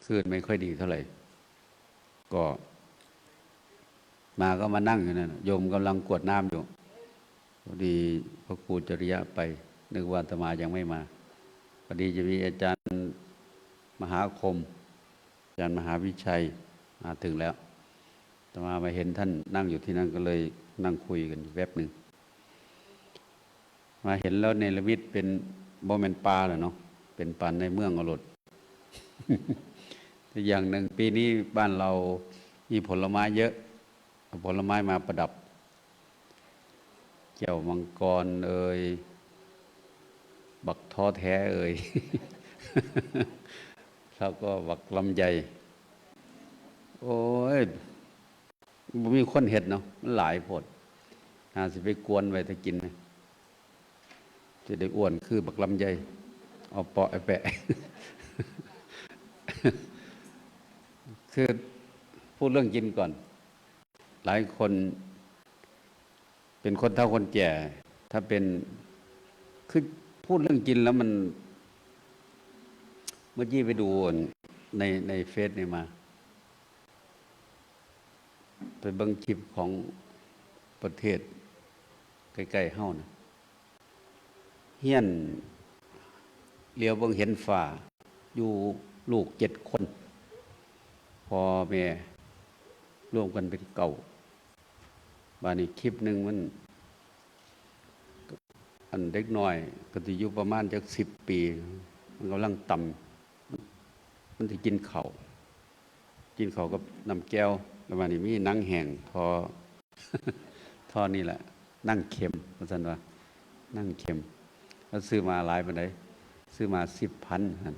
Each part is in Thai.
คลื่นไม่ค่อยดีเท่าไหร่ก็มานั่งอยู่นั่นโยมกำลังกรวดน้ำอยู่พอดีพระครูจริยะไปนึกว่าอาตมายังไม่มาพอดีจะมีอาจารย์มหาคมอาจารย์มหาวิชัยมาถึงแล้วอาตมาเห็นท่านนั่งอยู่ที่นั่นก็เลยนั่งคุยกันแวบหนึ่งมาเห็นแล้วเนรมิตเป็นโมเมนปลาเหรอเนาะเป็นปันในเมืองอรด อย่างหนึ่งปีนี้บ้านเรามีผลไม้เยอะเอาผลไม้มาประดับแก้วมังกรบักท้อแท้แล้วก็บักลำไยโอ้ยมีคนเห็ดเนาะมันหลายผลสิไปกวนไว้ถ้ากินนะจะได้อ้วนคือบักลำไยเอาเปาะไอแปะ คือพูดเรื่องกินก่อนหลายคนเป็นคนเฒ่าคนแก่ถ้าเป็นคือพูดเรื่องกินแล้วมันเมื่อกี้ไปดูในเฟซนี่มาไปเบิ่งคลิปของประเทศใกล้ๆเฮานะเฮียนเลี้ยวเบิ่งเห็นฝ่าอยู่ลูก7 คนพ่อแม่ร่วมกันเป็นเก่าบ้านนี้คลิปหนึ่งมันอันเด็กน้อยก็จะอยู่ประมาณจัก10 ปีมันกำลังต่ำมันจะกินข้าวกับน้ำแก้วแล้วบ้านนี้มีหนังแห้งทอนี่แหละนั่งเค็มว่าซั่นว่านั่งเค็มแล้วซื้อมาหลายปานใดซื้อมา10,000นั่น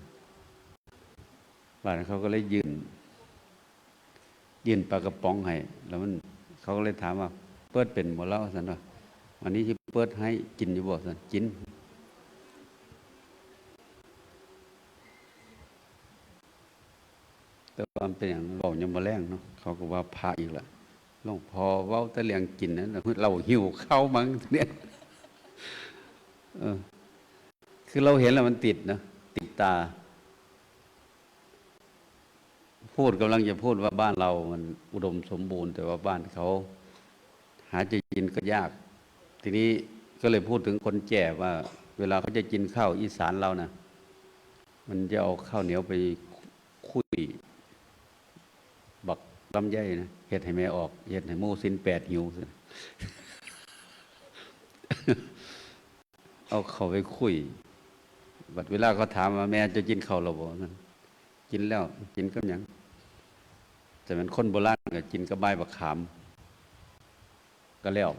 บ้านเขาก็เลยยื่นปลากระป๋องให้แล้วเขาก็เลยถามว่าเปิดเป็นหมดแล้วสันว่าวันนี้ที่เปิดให้กินอยู่บ่สันกินแต่ว่ามันเป็นอย่างเรายังมาแรงเนาะเขาก็ว่าพาอีกละหลวงพ่อเว้าแต่เรื่องกินนั้นเราหิวข้าวมั้งเนี่ยคือเราเห็นแล้วมันติดนะติดตาพูดกำลังจะพูดว่าบ้านเรามันอุดมสมบูรณ์แต่ว่าบ้านเขาหาจะกินก็ยากทีนี้ก็เลยพูดถึงคนแก่ว่าเวลาเขาจะกินข้าวอีสานเรานะมันจะเอาข้าวเหนียวไปคุยบักลำไยนะเฮ็ดให้แม่ออกเฮ็ดให้หมู่ศีล8หิว เอาเข้าไปคุยบัดเวลาเขาถามว่าแม่จะกินข้าวหรือบ่นั่นกินแล้วกินกับหยังแต่มันคนโบราณก็กินกับใบบักขามก็แล้ว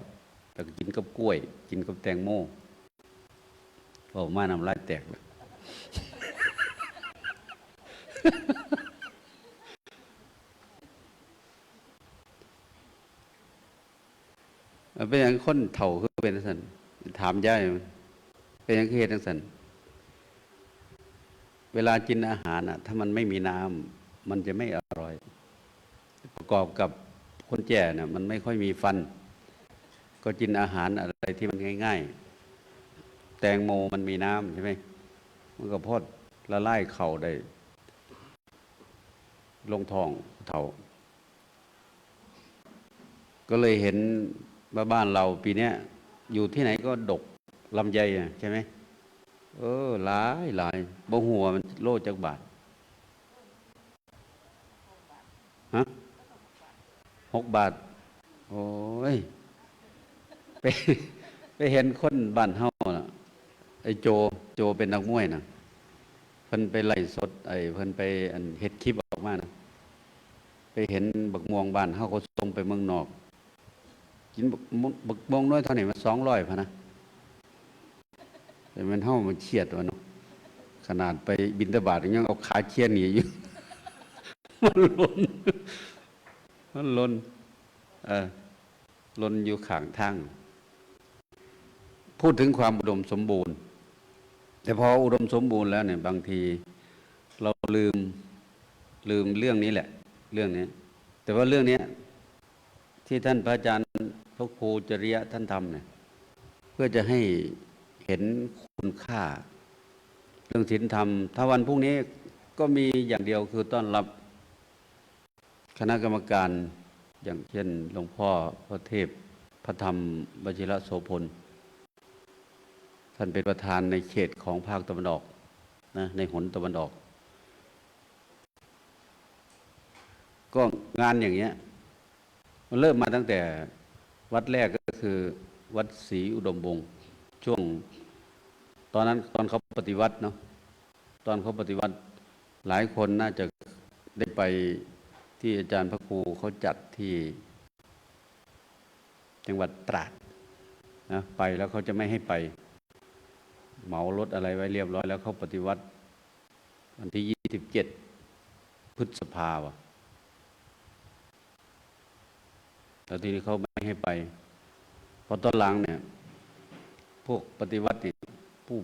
แต่ก็กินกับกล้วยกินกับแตงโมโอ้มาน้ำลายแตกเลยเป็นอย่างคนเฒ่าคือเป็นสันถามย่ายเป็นอย่างคือเหตุสันเวลากินอาหารถ้ามันไม่มีน้ำมันจะไม่อร่อยประกอบกับคนแก่มันไม่ค่อยมีฟันก็กินอาหารอะไรที่มันง่ายๆแตงโมมันมีน้ำใช่ไหมมันก็พอดละลายเข่าได้ลงท้องเฒ่าก็เลยเห็นว่าบ้านเราปีนี้อยู่ที่ไหนก็ดกลำไยใช่ไหมหลายบ่หัวมันโลจักบาทฮะ6 บาทโอ้ยไปไปเห็นคนบ้านเฮาน่ะไอ้โจเป็นนักมวยน่ะเพิ่นไปไล่สดเพิ่นไปเฮ็ดคลิปออกมานะไปเห็นบักม่วงบ้านเฮาเขาส่งไปเมืองนอกกินบักม่วงน้อยเท่านี้มัน200พะนะแต่มันเฮามันเครียดวะเนาะขนาดไปบิณฑบาตยังเอาขาเคี้ยนหนีอยู่ มันลนลนอยู่ข้างทางพูดถึงความอุดมสมบูรณ์แต่พออุดมสมบูรณ์แล้วเนี่ยบางทีเราลืมเรื่องนี้แหละเรื่องนี้แต่ว่าเรื่องนี้ที่ท่านพระอาจารย์พระครูจริยะท่านทำเนี่ยเพื่อจะให้เห็นคุณค่าเรื่องศีลธรรมถ้าวันพรุ่งนี้ ก็มีอย่างเดียวคือต้อนรับคณะกรรมการอย่างเช่นหลวงพ่อพระเทพพระธรรมวชิรโสพลท่านเป็นประธานในเขตของภาคตะวันออกนะในหนตะวันออกก็งานอย่างเงี้ยมันเริ่มมาตั้งแต่วัดแรกก็คือวัดศรีอุดมวงศ์ช่วงตอนนั้นตอนเขาปฏิวัติเนาะตอนเขาปฏิวัติหลายคนน่าจะได้ไปที่อาจารย์พระครูเขาจัดที่จังหวัดตราดนะไปแล้วเขาจะไม่ให้ไปเหมารถอะไรไว้เรียบร้อยแล้วเขาปฏิวัติวันที่27 พฤษภาคมแล้วทีนี้เขาไม่ให้ไปพอตอนหลังเนี่ยพวกปฏิวัติผู้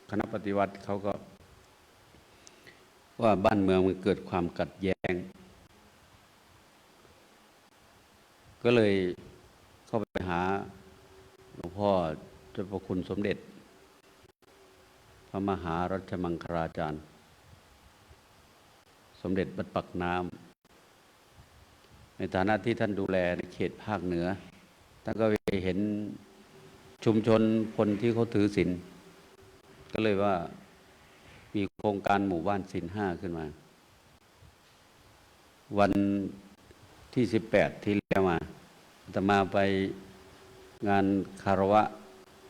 คณะปฏิวัติเขาก็ว่าบ้านเมืองมันเกิดความขัดแย้งก็เลยเข้าไปหาหลวงพ่อเจ้าพระคุณสมเด็จพระมหารัชมังคลาจารย์สมเด็จวัดปากน้ำในฐานะที่ท่านดูแลในเขตภาคเหนือท่านก็เห็นชุมชนคนที่เขาถือศีลก็เลยว่ามีโครงการหมู่บ้านศีล5ขึ้นมาวันที่18ที่แล้วมาอาตมาไปงานคารวะ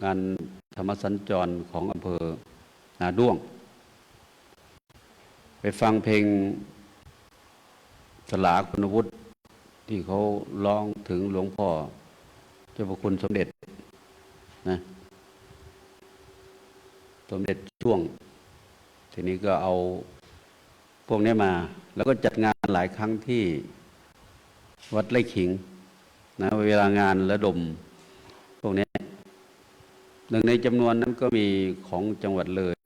งานธรรมสัญจรของอำเภอนาด้วงไปฟังเพลงสลาคุณวุฒิที่เขาร้องถึงหลวงพ่อเจ้าพระคุณสมเด็จนะสมเด็จช่วงทีนี้ก็เอาพวกนี้มาแล้วก็จัดงานหลายครั้งที่วัดไร่ขิงนะเวลางานระดมพวกนี้หนึ่งในจำนวนนั้นก็มีของจังหวัดเลย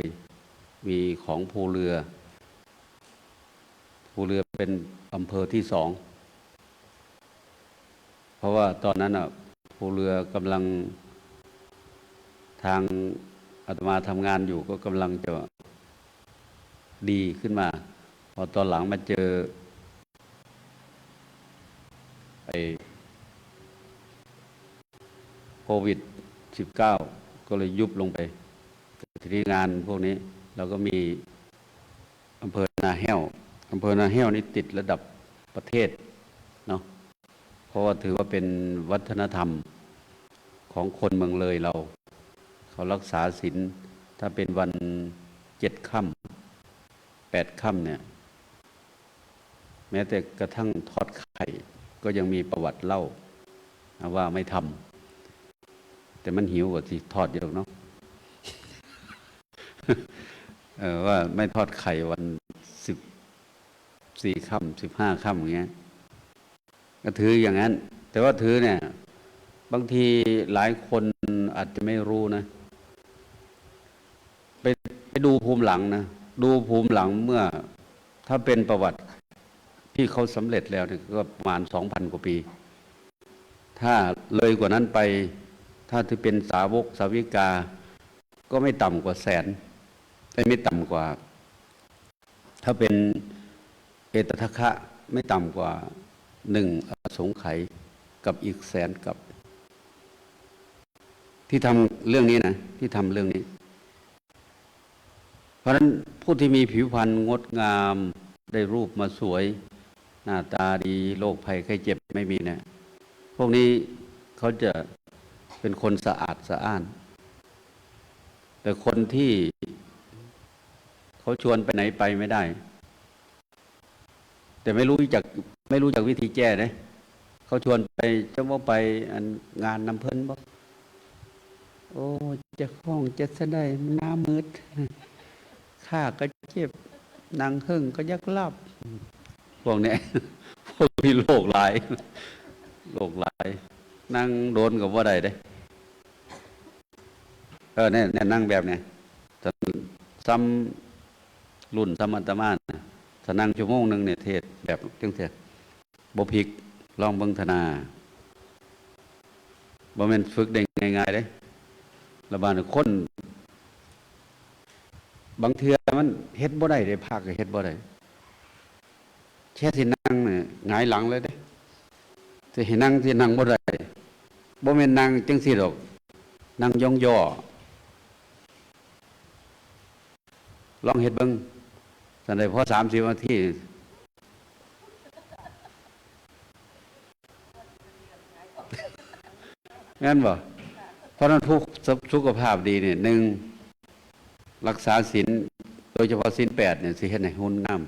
มีของภูเรือเป็นอำเภอที่2เพราะว่าตอนนั้นภูเรือกำลังทางอาตมาทำงานอยู่ก็กำลังจะดีขึ้นมาพอตอนหลังมาเจอโควิด-19ก็เลยยุบลงไปทีนี้งานพวกนี้เราก็มีอำเภอนาแห้วนี่ติดระดับประเทศเนาะเพราะว่าถือว่าเป็นวัฒนธรรมของคนเมืองเลยเราเขารักษาศีลถ้าเป็นวัน7 ค่ำ8 ค่ำเนี่ยแม้แต่กระทั่งทอดไข่ก็ยังมีประวัติเล่าว่าไม่ทำแต่มันหิวกว่าที่ทอดเยอะเนาะ ว่าไม่ทอดไข่วัน14 ค่ำ15 ค่ำอย่างเงี้ยก็ถืออย่างนั้นแต่ว่าถือเนี่ยบางทีหลายคนอาจจะไม่รู้นะไปดูภูมิหลังนะดูภูมิหลังเมื่อถ้าเป็นประวัติที่เขาสำเร็จแล้วเนี่ยก็ประมาณ 2,000 กว่าปีถ้าเลยกว่านั้นไปถ้าที่เป็นสาวกสาวิกาก็ไม่ต่ำกว่าแสนไม่ต่ำกว่าถ้าเป็นเอตทัคคะไม่ต่ำกว่า1 อสงไขยกับอีกแสนกับที่ทำเรื่องนี้นะที่ทำเรื่องนี้เพราะฉะนั้นผู้ที่มีผิวพรรณงดงามได้รูปมาสวยหน้าตาดีโรคภัยไข้เจ็บไม่มีเนี่ยพวกนี้เขาจะเป็นคนสะอาดสะอ้านแต่คนที่เขาชวนไปไหนไปไม่ได้แต่ไม่รู้จักวิธีแก้เลยเขาชวนไปจะว่าไปงานน้ำเพิ่นบอกโอ้จะคล้องจะสะได้หน้ามืดข้าก็เจ็บนางหึ่งก็ยักลับพวกนี้พวกมีโรคหลายนั่งโดนกับว่าใดได้เนี่ยนั่งแบบเนี่ยซ้ำรุ่นซ้ำอัตมาถ้านั่งชั่วโมงนึงเนี่ยเทศแบบจังเสียบ่พลิกลองเบิ่งธนาบ่แม่นฝึกได้ง่ายๆเด้ระบาดคน บางเทื่อมันเฮ็ดบ่ได้เด้ภาคก็เฮ็ดบ่ได้แค่สินั่งเนี่ยหงายหลังเลยเด้สิให้นั่งสินั่งบ่ได้บ่แม่นนั่งจังซี่ดอกนั่งย่อๆลองเฮ็ดเบิ่งซั่นได้พอ30นาทีงั้นบ่เพราะนั้นผู้สุขภาพดีเนี่ย1รักษาศีลโดยเฉพาะศีล8เนี่ยสิเฮ็ดให้หุ่นงาม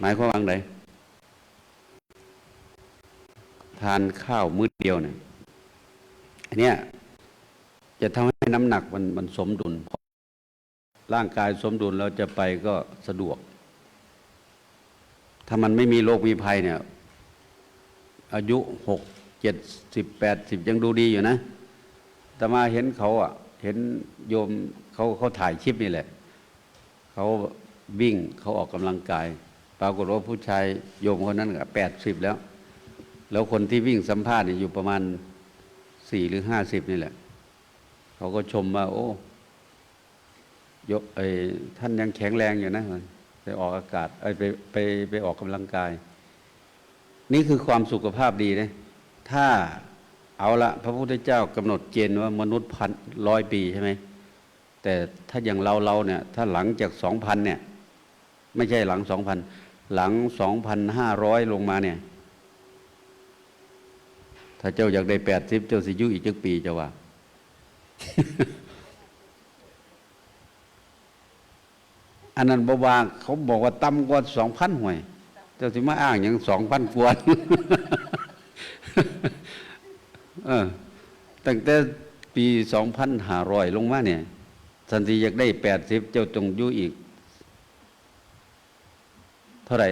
หมายความว่าไงทานข้าวมื้อเดียวเนี่ยอันเนี้ยจะทำให้น้ำหนักมันสมดุลร่างกายสมดุลแล้วจะไปก็สะดวกถ้ามันไม่มีโรคมีภัยเนี่ยอายุ6 7 10 80ยังดูดีอยู่นะแต่มาเห็นเขาอ่ะเห็นโยมเขาถ่ายคลิปนี่แหละเขาวิ่งเขาออกกำลังกายปรากฏว่าผู้ชายโยมคนนั้นก็80แล้วคนที่วิ่งสัมภาษณ์เนี่ยอยู่ประมาณ4 หรือ 50นี่แหละเขาก็ชมว่าโอ้ยกท่านยังแข็งแรงอยู่นะไปออกอากาศไปออกกำลังกายนี่คือความสุขภาพดีนะถ้าเอาละพระพุทธเจ้ากำหนดเกณฑ์ว่ามนุษย์100 ปีใช่ไหมแต่ถ้าอย่างเราเนี่ยถ้าหลังจาก2,000เนี่ยไม่ใช่หลัง2,000หลัง2,500ลงมาเนี่ยถ้าเจ้าอยากได้80เจ้าสิอยู่อีกจักปีเจ้าว่า อันนั้นบ่ว่าเขาบอกว่าต่ำกว่า 2,000 ห่วยเจ้าสิมาอ้างอย่าง 2,000 กว่า ตั้งแต่ปี2,500ลงมาเนี่ยทันทีอยากได้80เจ้าต้องอยู่อีกเท่าไหร่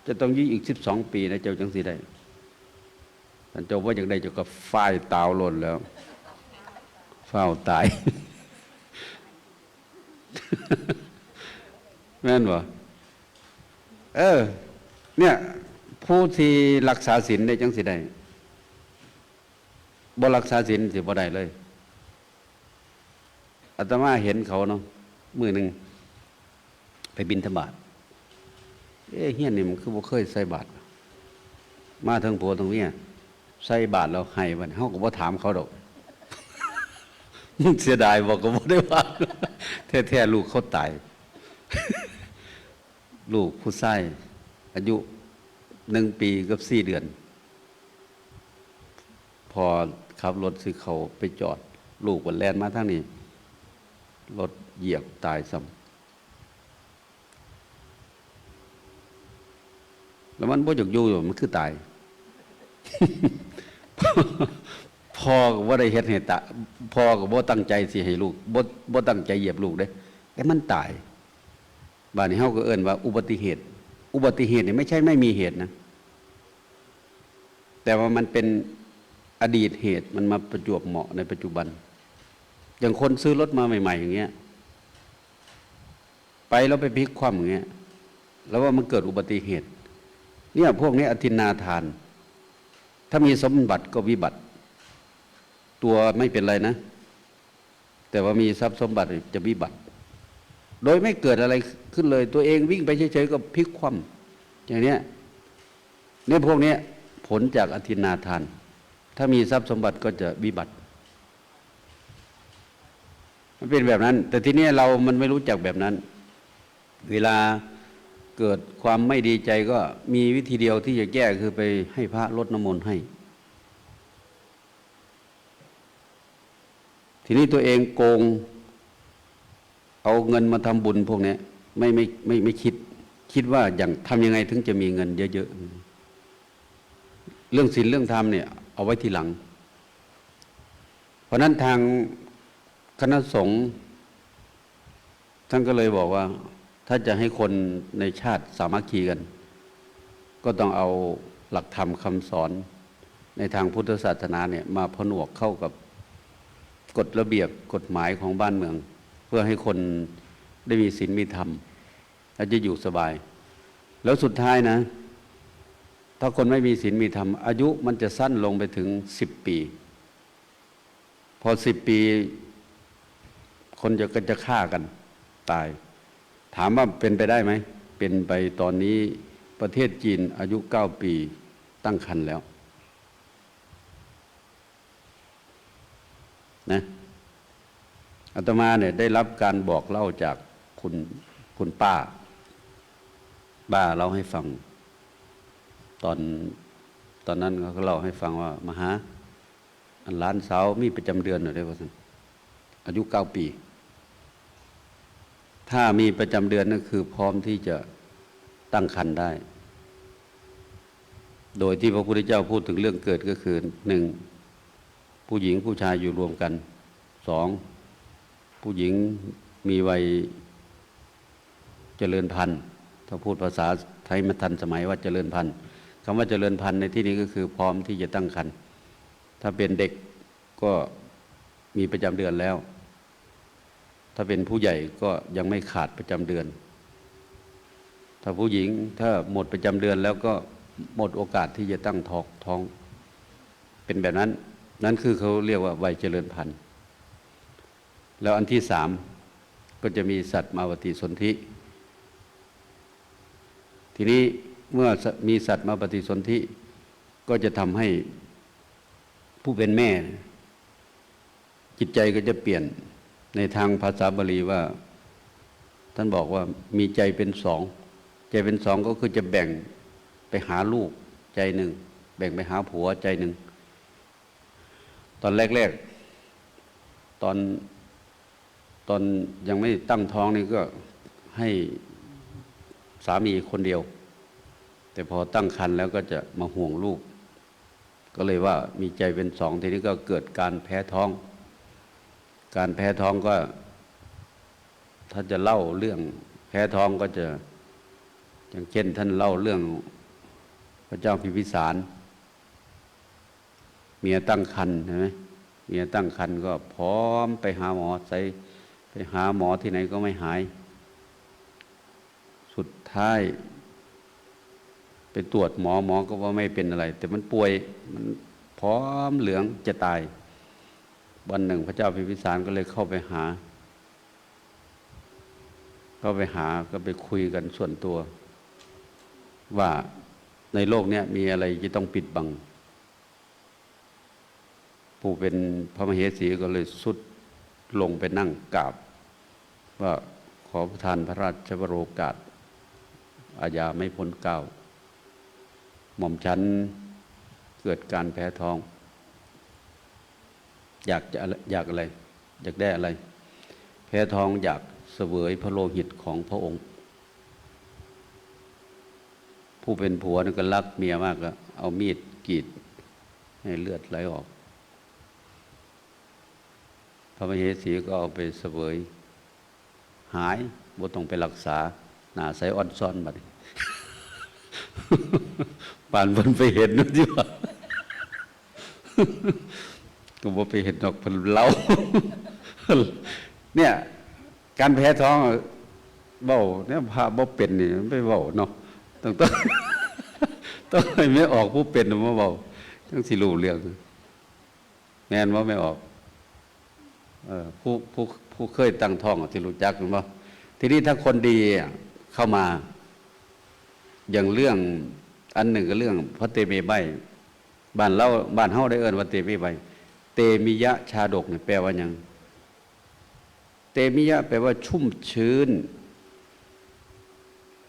จะต้องอยู่อีก12 ปีนะเจ้าจังสิได้ท่านเจ้าว่าอยากได้เจ้าก็ฝ้ายตาวหล่นแล้วเฝ้าตาย แม่นบ่เนี่ยผู้ที่รักษาศีลได้จังสิได้บ่รักษาศีลสิบ่ได้เลยอาตมาเห็นเขาเนาะมื้อนึงไปบิณฑบาตเฮียนนี่มันคือบ่เคยใส่บาตรมาทั้งผัวทั้งเมียใส่บาตรแล้วให้บัดเฮาก็บ่ถามเขาดอก เสียดายบอกก็บ่ได้ว่าแท้ๆลูกเขาตาย ลูกผู้ชายอายุ1 ปีกับ4 เดือนพอขับรถสิเขาไปจอดลูกมันแล่นมาทางนี้รถเหยียบตายซ้ำแล้วมันบ่อยากอยู่มันคือตาย พ่อก็บ่ได้เฮ็ดให้ตาพ่อก็บ่ตั้งใจสิให้ลูกบ่ตั้งใจเหยียบลูกเด้แต่มันตายบ้านนี้เฮาก็เอิ้นว่าอุบัติเหตุนี่ไม่ใช่ไม่มีเหตุนะแต่ว่ามันเป็นอดีตเหตุมันมาประจวบเหมาะในปัจจุบันอย่างคนซื้อรถมาใหม่ๆอย่างเงี้ยไปแล้วไปพลิกคว่ำอย่างเงี้ยแล้วว่ามันเกิดอุบัติเหตุเนี่ยพวกนี้อทินนาทานถ้ามีสมบัติก็วิบัติตัวไม่เป็นไรนะแต่ว่ามีทรัพย์สมบัติจะวิบัติโดยไม่เกิดอะไรขึ้นเลยตัวเองวิ่งไปเฉยๆก็พลิกคว่ำอย่างนี้เนี่ยพวกนี้ผลจากอทินนาทานถ้ามีทรัพย์สมบัติก็จะวิบัติมันเป็นแบบนั้นแต่ทีนี้มันไม่รู้จักแบบนั้นเวลาเกิดความไม่ดีใจก็มีวิธีเดียวที่จะแก้คือไปให้พระรดน้ำมนต์ให้ทีนี้ตัวเองโกงเอาเงินมาทำบุญพวกนี้ไม่คิดว่าอย่างทำยังไงถึงจะมีเงินเยอะๆเรื่องศีลเรื่องธรรมเนี่ยเอาไว้ทีหลังเพราะนั้นทางคณะสงฆ์ท่านก็เลยบอกว่าถ้าจะให้คนในชาติสามัคคีกันก็ต้องเอาหลักธรรมคำสอนในทางพุทธศาสนาเนี่ยมาผนวกเข้ากับกฎระเบียบกฎหมายของบ้านเมืองเพื่อให้คนได้มีศีลมีธรรมและจะอยู่สบายแล้วสุดท้ายนะถ้าคนไม่มีศีลมีธรรมอายุมันจะสั้นลงไปถึง10 ปีพอ10 ปี คนก็จะฆ่ากันตาย ถามว่าเป็นไปได้ไหมเป็นไปตอนนี้ประเทศจีนอายุ9 ปีตั้งครรภ์แล้วนะอาตมาเนี่ยได้รับการบอกเล่าจากคุณป้าเล่าให้ฟังตอนนั้นเขาเล่าให้ฟังว่ามาหาอันหลานสาวมีประจำเดือนหน่อยได้ป่ะท่านอายุ9 ปีถ้ามีประจำเดือนนั่นคือพร้อมที่จะตั้งครรภ์ได้ โดยที่พระพุทธเจ้าพูดถึงเรื่องเกิดก็คือ 1. ผู้หญิงผู้ชายอยู่รวมกัน 2. ผู้หญิงมีวัยเจริญพันธุ์ถ้าพูดภาษาไทยมันทันสมัยว่าเจริญพันธุ์คำว่าเจริญพันธุ์ในที่นี้ก็คือพร้อมที่จะตั้งครรภ์ถ้าเป็นเด็กก็มีประจำเดือนแล้วถ้าเป็นผู้ใหญ่ก็ยังไม่ขาดประจำเดือนถ้าผู้หญิงถ้าหมดประจำเดือนแล้วก็หมดโอกาสที่จะตั้งท้องเป็นแบบนั้นนั่นคือเขาเรียกว่าวัยเจริญพันธุ์แล้วอันที่ 3ก็จะมีสัตว์มาปฏิสนธิทีนี้เมื่อมีสัตว์มาปฏิสนธิก็จะทำให้ผู้เป็นแม่จิตใจก็จะเปลี่ยนในทางภาษาบาลีว่าท่านบอกว่ามีใจเป็นสองใจเป็นสองก็คือจะแบ่งไปหาลูกใจหนึ่งแบ่งไปหาผัวใจหนึ่งตอนแรกๆตอนยังไม่ตั้งท้องนี่ก็ให้สามีคนเดียวแต่พอตั้งครรภ์แล้วก็จะมาห่วงลูกก็เลยว่ามีใจเป็นสองทีนี้ก็เกิดการแพ้ท้องการแพ้ท้องก็ถ้าจะเล่าเรื่องแพ้ท้องก็จะอย่างเช่นท่านเล่าเรื่องพระเจ้าพิมพิสารเมียตั้งครรภ์ใช่ไหมเมียตั้งครรภ์ก็พร้อมไปหาหมอไปหาหมอที่ไหนก็ไม่หายสุดท้ายไปตรวจหมอก็ว่าไม่เป็นอะไรแต่มันป่วยมันพร้อมเหลืองจะตายวันหนึ่งพระเจ้าพิมพิสารก็เลยเข้าไปหาก็ไปคุยกันส่วนตัวว่าในโลกนี้มีอะไรที่ต้องปิดบังผู้เป็นพระมเหสีก็เลยสุดลงไปนั่งกราบว่าขอประทานพระราชวโรกาสอาญาไม่พ้นเกล้าหม่อมฉันเกิดการแพ้ท้องอยากอะไรอยากได้อะไรแพ้ท้องอยากเสวยพระโลหิตของพระองค์ผู้เป็นผัวนี่ก็รักเมียมากก็เอามีดกรีดให้เลือดไหลออกพระมเหสีก็เอาไปเสวยหายบ่ต้องไปรักษาหน้าใสอ่อนซ่อนบัดนี้ ป่านเพิ่นไปเห็นนู่นที่ว่า ก็บ่ไปเห็นดอกเพิ่นเล่า เนี่ยการแพ้ท้องเว้าเนี่ยพาบ่เป็นนี่มันไปเว้าเนาะต้องให้ไม่ออกผู้เป็นมาเว้าจังสิรู้เรื่องแม่นว่าไม่ออกผู้เคยตั้งท้องที่รู้จักมั้ยทีนี้ถ้าคนดีเข้ามาอย่างเรื่องอันหนึ่งก็เรื่องพระเตมีใบบ้านเฮาได้เอิ้นว่าเตมีใบเตมิยะชาดกนี่แปลว่าหยังเตมิยะแปลว่าชุ่มชื้น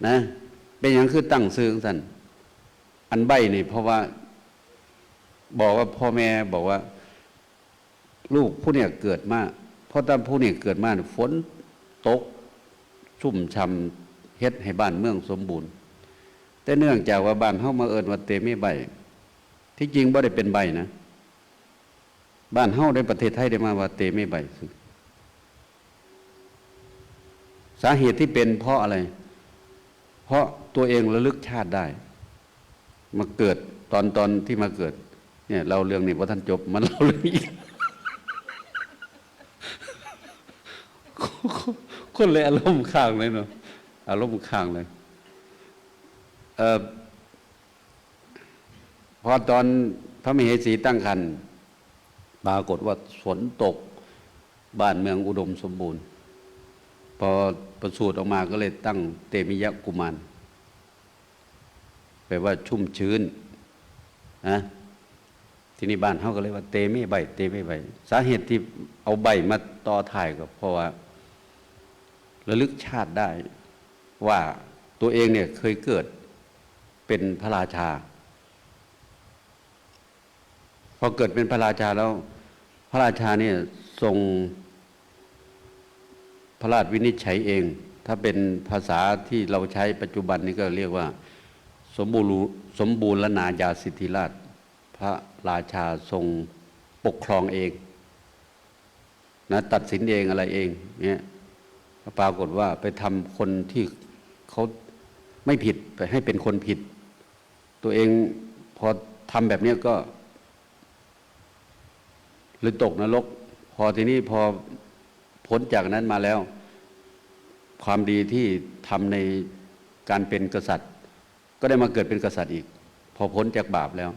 นะเป็นหยังคือตั้งชื่อของท่านอันใบนี่เพราะว่าบอกว่าพ่อแม่บอกว่าลูกผู้เนี่ยเกิดมาเพราะตอนผู้เนี่ยเกิดมาฝนตกชุ่มช่ำเฮ็ดให้บ้านเมืองสมบูรณ์แต่เนื่องจากว่าบ้านเฮามาเอิ้นว่าเตมีใบที่จริงบ่ได้เป็นใบนะบ้านเฮาในประเทศไทยได้มาว่าเตมีใบสาเหตุที่เป็นเพราะอะไรเพราะตัวเองระลึกชาติได้มาเกิดตอนที่มาเกิดเนี่ยเราเรื่องนี้พอท่านจบมันเราเรื่องนี้ คนเลยอารมณ์ข้างเลยเนาะอารมณ์ข้างเลยพอตอนพระมเหสีตั้งครรภ์ปรากฏว่าฝนตกบ้านเมืองอุดมสมบูรณ์ พอประสูติออกมาก็เลยตั้งเตมิยะกุมารแปลว่าชุ่มชื้นนะที่นี่บ้านเขาก็เลยว่าเตมิใบเตมิใบสาเหตุที่เอาใบมาต่อถ่ายก็เพราะว่าระลึกชาติได้ว่าตัวเองเนี่ยเคยเกิดเป็นพระราชาพอเกิดเป็นพระราชาแล้วพระราชาเนี่ยทรงพระราชวินิจฉัยเองถ้าเป็นภาษาที่เราใช้ปัจจุบันนี้ก็เรียกว่าสมบูรณาญาสิทธิราชพระราชาทรงปกครองเองนะตัดสินเองอะไรเองเนี่ยปรากฏว่าไปทำคนที่เขาไม่ผิดไปให้เป็นคนผิดตัวเองพอทำแบบนี้ก็เลยตกนรกพอทีนี้พอพ้นจากนั้นมาแล้วความดีที่ทำในการเป็นกษัตริย์ก็ได้มาเกิดเป็นกษัตริย์อีกพอพ้นจากบาปแล้ว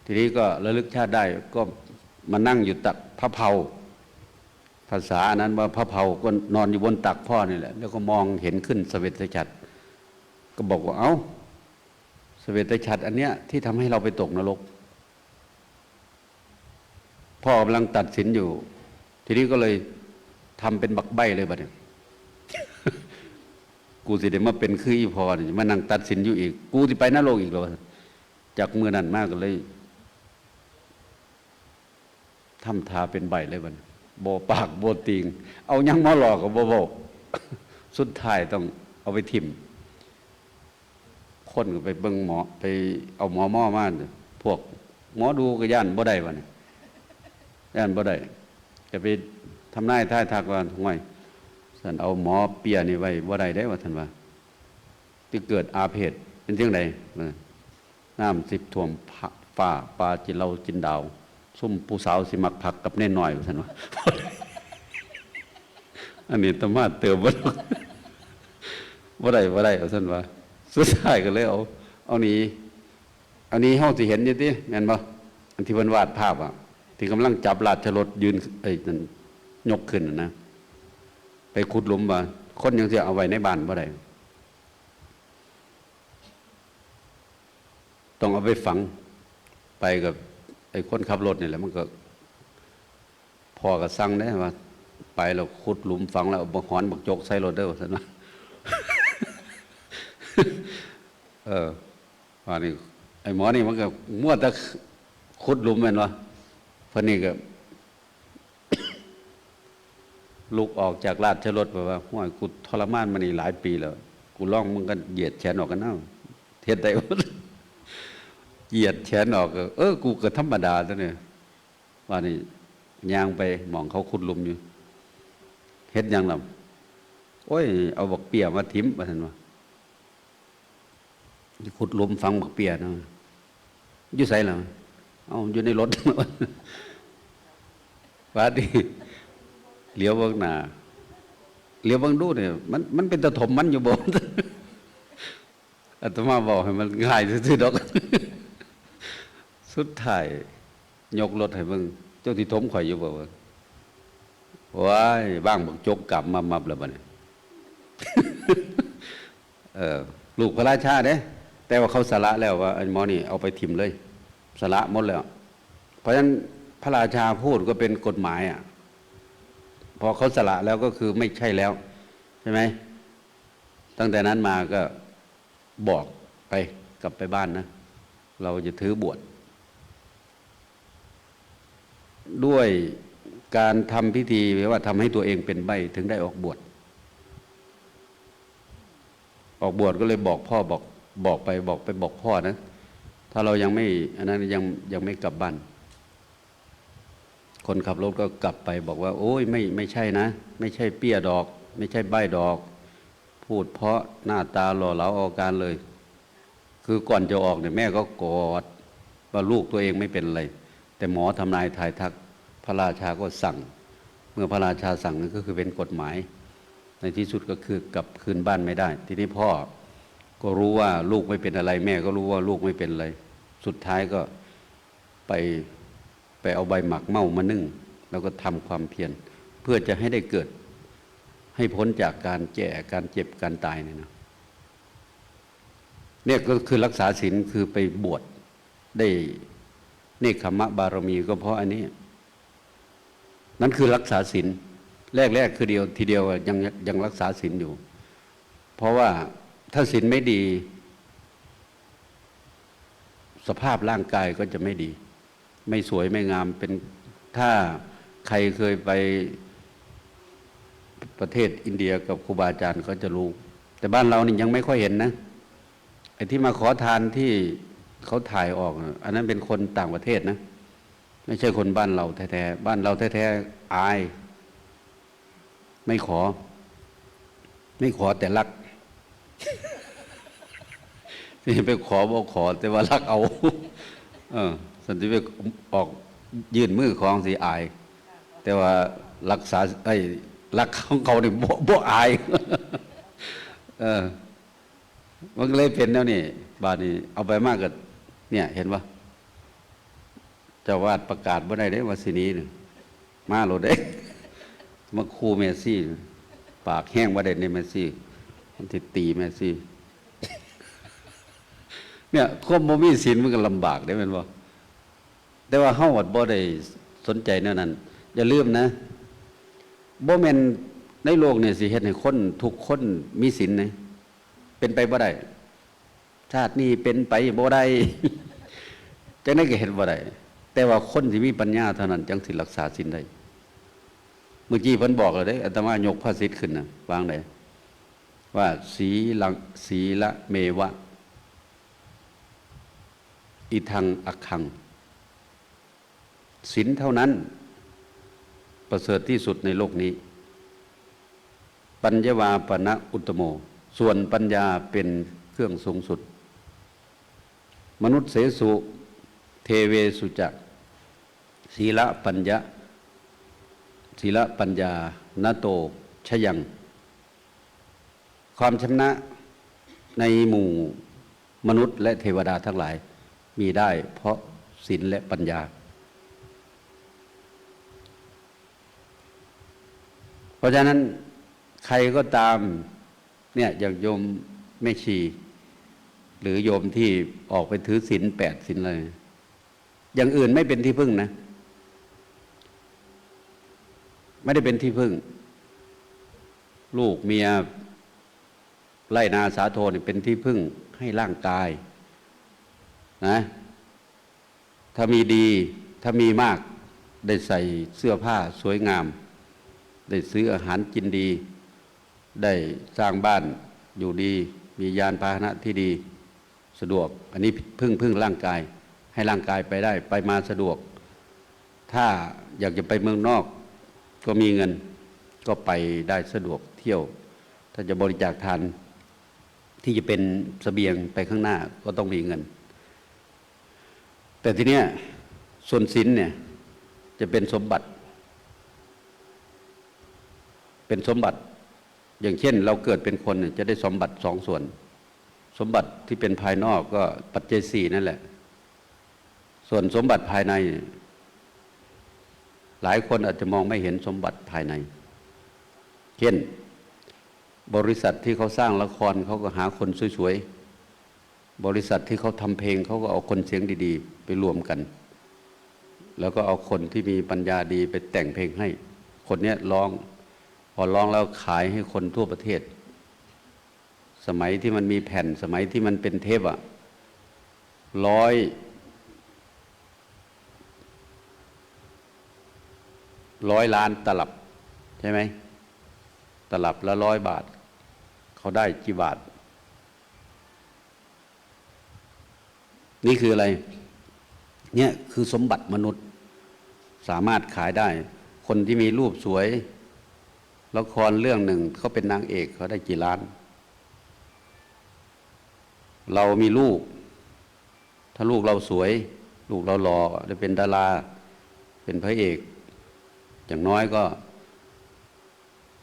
ทีนี้ก็ระลึกชาติได้ก็มานั่งอยู่ตักพระเพาภาษานั้นว่าพระเพาก็นอนอยู่บนตักพ่อนี่แหละแล้วก็มองเห็นขึ้นเสวตฉัตรก็บอกว่าเอ้าเสวตฉัตรอันเนี้ยที่ทำให้เราไปตกนรกพ่อกำลังตัดสินอยู่ทีนี้ก็เลยทำเป็นบักใบ้เลยบัดนี้ กูสิได้มาเป็นคืออีพอนี่มานั่งตัดสินอยู่อีกกูสิไปนรกอีกเหรอจากมือนั้นมากก็เลยทำทาเป็นใบเลยบัดโบปากโบติงเอายังมาหลอกกับโบโบ สุดท้ายต้องเอาไปทิ่มคนก็ไปเบิ่งหมอไปเอาหมอมาพวกหมอดูก็ย่านบ่ได้บัดนี้ย่านบ่ได้จะไปทำนายท้ายทักว่าห่วยท่านเอาหมอเปียนี่ไว้บ่ได้ได้ว่าท่านว่าที่เกิดอาเพศเป็นเรื่องใดน้ำสิบท่วมฟ้าปลาจินเราจินดาวซุ่มผู้สาวสิมักผักกับแน่น้อยว่าท่านว่าอันนี้ธรรมะเติมบ่ได้ว่าท่านว่าสุดท้ายก็เลยเอานี้เฮาสิเห็นอยู่ติแม่นบ่อันที่เพิ่นวาดภาพอ่ะที่กำลังจับราชรถยืนนั่นยกขึ้นนะไปขุดหลุมว่าคนยังจะเอาไว้ในบ้านบ่ได้ต้องเอาไปฝังไปกับไอ้คนขับรถนี่แหละมันก็พอก็สั่งได้ว่าไปแล้วขุดหลุมฝังแล้วบักหอนบักจกใส่รถเด้อว่าซั่นว่า ว่านี่ไอ้หมอนี่มันก็มั่วแต่ขุดหลุมแม่นวะเพิ่นนี่ก็ ลุกออกจากราชรถแบบว่าห้วยกูทรมานมานี่หลายปีแล้วกูร้องมึงก็เหยียดแขนออกกันเนาะเฮ็ดได้ เหยียดแขนออกกูก็ธรรมดาซะเนี่ยว่านี่ย่างไปมองเขาขุดหลุมอยู่เฮ็ดหยังล่ะโอ้ยเอาบักเปียมาทิ่มว่าซั่นว่าขุดหลุมฝังบักเปียเนาะอยู่ไสล่ะเอาอยู่ในรถ ว่าดิเหลียวเบิ่งหน้าเหลียวเบิ่งดูเนี่ยมันเป็นตะถมมันอยู่บ่ อาตมาบอกให้มันง่ายซื่อๆดอก สุดท้ายยกรถให้เบิ่งเจ้าที่ถมข่อยอยู่บ่ว้ายบ้างบักจกกลับมาแล้วบัดนี้ ลูกพระราชาเด้แต่ว่าเขาสละแล้วว่าไอ้หมอนี่เอาไปทิ่มเลยสละหมดแล้วเพราะฉะนั้นพระราชาพูดก็เป็นกฎหมายอ่ะพอเขาสละแล้วก็คือไม่ใช่แล้วใช่ไหมตั้งแต่นั้นมาก็บอกไปกลับไปบ้านนะเราจะถือบวชด้วยการทำพิธีแปลว่าทำให้ตัวเองเป็นใบ้ถึงได้ออกบวชก็เลยบอกพ่อบอกไปบอกพ่อนะถ้าเรายังไม่อันนั้นยังไม่กลับบ้านคนขับรถก็กลับไปบอกว่าโอ้ยไม่ใช่นะไม่ใช่เปี้ยดอกไม่ใช่ใบ้ดอกพูดเพราะหน้าตาหล่อเหลาเอาการเลยคือก่อนจะออกเนี่ยแม่ก็กอดว่าลูกตัวเองไม่เป็นอะไรแต่หมอทำนายทายทักพระราชาก็สั่งเมื่อพระราชาสั่งนั่นก็คือเป็นกฎหมายในที่สุดก็คือกลับคืนบ้านไม่ได้ทีนี้พ่อก็รู้ว่าลูกไม่เป็นอะไรแม่ก็รู้ว่าลูกไม่เป็นอะไรสุดท้ายก็ไปเอาใบหมักเม่ามานึ่งแล้วก็ทำความเพียรเพื่อจะให้ได้เกิด ให้พ้นจากการแก่การเจ็บการตายเนี่ยก็คือรักษาศีลคือไปบวชได้เนกขมะบารมีก็เพราะอันนี้นั่นคือรักษาศีลแรกคือทีเดียวยังรักษาศีลอยู่เพราะว่าถ้าศีลไม่ดีสภาพร่างกายก็จะไม่ดีไม่สวยไม่งามเป็นถ้าใครเคยไปประเทศอินเดียกับครูบาอาจารย์ก็จะรู้แต่บ้านเรานี่ยังไม่ค่อยเห็นนะไอ้ที่มาขอทานที่เขาถ่ายออกอันนั้นเป็นคนต่างประเทศนะไม่ใช่คนบ้านเราแท้ๆบ้านเราแท้ๆอายไม่ขอแต่รักที่ไปขอบอกขอแต่ว่ารักเอาสันติไปออกยื่นมือของสิอายแต่ว่ารักษารักของเขาเนี่ยบ่อายมันก็เลยเป็นแล้วนี่บาดนี้เอาไปมากกับเนี่ยเห็นปะเจ้าวาดประกาศว่าได้ว่าสินี้เนี่ยมาโหลดได้มาคู่เมสซี่ปากแห้งว่าได้ในเมสซี่มันติดตีเมสซี่เนี่ยควบบ่มีศีลมันก็ลำบากได้เป็นบ่แต่ว่าเฮาวัดบ่ได้สนใจแนวนั้นอย่าลืมนะบ่แม่นในโลกเนี่ยสิเฮ็ดให้คนทุกคนมีศีลนะเป็นไปบ่ได้ชาตินี้เป็นไปบ่ได้จังได๋ก็เฮ็ดบ่ได้แต่ว่าคนที่มีปัญญาเท่านั้นจังสิรักษาศีลได้เมื่อกี้เพิ่นบอกแล้วเด้อาตมายกพระสิทธิ์ขึ้นน่ะวางได้ว่าศีละเมวะอิทังอักขังศีลเท่านั้นประเสริฐที่สุดในโลกนี้ปัญญวาปนะอุตตโมส่วนปัญญาเป็นเครื่องสูงสุดมนุษย์เสสุเทเวสุจักศีละปัญญาณโตชยังความชนะในหมู่มนุษย์และเทวดาทั้งหลายมีได้เพราะศีลและปัญญาเพราะฉะนั้นใครก็ตามเนี่ยอย่างโยมแม่ชีหรือโยมที่ออกไปถือศีล8ศีลอะไรอย่างอื่นไม่เป็นที่พึ่งนะไม่ได้เป็นที่พึ่งลูกเมียไร่นาสาโทนี่เป็นที่พึ่งให้ร่างกายนะถ้ามีดีถ้ามีมากได้ใส่เสื้อผ้าสวยงามได้ซื้ออาหารกินดีได้สร้างบ้านอยู่ดีมียานพาหนะที่ดีสะดวกอันนี้พึ่งร่างกายให้ร่างกายไปได้ไปมาสะดวกถ้าอยากจะไปเมืองนอกก็มีเงินก็ไปได้สะดวกเที่ยวถ้าจะบริจาคทานที่จะเป็นเสบียงไปข้างหน้าก็ต้องมีเงินแต่ทีเนี้ยส่วนศีลเนี่ยจะเป็นสมบัติอย่างเช่นเราเกิดเป็นคนจะได้สมบัติ2 ส่วนสมบัติที่เป็นภายนอกก็ปัจจัย4นั่นแหละส่วนสมบัติภายในหลายคนอาจจะมองไม่เห็นสมบัติภายในเช่นบริษัทที่เขาสร้างละครเขาก็หาคนสวยๆบริษัทที่เขาทำเพลงเขาก็เอาคนเสียงดีๆไปรวมกันแล้วก็เอาคนที่มีปัญญาดีไปแต่งเพลงให้คนนี้ร้องพอร้องแล้วขายให้คนทั่วประเทศสมัยที่มันมีแผ่นสมัยที่มันเป็นเทป100 ล้านตลับใช่ไหมตลับละ100 บาทเขาได้กี่บาทนี่คืออะไรเนี่ยคือสมบัติมนุษย์สามารถขายได้คนที่มีรูปสวยละครเรื่องหนึ่งเขาเป็นนางเอกเขาได้กี่ล้านเรามีลูกถ้าลูกเราสวยลูกเราหล่อได้เป็นดาราเป็นพระเอกอย่างน้อยก็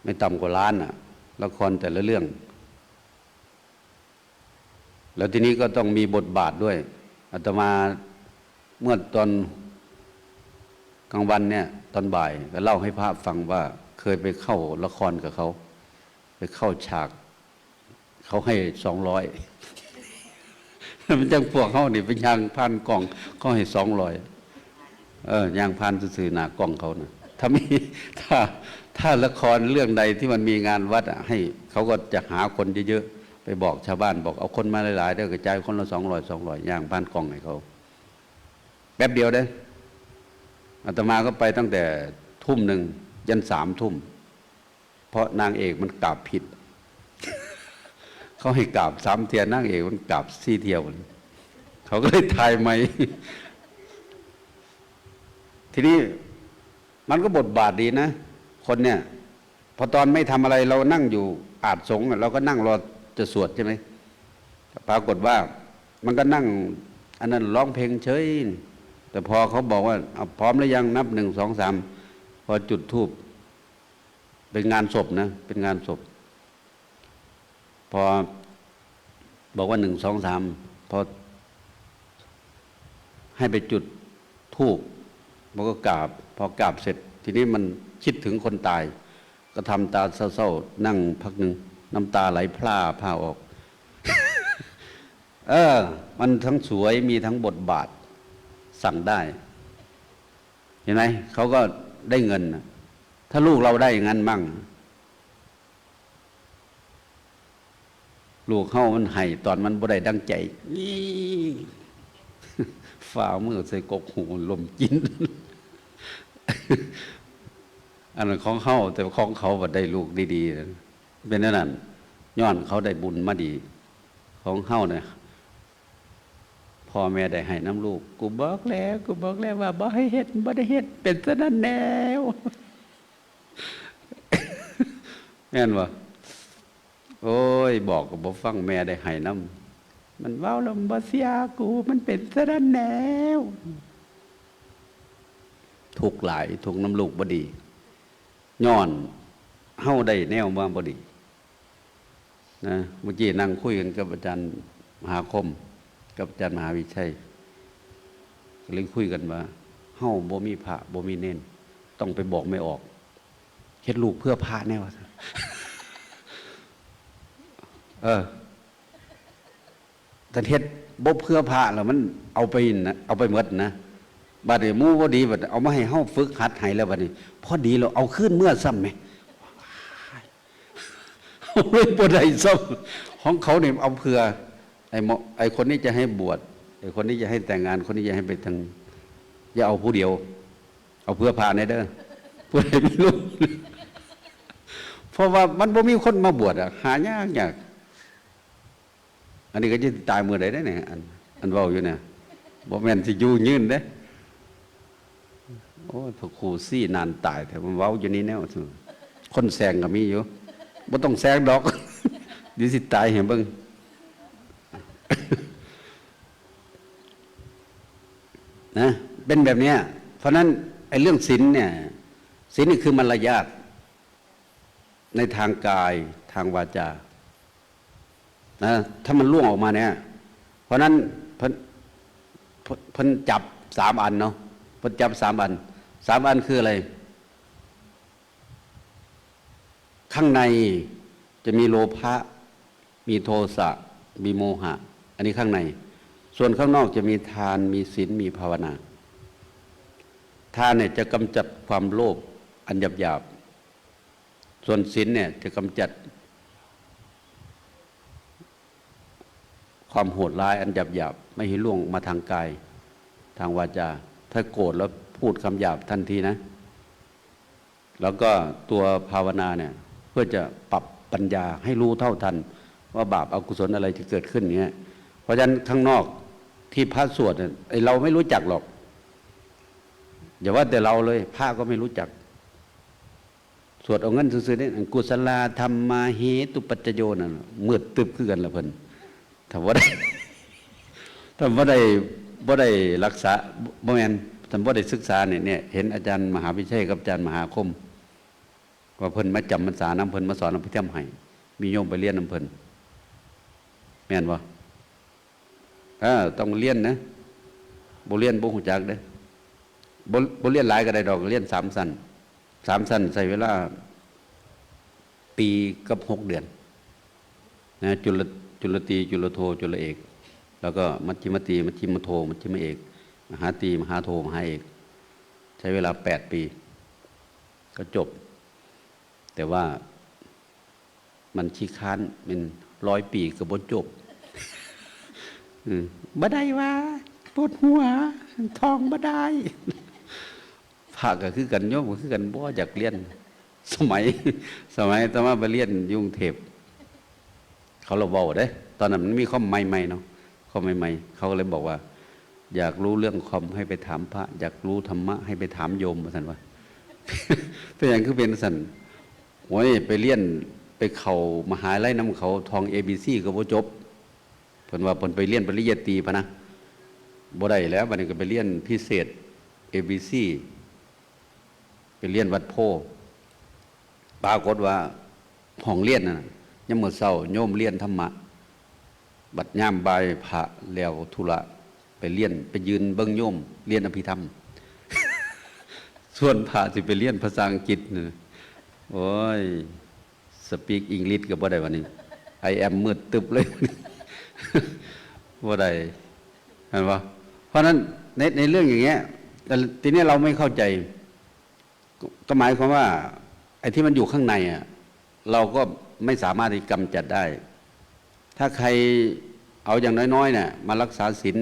ไม่ต่ำกว่าล้านละครแต่ละเรื่องแล้วทีนี้ก็ต้องมีบทบาทด้วยอาตมาเมื่อตอนกลางวันเนี่ยตอนบ่ายก็เล่าให้พระฟังว่าเคยไปเข้าละครกับเขา ไปเข้าฉากเขาให้200มันจังพวกเขานี่เป็นยางพันกล่องเขาให้200ยางพันซื่อๆหน้ากล่องเขานะถ้ามีถ้าละครเรื่องใดที่มันมีงานวัดให้เขาก็จะหาคนเยอะๆไปบอกชาวบ้านบอกเอาคนมาหลายๆเด้อกระจายคนละ200ย่างพันกล่องให้เขาแป๊บเดียวเด้อาตมาก็ไปตั้งแต่1:00 นยัน3:00 นเพราะนางเอกมันกราบผิดเขาให้กราบ3 เที่ยนางเอกมันกราบ4 เที่ยวเขาก็เลยถ่ายใหม่ทีนี้มันก็บทบาทดีนะคนเนี่ยพอตอนไม่ทำอะไรเรานั่งอยู่อาจสงฆ์เราก็นั่งรอจะสวดใช่ไหมปรากฏว่ามันก็นั่งอันนั้นร้องเพลงเฉยแต่พอเขาบอกว่าพร้อมแล้วยังนับ1 2 3พอจุดธูปเป็นงานศพนะเป็นงานศพพอบอกว่า1 2 3พอให้ไปจุดธูปมันก็กราบพอกราบเสร็จทีนี้มันคิดถึงคนตายก็ทำตาเศร้าๆนั่งพักหนึ่งน้ำตาไหลพร่าออก มันทั้งสวยมีทั้งบทบาทสั่งได้เห็นไหมเขาก็ได้เงินถ้าลูกเราได้อย่างนั้นมั่งลูกเข้ามันให้ตอนมันบ่ได้ดังใจนี่ฝ่ามือใส่กกหูลมกิน อันนั้นของเขาแต่ของเขาบ่ได้ลูกดีๆเป็นนั่นย้อนเขาได้บุญมาดีของเขาเนี่ยพ่อแม่ได้ให้น้ำลูกกูบอกแล้วว่าบ่ให้เฮ็ดบ่ได้เฮ็ดเป็นซะนั่นแนว แม่นบ่โอ้ยบอกก็บ่ฟังแม่ได้ให้น้ำมันเว้าแล้วบ่เสียกูมันเป็นซะนั่นแนวทุกข์หลายทุกข์น้ำลูกบ่ดีย้อนเฮาได้แนวมาบ่ดีนะเมื่อกี้นั่งคุยกันกับอาจารย์มหาคมกับอาจารย์มหาวิชัยก็เลยคุยกันว่าเฮาบ่มีพระบ่มีเน้นต้องไปบอกไม่ออกเฮ็ดลูกเพื่อพระแน่ว่าแต่เฮ็ดบ่เพื่อพระแล้วมันเอาไปนะเอาไปหมดนะบัดนี้หมู่บ่ดีบัดเอามาให้เฮาฝึกหัดให้แล้วบัดนี้พอดีเราเอาคืนเมื่อซ้ำแหมเลยบ่ได้ซ้ำของเขาเนี่ยเอาเพื่อไอ้คนนี้จะให้บวชไอ้คนนี้จะให้แต่งงานคนนี้จะให้ไปทางอย่าเอาผู้เดียวเอาเพื่อพาในเด้อผู้ใดไม่รู้เพราะว่ามันบ่มีคนมาบวชหายากอันนี้ก็จะตายมื้อใดได้เนี่ยอันเว้าอยู่เนี่ยบ่แม่นสิอยู่ยืนเด้โอ้ยพระครูซี่นานตายแต่มันเว้าอยู่นี่แนวคนแซงก็มีอยู่บ่ต้องแซงดอกเดี๋ยวสิตายให้เบิ่งนะเป็นแบบนี้เพราะนั้นไอ้เรื่องศีลเนี่ยศีลนี่คือมารยาทในทางกายทางวาจานะถ้ามันล่วงออกมาเนี่ยเพราะนั้นเพิ่นจับ3 อันเนาะเพิ่นจับ3 อัน3 อันคืออะไรข้างในจะมีโลภะมีโทสะมีโมหะอันนี้ข้างในส่วนข้างนอกจะมีทานมีศีลมีภาวนาทานเนี่ยจะกำจัดความโลภอันหยาบๆส่วนศีลเนี่ยจะกำจัดความโหดร้ายอันหยาบๆไม่ให้ล่วงมาทางกายทางวาจาถ้าโกรธแล้วพูดคำหยาบทันทีนะแล้วก็ตัวภาวนาเนี่ยเพื่อจะปรับปัญญาให้รู้เท่าทันว่าบาปอกุศลอะไรจะเกิดขึ้นเงี้ยเพราะฉะนั้นข้างนอกที่พระสวดไอ้เราไม่รู้จักหรอกอย่าว่าแต่เราเลยพระก็ไม่รู้จักสวดเอาเงินซื่อๆนี่กุศลธรรมาเหตุปัจจโยนั่นมืดตึบคือกันละเพิ่นถ้าบ่ได้รักษาบ่แม่นถ้าบ่ได้ศึกษาเนี่ยเห็นอาจารย์มหาวิชัยกับอาจารย์มหาคมว่าเพิ่นมาจำพรรษานำเพิ่นมาสอนอภิธรรมให้มีโยมไปเรียนนำเพิ่นแม่นบ่ต้องเรียนนะบ่เรียนบ่ฮู้จักเด้บ่เรียนหลายก็ได้ดอกเรียน3 สั้น3 สั้นใช้เวลา ปีกับ6 เดือนนะจุลตรีจุลโทจุลเอกแล้วก็มัชฌิมตรีมัชฌิมโทมัชฌิมเอกมหาตรีมหาโทมหาเอกใช้เวลา8 ปีก็จบแต่ว่ามันขี้ค้านเป็น100 ปีก็บ่จบบ่ได้ว่าปวดหัวทองบ่ได้พระก็คือกันโยมก็คือกันบ่อยากเรียนสมัยตอนมาไปเรียนกรุงเทพเขาเราบอกเด้ตอนนั้นมันมีคอมใหม่ๆเนาะคอมใหม่ๆเขาก็เลยบอกว่าอยากรู้เรื่องคอมให้ไปถามพระอยากรู้ธรรมะให้ไปถามโยมว่าซั่นว่าเป็นอย่างคือเป็นซั่นโอ้ยไปเรียนไปเข้ามหาวิทยาลัยนำเขาทอง ABC ก็บ่จบเพิ่นว่าเพิ่นไปเรียนปริญญาตรีพะนะบ่ได้แล้วบัดนี้ก็ไปเรียนพิเศษ ABC ไปเรียนวัดโพปรากฏว่าห้องเรียนน่ะยามมื้อเช้าโยมเรียนธรรมะบัดยามบ่ายพระแล้วธุระไปเรียนไปยืนเบิ่งโยมเรียนอภิธรรม ส่วนพระสิไปเรียนภาษาอังกฤษนี่โอ้ยสปีกอังกฤษก็บ่ได้วันนี้ I am มืดตึบเลยบ่ได้เห็นป่ะเพราะนั้นในเรื่องอย่างเงี้ยแต่ทีนี้เราไม่เข้าใจก็หมายความว่าไอ้ที่มันอยู่ข้างในอ่ะเราก็ไม่สามารถที่กำจัดได้ ถ้าใครเอาอย่างน้อยๆเนี่ยมารักษาศีล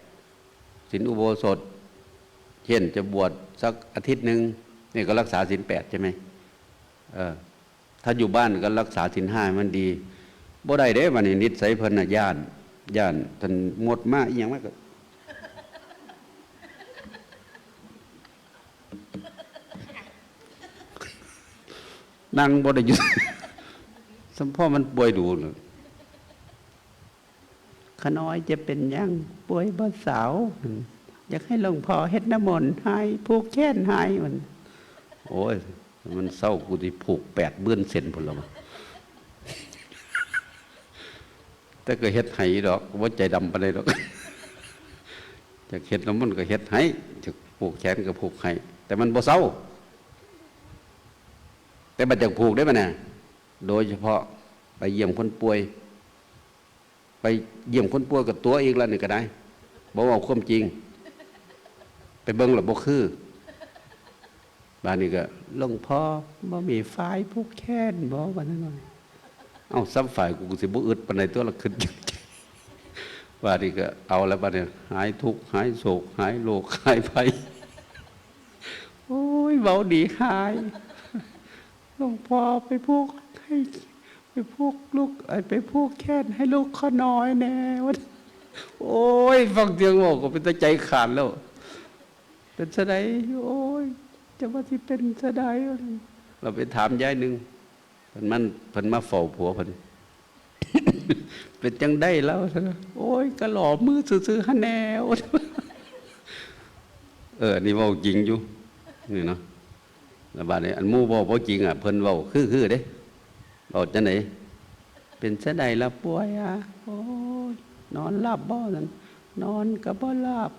8ศีลอุโบสถเช่นจะบวชสักอาทิตย์นึงนี่ก็รักษาศีล8ใช่ไหมถ้าอยู่บ้านก็รักษาศีล5มันดีบ่ได้เด้บัดนี้นิสัยเพิ่นน่ะย่านท่านหมดมาอีหยังมาก็นั่งบ่ได้อยู่สัมพ่อมันป่วยดูขน้อยจะเป็นยังป่วยบ่สาวอยากให้หลวงพ่อเฮ็ดน้ำมนต์ให้ผูกแขนให้มันโอ้ยมันเศร้ากูที่ผูก8 เบื้อนเส้นพุ่นแล้วแต่ก็เฮ็ดให้ดอกบ่ใจดำปานใดดอกจะเฮ็ดน้ำมนต์ก็เฮ็ดให้จะผูกแขนก็ผูกให้แต่มันบ่เศร้าแต่บัดจักผูกได้บ่น่ะโดยเฉพาะไปเยี่ยมคนป่วยไปเยี่ยมคนป่วยกับตัวอีกแล้วนี่ก็ได้บ่เว้าความจริงไปเบิ่งแล้วบ่คือบ้านนี้ก็หลวงพ่อบ่มีฝ่ายผูกแขนบ่ว่านั่นน่ะเอ้าซ้ำฝ่ายกูสิบ่อึดปานใดตัวละขึ้นบ้านนี้ก็เอาแล้วบัดนี้หายทุกข์หายโศกหายโรคหายภัยโอ้ยเว้าดีหายหลวงพ่อไปผูกให้ไปผูกลูกไปผูกแขนให้ลูกเขาน้อยแน่วะโอ้ยฟังเสียงบอกก็เป็นตาใจขาดแล้วเป็นสะใดโอ้ยจะว่าที่เป็นสะใดเราไปถามยายหนึ่งเพิ่นมาเฝ้าผัวเพิ่น เป็นจังได้แล้วโอ้ยกระหล่อมือซื่อๆหะแนว นี่เว้าจริงอยู่นี่เนาะแล้วบัดนี้อันหมู่เว้าบ่จริงอ่ะเพิ่นเว้าคือเด้เว้าจังได๋เป็นสะใดละป่วยอ่ะโอ้ยนอนหลับบ่นั่นนอนก็บ่หลับ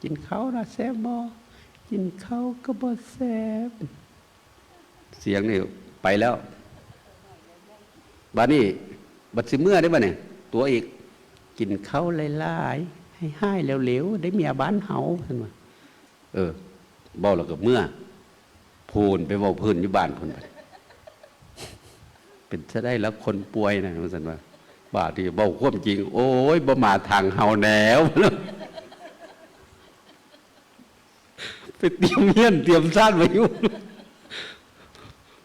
กินข้าวน่ะแซ่บบ่กินข้าวก็บ่แซ่บเสียงนี่ไปแล้วบัดนี้บัดสิเมื่อได้บ่เนี่ยตัวอีกกินข้าวหลายๆให้หายเร็วๆได้เมียบ้านเฮาซั่นว่าเว้าแล้วก็เมื่อพูนไปเว้าพื้นอยู่บ้านพุ่นเป็นซะได้แล้วคนป่วยนะว่าซั่นว่าบาดที่เว้าความจริงโอ้ยบ่มาทางเฮาแนวไปเตรียมเฮียนเตรียมซ่านไว้อยู่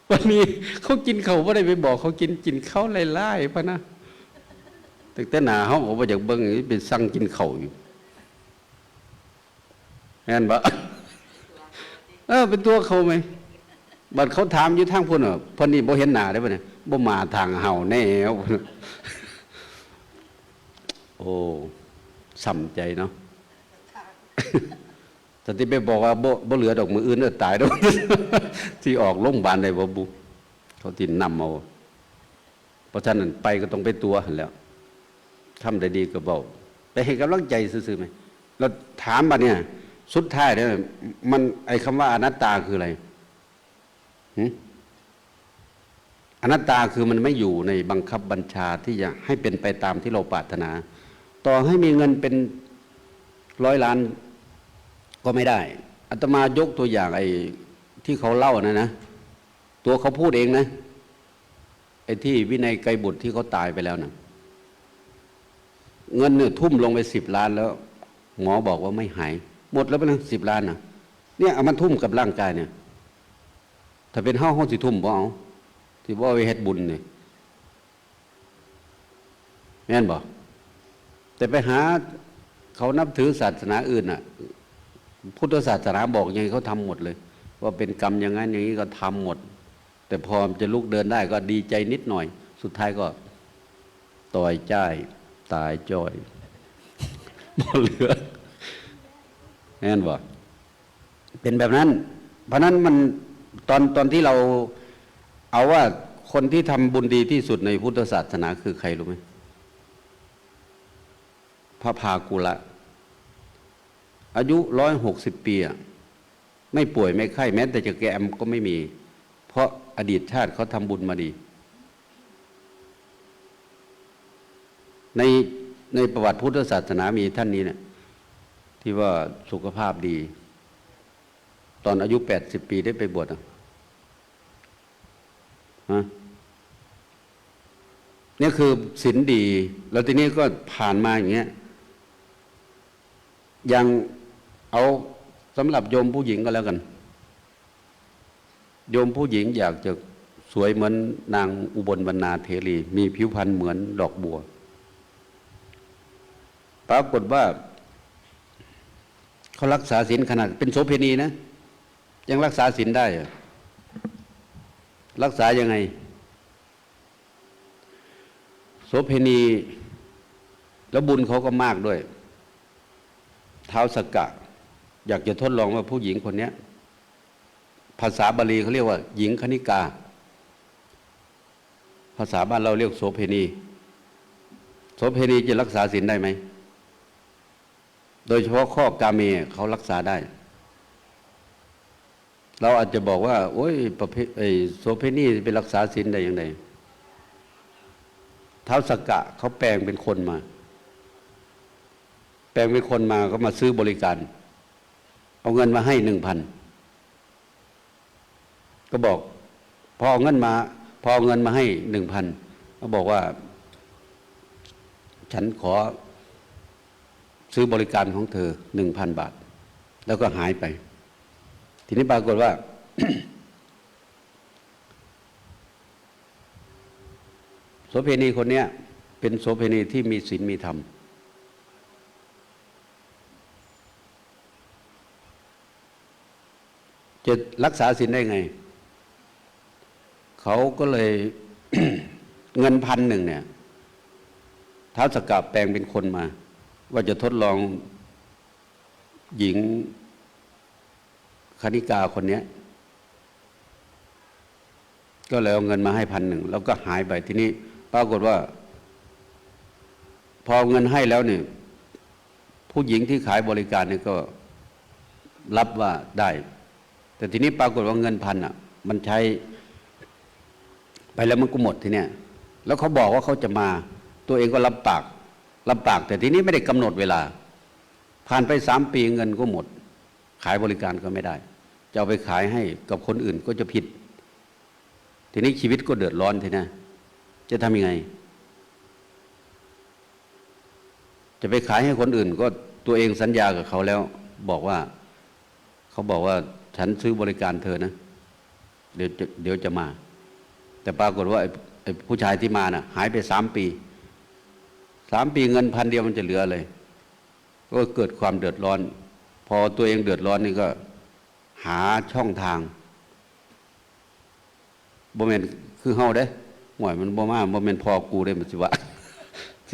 วันนี้เขากินเขาบ่ได้ไปบอกเขากินข้าวหลายๆพะนะตึกแต่หน้าเฮาก็บ่อยากเบิ่งไปสั่งกินข้าวอยู่แม่นบ่เป็นตัวเขาไหมบัดเขาถามอยู่ทางพุ่นเพิ่นนี่บ่เห็นหน้าได้บ่เนี่ยบ่มาทางเฮาแนวโอ้ช้ำใจเนาะแต่ที่ไปบอกว่าบ่เหลือดอกมืออื่นตายดอกที่ออกโรงพยาบาลได้บ่บุเขาติดนำเอาเพราะฉะนั้นไปก็ต้องไปตัวหั่นแล้วทำได้ดีก็เว้าไปให้กำลังใจซื่อๆมั้ยเราถามบัดเนี่ยสุดท้ายเนี่ยมันไอ้คำว่าอนัตตาคืออะไร อนัตตาคือมันไม่อยู่ในบังคับบัญชาที่จะให้เป็นไปตามที่เราปรารถนา ต่อให้มีเงินเป็น100 ล้านก็ไม่ได้อาตมายกตัวอย่างไอ้ที่เขาเล่านะตัวเขาพูดเองนะไอ้ที่วินัยไกรบุตรที่เขาตายไปแล้วนะเงินเนี่ยทุ่มลงไป10 ล้านแล้วหมอบอกว่าไม่หายหมดแล้วไปนะ10 ล้านนะเนี่ยเอามันทุ่มกับร่างกายเนี่ยถ้าเป็นห้องสิทุ่มบ่เอาที่ว่าไปเฮ็ดบุญเนี่ยแม่นบ่แต่ไปหาเขานับถือศาสนาอื่นน่ะพุทธศาสนาบอกยังไงเขาทำหมดเลยว่าเป็นกรรมอย่างนั้นอย่างนี้ก็ทำหมดแต่พอจะลุกเดินได้ก็ดีใจนิดหน่อยสุดท้ายก็ต่อยจ้ายตายจ้อยบ่เหลือแม่นบ่เป็นแบบนั้นเพราะนั้นมันตอนที่เราเอาว่าคนที่ทำบุญดีที่สุดในพุทธศาสนาคือใครรู้ไหมพระภากุละอายุ160 ปีไม่ป่วยไม่ไข้แม้แต่จะแก่ก็ไม่มีเพราะอดีตชาติเขาทำบุญมาดีในประวัติพุทธศาสนามีท่านนี้เนี่ยที่ว่าสุขภาพดีตอนอายุ80 ปีได้ไปบวชเนี่ยคือศีลดีแล้วทีนี้ก็ผ่านมาอย่างเงี้ยยังเอาสำหรับโยมผู้หญิงก็แล้วกันโยมผู้หญิงอยากจะสวยเหมือนนางอุบลวรรณาเถรีมีผิวพรรณเหมือนดอกบัวปรากฏว่าเขารักษาศีลขนาดเป็นโสเภณีนะยังรักษาศีลได้รักษายังไงโสเภณีแล้วบุญเขาก็มากด้วยท้าวสักกะอยากจะทดลองว่าผู้หญิงคนนี้ภาษาบาลีเขาเรียกว่าหญิงคณิกาภาษาบ้านเราเรียกโสเภณีโสเภณีจะรักษาศีลได้ไหมโดยเฉพาะข้อกาเมเขารักษาได้เราอาจจะบอกว่าโอ้ยประเภทโสเภณีไปรักษาศีลได้อย่างไรท้าวสักกะเขาแปลงเป็นคนมาก็มาซื้อบริการเอาเงินมาให้1,000ก็บอกพอเอาเงินมาให้1,000ก็บอกว่าฉันขอซื้อบริการของเธอ 1,000 บาทแล้วก็หายไปทีนี้ปรากฏว่า โสเภณีคนนี้เป็นโสเภณีที่มีศีลมีธรรมจะรักษาศีลได้ไงเขาก็เลย เงิน1,000เนี่ยท้าวสักกะแปลงเป็นคนมาว่าจะทดลองหญิงคณิกาคนนี้ก็เลยเอาเงินมาให้1,000แล้วก็หายไปทีนี้ปรากฏว่าพอเงินให้แล้วเนี่ยผู้หญิงที่ขายบริการเนี่ยก็รับว่าได้แต่ทีนี้ปรากฏว่าเงิน1,000มันใช้ไปแล้วมันก็หมดทีเนี้ยแล้วเขาบอกว่าเขาจะมาตัวเองก็รับปากแต่ทีนี้ไม่ได้กำหนดเวลาผ่านไป3 ปีเงินก็หมดขายบริการก็ไม่ได้จะเอาไปขายให้กับคนอื่นก็จะผิดทีนี้ชีวิตก็เดือดร้อนทีนี้จะทำยังไงจะไปขายให้คนอื่นก็ตัวเองสัญญากับเขาแล้วบอกว่าเขาบอกว่าฉันซื้อบริการเธอนะเดี๋ยวจะมาแต่ปรากฏว่าไอ้ผู้ชายที่มาน่ะหายไป3 ปีเงิน1,000เดียวมันจะเหลืออะไรก็เกิดความเดือดร้อนพอตัวเองเดือดร้อนนี่ก็หาช่องทางบ่แม่นคือเฮาเด้ห่วยมันบ่มาบ่แม่นพอกูได้มันสิว่า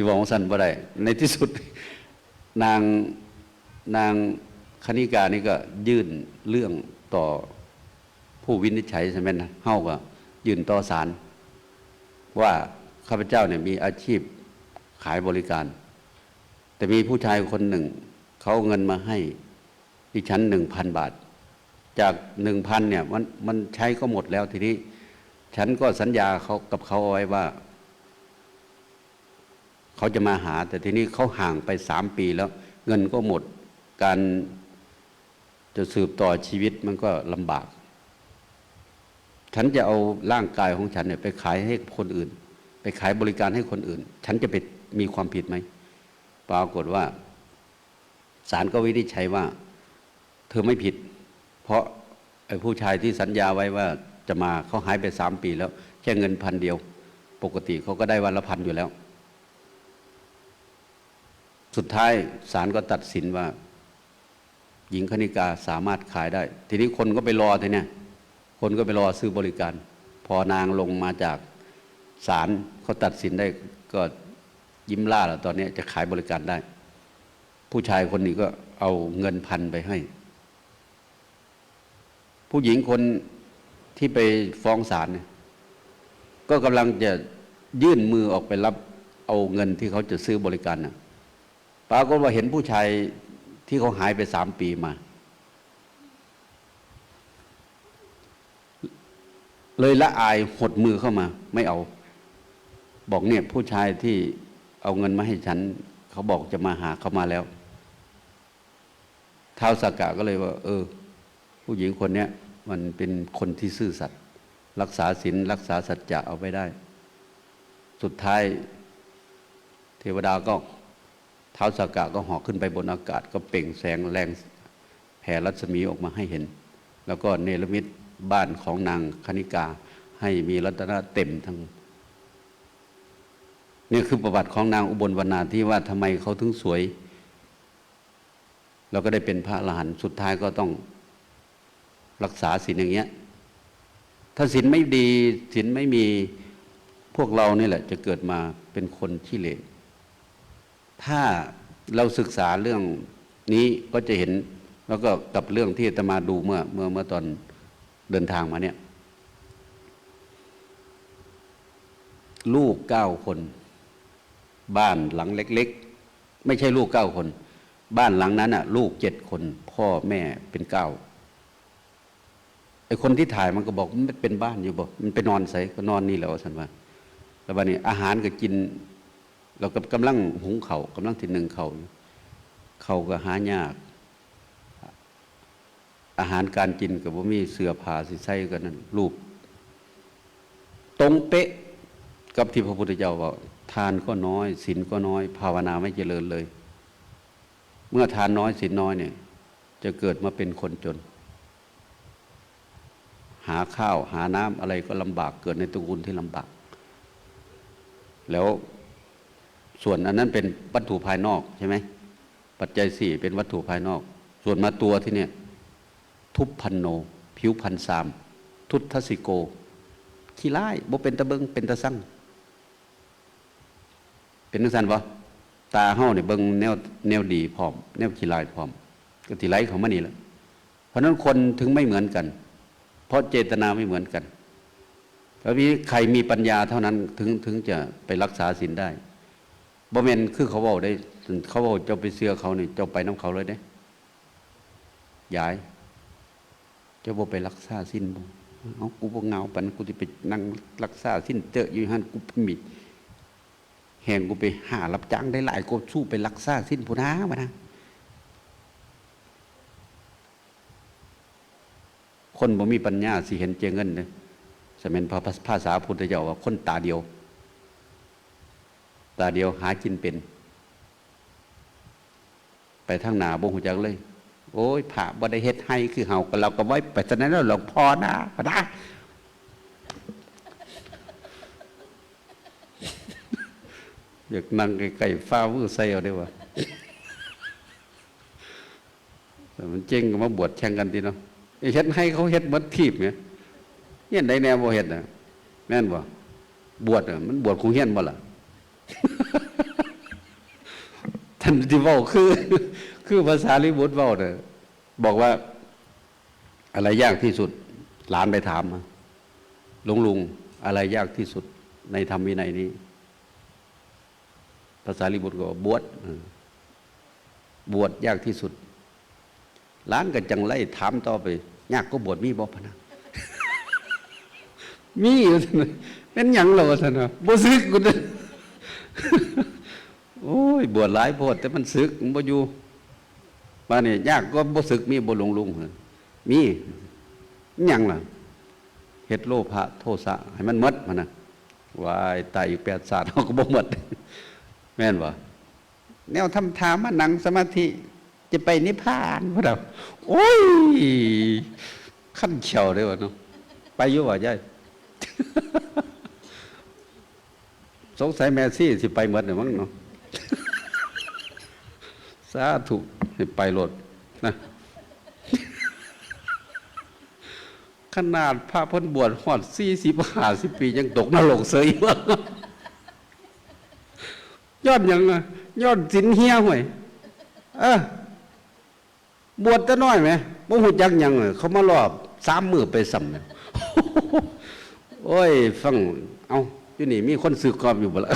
ของสั่นบ่ได้ในที่สุดนางคณิกานี่ก็ยื่นเรื่องต่อผู้วินิจฉัยใช่ไหมนะเฮาก็ยื่นต่อศาลว่าข้าพเจ้าเนี่ยมีอาชีพขายบริการแต่มีผู้ชายคนหนึ่งเขาเอาเงินมาให้ดิฉัน1,000 บาทจาก1,000เนี่ยมันใช้ก็หมดแล้วทีนี้ ฉันก็สัญญาเขากับเขาเอาไว้ว่าเขาจะมาหาแต่ทีนี้เขาห่างไป3 ปีแล้ว เงินก็หมดการจะสืบต่อชีวิตมันก็ลำบากฉันจะเอาร่างกายของฉันเนี่ยไปขายให้คนอื่นไปขายบริการให้คนอื่นฉันจะไปมีความผิดไหมปรากฏว่าศาลก็วินิจฉัยว่าเธอไม่ผิดเพราะไอ้ผู้ชายที่สัญญาไว้ว่าจะมาเขาหายไป3 ปีแล้วแค่เงิน1,000ปกติเขาก็ได้วันละ1,000อยู่แล้วสุดท้ายศาลก็ตัดสินว่าหญิงคณิกาสามารถขายได้ทีนี้คนก็ไปรอทีเนี้ยคนก็ไปรอซื้อบริการพอนางลงมาจากศาลเขาตัดสินได้ก็ยิ้มล่าแล้วตอนนี้จะขายบริการได้ผู้ชายคนนี้ก็เอาเงิน1,000ไปให้ผู้หญิงคนที่ไปฟ้องศาลเนี่ยก็กำลังจะยื่นมือออกไปรับเอาเงินที่เขาจะซื้อบริการน่ะปรากฏว่าเห็นผู้ชายที่เขาหายไป3 ปีมาเลยละอายหดมือเข้ามาไม่เอาบอกเนี่ยผู้ชายที่เอาเงินมาให้ฉันเขาบอกจะมาหาเขามาแล้วท้าวสักกะก็เลยว่าผู้หญิงคนเนี้ยมันเป็นคนที่ซื่อสัตย์รักษาศีลรักษาสัจจะเอาไว้ได้สุดท้ายเทวดาก็ท้าวสักกะก็เหาะขึ้นไปบนอากาศก็เปล่งแสงแรงแผ่รัศมีออกมาให้เห็นแล้วก็เนรมิตบ้านของนางคณิกาให้มีรัตนะเต็มทั้งนี่คือประวัติของนางอุบลวรรณาที่ว่าทำไมเขาถึงสวยเราก็ได้เป็นพระอรหันต์สุดท้ายก็ต้องรักษาศีลอย่างเงี้ยถ้าศีลไม่ดีศีลไม่มีพวกเรานี่แหละจะเกิดมาเป็นคนขี้เหร่ถ้าเราศึกษาเรื่องนี้ก็จะเห็นแล้วก็กับเรื่องที่อาตมาดูเมื่อตอนเดินทางมาเนี่ยลูก9 คนบ้านหลังเล็กๆไม่ใช่ลูก9 คนบ้านหลังนั้นอ่ะลูก7 คนพ่อแม่เป็น9ไอ้คนที่ถ่ายมันก็บอกมันเป็นบ้านอยู่บอกมันไปนอนใส่ก็นอนนี่แหละสันว่าแล้ววันนี้อาหารก็กินเราก็กำลังหุงเข่ากำลังที่1เขาก็หายากอาหารการกินกับว่ามีเสื้อผ้าสิใส่กันนั่นรูปตรงเป๊ะกับที่พระพุทธเจ้าบอกทานก็น้อยศีลก็น้อยภาวนาไม่เจริญเลยเมื่อทานน้อยศีลน้อยเนี่ยจะเกิดมาเป็นคนจนหาข้าวหาน้ำอะไรก็ลำบากเกิดในตระกูลที่ลำบากแล้วส่วนอันนั้นเป็นวัตถุภายนอกใช่ไหมปัจจัย4เป็นวัตถุภายนอกส่วนมาตัวที่เนี่ยทุพพันโนผิวพันสามทุตทสิโกขี้ร้ายบ่เป็นตะเบิงเป็นตะสั่งเป็นนักสันวะตาเฮาเนี่ยเบิงแนวดีพร้อมแนวขี้ร้ายพร้อมก็ที่ไรของมันนี่แหละเพราะนั้นคนถึงไม่เหมือนกันเพราะเจตนาไม่เหมือนกันแล้วนี้ใครมีปัญญาเท่านั้นถึงจะไปรักษาศีลได้บ่แม่นคือเขาบอกได้เขาบอกเจ้าไปเสื้อเขาเนี่ยเจ้าไปน้ำเขาเลยเด้ย้ายเจ้าบ่ไปรักษาศีลบ่เอากูบ่เหงาปันกูสิไปนั่งรักษาศีลเตอะอยู่หั่นกูมีแหงกูไปหารับจ้างได้หลายกูสู้ไปรักษาศีลพุ่นนะวะนะคนบ่มีปัญญาสิเห็นเจเงินเด้สมัยภาษาพุทธเจ้าว่าคนตาเดียวหากินเป็นไปทางหน้าบ่ฮู้จักเลยโอ้ยพระบ่ได้เฮ็ดให้คือเฮาก็เราก็ไว้ไปฉะนั้นแล้วหลวงพ่อนะพระนะอยากนั่งใกล้ๆฟ้ามือใส่เอาได้ว่าแต่มันเจ๊งก็มาบวชแข่งกันทีเนาะไอ้เฮ็ดให้เขาเฮ็ดหมดทีบเนี่ยเฮียนใดแนวบ่เฮ็ดน่ะแม่นบ่บวชมันบวชคงเฮียนบ่ล่ะท่านที่เว้าคือภาษาลิบุตรเว้าน่ะบอกว่าอะไรยากที่สุดหลานไปถามมาลุงอะไรยากที่สุดในธรรมวินัยนี้ภาษาลิบุตรก็บวชยากที่สุดหลานก็จังไล่ถามต่อไปยากก็บวชมีบ่พะนะ มีอยู่ซั่นน่ะเป็นหยังเหรอซั่นน่ะบ่ซึกกูเด้อโอ้ยบวชหลายโพดแต่มันซึกมันบ่อยู่บ้านนี้ยากก็บ่ซึกมีบ่หลงลุงมีหยังล่ะเฮ็ดโลภะโทสะให้มันหมดมันน่ะวายตายอีก8ศาสตร์เฮาก็บ่หมดแม่นบ่แนวทำทามานั่งสมาธิจะไปนิพพานบ่ดอกโอ้ยขั้นเขียวเด้อว่าเนาะไปอยู่ว่ายายสงสัยแม่ซี่สิไปหมดเนี่ยมั้งเนาะสาธุให้ไปโลดนะขนาดพระพ้นบวชฮอด40-50 ปียังตกนรกเสยว่าย้อนหยังอ่ะย้อนศีลเฮียห่วยบวชแต่น้อยไหมบ่ฮู้จักหยังเขามารอบ3 มื้อไปซ้ำเนี่ยโอ้ยฟังเอาอยู่นี่มีคนสึกกอบอยู่บ่ล่ะ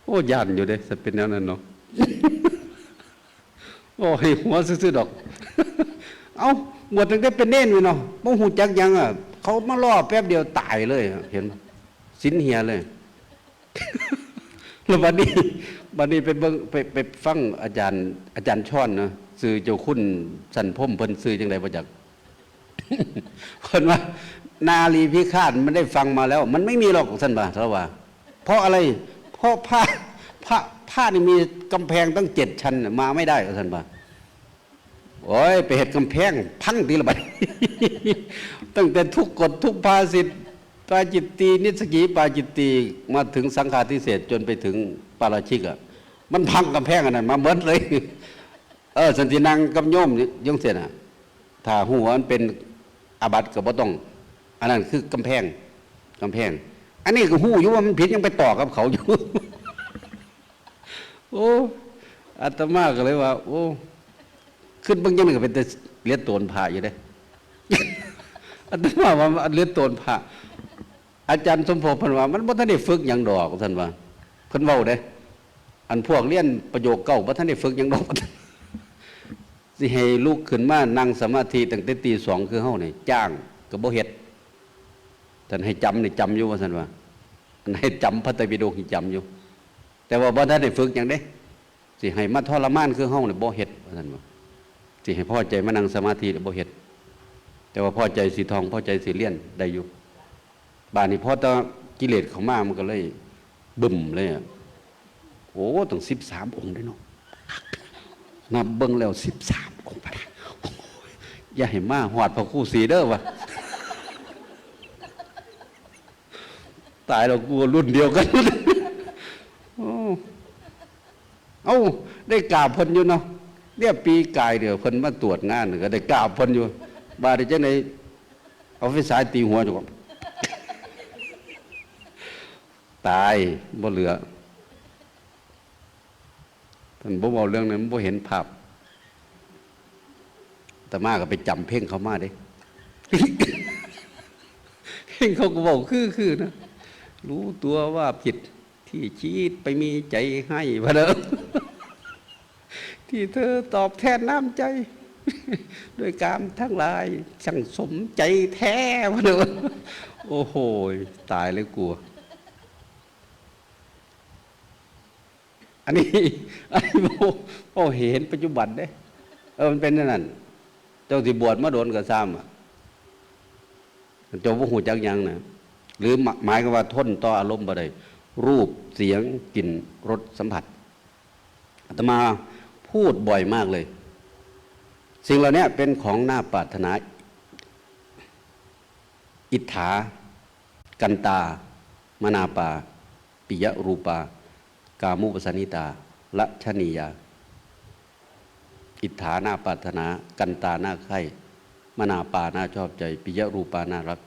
โอ้ย่านอยู่เด้สิเป็นแนวนั้นเนาะโอ้ยหัวซื่อๆดอกเอาบวชตั้งแต่เป็นเน้นอยู่เนาะบ่ฮู้จักหยังอ่ะเขามารอแป๊บเดียวตายเลยเห็นศีลเฮียเลยแล้วบัดนี้ไปเบิ่งไปฟังอาจารย์ช่อนนะสื่อเจ้าคุณสันพมเพิ่นสื่อจังได๋บ่จักเพิ่นว่านาลีพิฆาตมันได้ฟังมาแล้วมันไม่มีหรอกท่านบ่าว่าเพราะอะไรเพราะผ้านี่มีกำแพงตั้ง7 ชั้นมาไม่ได้ท่านบ่าโอ้ยไปเฮ็ดกำแพงพังทีละบัดตั้งแต่ทุกกฎทุกภาษิตปาจิตตีนิสกีปาจิตตีมาถึงสังฆาทิเศษจนไปถึงปาราชิกอ่ะมันพังกำแพงอันนั้นมาหมดเลยสันตินังกับโยมยงเสียน่ะถ้าหัวมันเป็นอาบัติก็บ่ต้องอันนั้นคือกำแพงอันนี้ก็หู้อยู่ว่ามันผิดยังไปต่อกับเขาอยู่โอ้อาตมาก็เลยว่าโอ้ขึ้นบางอย่างก็เป็นแต่เลียดโตนผ่าอยู่เด้อาตมาว่าเลียดโตนผ่าอาจารย์สมภพเพิ่นว่ามันบ่ทันได้ฝึกหยังดอกท่านว่าเพิ่นเว้าเด้อันพวกเรียนประโยคเก่าบ่ทันได้ฝึกหยังดอกสิให้ลุกขึ้นมานั่งสมาธิตั้งแต่ตี 2คือเฮานี่จ้างก็บ่เฮ็ดท่านให้จำนี่จำอยู่ว่าซั่นว่าอันให้จำพระไตรปิฎกนี่จำอยู่แต่ว่าบ่ทันได้ฝึกหยังเด้สิให้มาทรมานคือเฮานี่บ่เฮ็ดว่าซั่นว่าสิให้พอใจมานั่งสมาธิบ่เฮ็ดแต่ว่าพอใจสิท่องพอใจสิเรียนได้อยู่บาดนี้พอตะกิเลสเข้ามามันก็เลยบึ้มเลยอ่ะโอ้ต้อง13 องค์ได้เนาะนับเบิ่งแล้ว13 องค์พะนะอย่าให้มาหอดพระครูศรีเด้อวะตายแล้วกูรุ่นเดียวกันเอ้าได้กราบเพิ่นอยู่เนาะเนี่ยปีกายเดี๋ยวเพิ่นมาตรวจงานก็ได้กราบเพิ่นอยู่บาดนี้จังได๋เอาไฟฉายตีหัวอยู่ตายบ่เหลือท่านบ่เว้าเรื่องนั้นบ่เห็นภาพแต่มาก็ไปจำเพ่งเขามาเด้เพ่งเขาก็บอกคือนะรู้ตัวว่าผิดที่คิดไปมีใจให้พะเด้อที่เธอตอบแทนน้ำใจด้วยกามทั้งหลายช่างสมใจแท้พะเด้อโอ้โหตายเลยกลัวอันนี้โอ้เห็นปัจจุบันเด้มันเป็นนั่นเจ้าที่บวชมาโดนกับซ้ำเจ้าบ่ฮู้จักหยังนะหรือหมายก็ว่าทนต่ออารมณ์บ่ได้รูปเสียงกลิ่นรสสัมผัสอาตมาพูดบ่อยมากเลยสิ่งเหล่านี้เป็นของน่าปรารถนาอิทธากันตามนาปาปิยรูปากามุปสนิตาละชนียาอิทธาน่าปรารถนากันตาน่าใคร่มนาปาน่าชอบใจปิยรูปาน่ารัก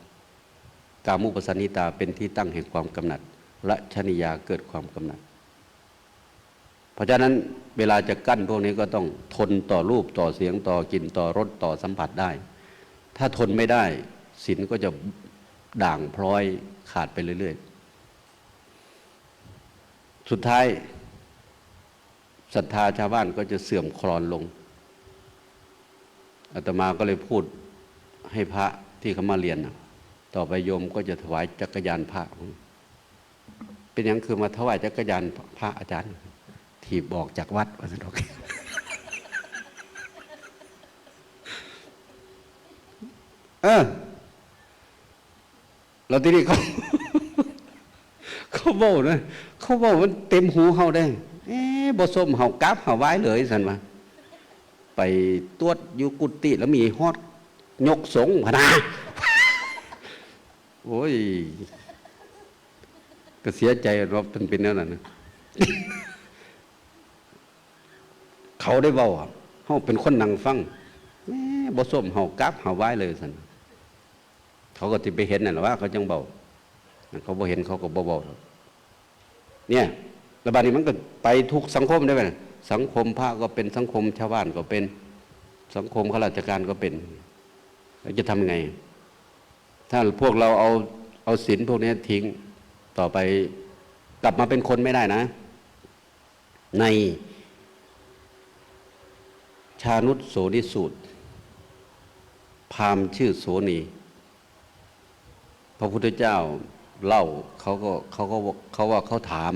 กามุปสนิตาเป็นที่ตั้งแห่งความกำหนัดละชนียาเกิดความกำหนัดเพราะฉะนั้นเวลาจะกั้นพวกนี้ก็ต้องทนต่อรูปต่อเสียงต่อกลิ่นต่อรสต่อสัมผัสได้ถ้าทนไม่ได้ศีลก็จะด่างพร้อยขาดไปเรื่อยๆสุดท้ายศรัทธาชาวบ้านก็จะเสื่อมคลอนลงอาตมาก็เลยพูดให้พระที่เขามาเรียน ต่อไปโยมก็จะถวายจักรยานพระเป็นอย่างคือมาถวายจักรยานพระอาจารย์ถีบบอกจากวัดว่าสนุกแล้วทีนี้เขาบอกนะเขาบอกมันเต็มหูเขาได้บ่ส้มเห่ากราบเห่าไว้เลยสันมาไปตรวจอยู่กุฏิแล้วมีฮอดยกสงพนาโอ้ยก็เสียใจว่าเป็นแนวนั้นนะเขาได้เบาเขาเป็นคนนั่งฟังบ่ส้มเห่ากราบเห่าไว้เลยสันเขาก็ติไปเห็นน่ะว่าเขาจังเบาเขาบ่เห็นเขาก็บ่เบาเนี่ยระบาดนี้มันก็ไปทุกสังคมได้ไหมสังคมพระก็เป็นสังคมชาวบ้านก็เป็นสังคมข้าราชการก็เป็นเราจะทำไงถ้าพวกเราเอาศีลพวกนี้ทิ้งต่อไปกลับมาเป็นคนไม่ได้นะในชานุสโสนิสูตรพราหมณ์ชื่อโสนีพระพุทธเจ้าเล่าเขาว่าเขาถาม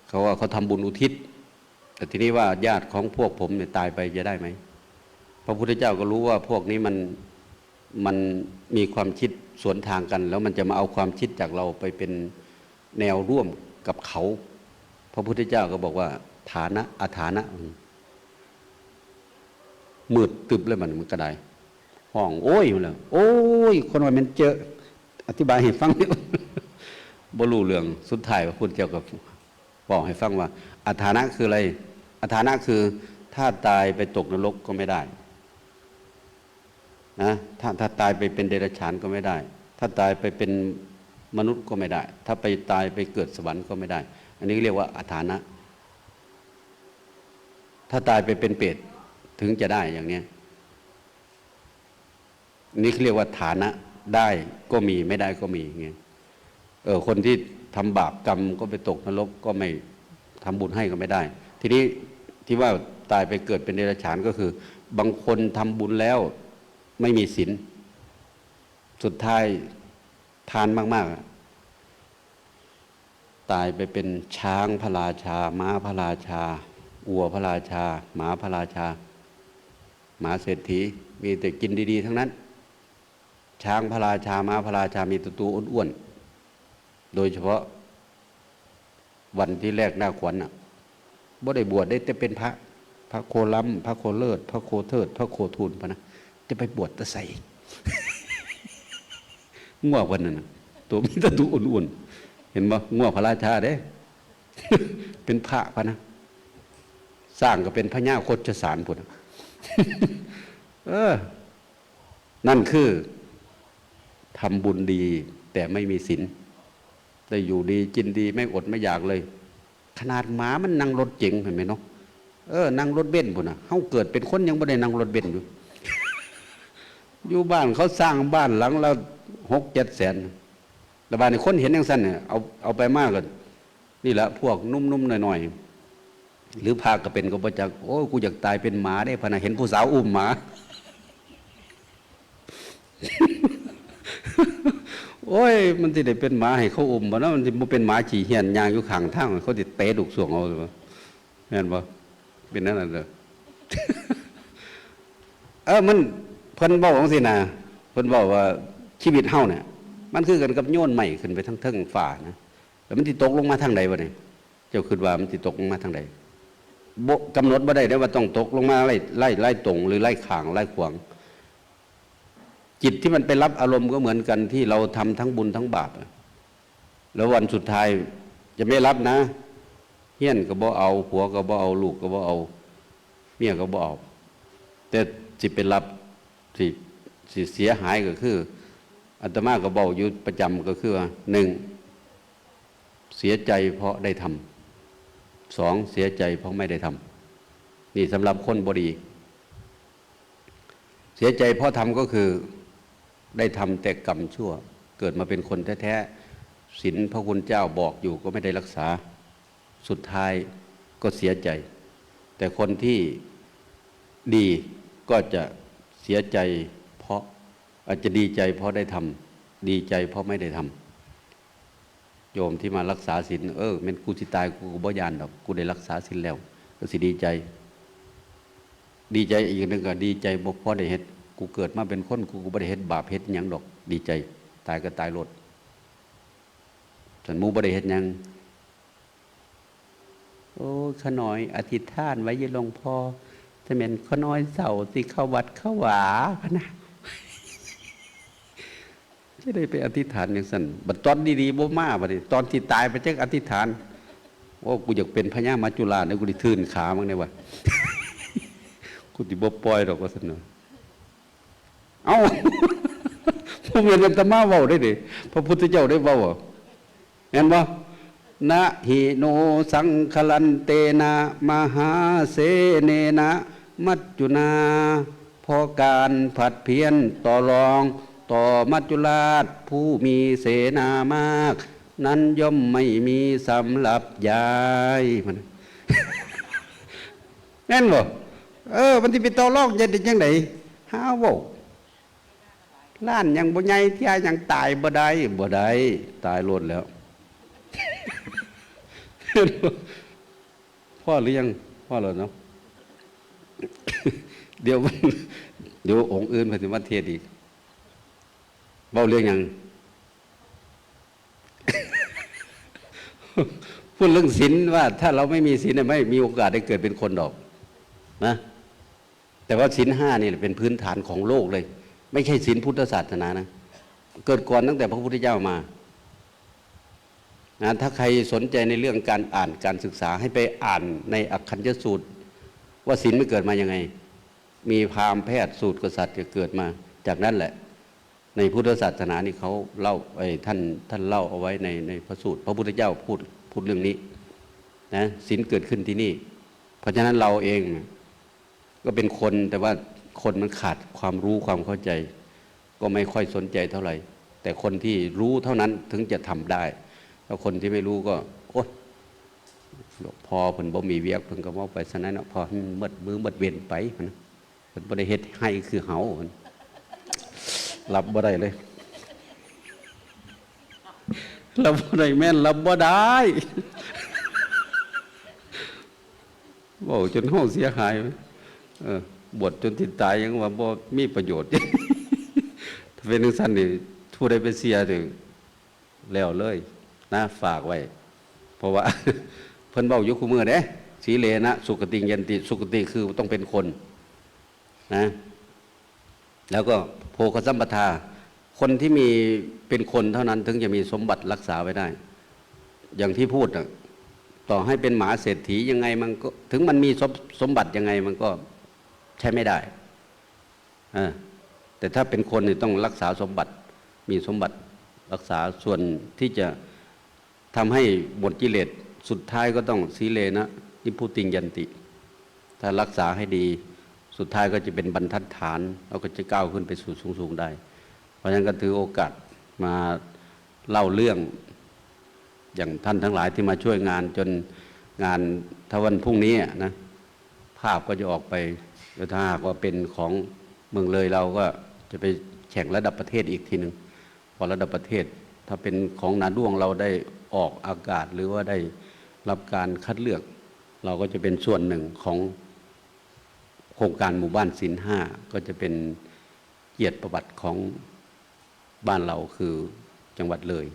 เขาว่าเขาทำบุญอุทิศแต่ทีนี้ว่าญาติของพวกผมเนี่ยตายไปจะได้ไหมพระพุทธเจ้าก็รู้ว่าพวกนี้มันมีความคิดสวนทางกันแล้วมันจะมาเอาความคิดจากเราไปเป็นแนวร่วมกับเขาพระพุทธเจ้าก็บอกว่าฐานะอาฐานะมืดตึบเลยมันก็ได้ห้องโอ้ยเลยโอ้ยคนว่ามันเจออธิบายให้ฟังนี่บ่รู้เรื่องสุดท้ายพระพุทธเจ้าก็บอกให้ฟังว่าอาฐานะคืออะไรอาฐานะคือถ้าตายไปตกนรกก็ไม่ได้นะถ้าตายไปเป็นเดรัจฉานก็ไม่ได้ถ้าตายไปเป็นมนุษย์ก็ไม่ได้ถ้าไปตายไปเกิดสวรรค์ก็ไม่ได้อันนี้เรียกว่าอาฐานะถ้าตายไปเป็นเปรตถึงจะได้อย่างนี้นี่เรียกว่าฐานะได้ก็มีไม่ได้ก็มีอย่างเงี้ยคนที่ทำบาปกรรมก็ไปตกนรกก็ไม่ทำบุญให้ก็ไม่ได้ทีนี้ที่ว่าตายไปเกิดเป็นเดรัจฉานก็คือบางคนทำบุญแล้วไม่มีศีลสุดท้ายทานมากๆตายไปเป็นช้างพระราชาม้าพระราชาวัวพระราชาหมาพระราชาหมาเศรษฐีมีแต่กินดีๆทั้งนั้นช้างพระราชาม้าพระราชามีตัวอ้วนๆโดยเฉพาะวันที่แรกหน้าขวัญบ่ได้บวชได้แต่เป็นพระโคลัมพระโคเลิศพระโคเทิดพระโคทูลพะนะจะไปบวชตะใส่ง่วงวันนั้นตัวมีแต่ตัวอ้วนๆเห็นบ่ง่วงพระราชาเด้ เป็นพระพะนะสร้างก็เป็นพญาโคชสารพุ่น นั่นคือทำบุญดีแต่ไม่มีศีลได้อยู่ดีกินดีไม่อดไม่อยากเลยขนาดหมามันนั่งรถเจ๋งเห็นไหมเนาะนั่งรถเบนซ์พุ่นเฮาเกิดเป็นคนยังไม่ได้นั่งรถเบนซ์อยู่ อยู่บ้านเขาสร้างบ้านหลังละ6-7 แสนแต่บ้านนี้คนเห็นอย่างสั้นเนี่ยเอาไปมากกันนี่แหละพวกนุ่มๆหน่อยๆหรือพาก็เป็นก็บ่จักโอ้กูอยากตายเป็นหมาได้พะนะเห็นผู้สาวอุ้มหมา โอ้ยมันสิได้เป็นหมาให้เขาอุ้มบ่เนาะมันสิบ่เป็นหมาขี่เหี้ยนย่างอยู่ข้างทางเขาสิเตะดุกสวงเอาบ่แม่นบ่เป็นนั่นน่ะเด้อมันเพิ่นเว้าจังซี่นะเพิ่นเว้าว่าชีวิตเฮาเนี่ยมันคือกันกับโยนไม้ขึ้นไปทางเทิงฟ้านะแล้วมันสิตกลงมาทางใดบ่นี่เจ้าคิดว่ามันสิตกลงมาทางใดบ่กำหนดบ่ได้เด้อว่าต้องตกลงมาไล่ตรงหรือไล่ข้างไล่ขวางจิตที่มันไปรับอารมณ์ก็เหมือนกันที่เราทำทั้งบุญทั้งบาปแล้ววันสุดท้ายจะไม่รับนะเฮี้ยนก็บ่เอาผัวก็บ่เอาลูกก็บ่เอาเมียก็บ่เอาแต่สิไปรับสิเสียหายก็คืออาตมาก็บอกอยู่ประจำก็คือว่า1เสียใจเพราะได้ทำ2เสียใจเพราะไม่ได้ทำนี่สำหรับคนบ่ดีเสียใจเพราะทำก็คือได้ทำแต่กรรมชั่วเกิดมาเป็นคนแท้ๆศีลพระคุณเจ้าบอกอยู่ก็ไม่ได้รักษาสุดท้ายก็เสียใจแต่คนที่ดีก็จะเสียใจเพราะอาจจะดีใจเพราะได้ท ดีใจเพราะไม่ได้ทำโยมที่มารักษาศีลแม่นกูสิตายกูก็บ่ยานดอกกูได้รักษาศีลแล้วก็สิดีใจ ดีใจอีกหนึ่งก็ดีใจบ่พอได้เฮ็ดกูเกิดมาเป็นคนกูบ่ได้เฮ็ดบาปเฮ็ดหยังดอกดีใจตายก็ตายโลดส่วนหมู่บ่ได้เฮ็ดหยังโอ้ขน้อยอธิษฐานไว้อยู่หลวงพ่อจะแม่นขน้อยเสาสิเข้าวัดเข้าหวาพะนะจะได้ไปอธิษฐานอย่างซั่นบัดตอนดีๆบ่มาบัดนี้ตอนที่ตายไปจักอธิษฐานโอ้กูอยากเป็นพญามัจจุราชเด้อกูสิทื่นขามั้งได้ว่ากูสิบ่ปล่อยดอกว่าซั่นเนาะเอ้าบ่แม่นอาตมาเว้าได้เด้พระพุทธเจ้าได้เว้าเห็นบ่นะหิโนสังคลันเตนะมหาเสเนนะมัจจุนาพอการผัดเพี้ยนต่อรองต่อมัจจุราชผู้มีเสนามากนั้นย่อมไม่มีสำหรับยายมันแน่นบ่มันสิไปต่อรองจะได้จังได๋หาเว้าล้านยังบ่ใหญ่ที่ยังตายบ่ได้ตายโลดแล้วพ่อหรือยังพ่อแล้วเนาะเดี๋ยวองค์อื่นเพิ่นสิมาเทศอีกเว้าเรื่องหยังพูดเรื่องศีลว่าถ้าเราไม่มีศีลไม่มีโอกาสได้เกิดเป็นคนดอกนะแต่ว่าศีล5นี่เป็นพื้นฐานของโลกเลยไม่ใช่ศีลพุทธศาสนานะเกิดก่อนตั้งแต่พระพุทธเจ้ามานะถ้าใครสนใจในเรื่องการอ่านการศึกษาให้ไปอ่านในอักขัญญสูตรว่าศีลไม่เกิดมายังไงมีพราหมณ์แพทย์สูตรกษัตริย์เกิดมาจากนั้นแหละในพุทธศาสนานี่เขาเล่าท่านเล่าเอาไว้ในพระสูตรพระพุทธเจ้าพูดเรื่องนี้นะศีลเกิดขึ้นที่นี่เพราะฉะนั้นเราเองก็เป็นคนแต่ว่าคนมันขาดความรู้ความเข้าใจก็ไม่ค่อยสนใจเท่าไหร่แต่คนที่รู้เท่านั้นถึงจะทำได้ถ้าคนที่ไม่รู้ก็โอ๊ยพอเพิ่นบ่มีเวียกเพิ่นก็เว้าไปซะนั้นเนาะพอหมดมือหมดเวรไปเพิ่นบ่ได้เฮ็ดให้คือเฮารับบ่ได้เลยรับบ่ได้แม่นรับบ่ได้เว้าจนเฮาเสียหายบวชจนที่ตายยังว่าบ่มีประโยชน์ถ้าเป็นจังซั่นนี่ผู้ใดไปเสียนี่แล้วเลยนะฝากไว้เพราะว่าเพิ่นเว้าอยู่คู่มือเด้สีเลนะสุขติยันติสุขติคือต้องเป็นคนนะแล้วก็โภคสัมปทาคนที่มีเป็นคนเท่านั้นถึงจะมีสมบัติรักษาไว้ได้อย่างที่พูดต่อให้เป็นหมาเศรษฐียังไงมันก็ถึงมันมีสมบัติยังไงมันก็ใช้ไม่ได้แต่ถ้าเป็นคนนี่ต้องรักษาสมบัติมีสมบัติรักษาส่วนที่จะทำให้หมดกิเลสสุดท้ายก็ต้องสีเลนะนิพพุติยันติถ้ารักษาให้ดีสุดท้ายก็จะเป็นบรรทัดฐานเราก็จะก้าวขึ้นไปสู่สูงๆได้เพราะฉะนั้นก็ถือโอกาสมาเล่าเรื่องอย่างท่านทั้งหลายที่มาช่วยงานจนงานถ้าวันพรุ่งนี้นะภาพก็จะออกไปถ้าหากว่าเป็นของเมืองเลยเราก็จะไปแข่งระดับประเทศอีกทีหนึ่งพอระดับประเทศถ้าเป็นของนาด้วงเราได้ออกอากาศหรือว่าได้รับการคัดเลือกเราก็จะเป็นส่วนหนึ่งของโครงการหมู่บ้านศีล5ก็จะเป็นเกียรติประวัติของบ้านเราคือจังหวัดเลย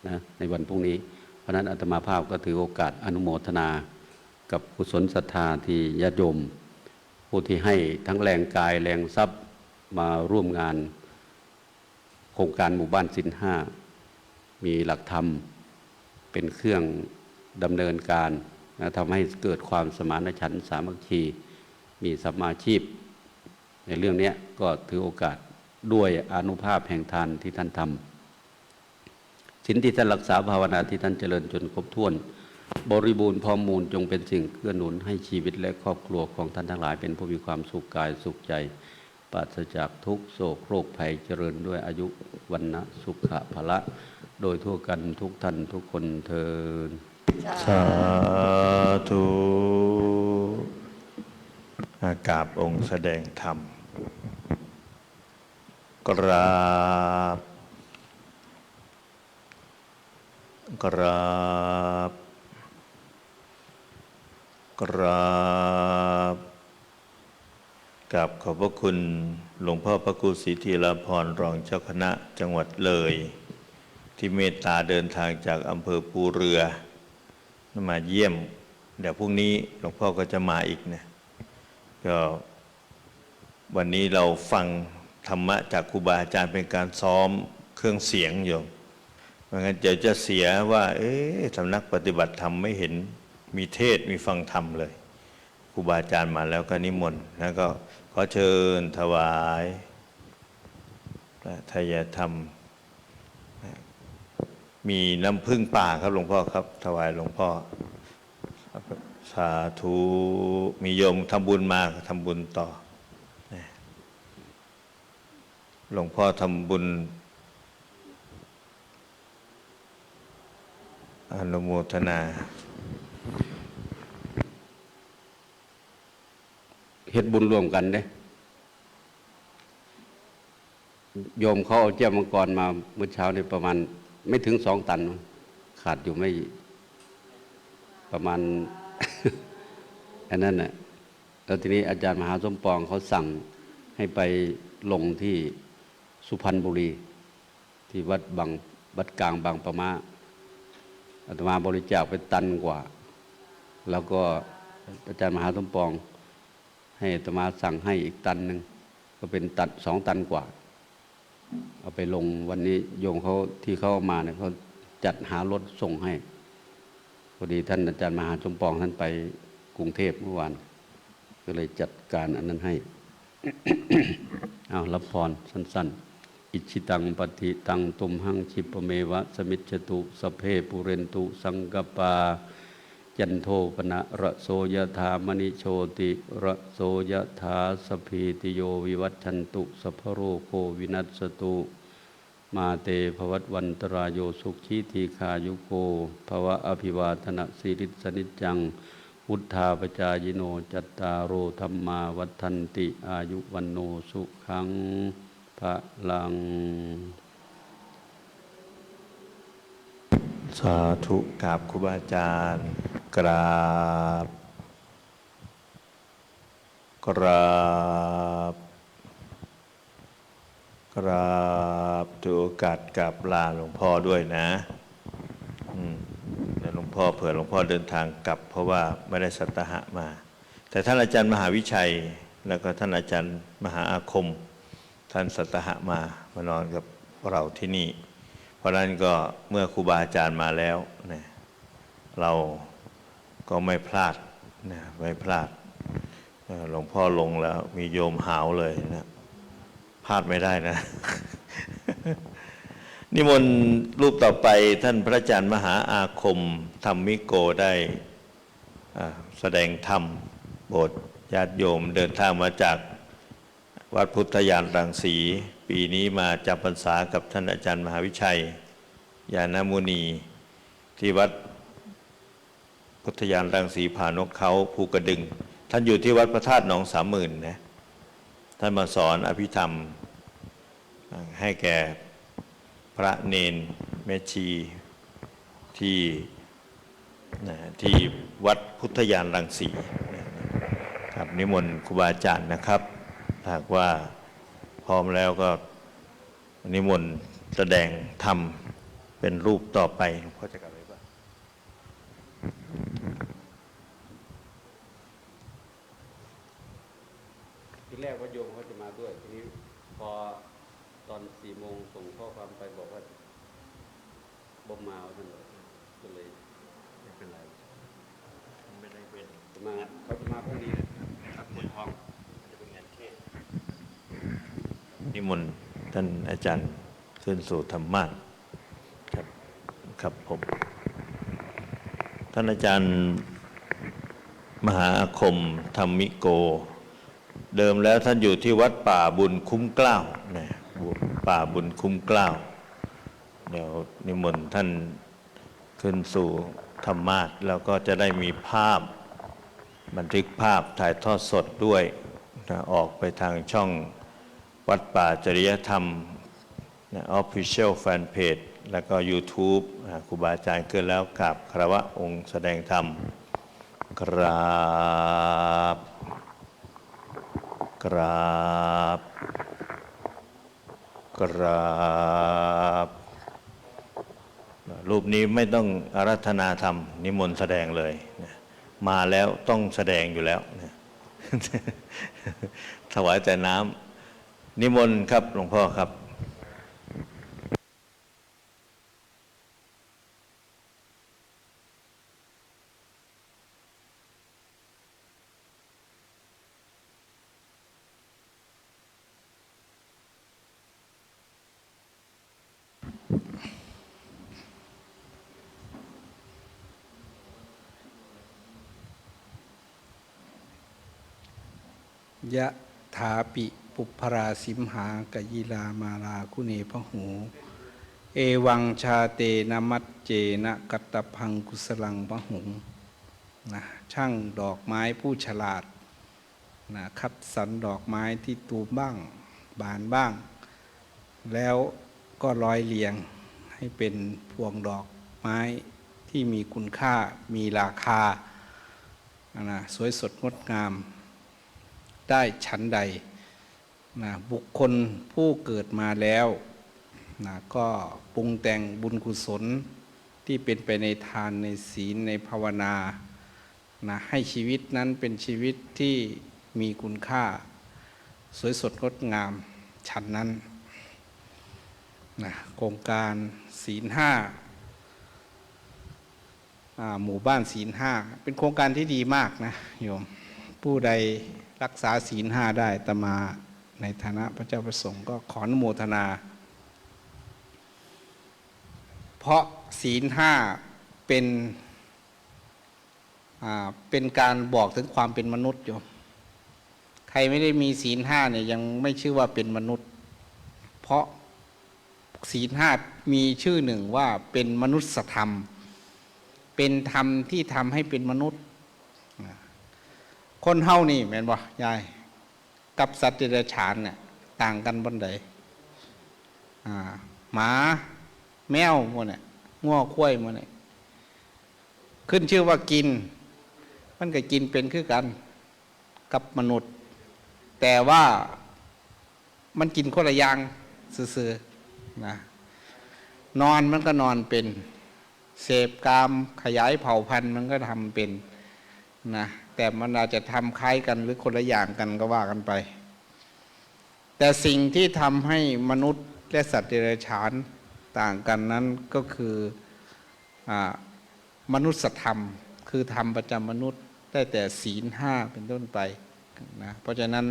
นะในวันพรุ่งนี้เพราะนั้นอาตมาภาพก็ถือโอกาสอนุโมทนากับกุศลศรัทธาที่ญาติโยมผู้ที่ให้ทั้งแรงกายแรงทรัพย์มาร่วมงานโครงการหมู่บ้านศีล5มีหลักธรรมเป็นเครื่องดำเนินการนะทำให้เกิดความสมานฉันท์สามัคคีมีสัมมาชีพในเรื่องนี้ก็ถือโอกาสด้วยอานุภาพแห่งทานที่ท่านทำศีลที่ท่านรักษาภาวนาที่ท่านเจริญจนครบถ้วนบริบูรณ์พร้อมมูลจงเป็นสิ่งเกื้อหนุนให้ชีวิตและครอบครัวของท่านทั้งหลายเป็นผู้มีความสุขกายสุขใจปราศจากทุกโศกโรคภัยเจริญด้วยอายุวันนะสุขะพละโดยทั่วกันทุกท่านทุกคนเทอญสาธุอากราบองค์แสดงธรรมกราบ กราบกราบกับขอบพระคุณหลวงพ่อพระครูศรีธีรพรรองเจ้าคณะจังหวัดเลยที่เมตตาเดินทางจากอำเภอภูเรือมาเยี่ยมเดี๋ยวพรุ่งนี้หลวงพ่อก็จะมาอีกนะก็วันนี้เราฟังธรรมะจากครูบาอาจารย์เป็นการซ้อมเครื่องเสียงโยมเพราะงั้นเดี๋ยวจะเสียว่าสำนักปฏิบัติธรรมไม่เห็นมีเทศมีฟังธรรมเลยครูบาอาจารย์มาแล้วก็นิมนต์แล้วก็ขอเชิญถวายทายธรรมมีน้ำผึ้งป่าครับหลวงพ่อครับถวายหลวงพ่อสาธุมีโยมทำบุญมาทำบุญต่อหลวงพ่อทำบุญอนุโมทนาเฮ็ดบุญรวมกันเด้โยมเขาเอาเจ้ามังกรมาเมื่อเช้านี่ประมาณไม่ถึง2 ตันขาดอยู่ไม่ประมาณ อันนั้นน่ะแล้วทีนี้อาจารย์มหาสมปองเขาสั่งให้ไปลงที่สุพรรณบุรีที่วัดกลางบางปะมาอาตมาบริจาคไปตันกว่าแล้วก็อาจารย์มหาสมปองให้อาตมาสั่งให้อีกตันหนึ่งก็เป็นตัน2 ตันกว่าเอาไปลงวันนี้โยมเขาที่เขามาเนี่ยเขาจัดหารถส่งให้พอดีท่านอาจารย์มหาสมปองท่านไปกรุงเทพเมื่อวานก็เลยจัดการอันนั้นให้ เอารับพรสั้นๆอิชิตังปฏิตังตุมหังชิปเมวะสมิจฉตุสพเพปุเรนตุสังกปาจันโทปนะระโสยธามณิโชติระโสยธาสพีติโยวิวัชชันตุสัพพโรโควินัสสตุมาเตภวัตวันตรายโยสุขีทีขายุโกภวะอภิวาทนะสิริสนิจจังวุฒาปจายโนจัตตารโอธรรมาวัฏันติอายุวันโนสุขังพะลังสาธุกราบครูบาอาจารย์กราบกราบกราบถือโอกาสกราบลาหลวงพ่อด้วยนะแต่หลวงพ่อเผื่อหลวงพ่อเดินทางกลับเพราะว่าไม่ได้สัตหะมาแต่ท่านอาจารย์มหาวิชัยแล้วก็ท่านอาจารย์มหาอาคมท่านสัตหะมานอนกับเราที่นี่เพราะนั้นก็เมื่อครูบาอาจารย์มาแล้วเนี่ยเราก็ไม่พลาดนะไม่พลาดหลวงพ่อลงแล้วมีโยมหาวเลยนะพลาดไม่ได้นะ นิมนต์รูปต่อไปท่านพระอาจารย์มหาอาคมธรรมิโกได้แสดงธรรมโปรดญาติโยมเดินทางมาจากวัดพุทธญาณรังสีปีนี้มาจำพรรษากับท่านอาจารย์มหาวิชัยญาณมุนีที่วัดพุทธญาณรังสีผานกเขาภูกระดึงท่านอยู่ที่วัดพระธาตุหนองสามหมื่นนะท่านมาสอนอภิธรรมให้แก่พระเนนแม่ชีที่วัดพุทธญาณรังสีครับนิมนต์ครูบาอาจารย์นะครับหากว่าพร้อมแล้วก็นิมนต์แสดงธรรมเป็นรูปต่อไปหลวงพ่อจะกลับไปบ้างทีแรกว่าโยมเขาจะมาด้วยทีนี้พอตอน4 โมงส่งข้อความไปบอกว่าบ่มาท่านก็เลยไม่เป็นไรไม่ได้เป็นมาเขาจะมาพรุ่งนี้ครับบนท้องจะเป็นงานเทศนิมนต์ท่านอาจารย์ขึ้นสู่ธรรมะครับครับผมท่านอาจารย์มหาอาคมธรรมิโกเดิมแล้วท่านอยู่ที่วัดป่าบุญคุ้มเกล้านะป่าบุญคุ้มเกล้าเดี๋ยวนิมนต์ท่านขึ้นสู่ธรรมาสน์แล้วก็จะได้มีภาพบันทึกภาพถ่ายทอดสดด้วยนะออกไปทางช่องวัดป่าจริยธรรมนะ Official Fan Page แล้วก็ YouTube ครูบาอาจารย์เกิดแล้วกราบคารวะองค์แสดงธรรมกราบกราบกราบรูปนี้ไม่ต้องอาราธนาธรรมนิมนต์แสดงเลยมาแล้วต้องแสดงอยู่แล้วถวายแต่น้ำนิมนต์ครับหลวงพ่อครับยะถาปิปุพราสิมหากยิลามาลาคุเนพหูเอวังชาเตนะมัจเจนะกัตตพังกุสลังพหุงนะช่างดอกไม้ผู้ฉลาดนะคัดสรรดอกไม้ที่ตูมบ้างบานบ้างแล้วก็ร้อยเรียงให้เป็นพวงดอกไม้ที่มีคุณค่ามีราคานะสวยสดงดงามได้ฉันใดนะบุคคลผู้เกิดมาแล้วนะก็ปรุงแต่งบุญกุศลที่เป็นไปในทานในศีลในภาวนานะให้ชีวิตนั้นเป็นชีวิตที่มีคุณค่าสวยสดงดงามฉันนั้นนะโครงการศีลห้าหมู่บ้านศีลห้าเป็นโครงการที่ดีมากนะโยมผู้ใดรักษาศีลห้าได้อาตมาในฐานะพระเจ้าประสงค์ก็ขออนุโมทนาเพราะศีลห้าเป็นการบอกถึงความเป็นมนุษย์โยมใครไม่ได้มีศีลห้าเนี่ยยังไม่ชื่อว่าเป็นมนุษย์เพราะศีลห้ามีชื่อหนึ่งว่าเป็นมนุษยธรรมเป็นธรรมที่ทำให้เป็นมนุษย์คนเฮานี่แม่นบ่ยายกับสัตว์เดรัจฉานเนี่ยต่างกันบนใดหมาแมวหมดเนี่ยง้อควายหมดเนี่ยขึ้นชื่อว่ากินมันก็กินเป็นคือกันกับมนุษย์แต่ว่ามันกินคนละอย่างซื่อๆนะนอนมันก็นอนเป็นเสพกามขยายเผ่าพันธุ์มันก็ทำเป็นนะแต่มันอาจจะทำคล้ายกันหรือคนละอย่างกันก็ว่ากันไปแต่สิ่งที่ทำให้มนุษย์และสัตว์เดรัจฉานต่างกันนั้นก็คือมนุษยธรรมคือธรรมประจำมนุษย์ได้แต่ศีลห้าเป็นต้นไปนะเพราะฉะนั้น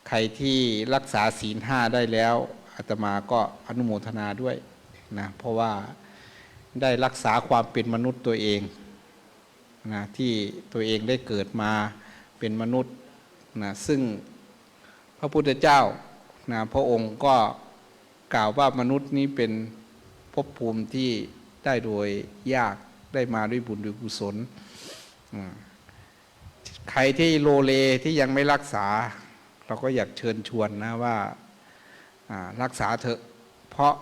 ใครที่รักษาศีลห้าได้แล้วอาตมาก็อนุโมทนาด้วยนะเพราะว่าได้รักษาความเป็นมนุษย์ตัวเองนะที่ตัวเองได้เกิดมาเป็นมนุษย์นะซึ่งพระพุทธเจ้านะพระองค์ก็กล่าวว่ามนุษย์นี้เป็นภพภูมิที่ได้โดยยากได้มาด้วยบุญด้วยกุศลใครที่โลเลที่ยังไม่รักษาเราก็อยากเชิญชวนนะว่ารักษาเถอะเพราะ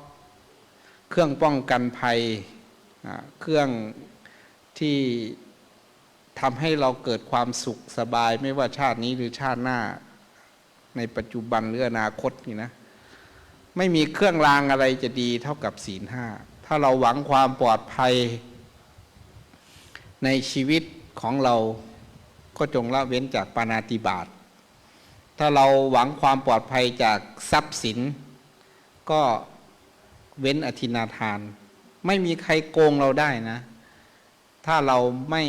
เครื่องป้องกันภัยเครื่องที่ทำให้เราเกิดความสุขสบายไม่ว่าชาตินี้หรือชาติหน้าในปัจจุบันหรืออนาคตนี่นะไม่มีเครื่องรางอะไรจะดีเท่ากับศีลห้าถ้าเราหวังความปลอดภัยในชีวิตของเราก็จงละเว้นจากปาณาติบาตถ้าเราหวังความปลอดภัยจากทรัพย์สินก็เว้นอธินาทานไม่มีใครโกงเราได้นะถ้าเราไม่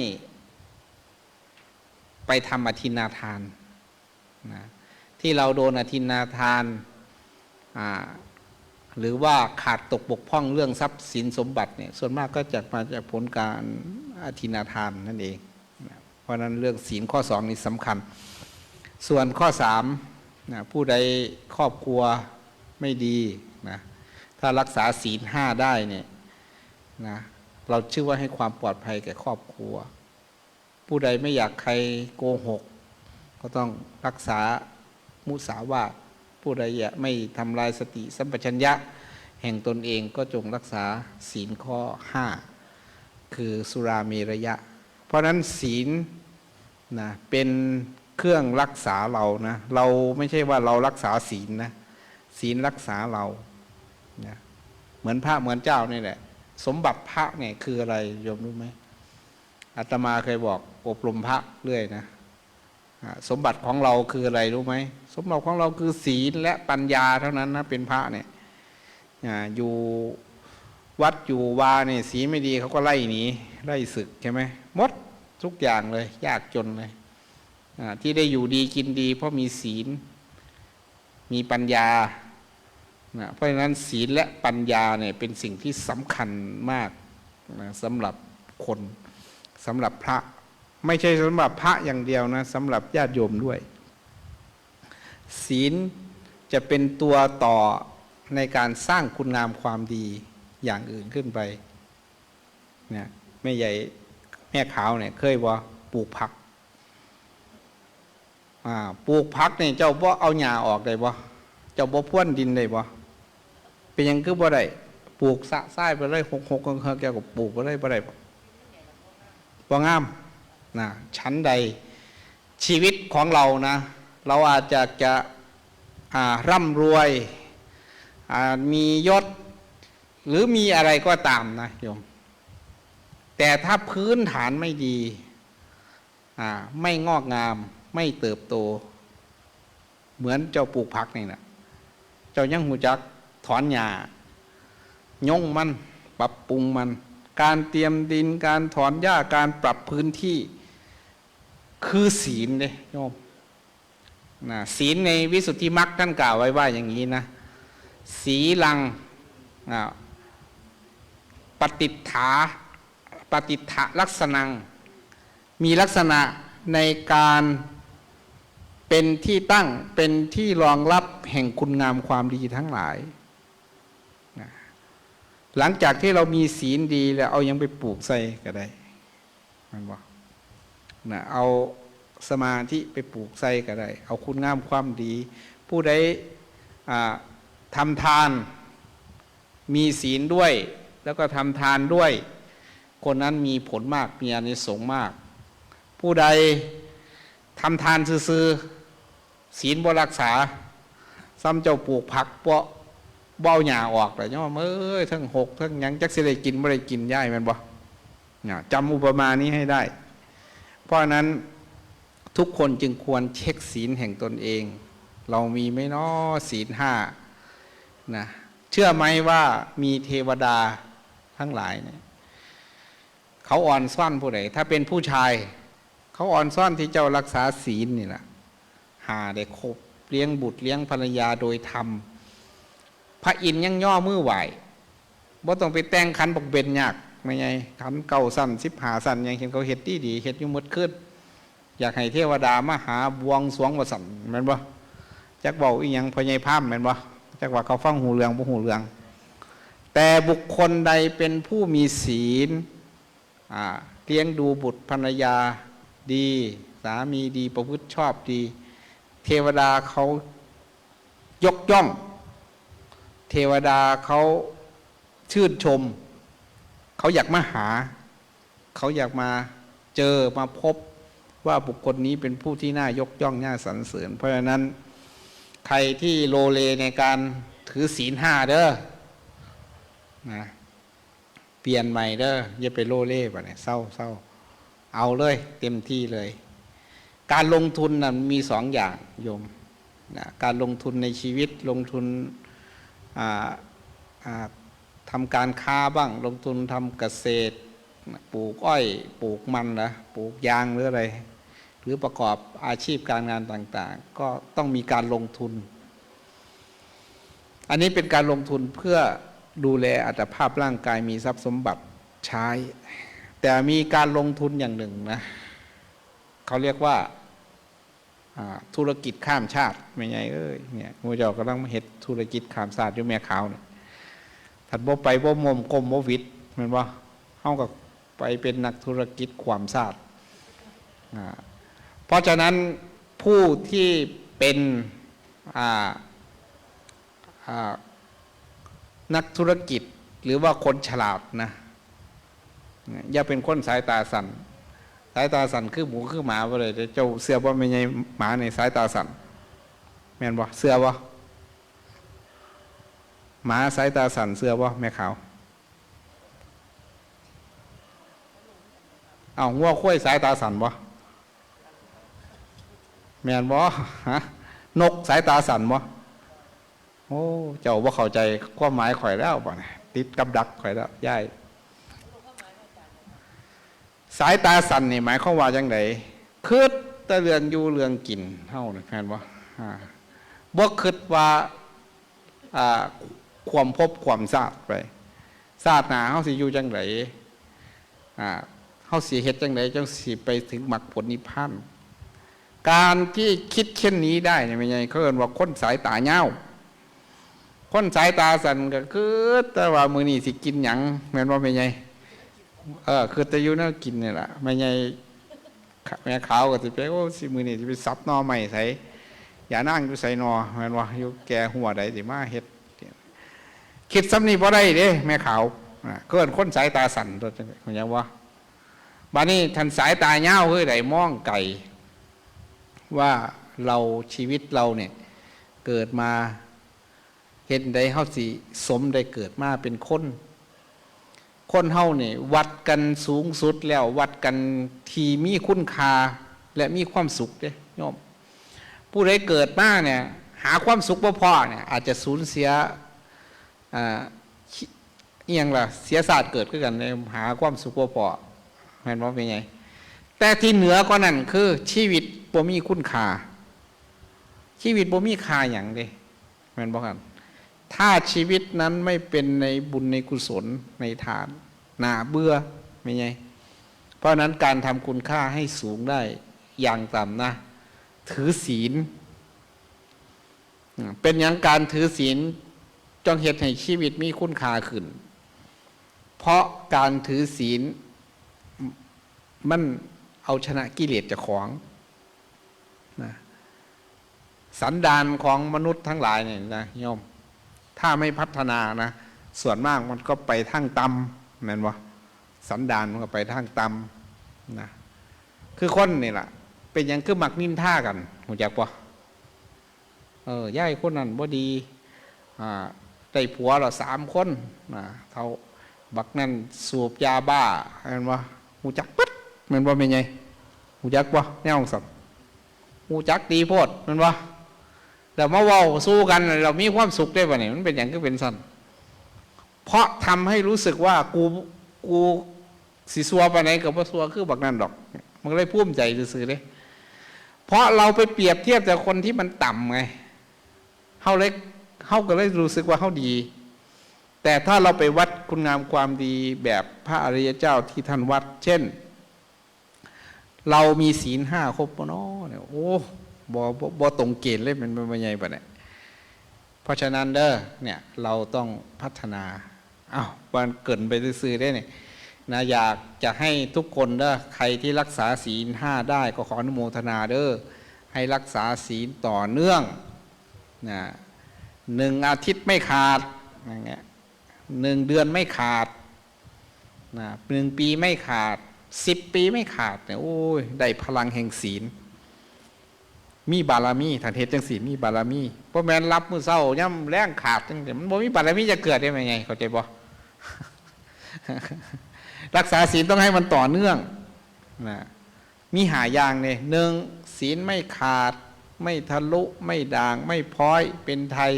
ไปทำอธินาทานนะที่เราโดนอธินาทานหรือว่าขาดตกบกพร่องเรื่องทรัพย์สินสมบัติเนี่ยส่วนมากก็จะมาจากผลการอธินาทานนั่นเองนะเพราะนั้นเรื่องศีลข้อ2นี่สำคัญส่วนข้อ3นะผู้ใดครอบครัวไม่ดีนะถ้ารักษาศีล5ได้เนี่ยนะเราชื่อว่าให้ความปลอดภัยแก่ครอบครัวผู้ใดไม่อยากใครโกหกก็ต้องรักษามุสาวาทผู้ใดไม่ทำลายสติสัมปชัญญะ แห่งตนเองก็จงรักษาศีลข้อ 5คือสุราเมรยะเพราะนั้นศีลนะเป็นเครื่องรักษาเรานะเราไม่ใช่ว่าเรารักษาศีลนะศีลรักษาเรานะเหมือนพระเหมือนเจ้านี่แหละสมบัติพระเนี่ยคืออะไรโยมรู้ไหมอาตมาเคยบอกอบรมพระเรื่อยนะสมบัติของเราคืออะไรรู้ไหมสมบัติของเราคือศีลและปัญญาเท่านั้นนะเป็นพระเนี่ยอยู่วัดอยู่วาเนี่ยศีลไม่ดีเขาก็ไล่หนีไล่ศึกใช่ไหมหมดทุกอย่างเลยยากจนเลยที่ได้อยู่ดีกินดีเพราะมีศีลมีปัญญาเพราะฉะนั้นศีลและปัญญาเนี่ยเป็นสิ่งที่สำคัญมากสำหรับคนสำหรับพระไม่ใช่สำหรับพระอย่างเดียวนะสำหรับญาติโยมด้วยศีลจะเป็นตัวต่อในการสร้างคุณงามความดีอย่างอื่นขึ้นไปเนี่ยแม่ใหญ่แม่ขาวเนี่ยเคยว่าปลูกผักปลูกผักเนี่ยเจ้าบ่เอาหญ้าออกได้บ่เจ้าบ่พ่วนดินได้บ่เป็นยังคือบ่ได้ปลูกสะซ้ายไปเลยหกแกก็ปลูกไปเลยบ่ได้บ่งามนะชั้นใดชีวิตของเรานะเราอาจจะร่ำรวยมียศหรือมีอะไรก็ตามนะโยมแต่ถ้าพื้นฐานไม่ดีไม่งอกงามไม่เติบโตเหมือนเจ้าปลูกผักนี่นะเจ้ายังหูจักถอนหญ้าย่งมันปรับปรุงมันการเตรียมดินการถอนหญ้าการปรับพื้นที่คือศีลเลยโยมศีลในวิสุทธิมรรคท่านกล่าวไว้ว่าอย่างนี้นะสีลังปฏิฐะลักษณังมีลักษณะในการเป็นที่ตั้งเป็นที่รองรับแห่งคุณงามความดีทั้งหลายหลังจากที่เรามีศีลดีแล้วเอายังไปปลูกใส่ก็ได้มันบอกเอาสมาธิไปปลูกใส่ก็ได้เอาคุณงามความดีผู้ใดทำทานมีศีลด้วยแล้วก็ทำทานด้วยคนนั้นมีผลมากมีอานิสงส์มากผู้ใดทำทานซื่อๆศีลบ่รักษาซ้ำเจ้าปลูกผักเปาะเบ้าหญ้าออกแต่เนี่ยว่าทั้งหกทั้งยังจักสิได้กินบ่ได้กินย่ายมันบ่จำอุปมานี้ให้ได้เพราะนั้นทุกคนจึงควรเช็คศีลแห่งตนเองเรามีไหมเนาะศีล 5นะเชื่อไหมว่ามีเทวดาทั้งหลายเนี่ยเขาอ่อนซ่อนผู้ใดถ้าเป็นผู้ชายเขาอ่อนซ่อนที่เจ้ารักษาศีลนี่แหละหาได้ครบเลี้ยงบุตรเลี้ยงภรรยาโดยธรรมพระอินทร์ยังย่อมือไหวบ่ต้องไปแต่งขันบกเบนยากไม่ไงขันเก่าสั้น15สั้นยังเห็นเขาเฮ็ดดีเฮ็ดอยู่หมดขึ้นอยากให้เทวดามาหาบวงสรวงว่าสั่นแม่นบ่จักเว้าอีหยังพ่อใหญ่พามแม่นบ่จักว่าเขาฟังหูเรื่องบ่หูเรื่องแต่บุคคลใดเป็นผู้มีศีลเลี้ยงดูบุตรภรรยาดีสามีดีประพฤติชอบดีเทวดาเขายกย่องเทวดาเขาชื่นชมเขาอยากมาหาเขาอยากมาเจอมาพบว่าบุคคลนี้เป็นผู้ที่น่ายกย่องน่าสรรเสริญเพราะฉะนั้นใครที่โลเลในการถือศีล 5เด้อนะเปลี่ยนใหม่เด้ออย่าไปโลเล่ป่ะเนี่ยเศร้าเอาเลยเต็มที่เลยการลงทุนนะมี2 อย่างโยมนะการลงทุนในชีวิตลงทุนทำการค้าบ้างลงทุนทำเกษตรปลูกอ้อยปลูกมันนะปลูกยางหรืออะไรหรือประกอบอาชีพการงานต่างๆก็ต้องมีการลงทุนอันนี้เป็นการลงทุนเพื่อดูแลอัตภาพร่างกายมีทรัพย์สมบัติใช้แต่มีการลงทุนอย่างหนึ่งนะเขาเรียกว่าธุรกิจข้ามชาติไม่ไงเนี่ยมูเจ้ากำลังมาเฮ็ดธุรกิจข้ามชาติอยู่แม่ขาวเนี่ยถัดบ่ไปบ่มกลมบ่วิทย์เหมือนว่าเฮากับไปเป็นนักธุรกิจความชาติเพราะฉะนั้นผู้ที่เป็น นักธุรกิจหรือว่าคนฉลาดนะอย่าเป็นคนสายตาสั่นสายตาสั่นคือหมูคือหมาไปเลยเจ้าเสือว่าไม่ใช่หมาในสายตาสั่นแม่นบ่เสือบ่หมาสายตาสั่นเสือบ่แม่ขาวเอางัวข้วยสายตาสั่นบ่แม่นบ่ฮะนกสายตาสั่นบ่โอ้เจ้าบ่เข้าใจความหมายข่อยแล้วบ่เนี่ยติดกับดักข่อยแล้วย่ายสายตาสั่นนี่หมายความว่าจังไดคิดแต่เรื่องอยู่เรื่องกินเฮานี่แม่นบ่บ่คิดว่าความภพความชาติไปชาติหน้าเฮาสิอยู่จังไดเฮาสิเฮ็ดจังไดจังสิไปถึงมรรคผลนิพพานการที่คิดเช่นนี้ได้เนี่ยไม่ใช่เขาเรียกว่าคนสายตาเงาคนสายตาสั่นก็คือแต่ว่ามื้อนี้สิกินหยังแม่นว่าไม่ใช่คือแต่อยู่แนวกินนี่แหละไม่ใช่แม่ขาวก็สิไปโอ้สิมื้อนี้สิไปซับหน่อไม้ไสอย่านั่งอยู่ไสหนอแม่นว่าอยู่แก่หัวใดสิมาเฮ็ดคิดซ้ำนี้บ่ได้เด้แม่ขาวเกินคนสายตาสั่นตัวจังเข้าใจบ่บัดนี้ท่านสายตาเงาคือได้มองไกลว่าเราชีวิตเราเนี่ยเกิดมาเห็นได้เฮาสิสมได้เกิดมาเป็นคนเฮาเนี่ยวัดกันสูงสุดแล้ววัดกันที่มีคุณค่าและมีความสุขเด้โยมผู้ใดเกิดมาเนี่ยหาความสุขบ่พอเนี่ยอาจจะสูญเสียอีหยังล่ะเสียศาสตร์เกิดขึ้นกันในหาความสุขบ่พอแม่นบ่เป็นไงแต่ที่เหนือกว่านั้นคือชีวิตบ่มีคุณค่าชีวิตบ่มีค่าหยังเด้แม่นบ่ครับถ้าชีวิตนั้นไม่เป็นในบุญในกุศลในทานน่าเบื่อไม่ไงเพราะนั้นการทำคุณค่าให้สูงได้อย่างต่ำนะถือศีลเป็นอย่างการถือศีลจงเฮ็ดให้ชีวิตมีคุณค่าขึ้นเพราะการถือศีลมันเอาชนะกิเลสเจ้าของนะสันดานของมนุษย์ทั้งหลายเนี่ยนะโยมถ้าไม่พัฒนานะส่วนมากมันก็ไปทางต่ำแม่นบ่สันดานมันก็ไปทางต่ำนะคือคนนี่แหละเป็นอย่างคือมักนินท่ากันรู้จักบ่ย่ายคนนั้นบ่ดีได้ผัวเรา3 คนเท่าบักนั่นสูบยาบ้าแม่นบ่รู้จักปึ๊ดแม่นบ่แม่นไงรู้จักบ่แนวของสัตว์รู้จักดีโพดแม่นบ่แต่มาเว้าสู้กันเรามีความสุขได้ป่ะเนี่ยมันเป็นอย่างก็เป็นสั้นเพราะทำให้รู้สึกว่ากูสิซัวไปไหนกับว่าซัวคือบักนั่นดอกมันเลยภูมิใจซื่อๆเลยเพราะเราไปเปรียบเทียบแต่คนที่มันต่ำไงเฮาก็เลยรู้สึกว่าเฮาดีแต่ถ้าเราไปวัดคุณงามความดีแบบพระอริยเจ้าที่ท่านวัดเช่นเรามีศีล5ครบบ่เนาะเนี่ยโอ้บ่ตรงเกณฑ์เลยมันไม่ใหญ่ปะเนี่ยเพราะฉะนั้นเด้อเนี่ยเราต้องพัฒนาวันเกิดไปซื้อได้เนี่ยนะอยากจะให้ทุกคนเด้อใครที่รักษาศีล5ได้ก็ขออนุโมทนาเด้อให้รักษาศีลต่อเนื่องนะ1 อาทิตย์ไม่ขาดอย่างเงี้ย1 เดือนไม่ขาดนะ1 ปีไม่ขาด10 ปีไม่ขาดเนี่ยโอ้ยได้พลังแห่งศีลมีบารมีท่านเฮ็ดจังสีมีบารมีเพราะแม่นรับมื้อเช้าย่ำแรงขาดจังแต่มันบ่มีบารมีจะเกิดได้ไงเข้าใจบ่รักษาศีลต้องให้มันต่อเนื่องนะมีหาอย่างเนี่ย1ศีลไม่ขาดไม่ทะลุไม่ด่างไม่พ้อยเป็นไทย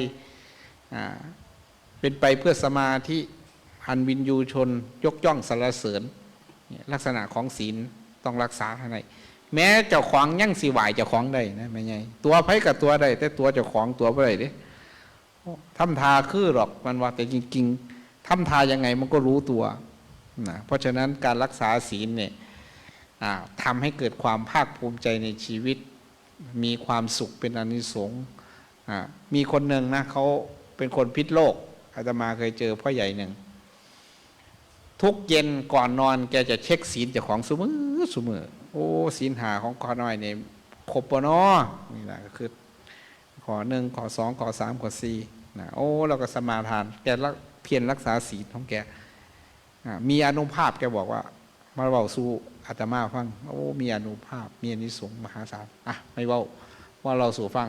เป็นไปเพื่อสมาธิอันวินยูชนยกย่องสรรเสริญลักษณะของศีลต้องรักษาให้ได้แม้เจ้าของยั่งสิไหวเจ้าของได้นะไม่ไงตัวไผกับตัวได้แต่ตัวเจ้าของตัวบ่ได้เด้ทำทาคือหรอกมันว่าแต่จริงๆทำทายังไงมันก็รู้ตัวนะเพราะฉะนั้นการรักษาศีลเนี่ยทำให้เกิดความภาคภูมิใจในชีวิตมีความสุขเป็นอานิสงส์มีคนหนึ่งนะเขาเป็นคนพิษโลกอาตมาเคยเจอพ่อใหญ่หนึ่งทุกเย็นก่อนนอนแกจะเช็คศีลเจ้าของซุมื้อโอ้ศีล5ของข้อน้อยเนี่ยครบบ่เนาะนี่แหละก็คือข้อ1ข้อ2ข้อ3ข้อ4นะโอ้เราก็สมาทานแก เพียรรักษาศีลของแกมีอานุภาพแกบอกว่ามาเว้าสู่อาตมาฟังโอ้มีอานุภาพมีอานิสงส์มหาศาลไม่เว้าว่าเราสู่ฟัง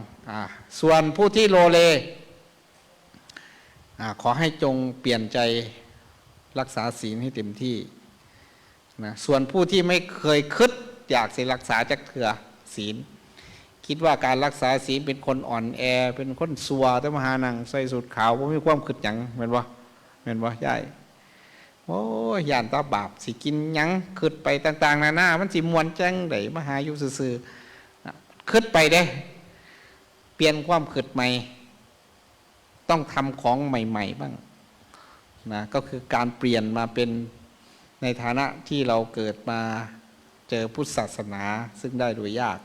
ส่วนผู้ที่โลเลขอให้จงเปลี่ยนใจรักษาศีลให้เต็มที่นะส่วนผู้ที่ไม่เคยคิดอยากจะรักษาจักเถื่อศีลคิดว่าการรักษาศีลเป็นคนอ่อนแอเป็นคนซัวแต่มหานังใส่สูทขาวบ่มีความคิดหยังแม่นบ่ใช่โอ้ยย่านตาบาปสิกินหยังคิดไปต่างๆนานามันสิมวนจังได๋มาหาอยู่ซื่อๆคิดไปเด้เปลี่ยนความคิดใหม่ต้องทำของใหม่ๆบ้างนะก็คือการเปลี่ยนมาเป็นในฐานะที่เราเกิดมาเจอพุทธศาสนาซึ่งได้โดยยาก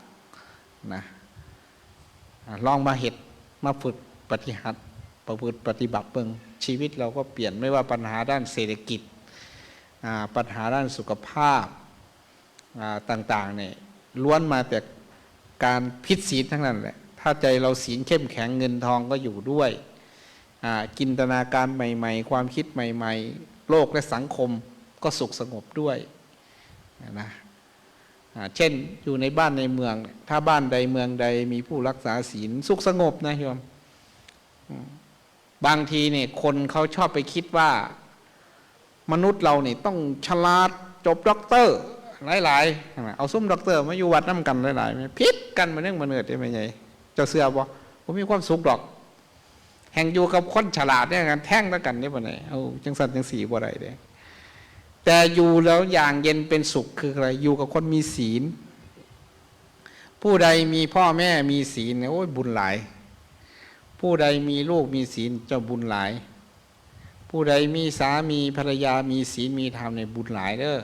นะลองมามาฝึกปฏิหัดประพฤติปฏิบัติเบิ่งชีวิตเราก็เปลี่ยนไม่ว่าปัญหาด้านเศรษฐกิจปัญหาด้านสุขภาพต่างๆเนี่ยล้วนมาแต่การผิดศีลทั้งนั้นแหละถ้าใจเราศีลเข้มแข็งเงินทองก็อยู่ด้วยจินตนาการใหม่ๆความคิดใหม่ๆโลกและสังคมก็สุขสงบด้วยนะเช่นอยู่ในบ้านในเมืองถ้าบ้านใดเมืองใดมีผู้รักษาศีลสุขสงบนะโยมบางทีเนี่ยคนเขาชอบไปคิดว่ามนุษย์เราเนี่ยต้องฉลาดจบด็อกเตอร์หลายๆเอาซุ้มด็อกเตอร์มาอยู่วัดน้ำกันหลายๆพิษกันมาเนื่องมาเนิดได้ไหมไงเจ้าเสือบ่ผมมีความสุขดอกแห่งอยู่กับคนฉลาดเนี่ยกันแท่งแล้วกันได้บ่ไหนเอาจังสันจังสีบ่ไรเด้แต่อยู่แล้วอย่างเย็นเป็นสุขคืออะไรอยู่กับคนมีศีลผู้ใดมีพ่อแม่มีศีลเนี่ยโอ้ยบุญหลายผู้ใดมีลูกมีศีลเจ้าบุญหลายผู้ใดมีสามีภรรยามีศีลมีธรรมในบุญหลายเด้อ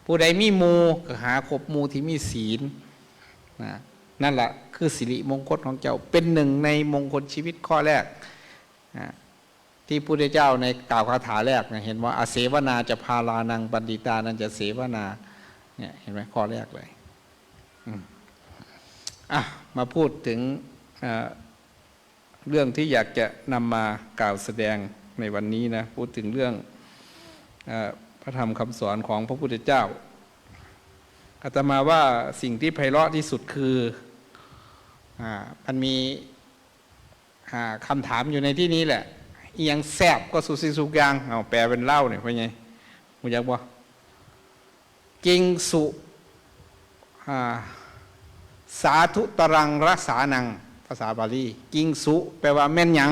ผู้ใดมีหมู่ก็หาคบหมู่ที่มีศีลนั่นแหละคือสิริมงคลของเจ้าเป็นหนึ่งในมงคลชีวิตข้อแรกที่พระพุทธเจ้าในกล่าวคาถาแรกเห็นว่าอาเสวนาจะพาลานังบัณฑิตานันจะเสวนาเนี่ยเห็นไหมข้อแรกเลยมาพูดถึงเรื่องที่อยากจะนำมากล่าวแสดงในวันนี้นะพูดถึงเรื่องพระธรรมคำสอนของพระพุทธเจ้าอาตมาว่าสิ่งที่ไพเราะที่สุดคือมันมีคำถามอยู่ในที่นี้แหละเอียงแซบก็สุสิสุกยางเอาแปลเป็นเล่าเนี่ยเป็นไงมึงอยากบอกกิงสุสาธุตรังรักษานังภาษาบาลีกิงสุแปลว่าแม่นหยัง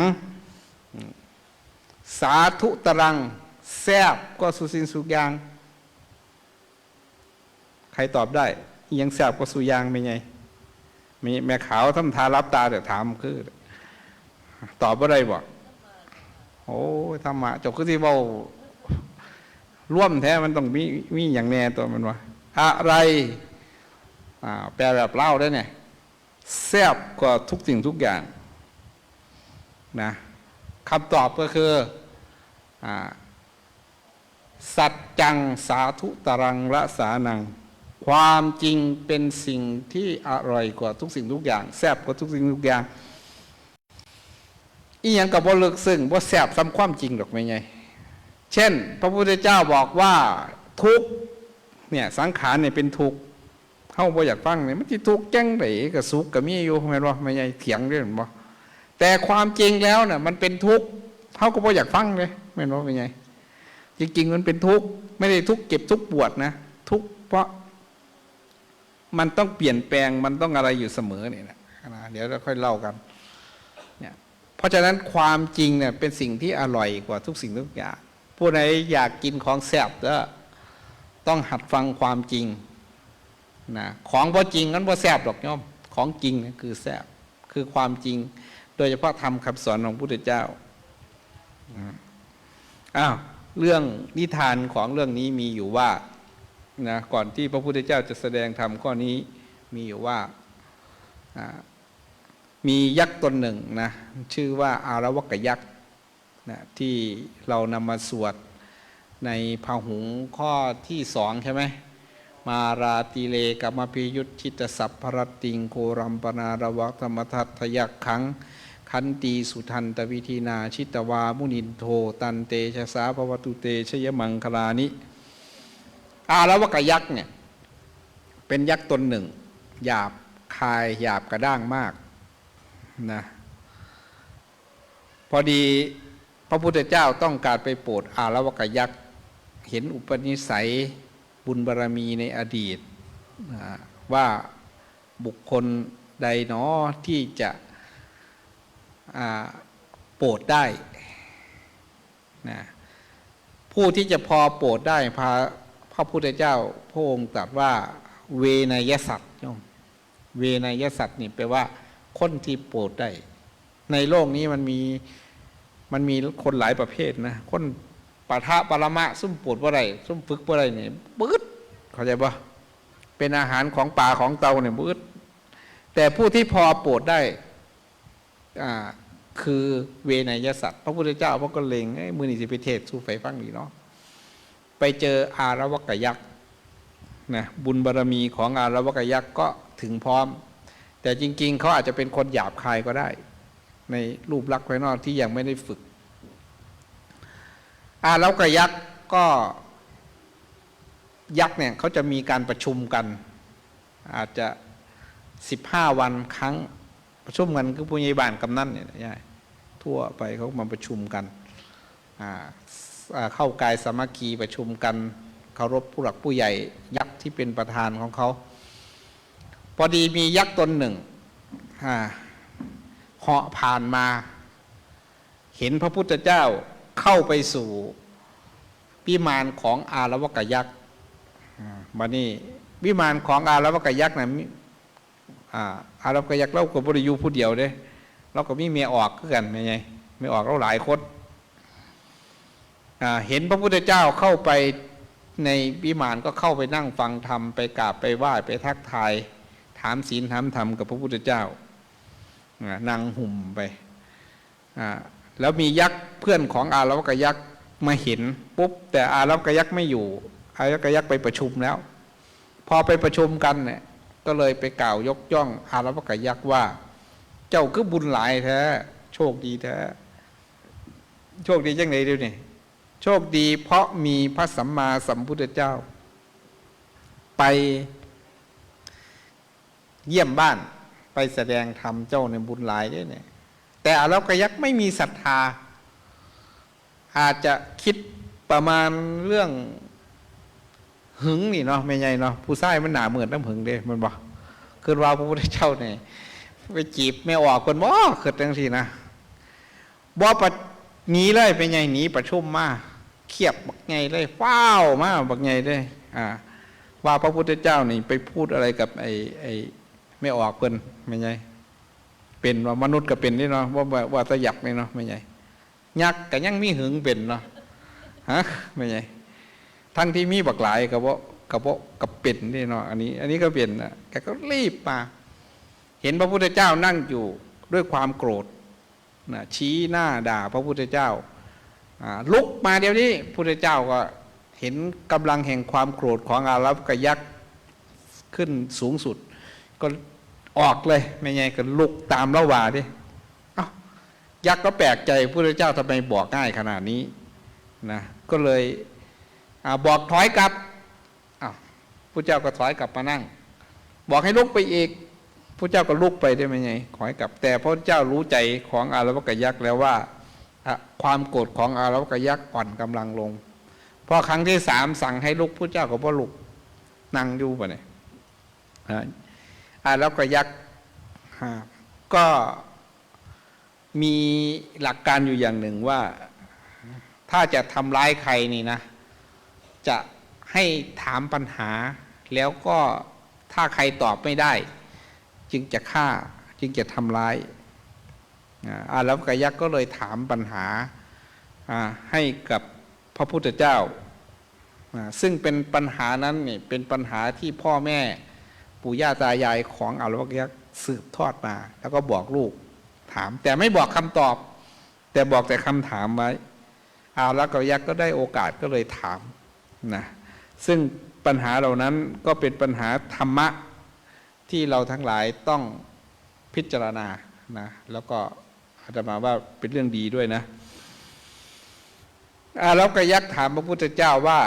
สาธุตรังแซบก็สุสิสุกยางใครตอบได้เอียงแซบก็สุยางเป็นไงมีแม่ขาวทำทารับตาเดี๋ยวถามคือตอบว่าไรบอกโอ้ธรรมะจบคือที่เบาร่วมแท้มันต้องมีอย่างแน่ตัวมันว่าอะไรแปลแบบเล่าได้เนี่ยแซ่บกว่าทุกสิ่งทุกอย่างนะคำตอบก็คือสัจจังสาธุตรังละสานังความจริงเป็นสิ่งที่อร่อยกว่าทุกสิ่งทุกอย่างแซ่บกว่าทุกสิ่งทุกอย่างอีหยังกับบ่ลึกซึ้งบ่แซ่บซ้ำความจริงหรอกไม่ไงเช่นพระพุทธเจ้าบอกว่าทุกเนี่ยสังขารเนี่ยเป็นทุกข์เฮาบ่อยากฟังเนี่ยมันสิทุกข์จังได๋ก็สุขก็มีอยู่แม่นบ่ไม่ไงเถียงเด้อบ่แต่ความจริงแล้วน่ะมันเป็นทุกข์เฮาก็บ่อยากฟังเลยแม่นบ่ไม่ไงจริงๆมันเป็นทุกข์ไม่ได้ทุกข์เจ็บทุกข์ปวดนะทุกข์เพราะมันต้องเปลี่ยนแปลงมันต้องอะไรอยู่เสมอเนี่ยนะเดี๋ยวเราค่อยเล่ากันเนี่ยเพราะฉะนั้นความจริงเนี่ยเป็นสิ่งที่อร่อยกว่าทุกสิ่งทุกอย่างผู้ใดอยากกินของแซ่บก็ต้องหัดฟังความจริงนะของบ่จริงนั้นบ่แซ่บหรอกโยมของจริงคือแซ่บคือความจริงโดยเฉพาะธรรมคำสอนของพระพุทธเจ้าเรื่องนิทานของเรื่องนี้มีอยู่ว่านะก่อนที่พระพุทธเจ้าจะแสดงธรรมข้อนี้มีอยู่ว่ามียักษ์ตนหนึ่งนะชื่อว่าอารวกยักษ์นะที่เรานำมาสวดในพหุงข้อที่2ใช่ไหมมาราติเลกัมพิยุตชิตสัพพรติงโครัมปนาระวักธรรมทัตทยักขัง ขันตีสุทันตวิธีนาชิตวามุนินโทตันเตชะสาภวตุเตชยมังคลานิอาละวะกยักษ์เนี่ยเป็นยักษ์ตนหนึ่งหยาบคายหยาบกระด้างมากนะพอดีพระพุทธเจ้าต้องการไปโปรดอาละวะกยักษ์เห็นอุปนิสัยบุญบารมีในอดีตว่าบุคคลใดหนอที่จะโปรดได้นะผู้ที่จะพอโปรดได้พระพุทธเจ้าพระองค์ตรัสว่าเวนยสัตว์โยมเวนยสัตว์นี่แปลว่าคนที่โปรดได้ในโลกนี้มันมีคนหลายประเภทนะคนปะทะปรมะซุ่มโปรดว่าไรซุ่มฝึกว่าไรเนี่ยบึ้ดเข้าใจปะเป็นอาหารของป่าของเตาเนี่ยบึ้ดแต่ผู้ที่พอโปรดได้คือเวนยสัตว์พระพุทธเจ้าพระก็เล็งมือนิสิพิเทศสู้ไฟฟังดีเนาะไปเจออาระวกยักษ์นะบุญบารมีของอาระวกยักษ์ก็ถึงพร้อมแต่จริงๆเขาอาจจะเป็นคนหยาบคายก็ได้ในรูปลักษณ์ภายนอกที่ยังไม่ได้ฝึกอาระวกยักษ์ก็ยักษ์เนี่ยเขาจะมีการประชุมกันอาจจะ15 วันครั้งประชุมกันคือผู้ใหญ่บ้านกำนันเนี่ยทั่วไปเขามาประชุมกันเข้ากายสามัคคีประชุมกันเคารพผู้หลักผู้ใหญ่ยักษ์ที่เป็นประธานของเขาพอดีมียักษ์ตนหนึ่งเหาะผ่านมาเห็นพระพุทธเจ้าเข้าไปสู่วิมานของอาระวกยักษ์บัดนี้วิมานของอาระวกยักษ์นะอาระวกยักษ์เราก็บ่ได้อยู่ผู้เดียวเด้เราก็มีเมียออกคือกันไม่ไงเมียออกเราหลายคนเห็นพระพุทธเจ้าเข้าไปในวิมานก็เข้าไปนั่งฟังธรรมไปกราบไปไหว้ไปทักทายถามศีลถามธรรมกับพระพุทธเจ้านั่งหุ่มไปแล้วมียักษ์เพื่อนของอาระวกยักษ์มาเห็นปุ๊บแต่อาระวกยักษ์ไม่อยู่อาระวกยักษ์ไปประชุมแล้วพอไปประชุมกันเนี่ยก็เลยไปกล่าวยกย่องอาระวกยักษ์ว่าเจ้าคือบุญหลายแท้โชคดีแท้โชคดีจังไงเดี๋ยวนี้โชคดีเพราะมีพระสัมมาสัมพุทธเจ้าไปเยี่ยมบ้านไปแสดงธรรมเจ้าในบุญหลายด้วยเนี่ยแต่อาระวกยักษ์ไม่มีศรัทธาอาจจะคิดประมาณเรื่องหึงนี่เนาะไม่ใหญ่เนาะผู้ชายมันหนาเหมือนน้ำหึงเด้มันบอกคือว่าพระพุทธเจ้าเนี่ยไปจีบไม่ออกคนบ่เกิดจังซี่นะบ่ปะหนีเลยเป็นไงหนีประชุมมาเขียบบักไงเลยฟ้าวมาบักไงเลยว่าพระพุทธเจ้านี่ไปพูดอะไรกับไอ้ไม่ออกเพิ่นไม่ไงเป็นว่ามนุษย์ก็เป็นนี่เนาะว่าตะยักนี่เนาะไม่ไงยักษ์ก็ยังมีหึงเป็นเนาะฮะไม่ไงทั้งที่มีบักหลายกับเป็นนี่เนาะอันนี้ก็เป็นนะแกก็รีบมาเห็นพระพุทธเจ้านั่งอยู่ด้วยความโกรธนะชี้หน้าด่าพระพุทธเจ้าลุกมาเดี๋ยวนี้พระพุทธเจ้าก็เห็นกำลังแห่งความโกรธของอาระวกยักษ์ขึ้นสูงสุดก็ออกเลยไม่ไงก็ลุกตามละว่าดิยักษ์ก็แปลกใจพระพุทธเจ้าทำไมบอกง่ายขนาดนี้นะก็เลยบอกถอยกลับพระเจ้าก็ถอยกลับมานั่งบอกให้ลุกไปอีกพระเจ้าก็ลุกไปได้ไหมไงถอยกลับแต่พระเจ้ารู้ใจของอาระวกยักษ์แล้วว่าความโกรธของอาระวกยักษ์อ่อนกำลังลงพอครั้งที่ 3สั่งให้ลุกพระเจ้าก็บ่ลุกนั่งอยู่ป่ะเนี่ยอาระวกยักษ์ก็มีหลักการอยู่อย่างหนึ่งว่าถ้าจะทำร้ายใครนี่นะจะให้ถามปัญหาแล้วก็ถ้าใครตอบไม่ได้จึงจะฆ่าจึงจะทำร้ายอาระวกยักษ์ก็เลยถามปัญหาให้กับพระพุทธเจ้าซึ่งเป็นปัญหานั้นนี่เป็นปัญหาที่พ่อแม่ปู่ย่าตายายของอาระวกยักษ์สืบทอดมาแล้วก็บอกลูกถามแต่ไม่บอกคำตอบแต่บอกแต่คำถามไว้อาระวกยักษ์ก็ได้โอกาสก็เลยถามนะซึ่งปัญหาเหล่านั้นก็เป็นปัญหาธรรมะที่เราทั้งหลายต้องพิจารณานะแล้วก็ อาตมาว่าเป็นเรื่องดีด้วยนะแล้วก็ยักถามพระพุทธเจ้าว่า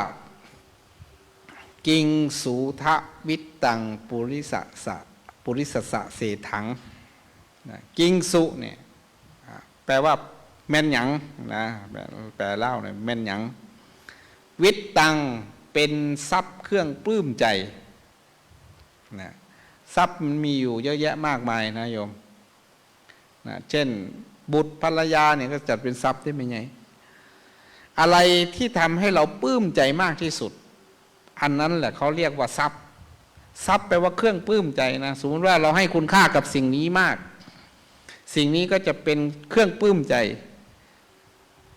กิงสูทะวิตตังปุริสสะเสถังกิงสุเนี่ยแปลว่าแม่นหยังนะแปลเล่าเนี่ยแม่นหยังวิตตังเป็นทรัพย์เครื่องปลื้มใจนะทรัพย์มันมีอยู่เยอะแยะมากมายนะโยมนะเช่นบุตรภรรยาเนี่ยก็จัดเป็นทรัพย์ได้ไหมไงอะไรที่ทำให้เราปลื้มใจมากที่สุดอันนั้นแหละเขาเรียกว่าทรัพย์ทรัพย์แปลว่าเครื่องปลื้มใจนะสมมติว่าเราให้คุณค่ากับสิ่งนี้มากสิ่งนี้ก็จะเป็นเครื่องปลื้มใจ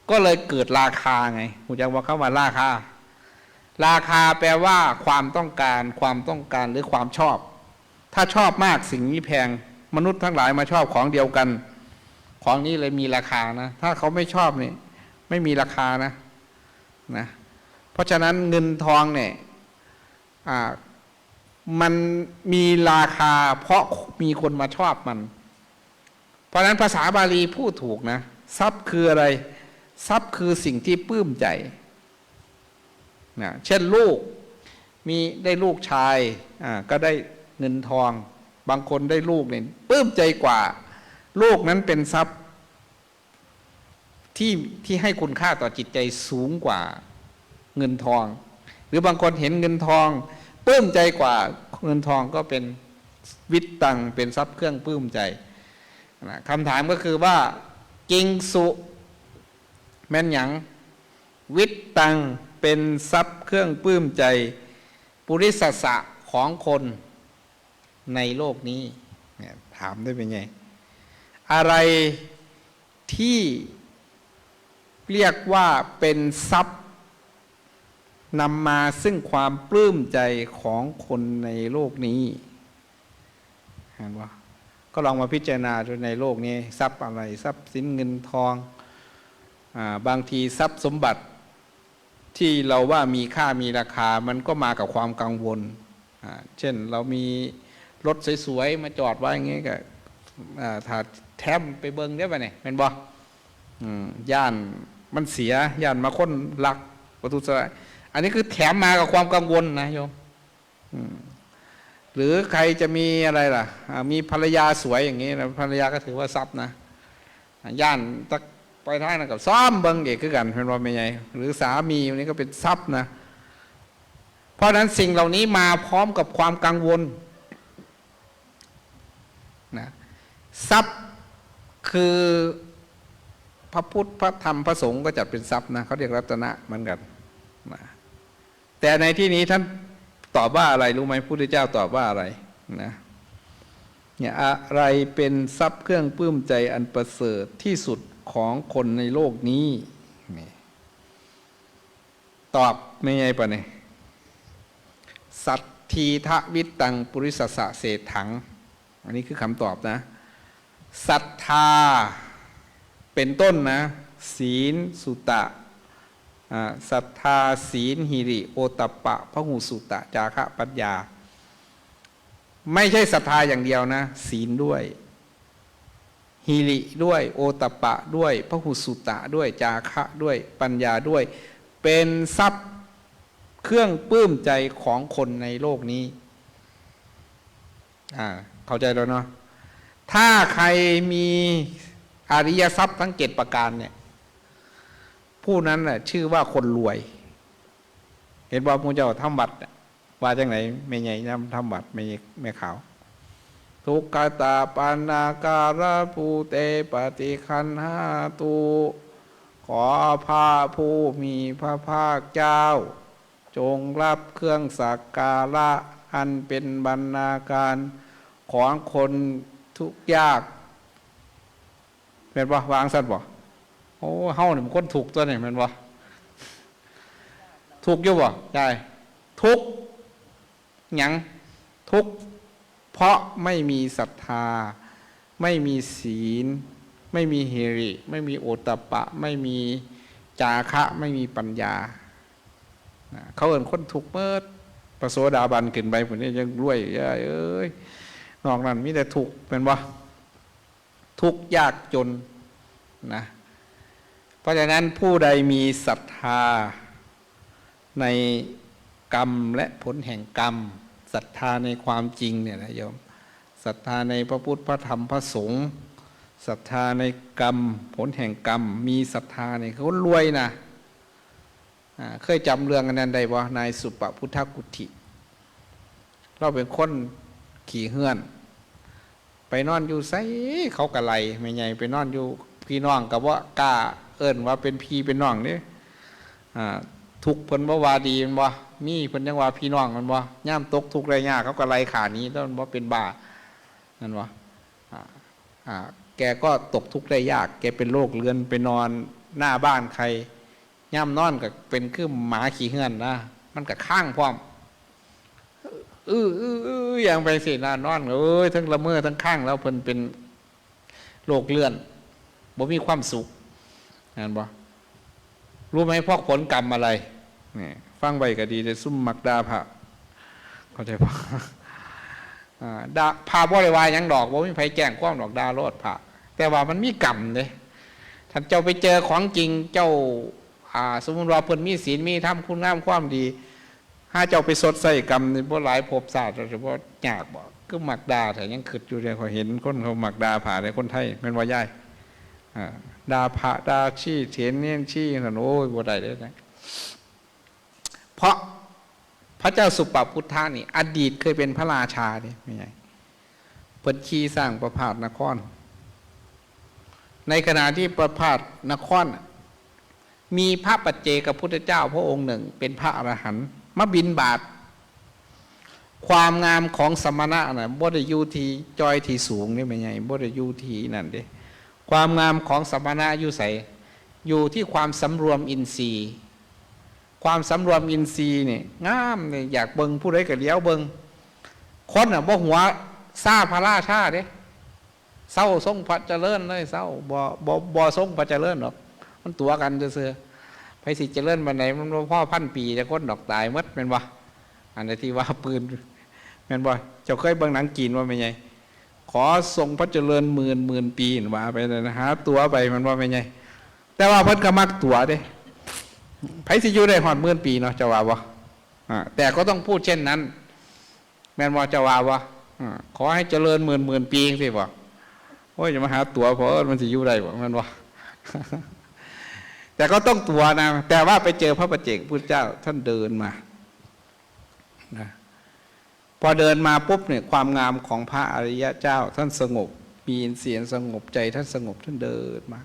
ก็เลยเกิดราคาไงคุณจะว่าเข้ามาราคาแปลว่าความต้องการหรือความชอบถ้าชอบมากสิ่งนี้แพงมนุษย์ทั้งหลายมาชอบของเดียวกันของนี้เลยมีราคานะถ้าเขาไม่ชอบนี่ไม่มีราคานะเพราะฉะนั้นเงินทองเนี่ยมันมีราคาเพราะมีคนมาชอบมันเพราะฉะนั้นภาษาบาลีพูดถูกนะทรัพย์คืออะไรทรัพย์คือสิ่งที่ปลื้มใจนะเช่นลูกได้ลูกชายก็ได้เงินทองบางคนได้ลูกเนี่ยปลื้มใจกว่าลูกนั้นเป็นทรัพย์ที่ให้คุณค่าต่อจิตใจสูงกว่าเงินทองหรือบางคนเห็นเงินทองปลื้มใจกว่าเงินทองก็เป็นวิตตังเป็นทรัพย์เครื่องปลื้มใจนะคำถามก็คือว่ากิงสุแม่นหยังวิตตังเป็นทรัพย์เครื่องปลื้มใจปุริสสะของคนในโลกนี้เนี่ยถามได้เป็นไงอะไรที่เรียกว่าเป็นทรัพย์นำมาซึ่งความปลื้มใจของคนในโลกนี้เห็นว่าก็ลองมาพิจารณาดูในโลกนี้ทรัพย์อะไรทรัพย์สินเงินทองบางทีทรัพย์สมบัติที่เราว่ามีค่ามีราคามันก็มากับความกังวลเช่นเรามีรถสวยๆมาจอดไว้อย่างงี้ก็ถ้าแถมไปเบิ้งได้ป่ะเนี่ยเป็นบ่ย่านมันเสียย่านมาค้นลักวัตถุสลายอันนี้คือแถมมากับความกังวลนะโยมหรือใครจะมีอะไรล่ะมีภรรยาสวยอย่างนี้นะภรรยาก็ถือว่าทรัพย์นะย่านตะไปท้ายนะกับซ้อมเบิ้งเอกคือกันเป็นว่าไม่ใหญ่หรือสามีวันนี้ก็เป็นทรัพย์นะเพราะฉะนั้นสิ่งเหล่านี้มาพร้อมกับความกังวลนะทรัพย์คือพระพุทธพระธรรมพระสงฆ์ก็จัดเป็นทรัพย์นะเขาเรียกรัตนะเหมือนกันนะแต่ในที่นี้ท่านตอบว่าอะไรรู้ไหมพระพุทธเจ้าตอบว่าอะไรนะเนี่ยอะไรเป็นทรัพย์เครื่องปลื้มใจอันประเสริฐที่สุดของคนในโลกนี้ตอบไม่ไงปะเนี่ยสัตทีทะวิตตังปุริสสะเศถังอันนี้คือคำตอบนะศรัทธาเป็นต้นนะศีลสุตะศรัทธาศีลหิริโอตัปปะพหุสุตะจาคะปัญญาไม่ใช่ศรัทธาอย่างเดียวนะศีลด้วยหิริด้วยโอตัปปะด้วยพหุสุตะด้วยจาคะด้วยปัญญาด้วยเป็นทรัพย์เครื่องปลื้มใจของคนในโลกนี้เข้าใจแล้วเนาะถ้าใครมีอริยทรัพย์ทั้ง7ประการเนี่ยผู้นั้นแหละชื่อว่าคนรวยเห็นว่าพระเจ้าทำบัตรว่าจังไหนไม่ใหญ่นำทำบัตรไม่ขาวทุกขตาปานาการะภูเตปฏิคันหาตุขอพระผู้มีพระภาคเจ้าจงรับเครื่องสักการะอันเป็นบรรณาการของคนทุกยากเป็นว่าวางสัตว์บ่โอ้เฮาเนี่ยมันคนถูกตัวนี่เป็นว่าถูกอยู่บ่ใช่ทุกหยังทุกเพราะไม่มีศรัทธาไม่มีศีลไม่มีหิริไม่มีโอตตัปปะไม่มีจาคะไม่มีปัญญาเขาเอิ้นคนถูกเมิดพระโสดาบันขึ้นไปผมนี่ยังรวยเอ้ยนอกนั้นมีแต่ถูกเป็นว่าทุกยากจน นะเพราะฉะนั้นผู้ใดมีศรัทธาในกรรมและผลแห่งกรรมศรัทธาในความจริงเนี่ยนะโยมศรัทธาในพระพุทธพระธรรมพระสงฆ์ศรัทธาในกรรมผลแห่งกรรมมีศรัทธาเนี่ยเขารวยนะเคยจำเรื่องอันนั้นได้บ่นายสุปพุทธกุฏิเราเป็นคนขี่เฮือนไปนอนอยู่ไสเขากะไรไม่ใหญ่ไปนอนอยู่พี่น้องกับว่ากล้าเอิ้นว่าเป็นพี่เป็นน้องนี่ทุกเพิ่นบ่ว่าดีมันบ่มีเพิ่นยังว่าพี่น้องมันบ่ย่ามตกทุกข์ได้ยากเขากะไรขานี้แล้วมันบ่เป็นบ้านั่นบ่แกก็ตกทุกข์ได้ยากแกเป็นโรคเรื้อนไปนอนหน้าบ้านใครย่ำนอนก็เป็นคือหมาขี่เหือนนะมันก็ข้างพร้อมอย่างไปสินอนทั้งละเมอทั้งข้างแล้วเพิ่นเป็นโรคเลื่อนบ่มีความสุขนั่นบ่รู้ไหมเพราะผลกรรมอะไรนี่ฟังไว้ก็ดีแต่ซุ่มมักดาพระเข้าใจป่ะดาพาบ่ได้วายยังดอกบ่มีไผแจ้งความดอกดาโลดพระแต่ว่ามันมีกรรมเด้ท่านเจ้าไปเจอของจริงเจ้าสมมุติว่าเพิ่นมีศีลมีธรรมคุณงามความดีถ้าเจ้าไปสดใส่กรรมนี่บ่หลายภพชาติเฉพาะยากบ่คือมักดาแต่ยังคิดอยู่เลยเขาเห็นคนเขามักดาผ่าในคนไทยแม่นว่าย่ายดาพระดาชี้เถียนเนียนชี้นั่นโอ้ยบ่ได้เลยนะเพราะพระเจ้าสุปพุทธะนี่อดีตเคยเป็นพระราชาดิไม่ใช่เพิ่นขี่สร้างประพาสนครในขณะที่ประพาสนครมีพระปัจเจกพุทธเจ้าพระองค์หนึ่งเป็นพระอรหันต์มาบิณฑบาตความงามของสมณะน่ะบ่ได้อยู่ที่จอยที่สูงนี่ไม่ใช่บ่ได้อยู่ที่นั่นเด้ความงามของสมณะอยู่ไสอยู่ที่ความสำรวมอินทรีย์ความสำรวมอินทรีย์นี่งามนี่อยากเบิ่งผู้ใดก็เลี้ยวเบิ่งคนน่ะบ่หัวซาพระราชาเด้เศร้าทรงพระเจริญเลยเศร้าบ่ทรงพระเจริญหรอกมันตัวกันซื่อๆไผสิเจริญบันไดมันบ่พอพันปีจะคนดอกตายหมดแม่นบ่อันที่ว่าปืนแม่นบ่เจ้าเคยเบิ่งหนังจีนว่าเป็นไงขอทรงพระเจริญหมื่นปีว่าไปเลยนะหาตัวไปมันว่าเป็นไงแต่ว่าเพิ่นก็มักตัวเด้ไผสิอยู่ได้ฮอด10,000 ปีเนาะเจ้าว่าบ่แต่ก็ต้องพูดเช่นนั้นแม่นบ่เจ้าว่าบ่ขอให้เจริญหมื่นปีจังซี่บ่โอ้ยอย่ามาหาตัวเพราะมันสิอยู่ได้บ่แม่นบ่แต่ก็ต้องตัวนะแต่ว่าไปเจอพระปัจเจกพุทธเจ้าท่านเดินมานะพอเดินมาปุ๊บเนี่ยความงามของพระอริยเจ้าท่านสงบมีเสียงสงบใจท่านสงบท่านเดินมา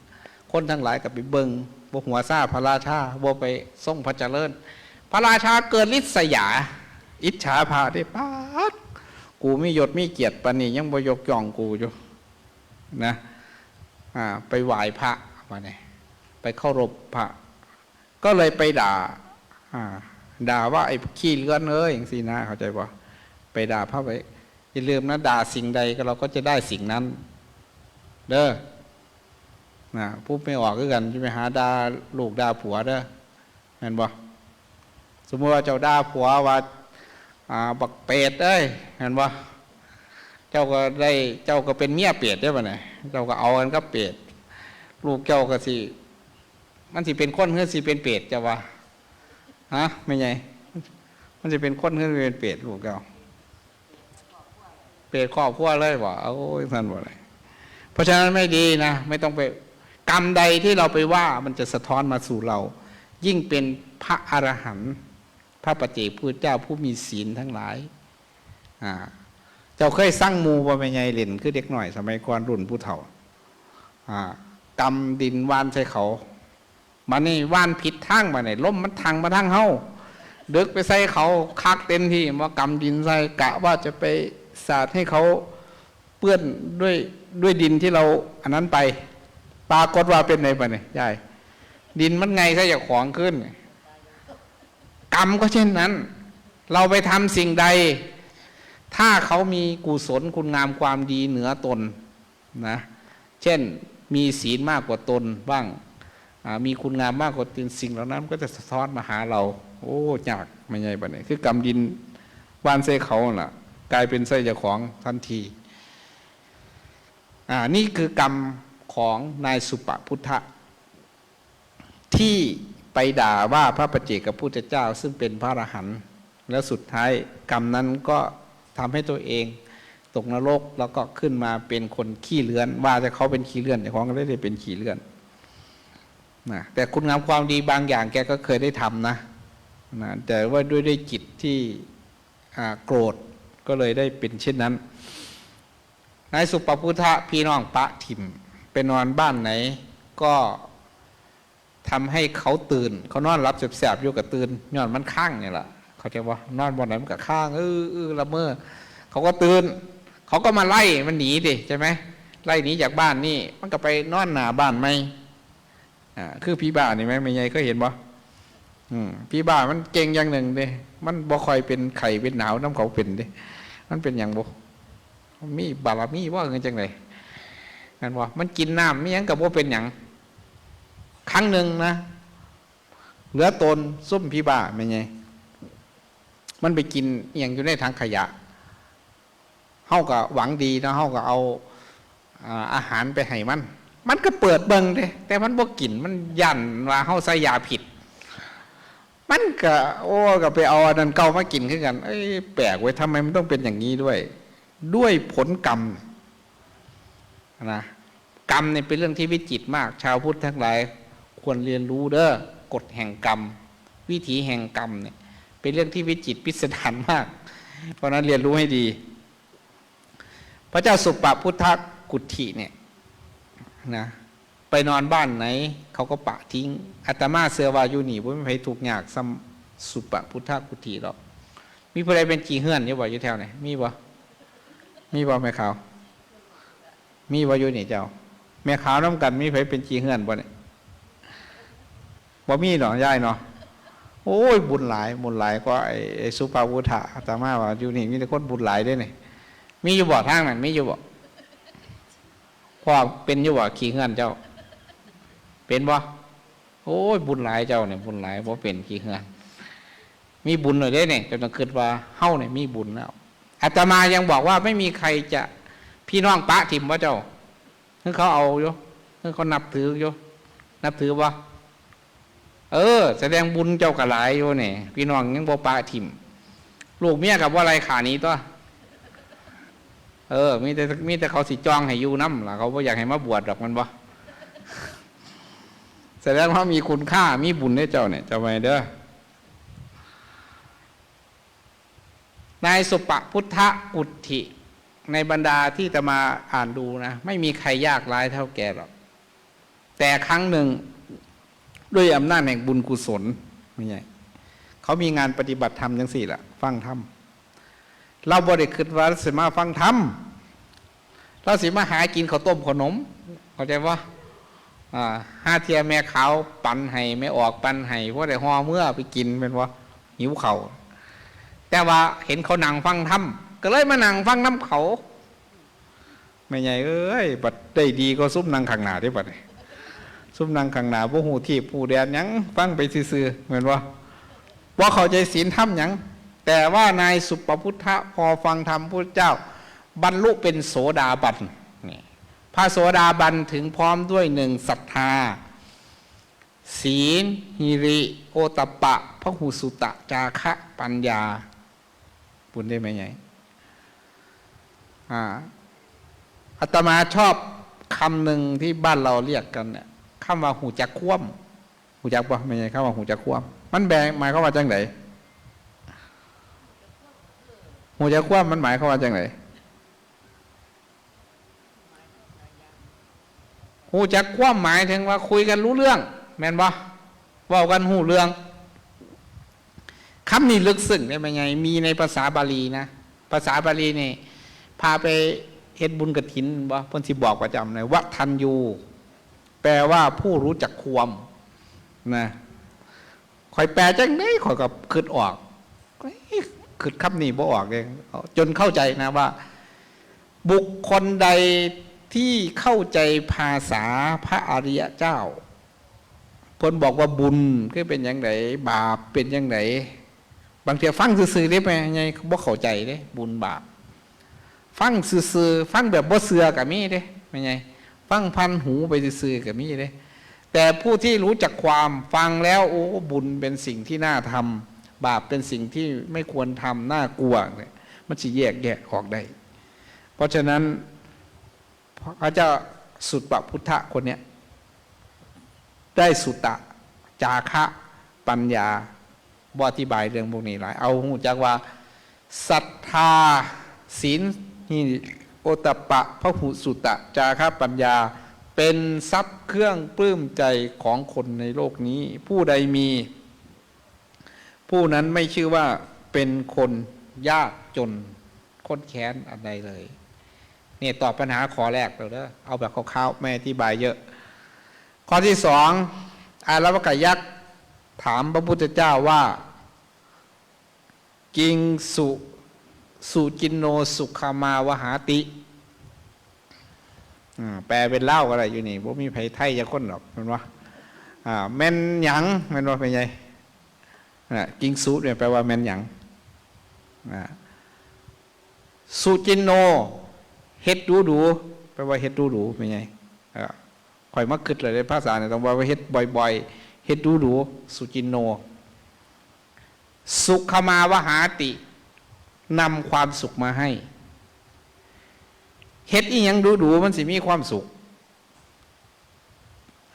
คนทั้งหลายกับไปเบิงบ่หัวซาพระราชาบ่ไปทรงพระเจริญพระราชาเกิดฤทธิ์สยาอิจฉาพระได้ป๊าดกูมียศมีเกียรติปานนี้ยังบ่ยกย่องกูอยู่นะไปไหว้พระมาเนี่ยไปเคารพพระก็เลยไปด่าว่าไอ้ขี้เลือนอย่างสินะเข้าใจป่ะไปด่าพระไปอย่าลืมนะด่าสิ่งใดก็เราก็จะได้สิ่งนั้นเด้อนะพูดไม่ออกคือกันจะไปหาด่าลูกด่าผัวเด้อเห็นป่ะสมมติว่าเจ้าด่าผัวว่าบักเป็ดเห็นป่ะเจ้าก็เป็นเมียเป็ดได้ป่ะเนี่ยเจ้าก็เอากันก็เป็ดลูกเจ้าก็สิมันสิเป็นคนเฮือสิเป็นเป็ดจะว่าฮะไม่ไงมันจะเป็นคนเฮือเป็นเป็ดลูกเจ้าเป็ดครอบครัวเลยบ่โอ้ยท่านบ่อะไรเพราะฉะนั้นไม่ดีนะไม่ต้องไปกรรมใดที่เราไปว่ามันจะสะท้อนมาสู่เรา ยิ่งเป็นพระอรหันต์พระปัจเจกพุทธเจ้าผู้มีศีลทั้งหลายเจ้าเคยสร้างมูว่าไม่ไงเล่นคือเด็กหน่อยสมัยก่อนรุ่นผู้เฒ่ากำดินวานใส่เขามานี่ว่านผิดทางมาเนี่ยล้มมันทางมาทางเฮาดึกไปใส่เขาคักเต็มที่ว่ากำดินใส่กะว่าจะไปสาดให้เขาเปื้อนด้วยดินที่เราอันนั้นไปปรากฏว่าเป็นไงปะเนี่ยยายดินมันไงซะอย่าขวางขึ้นกรรมก็เช่นนั้นเราไปทำสิ่งใดถ้าเขามีกุศลคุณงามความดีเหนือตนนะเช่นมีศีลมากกว่าตนบ้างมีคุณงามมากกว่าตนสิ่งเหล่านั้นก็จะสะท้อนมาหาเราโอ้ยากไม่ใช่ปะเนี่ยคือกรรมดินวานใส่เขาล่ะกลายเป็นไส้เจ้าของทันทีนี่คือกรรมข ของนายสุปพุทธะที่ไปด่าว่าพระปัจเจกพุทธเจ้าซึ่งเป็นพระอรหันต์แล้วสุดท้ายกรรมนั้นก็ทำให้ตัวเองตกนรกแล้วก็ขึ้นมาเป็นคนขี้เลื่อนว่าแต่เขาเป็นขี้เลื่อนแต่ของก็ได้เป็นขี้เลื่อนนะแต่คุณงามความดีบางอย่างแกก็เคยได้ทำนะแต่ว่าด้วยจิตที่โกรธก็เลยได้เป็นเช่นนั้นนายสุปพุทธะพี่น้องปะถิ่มไปนอนบ้านไหนก็ทำให้เขาตื่นเขานอนรับแสบๆอยู่กับตื่นย้อนมันข้างเนี่ยแหละเขาจะว่านอนบนไหนมันกับข้างละเมอเขาก็ตื่นเขาก็มาไล่มันหนีดิใช่ไหมไล่หนีจากบ้านนี่มันก็ไปนอนหน้าบ้านไหมคือพี่บ้านี่ไหมไม่ใหญ่ก็เห็นบ่พี่บ้ามันเก่งอย่างหนึ่งเด้มันบ่คอยเป็นไข่เป็นหนาวน้ำเขาเป็นเด้มันเป็นอย่างบ่มีบารมีว่าเงินจังไรนั่นว่ามันกินน้ำไม่ยังกับว่าเป็นอย่างครั้งหนึ่งนะเหลือตนส้มพี่บ้าไม่ไงมันไปกินอย่างอยู่ในถังขยะเฮาก็หวังดีนะเฮาก็เอาอาหารไปให้มันก็เปิดเบิ่งเด้แต่มันบ่กินมันยันว่าเฮาใส่ยาผิดมันก็ก็ไปเอาอันนั้นเก่ามากินขึ้นกันแปลกไว้ทำไมมันต้องเป็นอย่างนี้ด้วยผลกรรมนะกรรมเนี่ยเป็นเรื่องที่วิจิตรมากชาวพุทธทั้งหลายควรเรียนรู้เด้อกฎแห่งกรรมวิถีแห่งกรรมเนี่ยเป็นเรื่องที่วิจิตรพิสดารมากเพราะนั้นเรียนรู้ให้ดีพระเจ้าสุปพุทธกุฏฐิเนี่ยนะไปนอนบ้านไหนเขาก็ปะทิ้งอาตมาเสือวาอยู่นี่ไม่มีใครถูกยากซ้ำสุปพุทธกุฏฐิหรอกมีผู้ใดเป็นจีเฮือนอยู่บ่อยู่แถวไหนมีบ่แม่ขาวมีบ่อยู่นี่เจ้าแม่ขาวน้ำกันมีใครเป็นจีเฮือนบ่เนี่ยบ่มีหรอยายเนาะโอ้ยบุญหลายก็ไอ้สุปพุทธะอาตมาว่าอยู่นี่มีแต่คนบุญหลายด้วยนี่มีอยู่บ่ทางนั้นมีอยู่บ่พ่อเป็นอยู่บ่ขี้เฮือนเจ้าเป็นบ่โอ้ยบุญหลายเจ้าเนี่ยบุญหลายบ่เป็นขี้เฮือนมีบุญหน่อยได้เนี่ยจนต้องคิดว่าเฮาเนี่ยมีบุญแล้วอาตมายังบอกว่าไม่มีใครจะพี่น้องปะถิ่มว่าเจ้าคือเขาเอาอยู่คือเขานับถืออยู่นับถือบ่แสดงบุญเจ้ากระหลายอยู่เนี่ยพี่น้องยังบ่ปะถิ่มลูกเมียกับว่าอะไรขานี้ตัวมีแต่เขาสิจองให้อยู่น้ำล่ะเขาบ่อยากให้มาบวชหรอกมันบ่แสดงว่ามีคุณค่ามีบุญให้เจ้าเนี่ยเจ้าไปเด้อนายสุปพุทธกุฏฐิในบรรดาที่จะมาอ่านดูนะไม่มีใครยากร้ายเท่าแกหรอกแต่ครั้งหนึ่งด้วยอำนาจแห่งบุญกุศลไม่ใช่เขามีงานปฏิบัติธรรมจังสี่ล่ะฟังธรรมเราบริคิดว่าสิมาฟังธรรมเราสิมาหากินข้าวต้มขนมเข้าใจว่าห้าเทียแม่ขาวปั่นให้ไม่ออกปั่นให้เพราะได้ห่อเมื่อไปกินเป็นว่าหิวเข่าแต่ว่าเห็นเขานั่งฟังธรรมก็เลยมานั่งฟังน้ำเขาไม่ใหญ่บัดได้ดีก็ซุ่มนั่งข้างหน้าได้บัดซุ่มนั่งข้างหน้าพวกหูที่ผู้แดนยังฟังไปซื่อๆเหมือนว่าเขาใจศีลธรรมยังแต่ว่านายสุปพุทธะพอฟังธรรมพุทธเจ้าบรรลุเป็นโสดาบันพระโสดาบันถึงพร้อมด้วยหนึ่งศรัทธาศีลหิริโอตปะพหุสุตะจาคะปัญญาบุญได้ไหมไงอาตมาชอบคำหนึ่งที่บ้านเราเรียกกันเนี่ยคำว่าหูจักคว่ำหูจักปะไม่ใช่คำว่าหูจักคว่ำมันแปลหมายความว่าจังไหนหูจักคว่ำมันหมายความว่าจังไหนหูจักคว่ำหมายถึงว่าคุยกันรู้เรื่องแม่นปะเว้ากันหูเรื่องคำนี้ลึกซึ้งได้ไหมไงมีในภาษาบาลีนะภาษาบาลีนี่พาไปเฮ็ดบุญกฐินบ่เพิ่นสิบอกประจำเลยวัฒนยูแปลว่าผู้รู้จักความนะคอยแปลจังได๋คอยก็คิดออกคิดคำนี้บ่ออกเลยจนเข้าใจนะว่าบุคคลใดที่เข้าใจภาษาพระอริยเจ้าเพิ่นบอกว่าบุญคือเป็นจังไดบาปเป็นจังไดบางทีฟังซื่อๆได้ไหมไงบ่เข้าใจเด้บุญบาปฟังซื่อๆฟังแบบบ่เชื่อก็มีเด้ไม่ไง ฟังพันหูไปซื่อๆก็มีเลยแต่ผู้ที่รู้จักความฟังแล้วโอ้บุญเป็นสิ่งที่น่าทำบาปเป็นสิ่งที่ไม่ควรทำน่ากลัวเนี่ยมันจะแยกแยะออกได้เพราะฉะนั้นพระเจ้าสุตตะพุทธะคนเนี้ยได้สุตตะจาคะปัญญาบอธิบายเรื่องพวกนี้หลายเอาหูจักว่าศรัทธาศีลนี่โอตตัปปะพหุสุตตะจาคะปัญญาเป็นทรัพย์เครื่องปลื้มใจของคนในโลกนี้ผู้ใดมีผู้นั้นไม่ชื่อว่าเป็นคนยากจนค้นแค้นอันใดเลยนี่ตอบปัญหาข้อแรกเลยเด้อเอาแบบคร่าวๆไม่อธิบายเยอะข้อที่สองอารวกยักษ์ถามพระพุทธเจ้าว่ากิงสุจินโนสุขามาวหาติแปลเป็นเล่าอะไรอยู่นี่บ่มีไผไทยจะค้นหรอกมันว่าแม่นหยังแม่นว่าเป็นไงกิงสุเนี่ยแปลว่าแม่นหยังสุจินโนเฮ็ดดูแปลว่าเฮ็ดดูเป็นไงข่อยมักคิดเลยในภาษาเนี่ยต้องว่าเฮ็ดบ่อยๆเฮ็ดดูสุจินโนสุขมาวหาตินำความสุขมาให้เฮ็ดอีหยังดูมันสิมีความสุข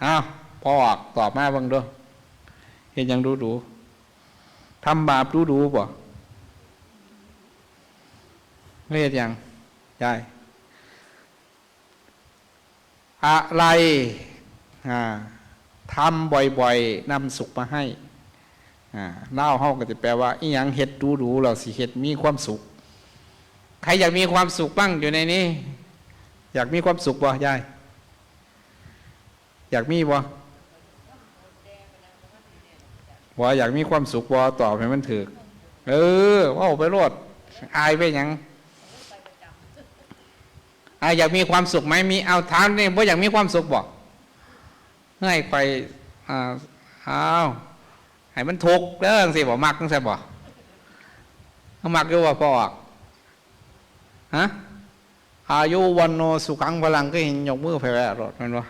อ้าวพอออกตอบมาบ้างด้วยเฮ็ดหยังดูทำบาปดูบ่ไม่เฮ็ดหยังใช่อะไรทำบ่อยๆนำสุขมาให้เล่าเฮาก็จะแปลว่าอีหยังเฮ็ดดูเราสิเฮ็ดมีความสุขใครอยากมีความสุขบ้างอยู่ในนี้อยากมีความสุขบ่ยายอยากมีบ่อยากมีความสุขบ่ตอบให้มันถูกว่าไปโลดอายไปหยังอยากมีความสุขไหมมีเอาถามนี่บ่อยากมีความสุขบ่ให้ไปให้มันทุกข์เด้อจังซี่บ่มักจังซี่บ่มักอยู่ว่าพอออกอายุวันโนสุขังพลังก็เห็นยกมือไปแล้วรถมันวะ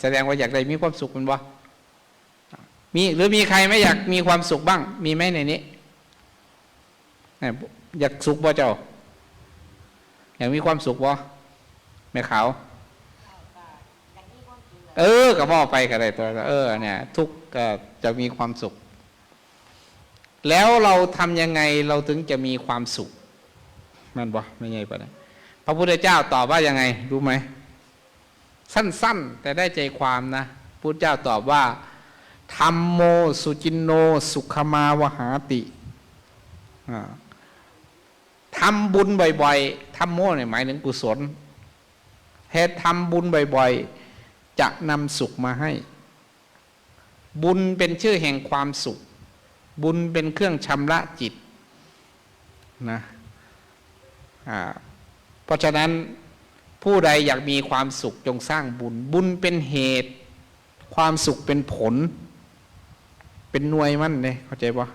แสดงว่าอยากได้มีความสุขมันวะมีหรือมีใครไม่อยากมีความสุขบ้างมีไหมในนี้อยากสุขบ่เจ้าอยากมีความสุขบ่แม่ขาวก็มอไปกันเลยตัวเนี่ยทุกข์ก็จะมีความสุขแล้วเราทำยังไงเราถึงจะมีความสุขมันบ่ไม่ไงปะเนี่ยพระพุทธเจ้าตอบว่ายังไงรู้ไหมสั้นๆแต่ได้ใจความนะพุทธเจ้าตอบว่าธัมโมสุจินโนสุขมาวหาติทำบุญบ่อยๆธัมโมเนี่ยหมายถึงกุศลเหตุทำบุญบ่อยๆจะนำสุขมาให้บุญเป็นชื่อแห่งความสุขบุญเป็นเครื่องชำระจิตนะเพราะฉะนั้นผู้ใดอยากมีความสุขจงสร้างบุญบุญเป็นเหตุความสุขเป็นผลเป็นหน่วยมันเลยเข้าใจปะ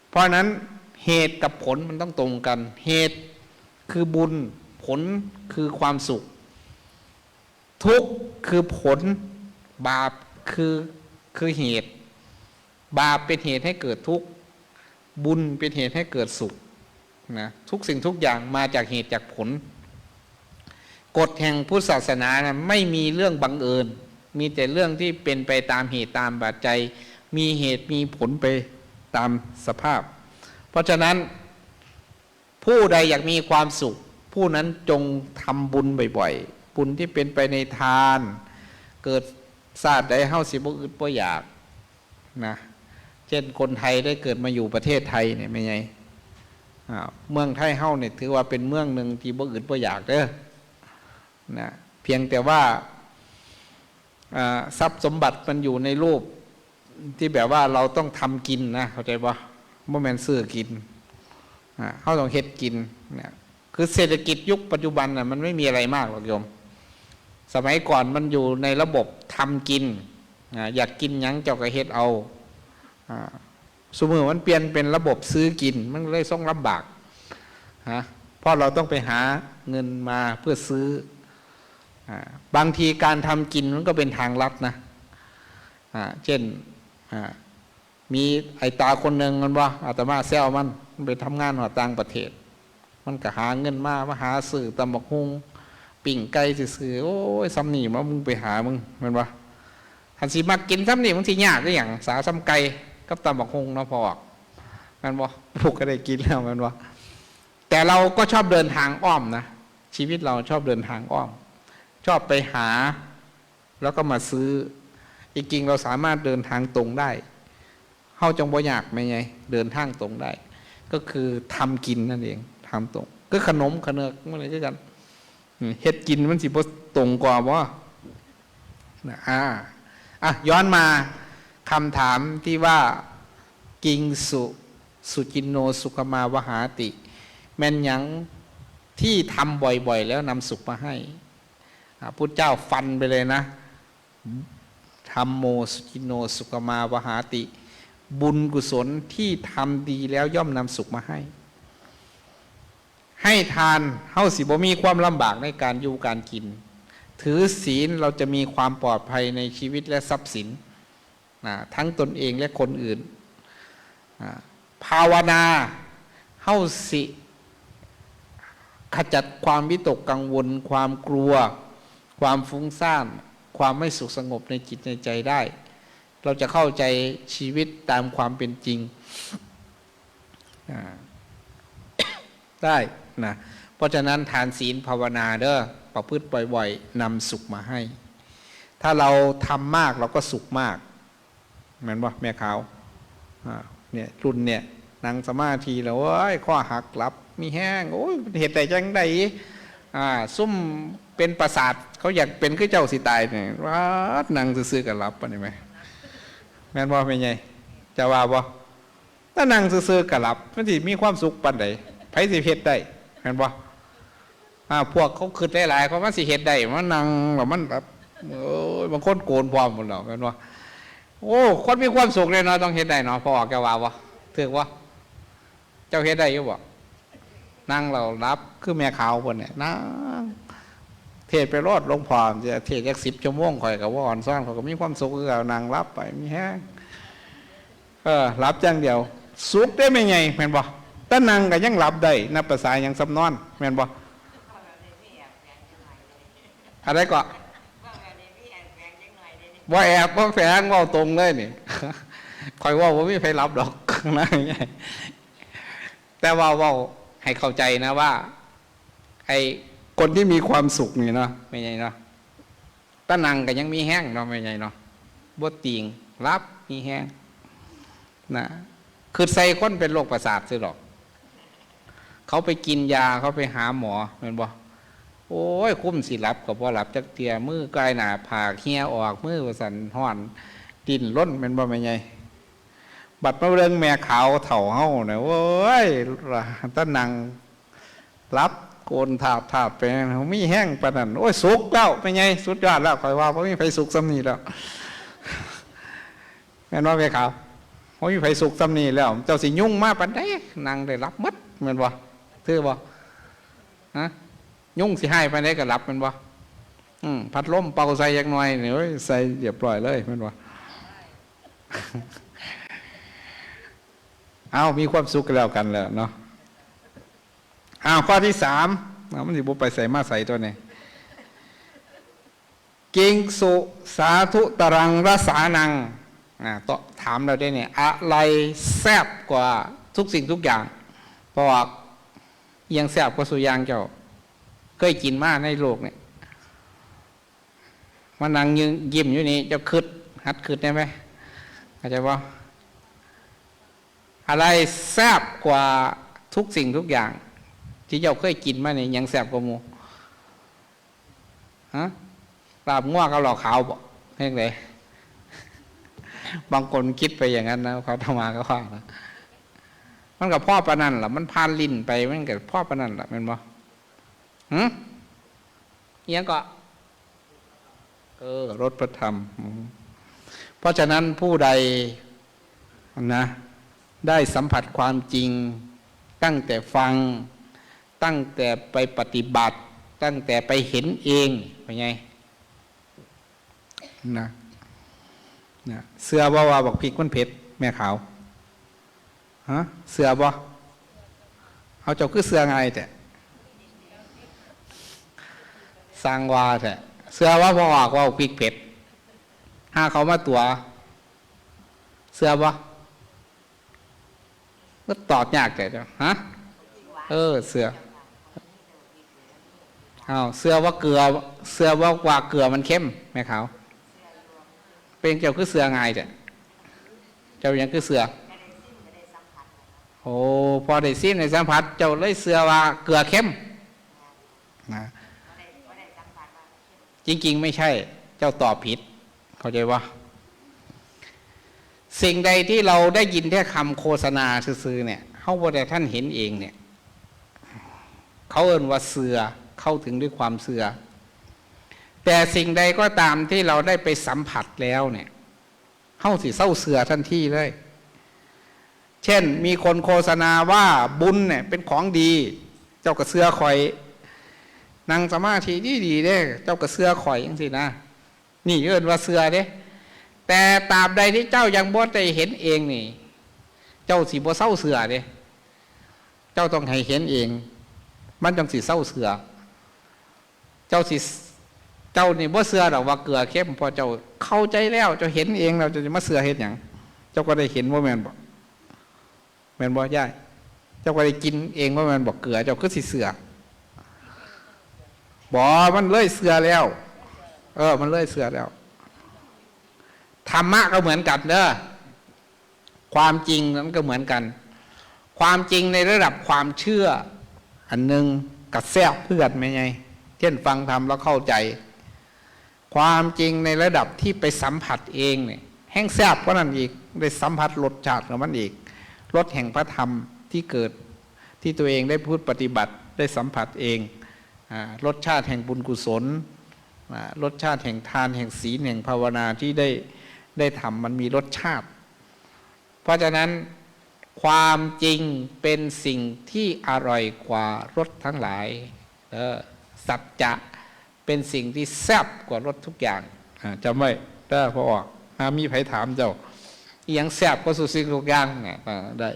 เพราะนั้นเหตุกับผลมันต้องตรงกันเหตุคือบุญผลคือความสุขทุกข์คือผลบาปคือเหตุบาปเป็นเหตุให้เกิดทุกข์บุญเป็นเหตุให้เกิดสุขนะทุกสิ่งทุกอย่างมาจากเหตุจากผลกฎแห่งพุทธศาสนานะไม่มีเรื่องบังเอิญมีแต่เรื่องที่เป็นไปตามเหตุตามปัจจัยมีเหตุมีผลไปตามสภาพเพราะฉะนั้นผู้ใดอยากมีความสุขผู้นั้นจงทำบุญบ่อยๆบุญที่เป็นไปในทานเกิดศาสตร์ใดเฮาสิบ่อึดบ่อยากนะเช่นคนไทยได้เกิดมาอยู่ประเทศไทยเนี่ยไม่ไงเมืองไทยเฮาเนี่ยถือว่าเป็นเมืองหนึ่งที่บ่อึดบ่อยากเด้อนะเพียงแต่ว่าทรัพย์สมบัติมันอยู่ในรูปที่แบบว่าเราต้องทำกินนะเข้าใจปะบ่แม่นซื้อกินเฮาต้องเฮ็ดกินเนี่ยคือเศรษฐกิจยุคปัจจุบันน่ะมันไม่มีอะไรมากหรอกโยมสมัยก่อนมันอยู่ในระบบทำกินอยากกินหยังเจ้าก็เฮ็ดเอาสมมติมันเปลี่ยนเป็นระบบซื้อกินมันเลยต้องลำบากเพราะเราต้องไปหาเงินมาเพื่อซื้อ บางทีการทำกินมันก็เป็นทางลัดนะเช่นมีไอ้ตาคนหนึ่งมันว่าอาตมาแซวมันไปทำงานหัวต่างประเทศมันก็หาเงินมาหาสื่อตำบักฮุงปิ่งไก่สื่อโอ้ยซ้ำนี่มามึงไปหามึงมันว่าหันสิมากินซ้ำนี่มันสิยากได้อย่างสาซ้ำไก่กับตำบักฮุงเนาะพอมันว่าพวกก็ได้กินแล้วมันว่าแต่เราก็ชอบเดินทางอ้อมนะชีวิตเราชอบเดินทางอ้อมชอบไปหาแล้วก็มาซื้อจริงๆเราสามารถเดินทางตรงได้เฮาจังบ่ยากไหมไงเดินทางตรงได้ก็คือทำกินนั่นเองทำตรงก็ขนมขเนกเมื่อไรก็กันเฮ็ดกินมันสิบ่ตรงกว่าบ่ย้อนมาคำถามที่ว่ากิงสุจินโนสุขมาวหาติแม่นยังที่ทำบ่อยๆแล้วนำสุขมาให้พุทธเจ้าฟันไปเลยนะธรรมโมสุจินโนสุขมาวหาติบุญกุศลที่ทำดีแล้วย่อมนำสุขมาให้ทานเฮาสิบ่มีความลำบากในการอยู่การกินถือศีลเราจะมีความปลอดภัยในชีวิตและทรัพย์สินทั้งตนเองและคนอื่นภาวนาเฮาสิขจัดความวิตกกังวลความกลัวความฟุ้งซ่านความไม่สุขสงบในจิตในใจได้เราจะเข้าใจชีวิตตามความเป็นจริงได้นะเพราะฉะนั้นทานศีลภาวนาเด้อประพฤติบ่อยๆนำสุขมาให้ถ้าเราทำมากเราก็สุขมากเหมือนว่าแม่ขาวเนี่ยรุ่นเนี่ยนั่งสมาธิแล้วโอ้ยข้อหักหลับมีแห้งโอ้ยเหตุใดจังใดซุ่มเป็นประสาทเขาอยากเป็นคือเจ้าสิตายเนี่ยว่านั่งซื่อๆกันหลับปะนี่ไหมแม่นบ่เป็นไงจะว่าบ่ถ้านั่งซื่อๆกันหลับมันสิมีความสุขปานใดไผสิเฮ็ดได้แม่นบ่พวกเขาคิดหลายๆเขามันสิเฮ็ดได้มันนั่งแบบมันแบบโอ้ยบางคนโกนพร้อมหมดแล้วแม่นบ่โอ้คนมีความสุขเลยเนาะต้องเฮ็ดได้เนาะพอแกว่าบ่ถือว่าเจ้าเฮ็ดได้อยู่บ่นั่งเรารับคือแม่ขาวเพิ่นเนี่ยนั่งเทศไปรอดหลวงพ่อจะเทศจัก10 ชั่วโมงข่อยก็ว่าอ่อนซ่อนเขาก็มีความสุขคือเอานั่งรับไปมีแฮงรับจังเดียวสุขได้ไม่ไงแม่นบ่ถ้านั่งก็ยังหลับได้นับภาษายังสำนอนแม่นบ่อะไรก็ว่าแอบว่าแฝงว่าตรงเลยนี่คอยว่าไม่มีใครรับดอกนะแต่ว่าให้เข้าใจนะว่าไอ้คนที่มีความสุขนี่เนาะไม่ใช่เนาะตะนังก็ยังมีแห้งเนาะไม่ใช่เนาะบ่ติงรับมีแห้งนะคือใส่คนเป็นโรคประสาทซื้อหรอกเขาไปกินยาเขาไปหาหมอเหมือนบ่โอ้ยคุ้มสิรับกับว่ารับจักเตียมือกายหนาผากเหี้ยออกมือว่าสันห่อนดินล้นเป็นบ่ไม่ไงบัดมาเรื่องแม่ขาวเถ่าเฮาเนี่ยโอ้ยต้นนางรับโกนถาบไปมีแห้งปานนั้นโอ้ยสุกแล้วเป็นไงสุดยอดแล้วคอยว่าเพราะมีไฟสุกซ้ำนี่แล้วแม่นว่าแม่ขาวเพราะมีไฟสุกซ้ำนี่แล้วเจ้าสิยุ่งมากปานใดนางได้รับมัดแม่นบ่ถือบ่ฮะยุ่งสิให้ไปได้ก็รับมันวะพัดลมเป่าใส่ยักหน่อยเนี่ยใส่เรียบร้อยเลยมันวะเอามีความสุขกันแล้วกันแล้วเนาะข้อที่3มันสิบุไปใส่มาใส่ตัวนี้กิงสุสาธุตรังรสานังต่อถามเราได้เนี่ยอะไรแซ่บกว่าทุกสิ่งทุกอย่างเพราะว่ายังแซ่บกว่าสุยางเจ้าเคยกินมาในโลกเนี่ยมานั่งยิ้มอยู่นี่จะคืดหัดคืดได้ไหมเข้าใจป่ะอะไรแซ่บกว่าทุกสิ่งทุกอย่างที่เจ้าเคยกินมาเนี่ยยังแซ่บกว่าหมูลาบง่วงกับหลอกขาวบ่เรื่องไหนบางคนคิดไปอย่างนั้นนะเขาทำมาก็ว่านะมันกับพ่อปะนั่นแหละมันพานลิ้นไปมันกับพ่อปะนั่นแหละมันบ่ยังก็รถพระธรรมเพราะฉะนั้นผู้ใดนะได้สัมผัสความจริงตั้งแต่ฟังตั้งแต่ไปปฏิบัติ ตั้งแต่ไปเห็นเองเป็นไงนะเสื้อบ่ว่าบอกพริกมันเผ็ดแม่ขาวฮะเสื้อบ่เอาเจ้าคือเสื้อไงแต่สร้างว่าแต่เสื้อว่าบ่ออกว่าพริกเผ็ดหาเขามาตัวเสื้อบ่ก็ตอบยากแต่ฮะเสื้อเอาเสื้อว่าเกลือเสื้อว่าเกลือมันเข้มแม่ขาวเป็นเจ้าคือเสือไงจ้ะเจ้ายังคือเสือโอ้พอได้ซิมในสัมผัสเจ้าเลยเสือว่าเกลือเข้มนะจริงๆไม่ใช่เจ้าตอบผิดเข้าใจว่าสิ่งใดที่เราได้ยินแค่คำโฆษณาซื่อๆเนี่ยเขาบอกแต่ท่านเห็นเองเนี่ยเขาเอ่นว่าเสือเข้าถึงด้วยความเสือแต่สิ่งใดก็ตามที่เราได้ไปสัมผัสแล้วเนี่ยเข้าสิเศร้าเสือทันทีเลยเช่นมีคนโฆษณาว่าบุญเนี่ยเป็นของดีเจ้ากระเสือคอยนั่งสมาธิดีๆเด้เจ้ากระเสือคอยอย่างสินะนี่เอิ้นว่าเสือเด้แต่ตราบใดที่เจ้ายังบ่ได้เห็นเองนี่เจ้าสิบ่เศร้าเสือเด้เจ้าต้องให้เห็นเองมันจังสิเศร้าเสือเจ้านี่บ่เสือหรอกว่าเกลือเข้มพอเจ้าเข้าใจแล้วเจ้าเห็นเองเราจะมาเสือเห็นอย่างเจ้าก็ได้เห็นว่าแมนบอกแมนบอกย่ายเจ้าก็ได้กินเองว่าแมนบอกเกลือเจ้าคือสิเสือบ่มันเลยเสือแล้วมันเลยเสือแล้วธรรมะก็เหมือนกันเด้อความจริงนั้นก็เหมือนกันความจริงในระดับความเชื่ออันหนึ่งกับแทรกเพื่อนไม่ไงเช่นฟังธรรมแล้วเข้าใจความจริงในระดับที่ไปสัมผัสเองเนี่ยแห้งแซ่บกว่านั้นอีกได้สัมผัสรสชาติของมันอีกรสแห่งพระธรรมที่เกิดที่ตัวเองได้พูดปฏิบัติได้สัมผัสเองรสชาติแห่งบุญกุศลรสชาติแห่งทานแห่งศีลแห่งภาวนาที่ได้ทำมันมีรสชาติเพราะฉะนั้นความจริงเป็นสิ่งที่อร่อยกว่ารสทั้งหลายสัจจะเป็นสิ่งที่แซ่บกว่ารสทุกอย่างจำไว้ได้พอออกมีไผถามเจ้ายังแซ่บกว่าสุดสิ่งทุกอย่างได้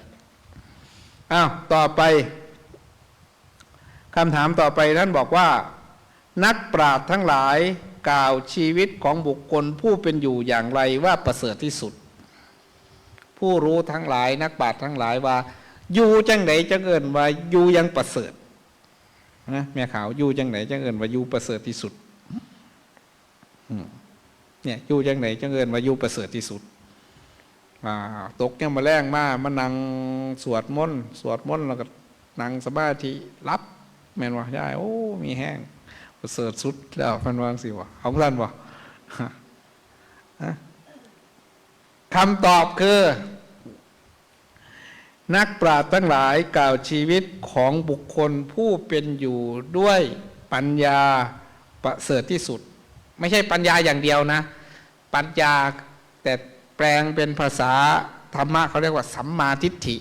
ต่อไปคำถามต่อไปนั้นบอกว่านักปราชญ์ทั้งหลายกล่าวชีวิตของบุคคลผู้เป็นอยู่อย่างไรว่าประเสริฐที่สุดผู้รู้ทั้งหลายนักปราชญ์ทั้งหลายว่าอยู่จังไหนจังเอิญว่าอยู่ยังประเสริฐนะแม่ขาวอยู่จังไหนจังเอิญว่าอยู่ประเสริฐที่สุดเนี่ยอยู่จังไหนจังเอิญว่าอยู่ประเสริฐที่สุดตกยังมาแรงมานั่งสวดมนต์แล้วก็นั่งสมาธิรับแม่นว่าได้โอ้มีแห้งประเสริฐสุดแล้วพันวางสิวะของท่านวะคำตอบคือนักปราชญ์ทั้งหลายกล่าวชีวิตของบุคคลผู้เป็นอยู่ด้วยปัญญาประเสริฐที่สุดไม่ใช่ปัญญาอย่างเดียวนะปัญญาแต่แปลงเป็นภาษาธรรมะเขาเรียกว่าสัมมาทิฏฐิ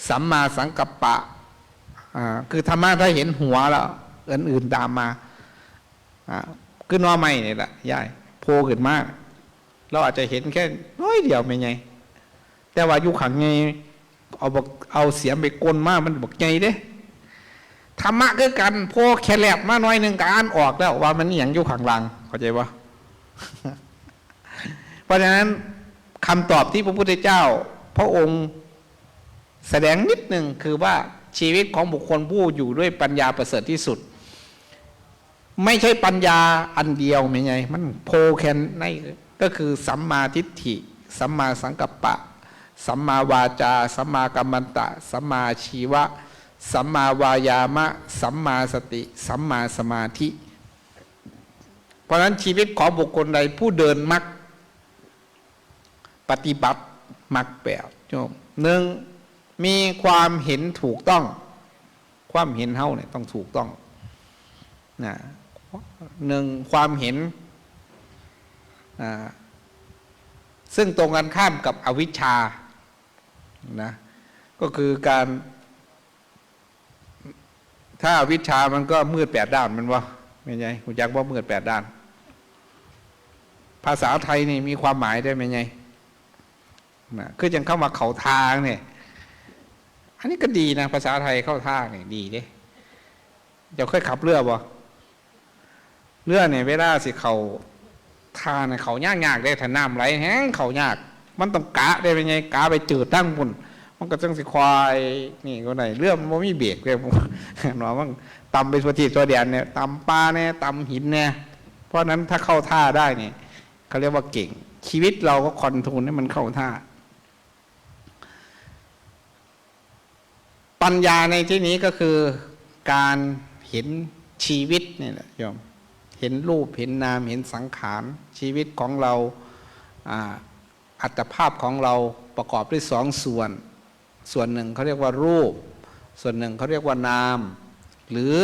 สัมมาสังกัปปะคือธรรมะถ้าเห็นหัวแล้วอื่นๆตามมาคือนอไม่นี่แหละย่ายโผล่ขึ้นมาเราอาจจะเห็นแค่น้อยเดียวไม่ไงแต่ว่าอยู่ขังไงเอาเสียมไปกลมากมันบอกไงเด้ธรรมะคือกันโผล่แค่แหลบมาน้อยหนึ่งก็อ่านออกแล้วว่ามันอย่างอยู่ขังหลังเข้าใจปะ เพราะฉะนั้นคำตอบที่พระพุทธเจ้าพระองค์แสดงนิดหนึ่งคือว่าชีวิตของบุคคลผู้อยู่ด้วยปัญญาประเสริฐที่สุดไม่ใช่ปัญญาอันเดียวไม่ไงมันโพแคนในก็คือสัมมาทิฏฐิสัมมาสังกัปปะสัมมาวาจาสัมมากัมมันตะสัมมาชีวะสัมมาวายามะสัมมาสติสัมมาสมาธิเพราะฉะนั้นชีวิตของบุคคลใดผู้เดินมรรคปฏิบัติมรรคแปดโยมหนึ่งมีความเห็นถูกต้องความเห็นเฮาเนี่ยต้องถูกต้องนะหนึ่งความเห็นซึ่งตรงกันข้ามกับอวิชชานะก็คือการ ถ้าวิชามันก็มืด8 ด้านมันวะไม่ไงคุณจักว่ามืด8 ด้าน ภาษาไทยนี่มีความหมายได้ไหมไงนะคือจังเข้ามาเข้าทางเนี่ยอันนี้ก็ดีนะภาษาไทยเข้าทางเนี่ยดีเด้จะค่อยขับเรือบ่เรือเนี่ยเวลาสิเขาทางเนี่ยเขายากได้ถ้าน้ำไหลแห้งเขายากมันต้องกะได้เป็นไงกะไปจืดตั้งบุญมันก็จังสิควายนี่ก็ไหนเรือมันไม่มีเบรกเลยหนอมันตำไปสถีตัวเดียนเนี่ยตำปลาเนี่ยตำหินเนี่ยเพราะนั้นถ้าเข้าท่าได้เนี่ยเขาเรียกว่าเก่งชีวิตเราก็คอนโทรลให้มันเข้าท่าปัญญาในที่นี้ก็คือการเห็นชีวิตนี่แหละโยมเห็นรูปเห็นนามเห็นสังขารชีวิตของเราอัตภาพของเราประกอบด้วย2 ส่วนหนึ่งเขาเรียกว่ารูปส่วนหนึ่งเขาเรียกว่านามหรือ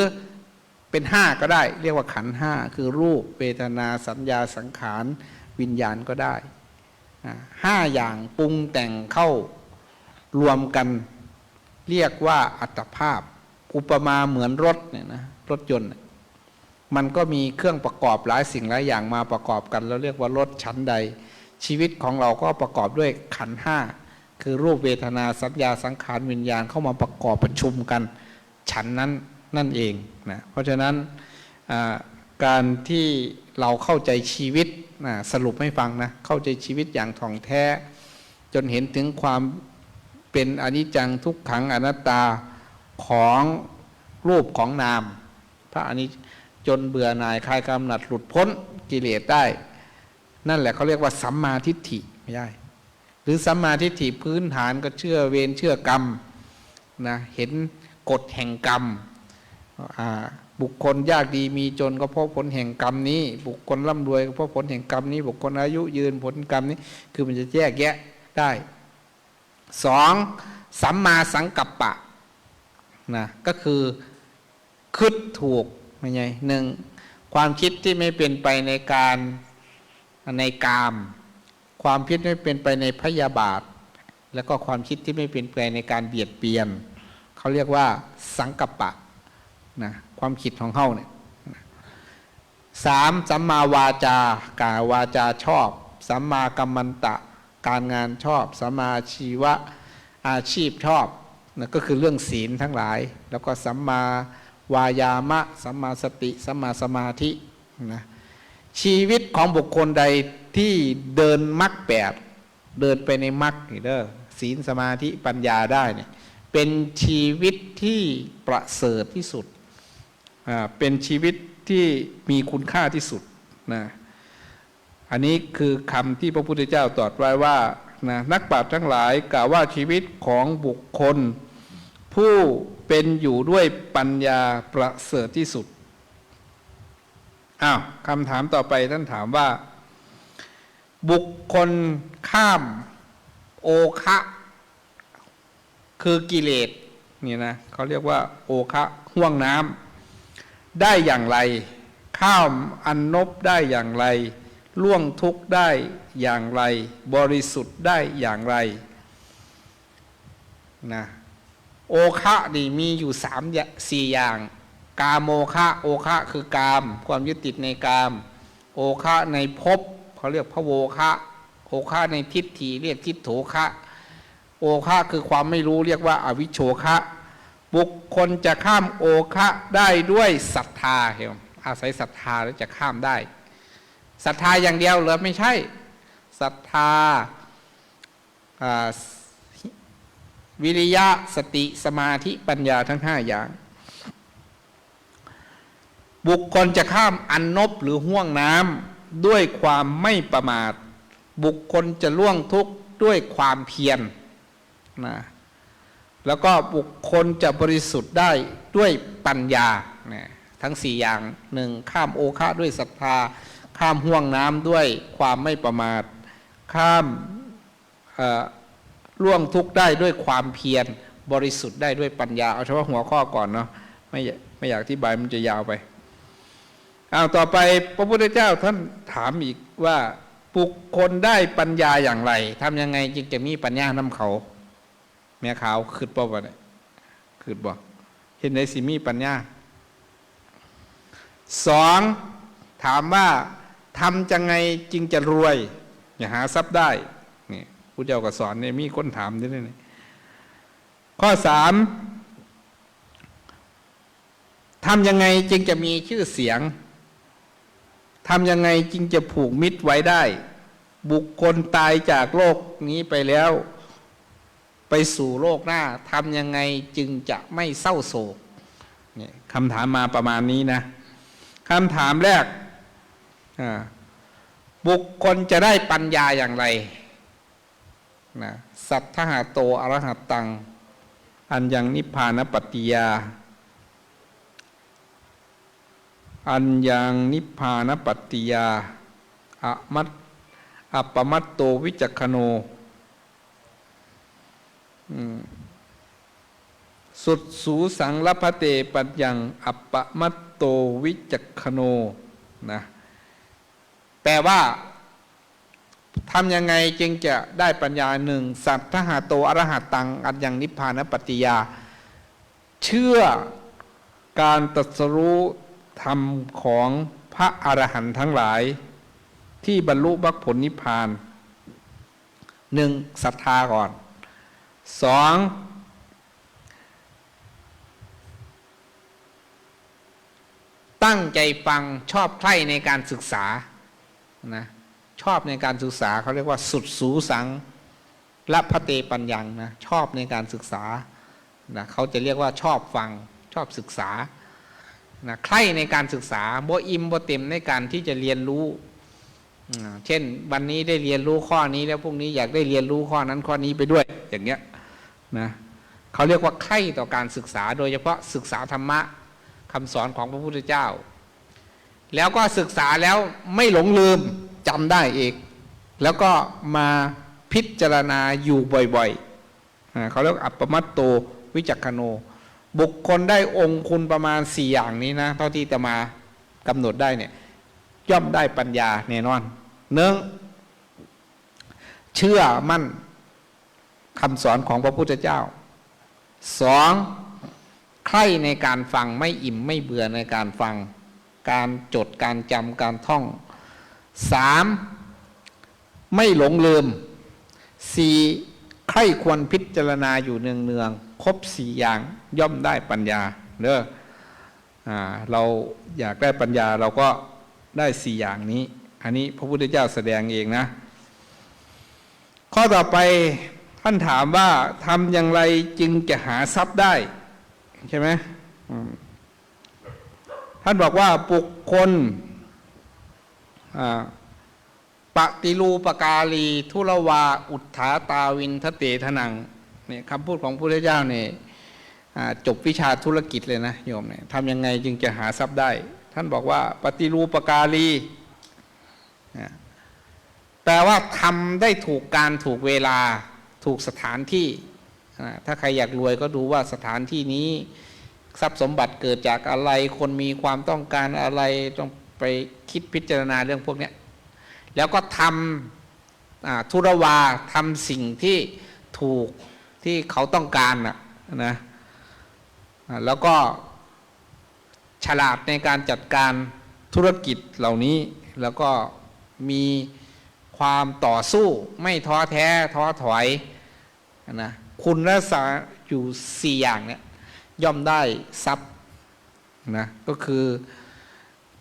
เป็น5ก็ได้เรียกว่าขันธ์5คือรูปเวทนาสัญญาสังขารวิญญาณก็ได้5อย่างปรุงแต่งเข้ารวมกันเรียกว่าอัตภาพอุปมาเหมือนรถเนี่ยนะรถยนต์มันก็มีเครื่องประกอบหลายสิ่งหลายอย่างมาประกอบกันแล้วเรียกว่ารถชั้นใดชีวิตของเราก็ประกอบด้วยขันธ์5คือรูปเวทนาสัญญาสังขารวิญญาณเข้ามาประกอบประชุมกันฉันนั้นนั่นเองนะเพราะฉะนั้นการที่เราเข้าใจชีวิตสรุปให้ฟังนะเข้าใจชีวิตอย่างถ่องแท้จนเห็นถึงความเป็นอนิจจังทุกขังอนัตตาของรูปของนามพระอนิจจนเบื่อหน่ายคลายกำหนัดหลุดพ้นกิเลสได้นั่นแหละเขาเรียกว่าสัมมาทิฏฐิไม่ใช่หรือสัมมาทิฏฐิพื้นฐานก็เชื่อเวรเชื่อกรรมนะเห็นกฎแห่งกรรมบุคคลยากดีมีจนก็เพราะผลแห่งกรรมนี้บุคคลร่ำรวยก็เพราะผลแห่งกรรมนี้บุคคลอายุยืนผลกรรมนี้คือมันจะแยกแยะได้2สัมมาสังกัปปะนะก็คือคิดถูกไม่ใช่1ความคิดที่ไม่เป็นไปในการในกามความคิดไม่เป็นไปในพยาบาทแล้วก็ความคิดที่ไม่เป็นไปในการเบียดเบียนเขาเรียกว่าสังกัปปะนะความคิดของเขาเนี่ย3สัมมาวาจากาวาจาชอบสัมมากัมมันตะการงานชอบสัมมาชีวะอาชีพชอบนะก็คือเรื่องศีลทั้งหลายแล้วก็สัมมาวายามะสัมมาสติสัมมาสมาธินะชีวิตของบุคคลใดที่เดินมรรค8เดินไปในมรรคนี่เด้อศีลสมาธิปัญญาได้เนี่ยเป็นชีวิตที่ประเสริฐที่สุดเป็นชีวิตที่มีคุณค่าที่สุดนะอันนี้คือคำที่พระพุทธเจ้าตรัสไว้ว่านะนักปราชญ์ทั้งหลายกล่าวว่าชีวิตของบุคคลผู้เป็นอยู่ด้วยปัญญาประเสริฐที่สุดคำถามต่อไปท่านถามว่าบุคคลข้ามโอคะคือกิเลสนี่นะเขาเรียกว่าโอคะห่วงน้ำได้อย่างไรข้ามอันนบได้อย่างไรล่วงทุกข์ได้อย่างไรบริสุทธิ์ได้อย่างไรนะโอคะนี่มีอยู่4 อย่างกามโอคะโอคะคือกามความยึดติดในกามโอคะในภพเขาเรียกพระโวคะโอคะในทิฏฐิเรียกทิฏโถคะโอคะคือความไม่รู้เรียกว่าอวิชโชคะบุคคลจะข้ามโอคะได้ด้วยศรัทธาเห็นอาศัยศรัทธาแล้วจะข้ามได้ศรัทธาอย่างเดียวเหรอไม่ใช่ศรัทธาวิริยะสติสมาธิปัญญาทั้ง5 อย่างบุคคลจะข้ามอันนบหรือห่วงน้ำด้วยความไม่ประมาทบุคคลจะล่วงทุกข์ด้วยความเพียรนะแล้วก็บุคคลจะบริสุทธิ์ได้ด้วยปัญญานะทั้ง4 อย่าง1ข้ามโอคะด้วยศรัทธาข้ามห่วงน้ำด้วยความไม่ประมาทข้ามล่วงทุกข์ได้ด้วยความเพียรบริสุทธิ์ได้ด้วยปัญญาเอาเฉพาะหัวข้อก่อนเนาะไม่อยากอธิบายมันจะยาวไปต่อไปพระพุทธเจ้าท่านถามอีกว่าบุคคลได้ปัญญาอย่างไรทำยังไงจึงจะมีปัญญานำเขาแม่ขาวขึ้นบ่วะเนี่ยขึ้นบ่เ ห็นในสิมีปัญญาสองถามว่าทำจังไงจึงจะรวยอย่าหาทรัพย์ได้นี่ผู้เจ้าก็สอนเนี่ยมีคนถามด้วยนี่ข้อสามทำยังไงจึงจะมีชื่อเสียงทำยังไงจึงจะผูกมิตรไว้ได้บุคคลตายจากโลกนี้ไปแล้วไปสู่โลกหน้าทำยังไงจึงจะไม่เศร้าโศกเนี่ยคำถามมาประมาณนี้นะคำถามแรกบุคคลจะได้ปัญญาอย่างไรนะสัทธหาโตอรหัตตังอัญญังนิพพานปัตติยาอัญญังนิพพานปัตติยาอัปปมัตโตวิจักขโนสุดสูสังลพเตปัญญังอัปปมัตโตวิจักขโนนะแปลว่าทำยังไงจึงจะได้ปัญญาหนึ่งสัทธหาโตอรหัตตังอัญญังนิพพานปัตติยาเชื่อการตรัสรู้ธรรมของพระอรหันต์ทั้งหลายที่บรรลุมรรคผลนิพพานหนึ่งศรัทธาก่อนสองตั้งใจฟังชอบใคร่ในการศึกษานะชอบในการศึกษาเขาเรียกว่าสุดสูสังละพะเตปัญญังนะชอบในการศึกษานะเขาจะเรียกว่าชอบฟังชอบศึกษานะใคร่ในการศึกษาบ่อิ่มบ่เต็มในการที่จะเรียนรู้เช่นวันนี้ได้เรียนรู้ข้อนี้แล้วพรุ่งนี้อยากได้เรียนรู้ข้อนั้นข้อนี้ไปด้วยอย่างเงี้ยนะเขาเรียกว่าใคร่ต่อการศึกษาโดยเฉพาะศึกษาธรรมะคำสอนของพระพุทธเจ้าแล้วก็ศึกษาแล้วไม่หลงลืมจำได้เองแล้วก็มาพิจารณาอยู่บ่อยๆเขาเรียกอัปปมัตโตวิจักขโนบุคคลได้องค์คุณประมาณ4อย่างนี้นะเท่าที่จะมากำหนดได้เนี่ยย่อมได้ปัญญาแน่นอนหนึ่งเชื่อมั่นคำสอนของพระพุทธเจ้าสองใคร่ในการฟังไม่อิ่มไม่เบื่อในการฟังการจดการจำการท่องสามไม่หลงลืมสี่ใคร่ควรพิจารณาอยู่เนืองๆครบ4อย่างย่อมได้ปัญญาเด้อเราอยากได้ปัญญาเราก็ได้4อย่างนี้อันนี้พระพุทธเจ้าแสดงเองนะข้อต่อไปท่านถามว่าทำอย่างไรจึงจะหาทรัพย์ได้ใช่ไหมท่านบอกว่าบุคคลปฏิรูปการีทุรวาอุทธาตาวินทเตทนังเนี่ยคำพูดของพระพุทธเจ้าเนี่ยจบวิชาธุรกิจเลยนะโยมเนี่ยทำยังไงจึงจะหาทรัพย์ได้ท่านบอกว่าปฏิรูปการีแปลว่าทำได้ถูกการถูกเวลาถูกสถานที่ถ้าใครอยากรวยก็ดูว่าสถานที่นี้ทรัพย์สมบัติเกิดจากอะไรคนมีความต้องการอะไรต้องไปคิดพิจารณาเรื่องพวกนี้แล้วก็ทำธุรวาทำสิ่งที่ถูกที่เขาต้องการนะแล้วก็ฉลาดในการจัดการธุรกิจเหล่านี้แล้วก็มีความต่อสู้ไม่ท้อแท้ท้อถอยนะคุณลักษณะอยู่4อย่างเนี่ยย่อมได้ทรัพย์นะก็คือ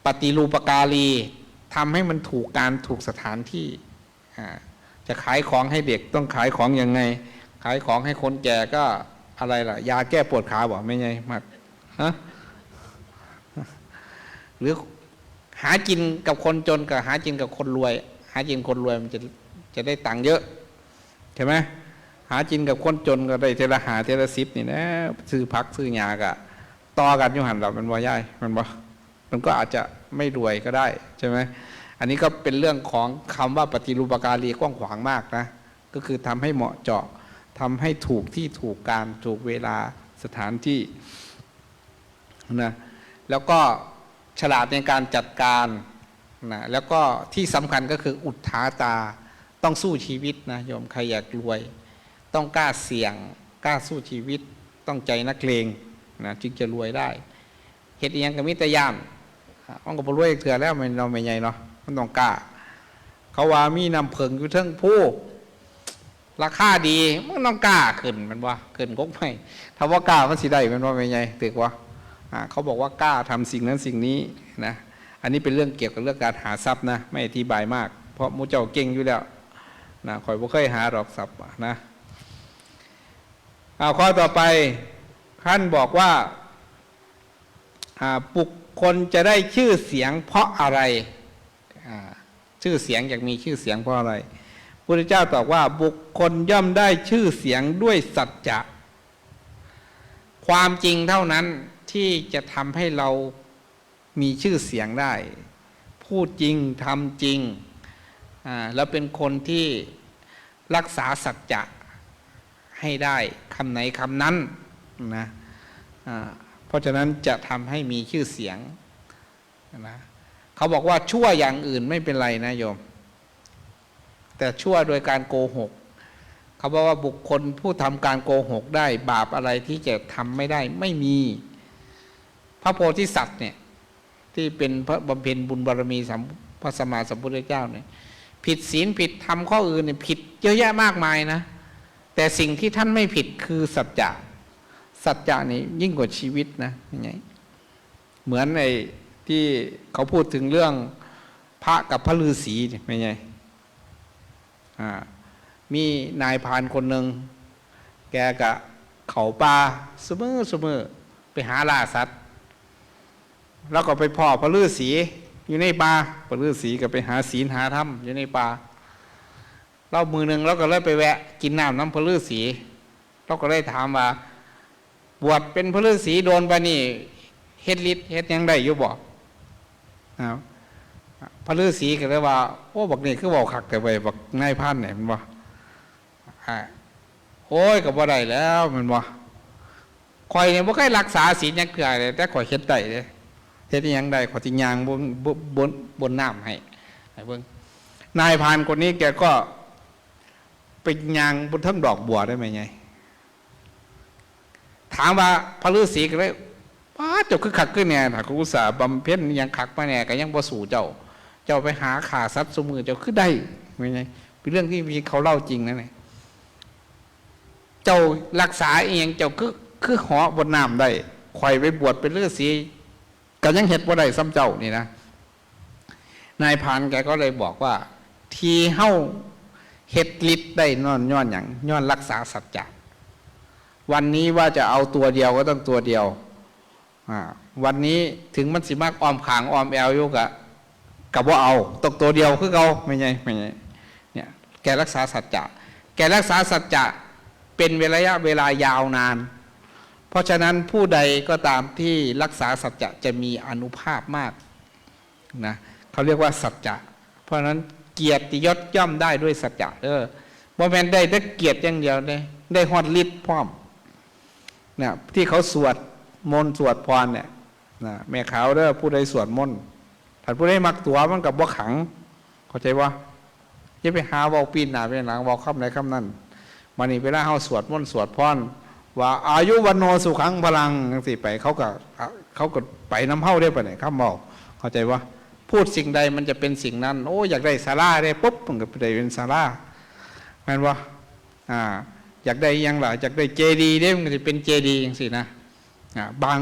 ปฏิรูปการีทำให้มันถูกการถูกสถานที่จะขายของให้เด็กต้องขายของยังไงขายของให้คนแก่ก็อะไรล่ะยาแก้ปวดขาบอกไม่ไงมากฮะหรือหากินกับคนจนกับหากินกับคนรวยหากินคนรวยมันจะได้ตังค์เยอะใช่ไหมหากินกับคนจนก็ได้เทละหาเทละ10นี่นะซื้อพักซื้อยากะต่อกันอยู่หันเรามันบ่ย่ายมันก็อาจจะไม่รวยก็ได้ใช่ไหมอันนี้ก็เป็นเรื่องของคำว่าปฏิรูปการีกว้างขวางมากนะก็คือทำให้เหมาะเจาะทำให้ถูกที่ถูกการถูกเวลาสถานที่นะแล้วก็ฉลาดในการจัดการนะแล้วก็ที่สำคัญก็คืออุทธาตาต้องสู้ชีวิตนะโยมใครอยากรวยต้องกล้าเสี่ยงกล้าสู้ชีวิตต้องใจนักเลง นะจึงจะรวยได้เฮ็ดอีหยังก็มีแต่ย่านมันก็บ่รวยเถื่อแล้วมันเราไม่ใหญ่เนาะมันต้องกล้าเขาว่ามีน้ำเพิงอยู่เทิงผู้ราคาดีมันต้องกล้าขึ้นมันว่าขึ้นกกไม่ถ้าว่ากล้ามันสิได้มันว่าไม่ใหญ่ตึกว่าเขาบอกว่ากล้าทำสิ่งนั้นสิ่งนี้นะอันนี้เป็นเรื่องเกี่ยวกับเรื่องการหาทรัพย์นะไม่อธิบายมากเพราะมูเจ้าเก่งอยู่แล้วนะคอยบ่เคยหาดอกทรัพย์นะข้อต่อไปท่านบอกว่าบุคคลจะได้ชื่อเสียงเพราะอะไรชื่อเสียงอยากมีชื่อเสียงเพราะอะไรพระพุทธเจ้าตอบว่าบุคคลย่อมได้ชื่อเสียงด้วยสัจจะความจริงเท่านั้นที่จะทำให้เรามีชื่อเสียงได้พูดจริงทำจริงแล้วเป็นคนที่รักษาสัจจะให้ได้คำไหนคำนั้นนะเพราะฉะนั้นจะทำให้มีชื่อเสียงนะเขาบอกว่าชั่วอย่างอื่นไม่เป็นไรนะโยมแต่ชั่วโดยการโกหกเขาบอกว่าบุคคลผู้ทำการโกหกได้บาปอะไรที่จะทำไม่ได้ไม่มีพระโพธิสัตว์เนี่ยที่เป็นพระบำเพ็ญบุญบารมีพระสัมมาสัมพุทธเจ้าเนี่ยผิดศีลผิดธรรมข้ออื่นเนี่ยผิดเยอะแยะมากมายนะแต่สิ่งที่ท่านไม่ผิดคือสัจจะสัจจะนี่ยิ่งกว่าชีวิตนะยังไงเหมือนไอ้ที่เขาพูดถึงเรื่องพระกับพระฤาษีเนี่ยไม่ไงมีนายพรานคนหนึ่งแกกะเขาป่าเสมอไปหาล่าสัตว์แล้วก็ไปพ่อพระฤาษีอยู่ในป่าพระฤาษีก็ไปหาศีลหาธรรมอยู่ในป่าเรามือหนึ่งเราก็เลยไปแวะกินน้ำพระฤาษีเราก็เลยถามว่าบวชเป็นพระฤาษีโดนไปนี่เฮ็ดฤทธิ์เฮ็ดยังได้อยู่บ่พระฤาษีก็เลยว่าโอ้บักนี่คือเว้าคักแต่ไว้บักนายพรานเนี่ยมันบ่โอ้ยก็บ่ได้แล้วมันบ่ข่อยเนี่ยบ่เคยรักษาศีลจักเทื่อเลยแต่ข่อยเฮ็ดได้เด้เฮ็ดอีหยังได้ข่อยสิย่างบนน้ำให้เบิ่งนายพรานคนนี้แกก็ไปย่างบนทั้งดอกบัวได้ไหมไงถามว่าพระฤาษีก็เลยป้าเจ้าคือขักขึ้นเนี่ยถ้าอุตส่าห์บำเพ็ญยังขักมาเนี่ยก็ยังบ่สู่เจ้าไปหาขาสัตว์สมือเจ้าคือได้ไม่ไงเป็นเรื่องที่มีเขาเล่าจริงนะเนี่ยเจ้ารักษาเองเจ้าคือหอบนน้ำได้คอยไปบวชเป็นฤาษีก็ยังเห็ดบ่ได้ซ้ำเจ้านี่นะนายพรานแกก็เลยบอกว่าทีเฮ้าเฮ็ดฤทธิ์ได้ย้อนอย่างย้อนรักษาสัจจะวันนี้ว่าจะเอาตัวเดียวก็ต้องตัวเดียววันนี้ถึงมันสิมากออมขางออมแอลอยู่กับว่าเอาตกตัวเดียวคือเขาไม่ไงเนี่ยแกรักษาสัจจะแกรักษาสัจจะเป็นระยะเวลายาวนานเพราะฉะนั้นผู้ใดก็ตามที่รักษาสัจจะจะมีอานุภาพมากนะเขาเรียกว่าสัจจะเพราะฉะนั้นเกียรติยศย่อมได้ด้วยสัจจะบ่แม่นได้แต่เกียรติอย่างเดียวได้ฮอดฤทธิ์พร้อมเนี่ยที่เขาสวดมนต์สวดพรเนี่ยนะแม่ขาวผู้ใดสวดมนต์ถ้าผู้ใดมักตัวมันกับบ่ขังเข้าใจว่าอย่าไปหาเว้าปีนหน้าเป็นหลังเว้าคำไหนคำนั้นมานี่เวลาเฮาสวดมนต์สวดพรว่าอายุวันโนสุขังพลังจังซี่ไปเขาก็ไปน้ำเฮาได้ปะเนี่ยคำบอกเข้าใจว่าพูดสิ่งใดมันจะเป็นสิ่งนั้นโอ้อยากได้ศาลาได้ปุ๊บมันก็ได้เป็นศาลาแม่นว่าอยากได้ยังล่ะอยากได้เจดีย์ได้มันก็จะเป็นเจดีย์จังซี่นะบาง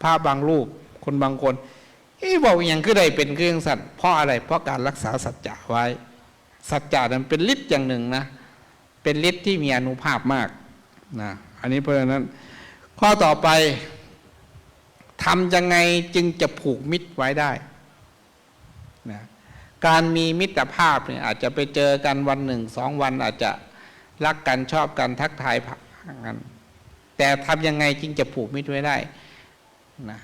ภาพบางรูปคนบางคนบอกอย่างคือใดเป็นเครื่องสัตว์เพราะอะไรเพราะการรักษาสัจจะไว้สัจจะนั้นเป็นฤทธิ์อย่างหนึ่งนะเป็นฤทธิ์ที่มีอานุภาพมากนะอันนี้เพราะฉะนั้นข้อต่อไปทำยังไงจึงจะผูกมิตรไว้ได้นะการมีมิตรภาพเนี่ยอาจจะไปเจอกันวันหนึ่ง2 วันอาจจะรักกันชอบกันทักทายกันแต่ทำยังไงจึงจะผูกมิตรไว้ได้นะ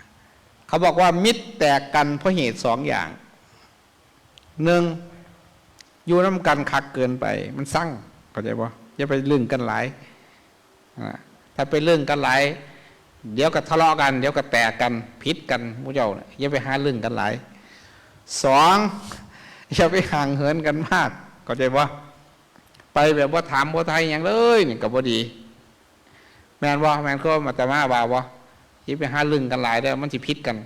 เขาบอกว่ามิตรแตกกันเพราะเหตุ2 อย่าง 1อยู่น้ำกันคักเกินไปมันสั่งเข้าใจป่ะอย่าไปเรื่องกันหลายถ้าไปเรื่องกันหลายเดี๋ยวก็ทะเลาะกันเดี๋ยวก็แตกกันพิษกันพวกเจ้าเนี่ยอย่าไปหาเรื่องกันหลาย2อย่าไปห่างเหินกันมากเข้าใจป่ะไปแบบว่าถามว่าไทยอย่างเลยนี่ก็บ่ดีแมนว่าแมนก็มาแต่มาบ่าวะ อย่าไปหาลึงกันหลายเด้อมันสิพิษกัน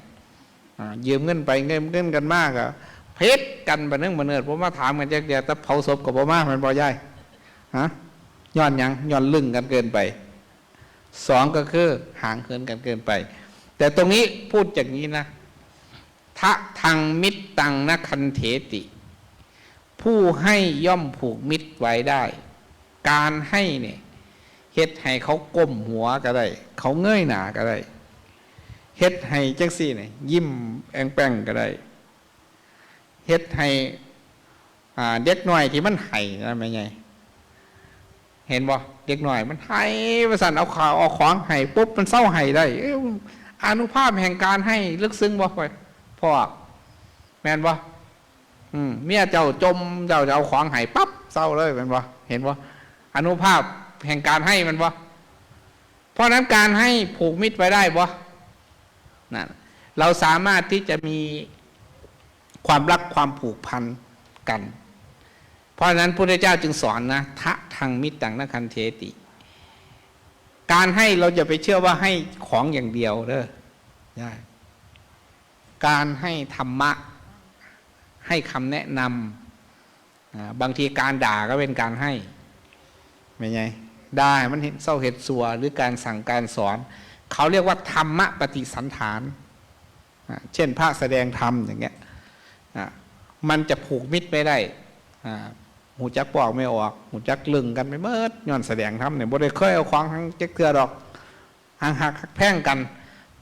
ยืมเงินไปเงินกันมากอะเพชรกันบันเนื่องบันเนิดผมมาถามกันแจ๊กเดียวแต่เผาศพกับบ่มามันบ่ย่ายฮะย้อนยังย้อนลึงกันเกินไปสองก็คือห่างเหินกันเกินไปแต่ตรงนี้พูดอย่างนี้นะทะทังมิตรตังนคันเถติ ผู้ให้ย่อมผูกมิตรไว้ได้ การให้เนี่ยเฮ็ดให้เขาก้มหัวก็ได้เขาเงยหน้าก็ได้เฮ็ดให้จังซี่เนี่ยยิ้มแองแป้งก็ได้เฮ็ดให้เด็กน้อยที่มันให้นะแม่ใหญ่เห็นบ่เด็กน้อยมันให้ประสานเอาข่าวเอาของให้ปุ๊บมันเศร้าให้ได้อานุภาพแห่งการให้ลึกซึ้งบ่พ่อแม่นบ่เมียเจ้าจมเจ้าจะเอาของให้ปั๊บเศร้าเลยแม่นบ่เห็นบ่อานุภาพแห่งการให้มันบ่เพราะนั้นการให้ผูกมิตรไว้ได้บ่นั่นเราสามารถที่จะมีความรักความผูกพันกันเพราะฉะนั้นพระพุทธเจ้าจึงสอนนะทะทังมิตตังนคันเทติ การให้เราจะไปเชื่อว่าให้ของอย่างเดียวเด้อใช่การให้ธรรมะให้คำแนะนำบางทีการด่าก็เป็นการให้ไม่ไงได้มันเห็นเศร้าเหตุสัวหรือการสั่งการสอนเขาเรียกว่าธรรมะปฏิสันฐานเช่นพระแสดงธรรมอย่างเงี้ยมันจะผูกมิตรไปได้หูจักปอกไม่ออกหูจักลึงกันไม่เมิดย้อนแสดงธรรมเนี่ยบ่ได้เคยเอาควางทั้งเจ๊กเทือดอกหักแพ่งกัน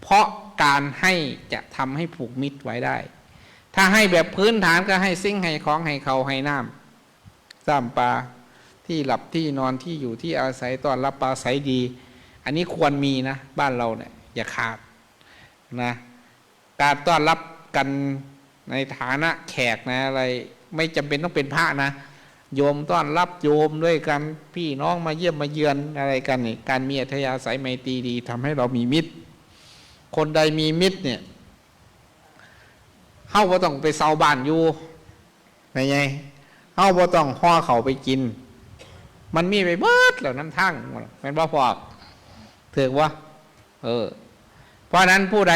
เพราะการให้จะทำให้ผูกมิตรไว้ได้ถ้าให้แบบพื้นฐานก็ให้สิ่งให้ของให้เขาให้น้ำซ้ำปลาที่หลับที่นอนที่อยู่ที่อาศัยต้อนรับปลาใสดีอันนี้ควรมีนะบ้านเราเนี่ยอย่าขาดนะการต้อนรับกันในฐานะแขกนะอะไรไม่จำเป็นต้องเป็นพระนะโยมต้อนรับโยมด้วยกันพี่น้องมาเยี่ยมมาเยือนอะไรกันนี่การมีอัธยาศัยไมตรีดีทำให้เรามีมิตรคนใดมีมิตรเนี่ยเฮาบ่ต้องไปเซาบ้านอยู่ไงเฮาบ่ต้องห่อเขาไปกินมันมีไปเบิดแล้วน้ำทั้งแม่นบ่พอถือว่าเพราะนั้นผู้ใด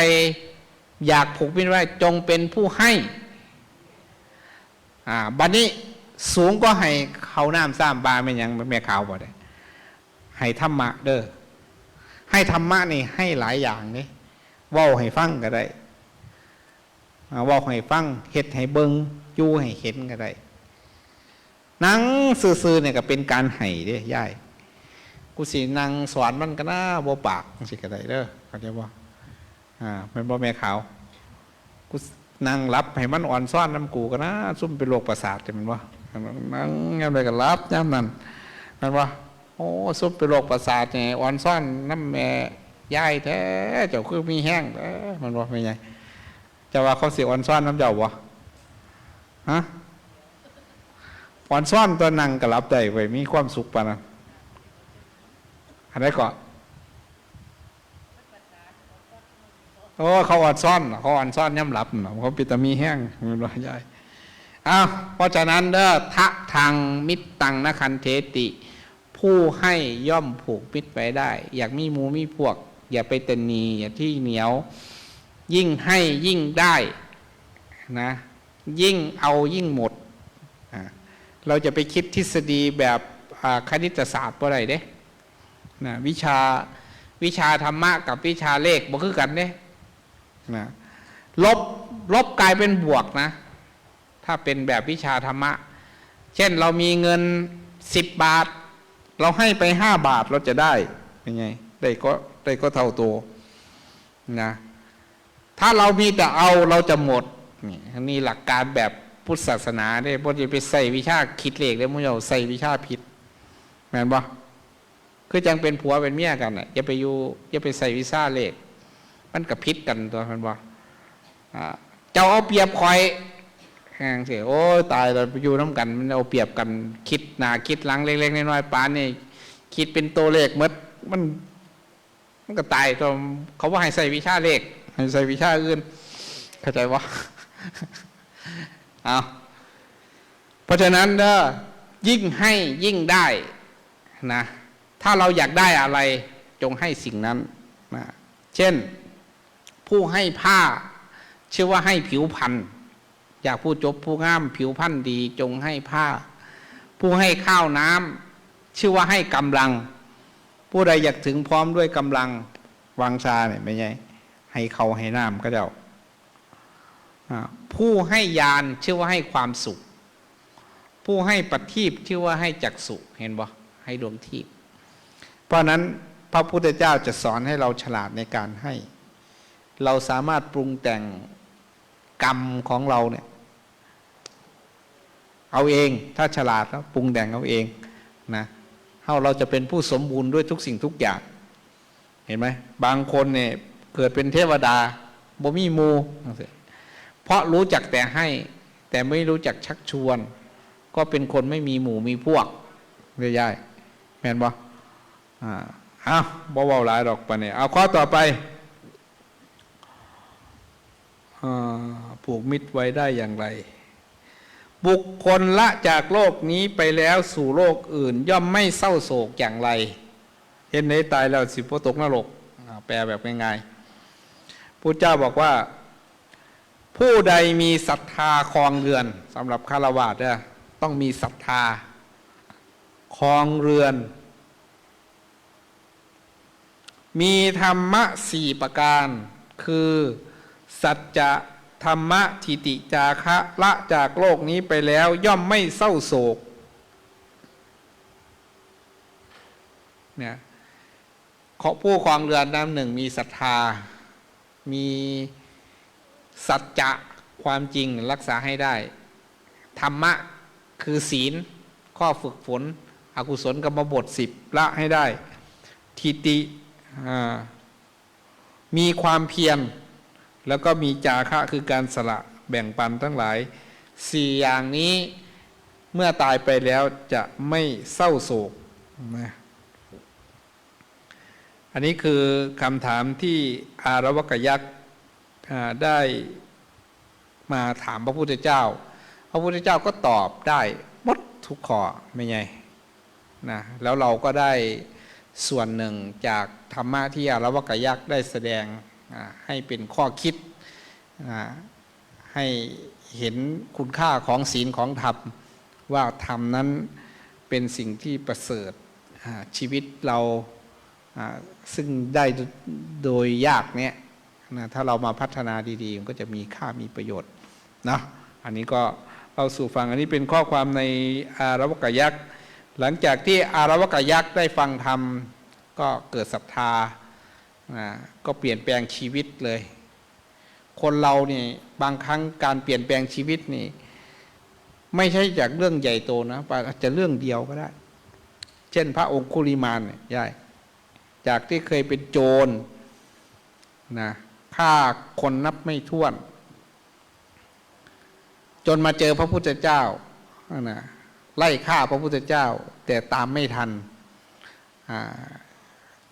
อยากผูกมิตรไว้จงเป็นผู้ให้บัดนี้สูงก็ให้เขาน้ำซ้ำบาไม่ยังแม่ขาวบ่ได้ให้ธรรมะเด้อให้ธรรมะนี่ให้หลายอย่างนี่เว้าให้ฟังก็ได้เว้าให้ฟังเฮ็ดให้เบิ่งอยู่ให้เห็นก็ได้นั่งซื่อๆเนี่ยก็เป็นการให้เด้ย่ายกูสินั่งสอนมันก็น่าบ่ปากสิก็ได้เด้อเข้าใจบ่เป็นบ่แม่ขาวกูนั่งรับให้มันอ่อนซ่อนน้ำกูก็นะซุ่มเป็นโรคประสาทจะมันวะนั่งยามใดก็รับยามนั้นมันวะโอ้ซุ่มเป็นโรคประสาทเนี่ยอ่อนซ่อนน้ำแม่ย่ายแท้เจ้าคือมีแห้งแท้มันวะไม่ไงจะว่าเขาเสียอ่อนซ่อนน้ำเจ้าวะฮะอ่อนซ่อนตัวนั่งก็รับได้ไว้มีความสุขปะนะอะไรก่อนโอ้เขาอ่อนซ่อนย่ำหลับเขาปิตามีแห้งมันว่าใหญ่เพราะฉะนั้นเด้อทะทางมิตรตังนคันเทติ ผู้ให้ย่อมผูกมิตรไว้ได้อยากมีหมู่มีพวกอย่าไปตนีอย่าที่เหนียวยิ่งให้ยิ่งได้นะยิ่งเอายิ่งหมดเราจะไปคิดทฤษฎีแบบคณิตศาสตร์บ่ได้เด้นะวิชาธรรมะกับวิชาเลขบ่คือกันเด้นะลบกลายเป็นบวกนะถ้าเป็นแบบวิชาธรรมะเช่นเรามีเงิน10 บาทเราให้ไป5 บาทเราจะได้เป็นไงได้ก็เท่าตัวนะถ้าเรามีแต่เอาเราจะหมดนี่หลักการแบบพุทธศาสนาได้บ่จะไปใส่วิชาคิดเลขได้มุ่งเอาใส่วิชาผิดแม่นบ่คือจังเป็นผัวเป็นเมียกันอย่าไปใส่วิชาเลขมันกับพิษกันตัวมันบ่เจ้าเอาเปรียบคอยแข่งเสียโอ้ตายเราไปอยู่น้ำกันมันเอาเปรียบกันคิดหน้าคิดหลังเล็กๆน้อยๆปานนี่คิดเป็นตัวเลขมันก็ตายตัวเขาว่าให้ใส่วิชาเลขให้ใส่วิชาอื่นเข้าใจวะเพราะฉะนั้นเด้อยิ่งให้ยิ่งได้นะถ้าเราอยากได้อะไรจงให้สิ่งนั้นนะเช่น ผู้ให้ผ้าชื่อว่าให้ผิวพรรณอยากผู้จบผู้งามผิวพรรณดีจงให้ผ้า ผู้ให้ข้าวน้ำชื่อว่าให้กำลัง ผู้ใดอยากถึงพร้อมด้วยกำลังวังชาเนี่ยไม่ใช่ให้เขาให้น้ำก็เจ้าผู้ให้ยานชื่อว่าให้ความสุขผู้ให้ปฏิบชื่อว่าให้จักษุเห็นบ่ให้ดวงทิพย์เพราะนั้นพระพุทธเจ้าจะสอนให้เราฉลาดในการให้เราสามารถปรุงแต่งกรรมของเราเนี่ยเอาเองถ้าฉลาดแล้วปรุงแต่งเอาเองนะเราจะเป็นผู้สมบูรณ์ด้วยทุกสิ่งทุกอย่างเห็นไหมบางคนเนี่ยเกิดเป็นเทวดาบ่มีหมู่เพราะรู้จักแต่ให้แต่ไม่รู้จักชักชวนก็เป็นคนไม่มีหมู่มีพวกเรื่อยๆแม่นบ่บ่เว้าหลายดอกปะเนี่ยเอาข้อต่อไปผูกมิตรไว้ได้อย่างไรบุคคลละจากโลกนี้ไปแล้วสู่โลกอื่นย่อมไม่เศร้าโศกอย่างไรเห็นไหนตายแล้วสิบ่ตกนรกแปลแบบง่ายๆพุทธเจ้าบอกว่าผู้ใดมีศรัทธาครองเรือนสำหรับฆราวาสเนี่ยต้องมีศรัทธาครองเรือนมีธรรมะ4ประการคือสัจจะธรรมะทิติจาคะละจากโลกนี้ไปแล้วย่อมไม่เศร้าโศกเนี่ยผู้ครองเรือนน้ำหนึ่งมีศรัทธามีสัจจะความจริงรักษาให้ได้ธรรมะคือศีลข้อฝึกฝนอกุศลกรรมบท10ละให้ได้ทิติมีความเพียรแล้วก็มีจาคะคือการสละแบ่งปันทั้งหลาย4อย่างนี้เมื่อตายไปแล้วจะไม่เศร้าโศกนะอันนี้คือคำถามที่อารวกยักษ์ได้มาถามพระพุทธเจ้าพระพุทธเจ้าก็ตอบได้หมดทุกข้อไม่ไงนะแล้วเราก็ได้ส่วนหนึ่งจากธรรมะที่อารวกยักษ์ได้แสดงให้เป็นข้อคิดให้เห็นคุณค่าของศีลของธรรมว่าธรรมนั้นเป็นสิ่งที่ประเสริฐชีวิตเราซึ่งได้โดยยากเนี่ยนะถ้าเรามาพัฒนาดีๆมันก็จะมีค่ามีประโยชน์นะอันนี้ก็เราสู่ฟังอันนี้เป็นข้อความในอารวกยักษ์หลังจากที่อารวกยักษ์ได้ฟังธรรมก็เกิดศรัทธาก็เปลี่ยนแปลงชีวิตเลยคนเราเนี่ยบางครั้งการเปลี่ยนแปลงชีวิตนี่ไม่ใช่จากเรื่องใหญ่โตนะอาจจะเรื่องเดียวก็ได้เช่นพระองคุลิมานเนี่ยย่ายจากที่เคยเป็นโจรนะฆ่าคนนับไม่ถ้วนจนมาเจอพระพุทธเจ้านะไล่ฆ่าพระพุทธเจ้าแต่ตามไม่ทัน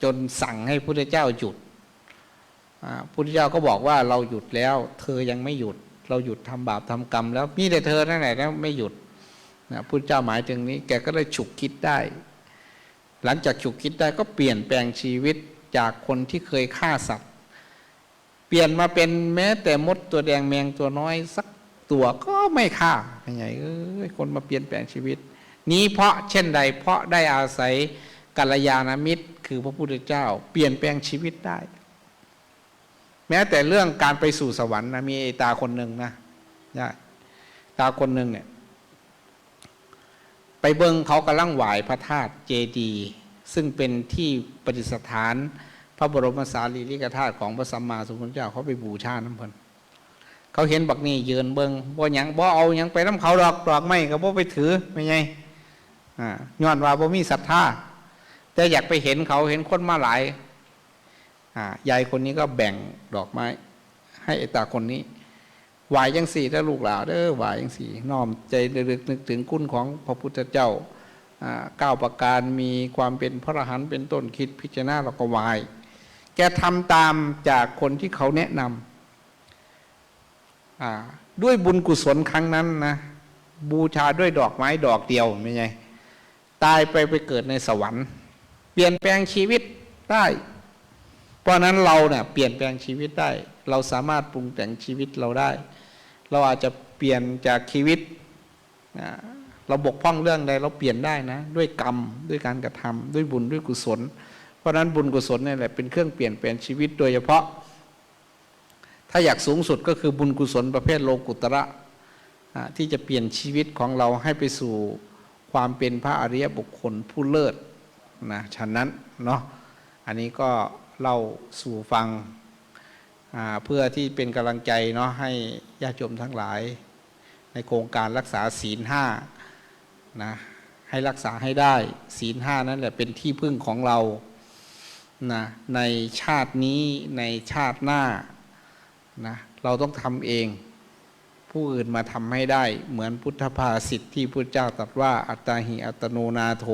จนสั่งให้พระพุทธเจ้าหยุดพระพุทธเจ้าก็บอกว่าเราหยุดแล้วเธอยังไม่หยุดเราหยุดทำบาปทำกรรมแล้วมีแต่เธอนั่นแหละแล้วไม่หยุดนะพระพุทธเจ้าหมายถึงนี้แกก็เลยฉุกคิดได้หลังจากฉุกคิดได้ก็เปลี่ยนแปลงชีวิตจากคนที่เคยฆ่าสัตว์เปลี่ยนมาเป็นแม้แต่มดตัวแดงแมงตัวน้อยสักตัวก็ไม่ฆ่าเป็นไงคนมาเปลี่ยนแปลงชีวิตนี้เพราะเช่นใดเพราะได้อาศัยกัลยาณมิตรคือพระพุทธเจ้าเปลี่ยนแปลงชีวิตได้แม้แต่เรื่องการไปสู่สวรรค์นะมีตาคนหนึ่งนะตาคนหนึ่งเนี่ยไปเบิ่งเขากำลังไหว้พระธาตุเจดีย์ซึ่งเป็นที่ประดิษฐานพระบรมสารีริกธาตุของพระสัมมาสัมพุทธเจ้าเขาไปบูชาน้ำเพิ่นเขาเห็นบักนี่ยืนเบิ่งบ่หยังบ่เอาหยังไปน้ำเขาดอกไม้ก็บ่ไปถือไม่ไงย้อนว่าบ่มีศรัทธาแต่อยากไปเห็นเขาเห็นคนมาหลายยายคนนี้ก็แบ่งดอกไม้ให้ไอ้ตาคนนี้ไหวยังสี่ถ้าลูกหลานเด้อไหวยังสี่น้อมใจลึกนึกถึงคุณของพระพุทธเจ้า9 ประการมีความเป็นพระอรหันต์เป็นต้นคิดพิจารณาแล้วก็ไหวแกทำตามจากคนที่เขาแนะนำด้วยบุญกุศลครั้งนั้นนะบูชาด้วยดอกไม้ดอกเดียวไม่ไงตายไปเกิดในสวรรค์เปลี่ยนแปลงชีวิตได้เพราะนั้นเราเนี่ยเปลี่ยนแปลงชีวิตได้ เราสามารถปรุงแต่งชีวิตเราได้ เราอาจจะเปลี่ยนจากชีวิตเราบกพร่องเรื่องใดเราเปลี่ยนได้นะด้วยกรรมด้วยการกระทำด้วยบุญด้วยกุศลเพราะฉะนั้นบุญกุศลนี่แหละเป็นเครื่องเปลี่ยนแปลงชีวิตโดยเฉพาะถ้าอยากสูงสุดก็คือบุญกุศลประเภทโลกุตระที่จะเปลี่ยนชีวิตของเราให้ไปสู่ความเป็นพระอริยบุคคลผู้เลิศนะฉะนั้นเนาะอันนี้ก็เล่าสู่ฟังเพื่อที่เป็นกำลังใจเนาะให้ญาติโยมทั้งหลายในโครงการรักษาศีลห้านะให้รักษาให้ได้ศีลห้านั่นแหละเป็นที่พึ่งของเรานะในชาตินี้ในชาติหน้านะเราต้องทำเองผู้อื่นมาทำให้ได้เหมือนพุทธภาษิตที่พุทธเจ้าตรัสว่าอัตตาหิอัตโนนาโถ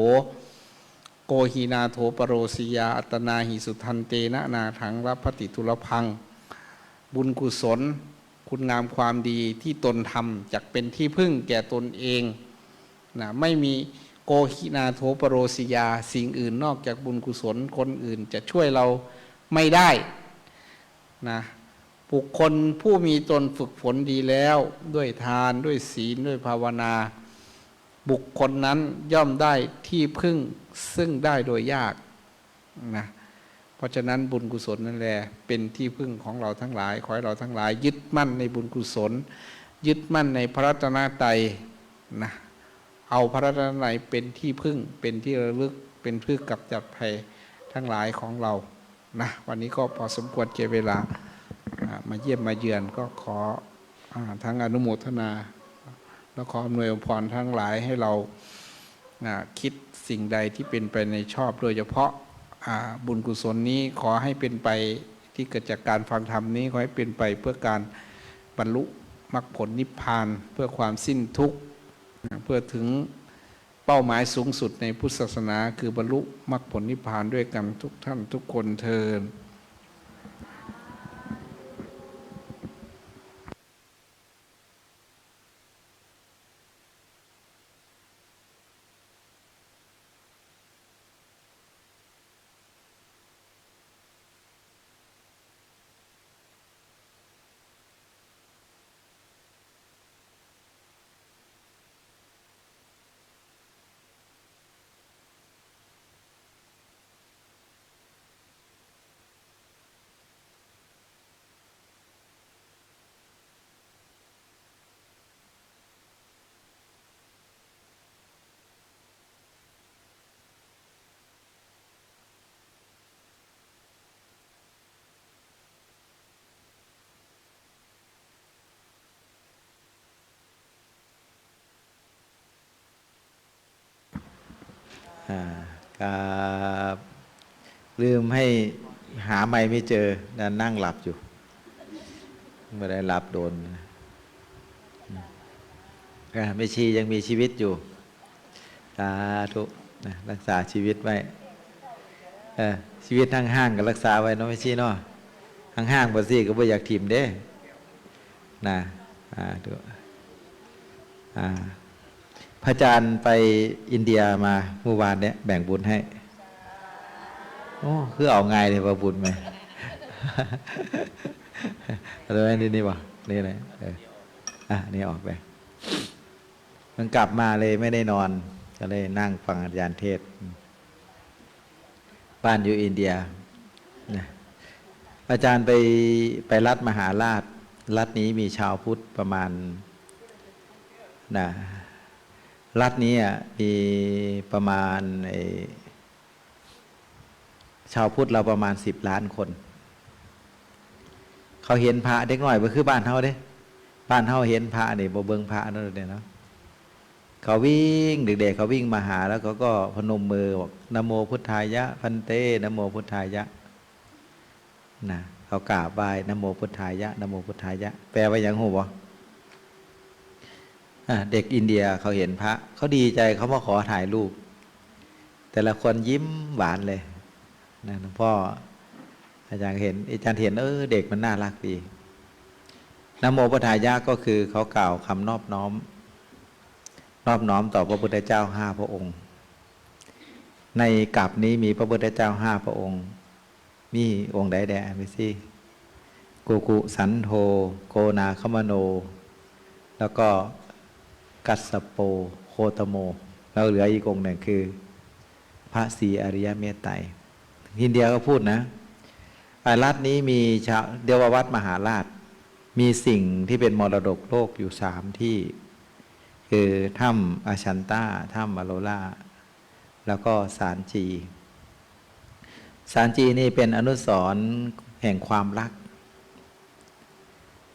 โกหินาโถปโรสิยาอัตนาหิสุทันเตนะนาถังรับพติทุลพังบุญกุศลคุณงามความดีที่ตนทำจักเป็นที่พึ่งแก่ตนเองนะไม่มีโกหินาโถปโรสิยาสิ่งอื่นนอกจากบุญกุศลคนอื่นจะช่วยเราไม่ได้นะบุคคลผู้มีตนฝึกฝนดีแล้วด้วยทานด้วยศีลด้วยภาวนาบุคคลนั้นย่อมได้ที่พึ่งซึ่งได้โดยยากนะเพราะฉะนั้นบุญกุศลนั่นแหละเป็นที่พึ่งของเราทั้งหลายขอให้เราทั้งหลายยึดมั่นในบุญกุศลยึดมั่นในพระรัตนตรัยนะเอาพระรัตนตรัยเป็นที่พึ่งเป็นที่ระลึกเป็นเพื่อกำจัดภัยทั้งหลายของเรานะวันนี้ก็พอสมควรเก็บเวลามาเยี่ยมมาเยือนก็ขอทั้งอนุโมทนาแล้วขออำนวยพรทั้งหลายให้เราคิดสิ่งใดที่เป็นไปในชอบโดยเฉพาะบุญกุศลนี้ขอให้เป็นไปที่เกิดจากการฟังธรรมนี้ขอให้เป็นไปเพื่อการบรรลุมรรคผลนิพพานเพื่อความสิ้นทุกข์เพื่อถึงเป้าหมายสูงสุดในพุทธศาสนาคือบรรลุมรรคผลนิพพานด้วยกันทุกท่านทุกคนเทอญครับลืมให้หาไม่เจอนั่งหลับอยู่ไม่ได้หลับโดนไม่ชียังมีชีวิตอยู่สาธุนะรักษาชีวิตไว้ชีวิตห้างๆก็รักษาไว้เนาะไม่ชีเนาะห้างๆบ่ซี่ก็บ่อยากถิ่มเด้นะดูพระอาจารย์ไปอินเดียมาเมื่อวานเนี่ยแบ่งบุญให้โอ้คือเอาง่ายเลยว่าบุญไหมอะไรนี่วะนี่อะไรนี่ออกไปมันกลับมาเลยไม่ได้นอนก็เลยนั่งฟังอาจารย์เทศบ้านอยู่อินเดียนะอาจารย์ไปรัฐมหาราชรัฐนี้มีชาวพุทธประมาณรัฐนี้มีประมาณชาวพุทธเราประมาณ10 ล้านคนเขาเห็นพระเด็กหน่อยก็คือบ้านเฮาเด้บ้านเฮาเห็นพระนี่บ่เบิ่งพระนั่นเนาะเขาวิ่งเด็กๆเขาวิ่งมาหาแล้วเขาก็พนมมือบอกนะโมพุทธายะพันเตนะโมพุทธายะนะเขากราบไหว้นะโมพุทธายะนะโมพุทธายะแปลว่าหยังฮู้บ่เด็กอินเดียเขาเห็นพระเขาดีใจเขามาขอถ่ายรูปแต่ละคนยิ้มหวานเลยนะหลวงพ่ออาจารย์เห็นเด็กมันน่ารักดีนะโมพุทธายะก็คือเขากล่าวคำนอบน้อมต่อพระพุทธเจ้า5 พระองค์ในกาบนี้มีพระพุทธเจ้า5 พระองค์มีองค์ใดแด่ไม่สิ กุกุสันโธโกนาคมโน แล้วก็กัสสโปโคตโมแล้วเหลืออีกองค์หนึ่งคือพระศรีอริยเมตไตรอินเดียก็พูดนะรัฐนี้มีชาวเดววัตมหาราชมีสิ่งที่เป็นมรดกโลกอยู่3 ที่คือถ้ำอาชันตาถ้ำอโลล่าแล้วก็สารจีนี่เป็นอนุสรณ์แห่งความรัก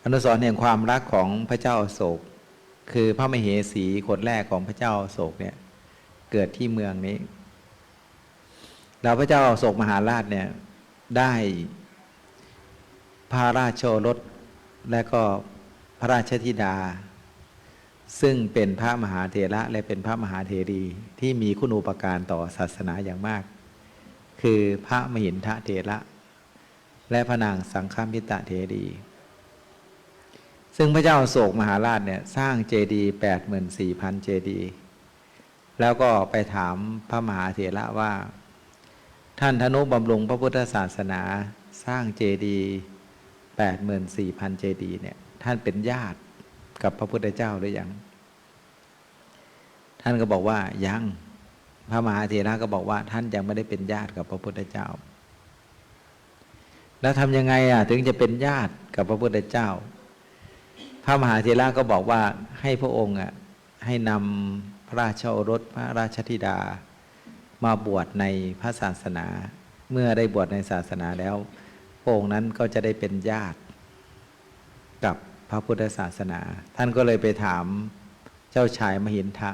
อนุสรณ์แห่งความรักของพระเจ้าอโศกคือพระมเหสีคนแรกของพระเจ้าอโศกเนี่ยเกิดที่เมืองนี้แล้วพระเจ้าอโศกมหาราชเนี่ยได้พระราชโอรสและก็พระราชธิดาซึ่งเป็นพระมหาเถระและเป็นพระมหาเถรีที่มีคุณูปการต่อศาสนาอย่างมากคือพระมหินทเถระและพระนางสังฆมิตรเถรีซึ่งพระเจ้าอโศกมหาราชเนี่ยสร้างเจดีย์ 84,000 เจดีย์แล้วก็ไปถามพระมหาเถระว่าท่านทนุบำรุงพระพุทธศาสนาสร้างเจดีย์ 84,000 เจดีย์เนี่ยท่านเป็นญาติกับพระพุทธเจ้าหรือยังท่านก็บอกว่ายังพระมหาเถระก็บอกว่าท่านยังไม่ได้เป็นญาติกับพระพุทธเจ้าแล้วทำยังไงถึงจะเป็นญาติกับพระพุทธเจ้าพระมหาเถระก็บอกว่าให้พระองค์ให้นำพระราชโอรสพระราชธิดามาบวชในพระศาสนาเมื่อได้บวชในศาสนาแล้วพระองค์นั้นก็จะได้เป็นญาติกับพระพุทธศาสนาท่านก็เลยไปถามเจ้าชายมหินทะ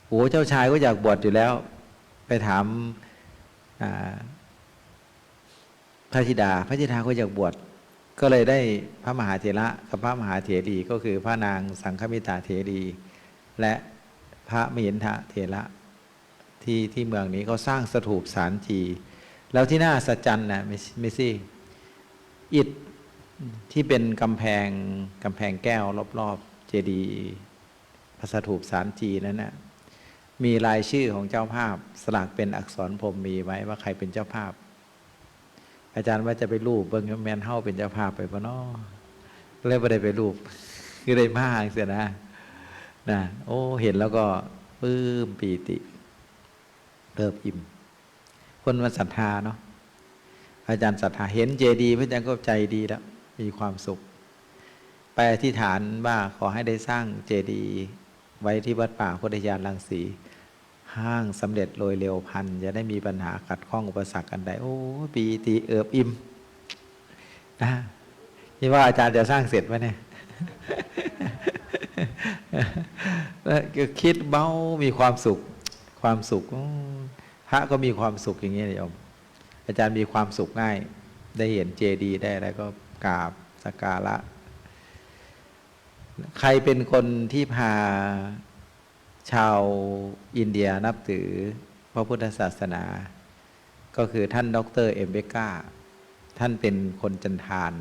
โอ้เจ้าชายก็อยากบวชอยู่แล้วไปถามพระธิดาก็อยากบวชก็เลยได้พระมหาเถระกับพระมหาเถรีก็คือพระนางสังฆมิตรเถรีและพระมหินทะเถระที่เมืองนี้เขาสร้างสถูปสารจีแล้วที่น่าอัศจรรย์นะไม่สิอิฐที่เป็นกำแพงแก้วรอบๆเจดีย์พระสถูปสารจีนั้นนะมีรายชื่อของเจ้าภาพสลักเป็นอักษรพรหมมีไว้ว่าใครเป็นเจ้าภาพอาจารย์ว่าจะไปรูปเบิ้งแมนเฮ้าเป็นเจ้าภาพไปปะเนาะเลยไม่ได้ไปรูปคือได้มากเสียนะโอ้เห็นแล้วก็ปลื้มปีติเริ่มอิ่มคนมันศรัทธาเนาะอาจารย์ศรัทธาเห็นเจดีย์พระอาจารย์ก็ใจดีแล้วมีความสุขไปอธิษฐานว่าขอให้ได้สร้างเจดีย์ไว้ที่วัดป่าพุทธญาณรังสีห้างสำเร็จโดยเร็วพันจะได้มีปัญหาขัดข้องอุปสรรคกันใดโอ้ปีติเอิบอิ่มนะนี่ว่าอาจารย์จะสร้างเสร็จไหมเนี่ย คิดเบามีความสุขพระก็มีความสุขอย่างนี้เลยโยมอาจารย์มีความสุขง่ายได้เห็นเจดีย์ได้อะไรก็กราบสักการะใครเป็นคนที่พาชาวอินเดียนับถือพระพุทธศาสนาก็คือท่านดร.เอมเบก้าท่านเป็นคนจันทาน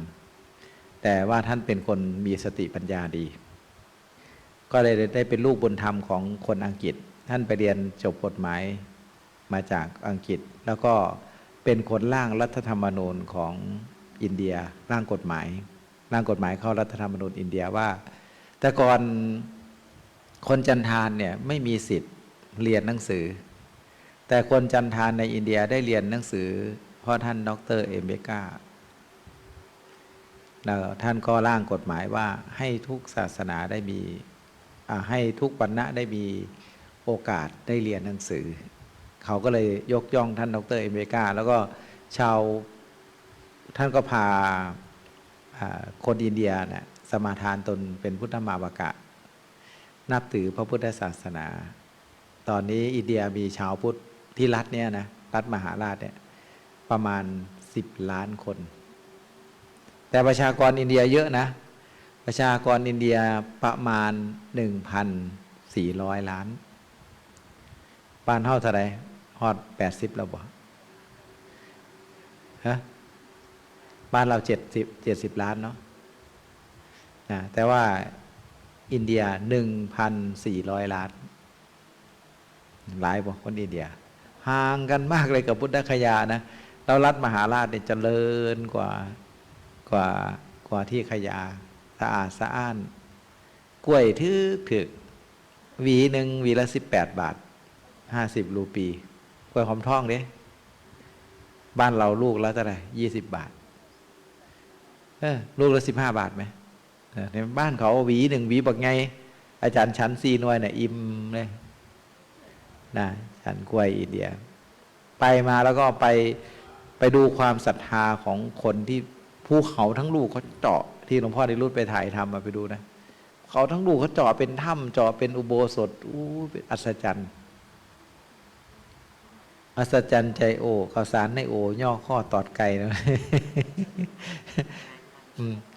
แต่ว่าท่านเป็นคนมีสติปัญญาดีก็เลยได้เป็นลูกบุญธรรมของคนอังกฤษท่านไปเรียนจบกฎหมายมาจากอังกฤษแล้วก็เป็นคนร่างรัฐธรรมนูญของอินเดียร่างกฎหมายเข้ารัฐธรรมนูญอินเดียว่าแต่ก่อนคนจันทานเนี่ยไม่มีสิทธิ์เรียนหนังสือแต่คนจันทานในอินเดียได้เรียนหนังสือเพราะท่านดร.เอมเบก้าแล้วท่านก็ร่างกฎหมายว่าให้ทุกศาสนาได้มีให้ทุกวรรณะได้มีโอกาสได้เรียนหนังสือเขาก็เลยยกย่องท่านดร.เอมเบก้าแล้วก็ท่านก็พาคนอินเดียเนี่ยสมาทานตนเป็นพุทธมามกะนับถือพระพุทธศาสนาตอนนี้อินเดียมีชาวพุทธที่รัฐเนี่ยนะรัฐมหาราชเนี่ยประมาณ10 ล้านคนแต่ประชากรอินเดียเยอะนะประชากรอินเดียประมาณ 1,400 ล้านบ้านเท่าไหร่ฮอด80แล้วบ่ฮะบ้านเรา70 ล้านเนาะแต่ว่าอินเดีย 1,400 ล้านหลายบ่คนอินเดียห่างกันมากเลยกับพุทธคยานะแล้วรัฐมหาราชเนี่ยเจริญก กว่ากว่าที่ขยาสะอาดสะอ้านกล้วยถึกหวีหนึ่งหวีละ18 บาท50 รูปีกล้วยหอมทองเด้บ้านเราลูกละเท่าไหร่20 บาทลูกละ15 บาทไหมในบ้านเขาหวีหนึ่งหวีบักไงอาจารย์ชั้น4 หน่วยเนี่ยอิ่มเลยนะชั้นกล้วยอินเดียไปมาแล้วก็ไปดูความศรัทธาของคนที่ภูเขาทั้งลูกเขาเจาะที่หลวงพ่อได้รุดไปถ่ายทำมาไปดูนะเขาทั้งลูกเขาเจาะเป็นถ้ำเจาะเป็นอุโบสถเป็นอัศจรรย์อัศจรรย์ใจโอข้าวสารในโอย่อข้อตอดไก่นะ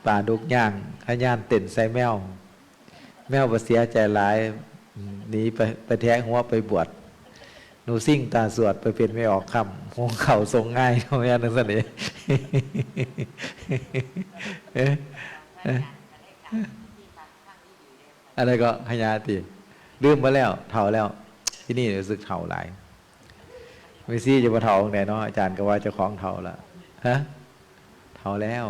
ป่าดุกย่างขย่านเต้นใส่แมวบ่เสียใจหลายหนีไปแทงหัวไปบวชหนูซิ่งตาสวดไปเป็นไม่ออกคำหงเข่าทรงง่ายเขาไม่นั่นสิอะไรก็ขยาติลืมมาแล้วเท่าแล้วที่นี่รู้สึกเท่าหลายไม่ซี่จะมาเท่าไหนเนาะอาจารย์ก็ว่าเจ้าของเท่าละฮะเท่าแล้ว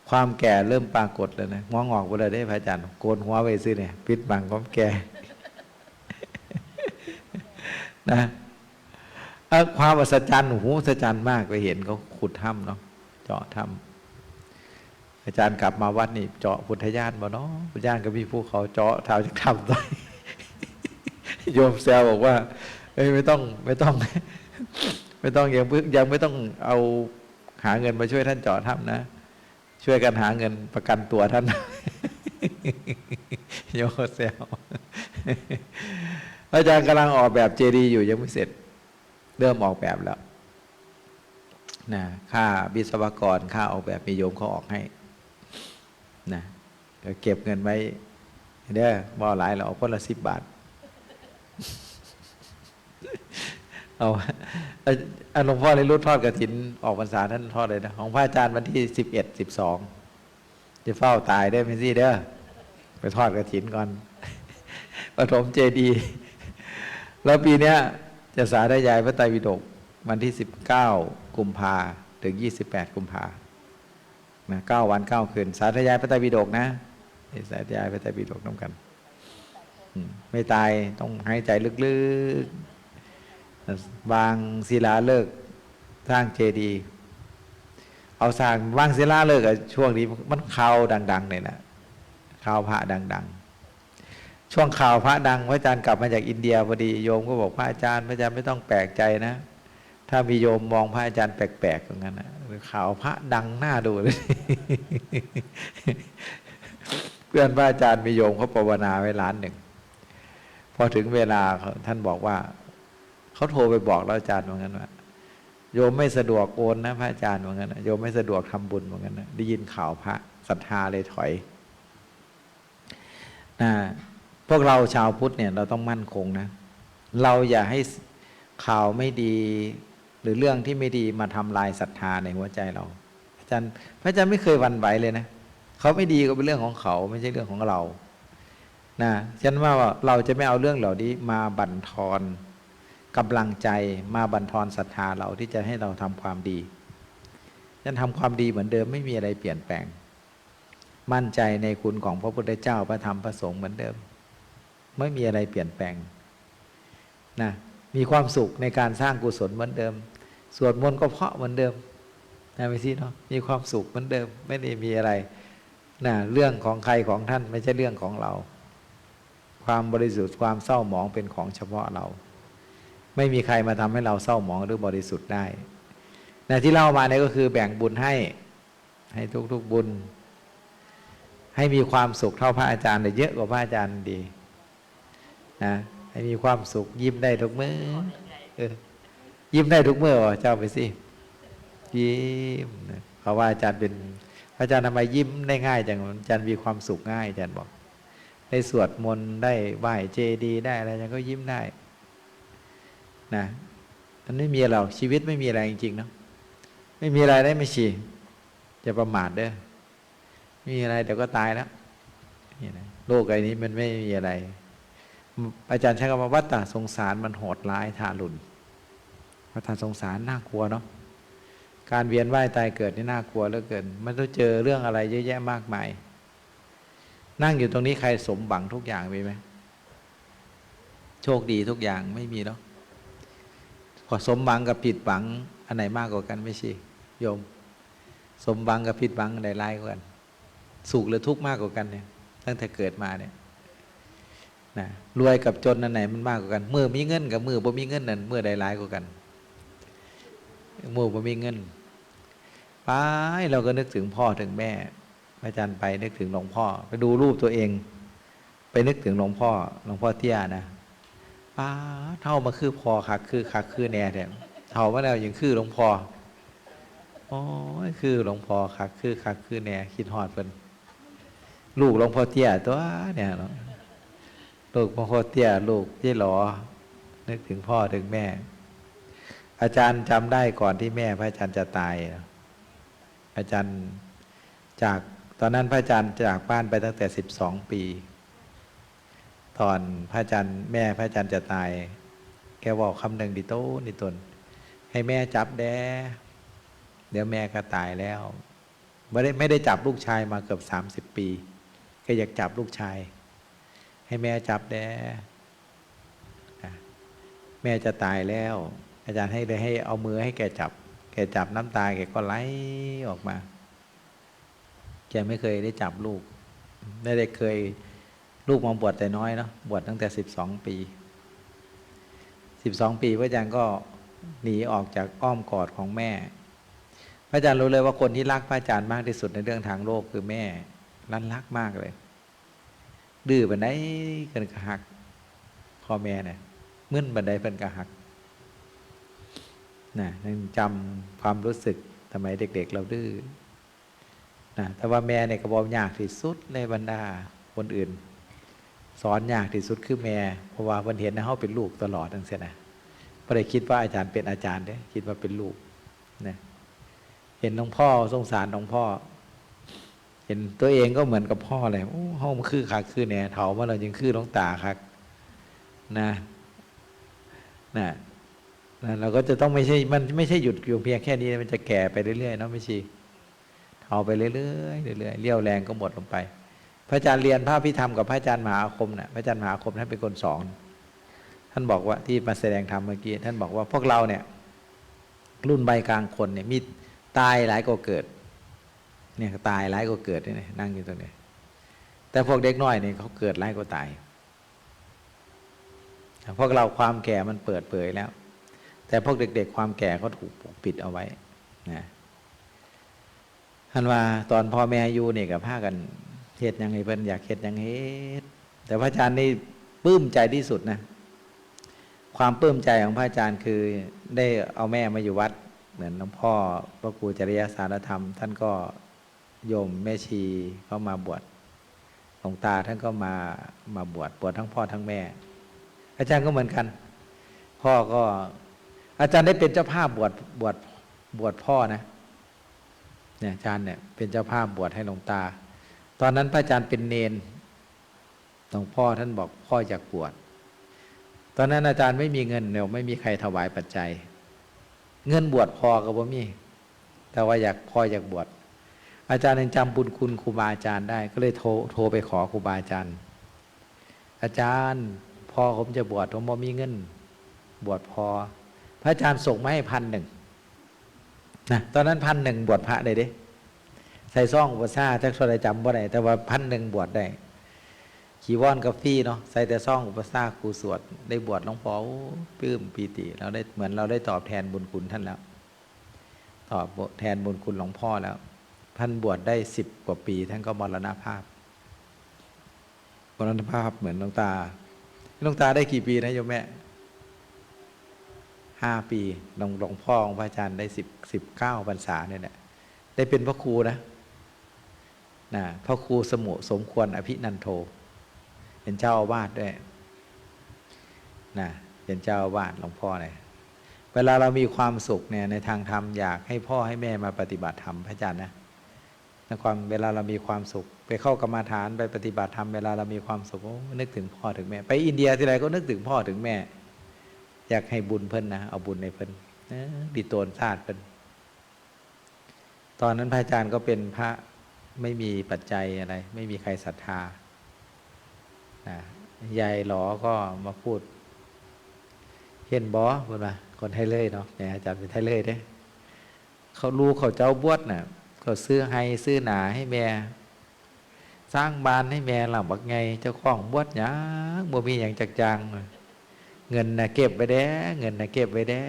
ความแก่เริ่มปรากฏแล้วนะงอกไปเลยได้พระอาจารย์โกนหัวไปซื้อเนี่ยปิดบังความแก่นะความอัศจรรย์หูอัศจรรย์มากไปเห็นเขาขุดถ้ำเนาะเจาะถ้ำอาจารย์กลับมาวัดนี่เจาะพุทธญาณบ่เนาะพุทธญาณก็มีผู้เขาเจาะเท้าจะทำได้โยมแซวบอกว่าไม่ต้องยังไม่ต้องเอาหาเงินมาช่วยท่านเจาะถ้ำนะช่วยกันหาเงินประกันตัวท่านโยมแซวอาจารย์กำลังออกแบบเจดีย์อยู่ยังไม่เสร็จเริ่มออกแบบแล้วนะค่าวิศวกรค่าออกแบบมีโยมเขาออกให้นะก็เก็บเงินไว้เด้อบ่หลายเราเอาคนละ10 บาทเอาหลวงพ่อในรุ่นทอดกฐินออกพรรษาท่านทอดเลยนะของพระอาจารย์วันที่11 12จะเฝ้าตายได้ไหมสิเด้อไปทอดกฐินก่อนปฐมเจดีย์แล้วปีนี้จะสาธยายพระไตรปิฎกวันที่19 กุมภาถึง28 กุมภานะ9 วัน 9 คืนสาธยายพระไตรปิฎกนะสาธยายพระไตรปิฎกน้ำกันไม่ตายต้องหายใจลึกๆวางศิลาฤกษ์สร้างเจดีย์เอาสร้างวางศิลาฤกษ์ช่วงนี้มันข่าวดังๆเลยนะข่าวพระดังๆช่วงข่าวพระดังพระอาจารย์กลับมาจากอินเดียพอดีโยมก็บอกพระอาจารย์ไม่ต้องแปลกใจนะถ้ามีโยมมองพระอาจารย์แปลกๆอย่างนั้นนะข่าวพระดังหน้าดูเลย เพื่อนพระอาจารย์มีโยมเขาภาวนาไว้1,000,000พอถึงเวลาท่านบอกว่าเขาโทรไปบอกแล้วอาจารย์ว่างั้นว่าโยมไม่สะดวกโอนนะพระอาจารย์ว่างั้นโยมไม่สะดวกทำบุญว่างั้นนะได้ยินข่าวพระศรัทธาเลยถอยพวกเราชาวพุทธเนี่ยเราต้องมั่นคงนะเราอย่าให้ข่าวไม่ดีหรือเรื่องที่ไม่ดีมาทำลายศรัทธาในหัวใจเราพระอาจารย์ไม่เคยหวั่นไหวเลยนะเขาไม่ดีก็เป็นเรื่องของเขาไม่ใช่เรื่องของเราฉะนั้นว่าเราจะไม่เอาเรื่องเหล่านี้มาบั่นทอนกำลังใจมาบั่นทอนศรัทธาเราที่จะให้เราทำความดีฉะนั้นทำความดีเหมือนเดิมไม่มีอะไรเปลี่ยนแปลงมั่นใจในคุณของพระพุทธเจ้าพระธรรมพระสงฆ์เหมือนเดิมไม่มีอะไรเปลี่ยนแปลงมีความสุขในการสร้างกุศลเหมือนเดิมสวดมนต์ก็เพราะเหมือนเดิมไม่ใช่เนาะมีความสุขเหมือนเดิมไม่ได้มีอะไรเรื่องของใครของท่านไม่ใช่เรื่องของเราความบริสุทธิ์ความเศร้าหมองเป็นของเฉพาะเราไม่มีใครมาทำให้เราเศร้าหมองหรือบริสุทธิ์ได้ที่เล่ามาเนี่ยก็คือแบ่งบุญให้ทุกๆบุญให้มีความสุขเท่าพระอาจารย์แต่เยอะกว่าพระอาจารย์ดีให้มีความสุขยิ้มได้ทุกมื้อยิ้มได้ทุกมื้อเจ้าไปสิยิ้มเพราะว่าอาจารย์เป็นพระอาจารย์ทำไมยิ้มได้ง่ายจังอาจารย์มีความสุขง่ายอาจารย์บอกได้สวดมนต์ได้ไหว้เจดีย์ได้อะไรอาจารย์ก็ยิ้มได้มันไม่มีอะไรชีวิตไม่มีอะไรจริงๆเนาะไม่มีอะไรได้ไม่ชีจะประมาทเด้อมีอะไรเดี๋ยวก็ตายแล้วนี่นะโลกไอ้นี้มันไม่มีอะไรอาจารย์ใช้คำว่าวัฏฏะสงสารมันโหดร้ายทารุณวัฏฏะสงสารน่ากลัวเนาะ การเวียนว่ายตายเกิดนี่น่ากลัวเหลือเกินมันต้องเจอเรื่องอะไรเยอะแยะมากมายนั่งอยู่ตรงนี้ใครสมหวังทุกอย่างมีไหมโชคดีทุกอย่างไม่มีหรอกพอสมหวังกับผิดหวังอันไหนมากกว่ากันไม่ใช่โยมสมหวังกับผิดหวังอันไหนร้ายกว่ากันสุขหรือทุกข์มากกว่ากันเนี่ยตั้งแต่เกิดมาเนี่ยนะรวยกับจนอันไหนมันมากกว่ากันเมื่อมีเงินกับเมื่อบ่มีเงินนั่นเมื่อใดร้ายกว่ากันเมื่อบ่มีเงินไปเราก็นึกถึงพ่อถึงแม่พระอาจารย์ไปนึกถึงหลวงพ่อไปดูรูปตัวเองไปนึกถึงหลวงพ่อเตี้ยนะป้าเท่ามาคือพอคักคือแน่เนี่ยเท่ามาแล้วยังคือหลวงพ่อโอ้ยคือหลวงพ่อคักคือแน่คิดฮอดเพิ่นลูกหลวงพ่อเตี้ยตัวเนี่ยเนาะลูกหลวงพ่อเตี้ยลูกยี่หลอนึกถึงพ่อถึงแม่อาจารย์จำได้ก่อนที่แม่พระอาจารย์จะตายอาจารย์จากตอนนั้นพระอาจารย์จากบ้านไปตั้งแต่12 ปีตอนพระอาจารย์แม่พระอาจารย์จะตายแกบอกคำหนึ่งดิโต้ดิตนให้แม่จับแดเดี๋ยวแม่ก็ตายแล้วไม่ได้จับลูกชายมาเกือบ30 ปีแกอยากจับลูกชายให้แม่จับแดแม่จะตายแล้วอาจารย์ให้เลยให้เอามือให้แกจับน้ำตาแกก็ไหลออกมาแกไม่เคยได้จับลูกไม่ได้เคยลูกมาบวชแต่น้อยเนาะบวชตั้งแต่12 ปีพระอาจารย์ก็หนีออกจากอ้อมกอดของแม่พระอาจารย์รู้เลยว่าคนที่รักพระอาจารย์มากที่สุดในเรื่องทางโลกคือแม่รักมากเลยดื้อบันไดเกินกระหักพ่อแม่เนี่ยมึนบันไดเป็นกระหักนะนั่งจำความรู้สึกทำไมเด็กๆเราดื้อนะแต่ว่าแม่เนี่ยก็บอกยากที่สุดในบรรดาคนอื่นสอนยากที่สุดคือแม่เพราะว่าวันเห็นนะเขาเป็นลูกตลอดทั้งเสียนะไม่ได้คิดว่าอาจารย์เป็นอาจารย์เด้คิดว่าเป็นลูกนะเห็นหลวงพ่อสงสารหลวงพ่อเห็นตัวเองก็เหมือนกับพ่อเลยโอ้ห้องมันคือคักคือแหน่เถามาเรายังคือหลวงตาคักนะเราก็จะต้องไม่ใช่มันไม่ใช่หยุดอยู่เพียงแค่นี้มันจะแก่ไปเรื่อยๆเนาะไม่ใช่เถาไปเรื่อยๆเรื่อยๆเลี้ยวแรงก็หมดลงไปพระอาจารย์เรียนพระพิธรรมกับพระอาจารย์มหาอาคมเนี่ยพระอาจารย์มหาอาคมท่านเป็นคนสอนท่านบอกว่าที่มาแสดงธรรมเมื่อกี้ท่านบอกว่าพวกเราเนี่ยรุ่นใบกลางคนเนี่ยมีตายหลายกว่าเกิดเนี่ยตายหลายกว่าเกิดนี่นั่งอยู่ตรงนี้แต่พวกเด็กน้อยเนี่ยเขาเกิดหลายกว่าตายพวกเราความแก่มันเปิดเผยแล้วแต่พวกเด็กๆความแก่เขาถูกปกปิดเอาไว้นะท่านว่าตอนพ่อแม่อยู่เนี่ยกับพากันเฮ็ดยังไงเพิ่นอยากเฮ็ดยังเฮ็ดแต่พระอาจารย์นี่ปลื้มใจที่สุดนะความปลื้มใจของพระอาจารย์คือได้เอาแม่มาอยู่วัดเหมือนหลวงพ่อพระครูจริยสารธรรมท่านก็โยมแม่ชีเข้ามาบวชหลวงตาท่านก็มาบวชทั้งพ่อทั้งแม่อาจารย์ก็เหมือนกันพ่อก็อาจารย์ได้เป็นเจ้าภาพบวชพ่อนะเนี่ยอาจารย์เนี่ยเป็นเจ้าภาพบวชให้หลวงตาตอนนั้นพระอาจารย์เป็นเนนหลวงพ่อท่านบอกพ่ออยากบวชตอนนั้นอาจารย์ไม่มีเงินเนี่ยไม่มีใครถวายปัจจัยเงินบวชพ่อก็บ่มีแต่ว่าพ่ออยากบวชอาจารย์ยังจำบุญคุณครูบาอาจารย์ได้ก็เลยโทรไปขอครูบาอาจารย์อาจารย์พ่อผมจะบวชผมบ่มีเงินบวชพ่อพระอาจารย์ส่งมาให้1,000นะตอนนั้น1,000บวชพระได้เด้ใส่ซ่องบวชซ่าจักส่วนใดจำบ่ได้แต่ว่า1,000บวชได้ขี่ว่อนกับฟรีเนาะใส่แต่ซ่องบวชซ่าครูสวดได้บวชหลวงพ่อปลื้มปีติเราได้เหมือนเราได้ตอบแทนบุญคุณท่านแล้วตอบแทนบุญคุณหลวงพ่อแล้วท่านบวชได้10 กว่าปีท่านก็มรณภาพเหมือนหลวงตาได้กี่ปีนะโยมแม่5 ปีหลวงพ่อของพระอาจารย์ได้19 พรรษาเนี่ยแหละได้เป็นพระครูนะพระครูสมควรอภินันโทเป็นเจ้าอาวาสด้วยเป็นเจ้าอาวาสหลวงพ่อเนี่ยเวลาเรามีความสุขเนี่ยในทางธรรมอยากให้พ่อให้แม่มาปฏิบัติธรรมพระอาจารย์นะเวลาเรามีความสุขไปเข้ากรรมฐานไปปฏิบัติธรรมเวลาเรามีความสุขนึกถึงพ่อถึงแม่ไปอินเดียทีไรก็นึกถึงพ่อถึงแม่อยากให้บุญเพิ่นนะเอาบุญในเพิ่นดิโตนชาติเพิ่น ตอนนั้นพระอาจารย์ก็เป็นพระไม่มีปัจจัยอะไร ไม่มีใครศรัทธานะยายหลอก็มาพูดเห็นบอพูดมาคนไทยเลยเนาะเนี่ยอาจารย์เป็นไทยเลยเด้เขารู้เขาเจ้าบวชน่ะก็ซื้อให้ซื้อหนาให้แม่สร้างบ้านให้แม่หลังบักไงเจ้าของบวชหยังบ่มีอย่างจักจังเงินน่ะเก็บไว้แด้เงินน่ะเก็บไว้แด้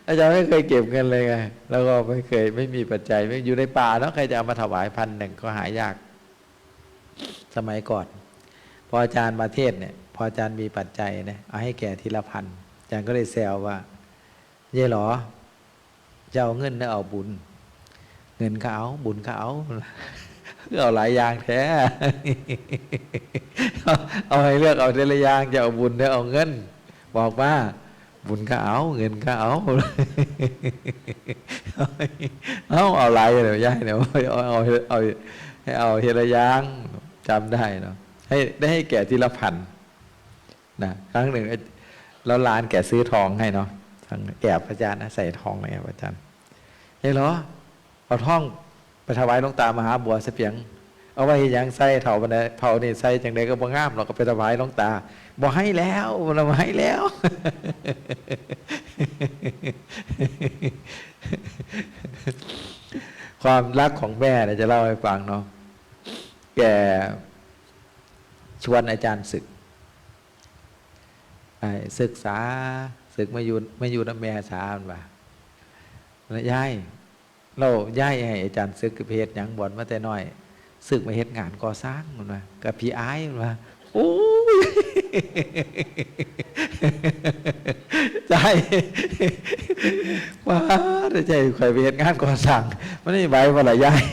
อาจารย์ไม่เคยเก็บเงินเลยไงแล้วก็ไม่เคยไม่มีปัจจัยไม่อยู่ในป่าแล้วใครจะเอามาถวาย1,000ก็หายากสมัยก่อนพออาจารย์มาเทศเนี่ยพออาจารย์มีปัจจัยเนี่ยเอาให้แก่ทีละ1,000อาจารย์ก็เลยแซวว่าเย่หรอจะเอาเงินหรือเอาบุญเงินก็เอาบุญก็เอาเอาหลายอย่างแท้ เอาให้เลือกเอาทีละอย่างจะเอาบุญหรือเอาเงินบอกว่าบุญก็เอาเงินก็เอา เอาหลายเลยย่ายเนี่ยเอาให้เอาทีละอย่างจำได้เนาะให้แก่ทีละ1,000นะครั้งหนึ่งแล้วร้านแกซื้อทองให้เนาะทางแอบอาจารย์นะใส่ทองเลยอาจารย์เฮ้ยเหรอเอาทองไปถวายหลวงตามหาบัวเสเปียงเอาไว้ยังใส่เถาบันไดเผานี่ใส่จังใดก็บ่งามเราก็ไปถวายหลวงตาบ่ให้แล้วเราให้แล้ว ความรักของแม่เนี่ยจะเล่าให้ฟังเนาะแกชวนอาจารย์ศึกศึกษาศึกไม่อยู่น้ำแม่สามันว่าย้ายเราย้ายให้อาจารย์ศึกเพศยังบ่นมาแต่น้อยศึกมาเฮ็ดงานก่อสร้างมันว่ากับพี่อ้ายมันว่าโอ้ย ใจว่าได้ใจใครไปเฮ็ดงานก่อสร้างมันนี่ใบว่าละย้าย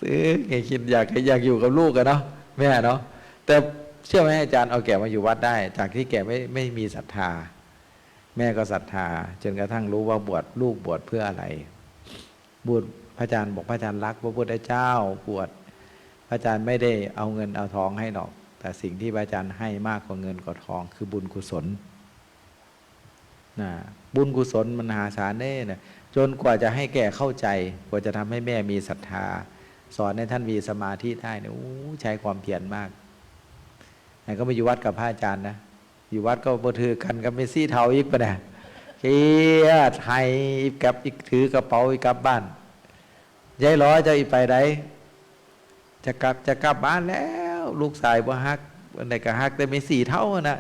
ซื้อไงคิดอยากอยู่กับลูกกันเนาะแม่เนาะแต่เชื่อไหมอาจารย์เอาแกมาอยู่วัดได้ จากที่แกไม่มีศรัทธาแม่ก็ศรัทธาจนกระทั่งรู้ว่าบวชลูกบวชเพื่ออะไรบวชพระอาจารย์บอกพระอาจารย์รักพระพุทธเจ้าบวชพระอาจารย์ไม่ได้เอาเงินเอาทองให้หรอกแต่สิ่งที่พระอาจารย์ให้มากกว่าเงินกว่าทองคือบุญกุศลนะบุญกุศลมันมหาศาลแน่นะจนกว่าจะให้แกเข้าใจกว่าจะทำให้แม่มีศรัทธาสอนให้ท่านมีสมาธิได้เนี่ยใช้ความเพียรมากไหนก็มาอยู่วัดกับพระอาจารย์นะอยู่วัดก็บ่ถือกันกับเมซี่เทาอีกปะเนี่ยเฮียไทยกับอีกถือกระเป๋าอีกกลับบ้านยายล้อจะอีไปไหนจะกลับบ้านแล้วลูกชายบ่ฮักวันไหนก็ฮักแต่เมซี่เท่านะ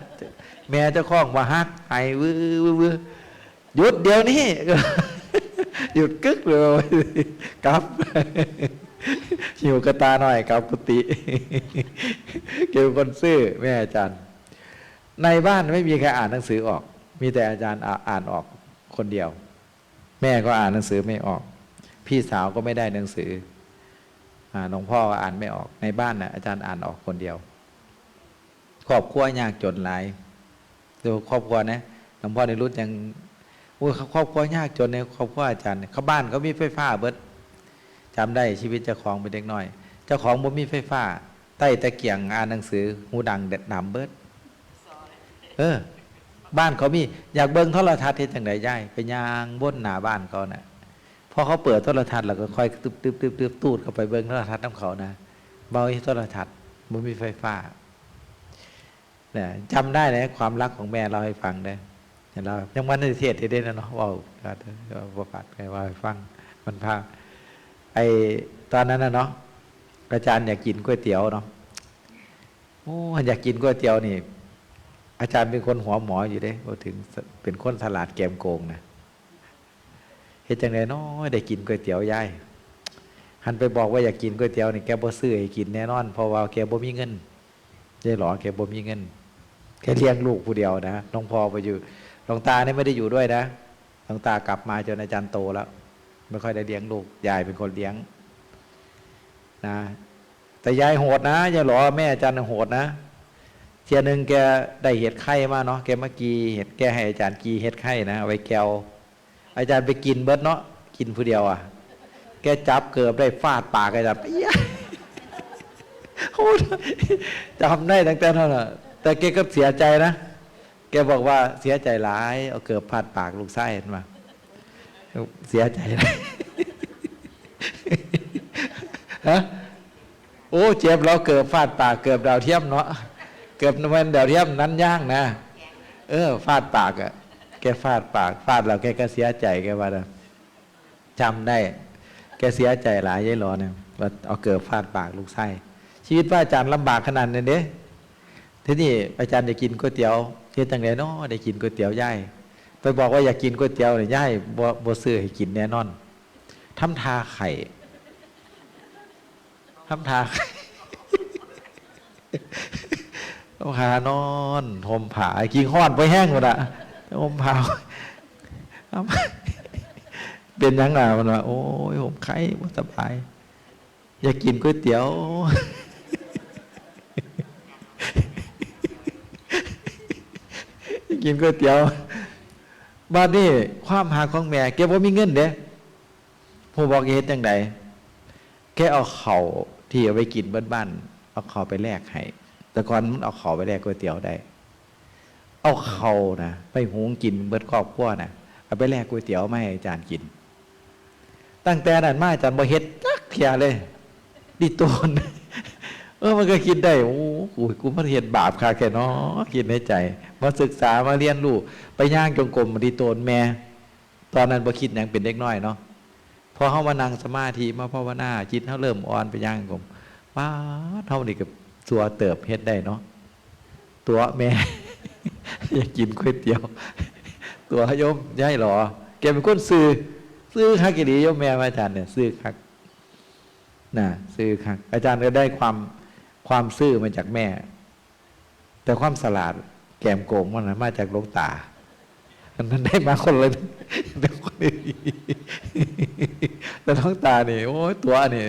แม่เจ้าของบ่ฮักไอ้วื้อหยุดเดี๋ยวนี้ หยุดกึกเลยกลับ หิวกระตาหน่อยกับกุฏิเกี่ยวคนซื่อแม่อาจารย์ในบ้านไม่มีใครอ่านหนังสือออกมีแต่อาจารย์อ่านออกคนเดียวแม่ก็อ่านหนังสือไม่ออกพี่สาวก็ไม่ได้หนังสือหลวงพ่อก็อ่านไม่ออกในบ้านน่ะอาจารย์อ่านออกคนเดียวครอบครัวยากจนหลายดูครอบครัวนะหลวงพ่อในรุ่นยังครอบครัวยากจนในครอบครัวอาจารย์เขาบ้านเขามีไฟฟ้าเบิดจำได้ชีวิตเจ้าของเป็นเด็กน้อยเจ้าของบ่มีไฟฟ้าใต้ตะเกียงอ่านหนังสือหูดังเด็ดดำเบิดบ้านเขามีอยากเบิ่งโทรทัศน์ที่จังไดย่ายไปย่างบนหน้าบ้านเขาน่ะพอเขาเปิดโทรทัศน์แล้วก็ค่อยตึบตูดเข้าไปเบิ่งโทรทัศน์น้ำเขานะเบาโทรทัศน์บ่มีไฟฟ้าเนี่ยจำได้เลยความรักของแม่เราให้ฟังได้เรายังวันในเทศที่ได้นะเนาะว่าประกาศไปว่าให้ฟังมันพาไอตอนนั้นนะเนาะอาจารย์อยากกินก๋วยเตี๋ยวเนาะโอ้อยากกินก๋วยเตี๋ยวนี่อาจารย์เป็นคนหัวหมออยู่เด้พอถึงเป็นคนฉลาดแกมโกงนะเฮ็ดจังได๋น้อยได้กินก๋วยเตี๋ยวยายหันไปบอกว่าอยากกินก๋วยเตี๋ยวนี่แกบ่ซื้อให้กินแน่นอนเพราะว่าแกบ่มีเงินยายหลอแกบ่มีเงินแกเลี้ยงลูกผู้เดียวนะหลวงพ่อไปอยู่หลวงตาเนี่ยไม่ได้อยู่ด้วยนะหลวงตากลับมาจนอาจารย์โตแล้วไม่ค่อยได้เลี้ยงลูกยายเป็นคนเลี้ยงนะแต่ยายโหดนะยายหลอแม่อาจารย์โหดนะเทียนึงแกได้เห็ดไข่มาเนาะแกมากีเห็ดแกให้อาจารย์กีเห็ดไข่นะไว้แก้วอาจารย์ไปกินเบิดเนาะกินผู้เดียวอ่ะแกจับเกือบได้ฟาดปากอาจารย์ไปโหจำได้ตั้งแต่เท่านั้นแต่แกก็เสียใจนะแก บอกว่าเสียใจหลายเอาเกือบพาดปากลูกไส้มาเสียใจหลายฮะโอ้เจ็บเราเกือบฟาดปากเกือบดาวเทียมเนาะเกือบมันดาวเทียมนั้นย่างนะฟาดปากอะแกฟาดปากฟาดเราแกก็เสียใจแกว่าจำได้แกเสียใจหลายยายหลอเนี่ยว่าเอาเกือบฟาดปากลูกไส้ชีวิตพระอาจารย์ลำบากขนาดนั้นเด้ทีนี้อาจารย์จะกินก๋วยเตี๋ยวเฮ็ดจังได๋เนาะได้กินก๋วยเตี๋ยวย่ายไปบอกว่าอยากกินก๋วยเตี๋ยวเนี่ยย่ายบ่ซื้อให้กินแน่นอนทำทาไข่ทำทาไข่ต้องหานอนห่มผ้ากินฮ้อนไปแห้งหมดอะห่มผ้าเป็นยังไงมันว่าโอ้ยผมไข้บ่สบายอยากกินก๋วยเตี๋ยวกินก๋วยเตี๋ยวบ้านนี้ความหาของแม่แกบ่มีเงินเด้ผู้บอกเฮ็ดจังไดแกเอาเข่าที่เอาไปกินบ้านๆเอาเข่าไปแลกให้แต่ก่อนมันเอาเข่าไปแลกก๋วยเตี๋ยวได้เอาเข่านะไปหุงกินเบิดครอบครัวนะเอาไปแลกก๋วยเตี๋ยวมาให้อาจารย์กินตั้งแต่นั้นมาอาจารย์บ่เฮ็ดจักเที่ยเลยดิโตนมันก็คิดได้โอ้กูมาเห็นบาปค่ะแค่เนาะคิดในใจมาศึกษามาเรียนรู้ไปย่างจงกรมมาดีโตนแม่ตอนนั้นบ่คิดอย่างเป็นเด็กน้อยเนาะพอเฮามานั่งสมาธิมาภาวนาจิตเฮาเริ่มอ่อนไปย่างจงกรมว้าเท่านี้กับตัวเติบเฮ็ดได้เนาะตัวแม่ อยากกินก๋วยเตี๋ยวตัวโยมย้ายหรอแกเป็นคนซื้อคักกี่ดีโยมแม่อาจารย์เนี่ยซื้อคักน่ะซื้อคักอาจารย์ก็ได้ความซื่อมาจากแม่แต่ความสลาดแกมโกงมันมาจากหลวงตาอันนั้นได้มาคนเลยแต่คนนี้แต่หลวงตาเนี่ยโอ้ยตัวเนี่ย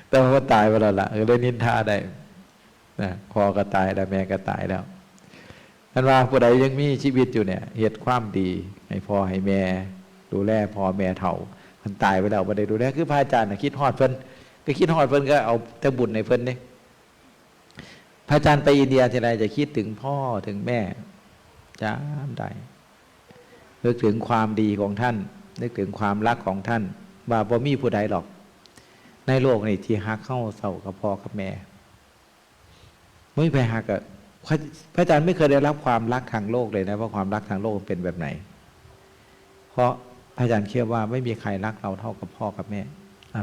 แต่พอตายไปแล้วล่ะเลยนินทาได้นะพ่อก็ตายแล้วแม่ก็ตายแล้วท่านว่าผู้ใดยังมีชีวิตอยู่เนี่ยเหตุความดีให้พ่อให้แม่ดูแลพ่อแม่เฒ่ามันตายไปแล้วบ่ได้ดูแลคือพระอาจารย์คิดฮอดเพิ่นก็คิดฮอดเพิ่นก็เอาแต่บุญในเพิ่นนี่พระอาจารย์ไปอินเดียทีไรจะคิดถึงพ่อถึงแม่จำได้นึกถึงความดีของท่านนึกถึงความรักของท่านว่าบ่มีผู้ใดหรอกในโลกนี้ที่ฮักเข้าเศร้ากับพ่อกับแม่ไม่ไปฮักอะพระอาจารย์ไม่เคยได้รับความรักทางโลกเลยนะว่าความรักทางโลกเป็นแบบไหนเพราะพระอาจารย์เชื่อว่าไม่มีใครรักเราเท่ากับพ่อกับแม่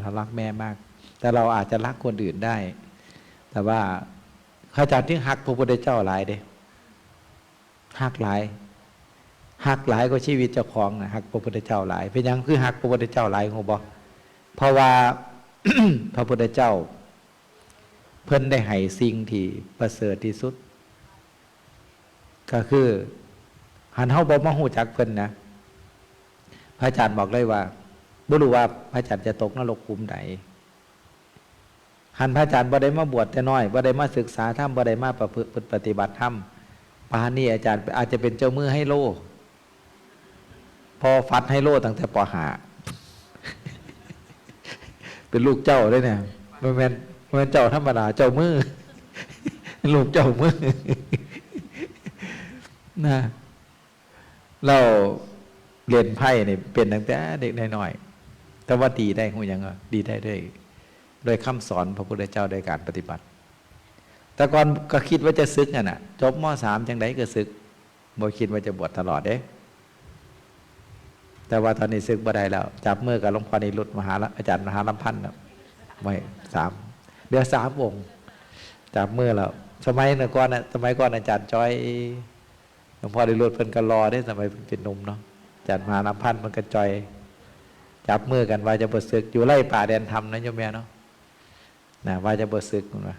เรารักแม่มากแต่เราอาจจะรักคนอื่นได้แต่ว่าพระอาจารย์ที่ฮักพระพุทธเจ้าหลายเด้ฮักหลายก็ชีวิตเจ้าของนะฮักพระพุทธเจ้าหลายเป็นยังคือฮักพระพุทธเจ้าหลายของบ่เพราะว่า พระพุทธเจ้าเพิ่นได้ให้สิ่งที่ประเสริฐที่สุดก็คือหันเฮาบ่มาฮู้จักเพิ่นนะพระอาจารย์บอกเลยว่าบ่รู้ว่าพระอาจารย์จะตกนรกขุมใดหันพระอาจารย์บ่ได้มาบวชแต่น้อยบ่ได้มาศึกษาธรรมบ่ได้มาประพฤติปฏิบัติธรรมป่านนี้อาจารย์อาจจะเป็นเจ้ามือให้โลพอฟัดให้โลตั้งแต่ป.5 เป็นลูกเจ้าด้วยเนี่ยมันเป็นเจ้าธรรมดาเจ้ามือ ลูกเจ้ามือ นะเราเรียนไพ่เนี่ยเป็นตั้งแต่เด็กน้อยๆแต่ว่าดีได้หูยังดีได้ด้วยคำสอนพระพุทธเจ้าโดยการปฏิบัติแต่ก่อนก็คิดว่าจะศึกน่ะจบม.3 จังไดก็ศึกบ่คิดว่าจะบวชตลอดเด้แต่ว่าตอนนี้ศึกบ่ได้แล้วจับมือกับหลวงพ่อนิรุตอาจารย์มหาลำพันธ์ไว้3เดือน3 องค์จับมือแล้วสมัยก่อนอาจารย์จ้อยหลวงพ่อนิรุตเพิ่นก็รอได้สมัยเป็นหนุ่มเนาะอาจารย์มหาลำพันธ์มันก็จอยจับมือกันว่าจะบ่ศึกอยู่ไร่ป่าแดนธรรมนะโยมแม่เนาะนะว่าจะบ่ศึกมันว่า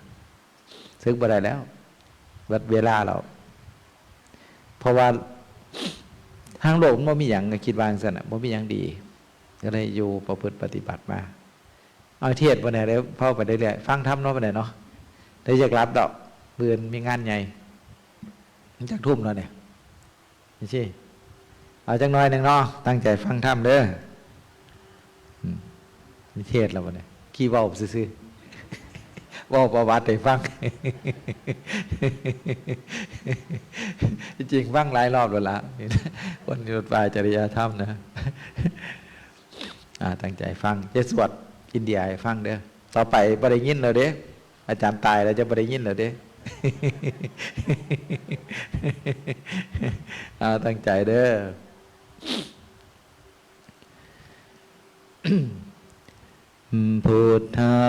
ศึกบ่ได้แล้ววัดเวลาเราเพราะว่าทางโลกมันมีอย่างคิดวางสนะมันมีอย่างดีก็เลยอยู่ประพฤติปฏิบัติมาเอาเทศวันไหนแล้วเข้าไปได้เรื่อยฟังธรรมเนาะวันไหนเนาะได้จากรับดอกเบือนมีงานใหญ่จากทุ่มแล้วเนี่ยนี่สิเอาจังน้อยหนึ่งเนาะตั้งใจฟังธรรมเด้อมีเทศแล้ววันไหนขี้เบาซื่อ ว่าประวัติให้ฟัง จริงฟังหลายรอบแล้วละคนยุดฝ่ายจริยธรรมนะ ตั้งใจฟังจะสวดอินเดียให้ฟังเด้อต่อไปบริยินเลยเด้อาจารย์ตายแล้วจะบริยินเลยเด้ ตั้งใจเด้อ พุทธั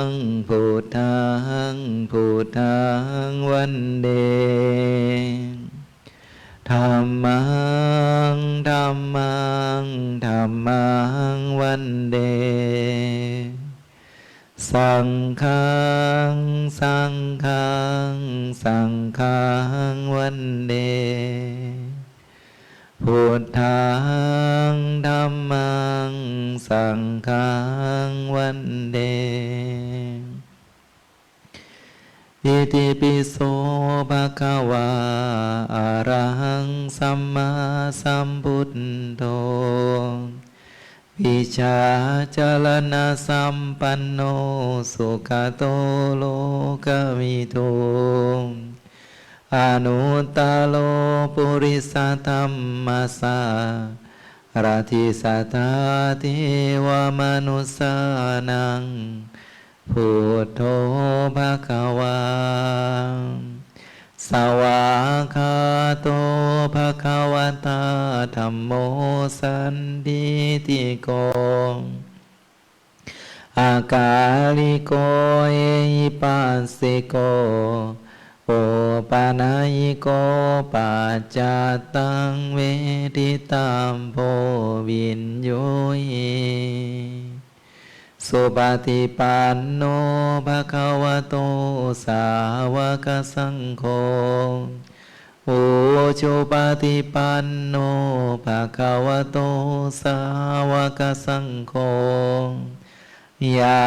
งพุทธังพุทธังวันเดธัมมังธัมมังธัมมังวันเดสังฆังสังฆังสังฆังวันเดพุทธังธัมมังสังฆังวันเดอิติปิโสภะคะวาอะระหังสัมมาสัมพุทโธวิชาจารณะสัมปันโนสุขโตโลกวิทูอนุตตโลปุริสธรรมสาราธิสัทธาเทวมนุสสานังพุทโธภควาสวากขาโตภควตาธัมโมสันทิติโกอากาลิโกเอหิปัสสิโกโอปานายิโกปัจจตังเวทิตัมโพวินโยหิสุปฏิปันโนภะคะวะโตสาวกสังโฆโอจุปฏิปันโนภะคะวะโตสาวกสังโฆยา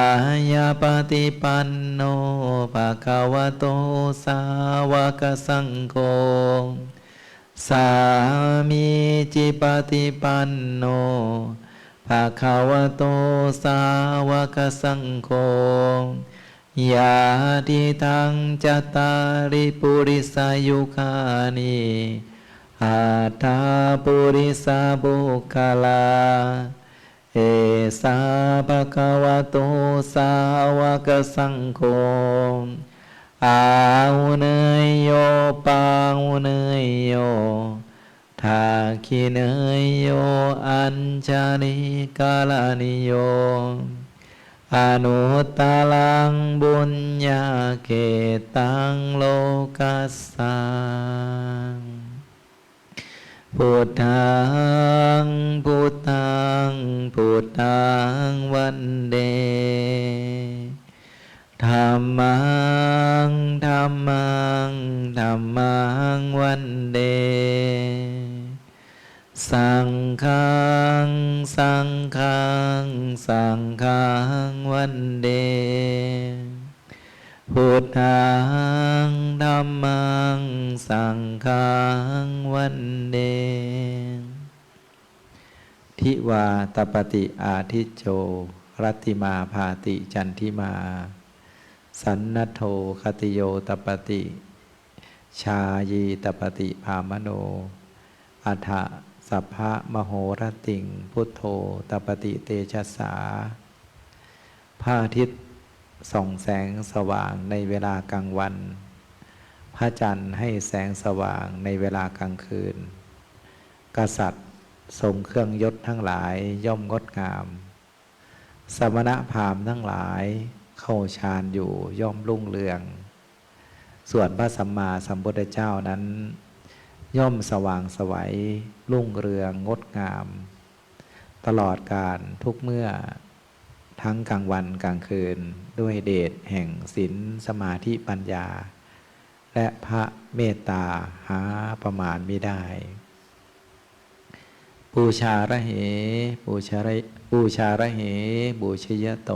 ยาปฏิปันโนภะคะวะโตสาวกสังโฆสามีจิปฏิปันโนภะคะวะโตสาวกสังโฆยาทิทังจัตตาริปุริสายุคานิอัตถาปุริสาบุคคลาเอสาภะคะวะโตสาวกสังโฆอาหุเนยโยปังหุเนยโยทาคิเนยโยอัญชานิกาลานิโยอนุตตลังบุญญาเกตังโลกัสสังพุทธังพุทธังพุทธังวันเดธัมมังธัมมังธัมมังวันเดสังฆังสังฆังสังฆังวันเดพุทธังธัมมังสังฆังวันเดทิวาตปฏิอาทิจโจรัตติมาภาติจันทิมาสันนโทคติโยตปฏิชายีตปฏิภามโนอัฏฐสัพพะมโหรติงพุทโธตปฏิเตชะสาพระอาทิตย์ส่องแสงสว่างในเวลากลางวันพระจันทร์ให้แสงสว่างในเวลากลางคืนกษัตริย์ทรงเครื่องยศทั้งหลายย่อมงดงามสมณพราหมณ์ทั้งหลายเข้าฌานอยู่ย่อมรุ่งเรืองส่วนพระสัมมาสัมพุทธเจ้านั้นย่อมสว่างไสวรุ่งเรืองงดงามตลอดกาลทุกเมื่อทั้งกลางวันกลางคืนด้วยเดชแห่งศีลสมาธิปัญญาและพระเมตตาหาประมาณมิได้ปูชาระเหปูชาระเหบูชยโต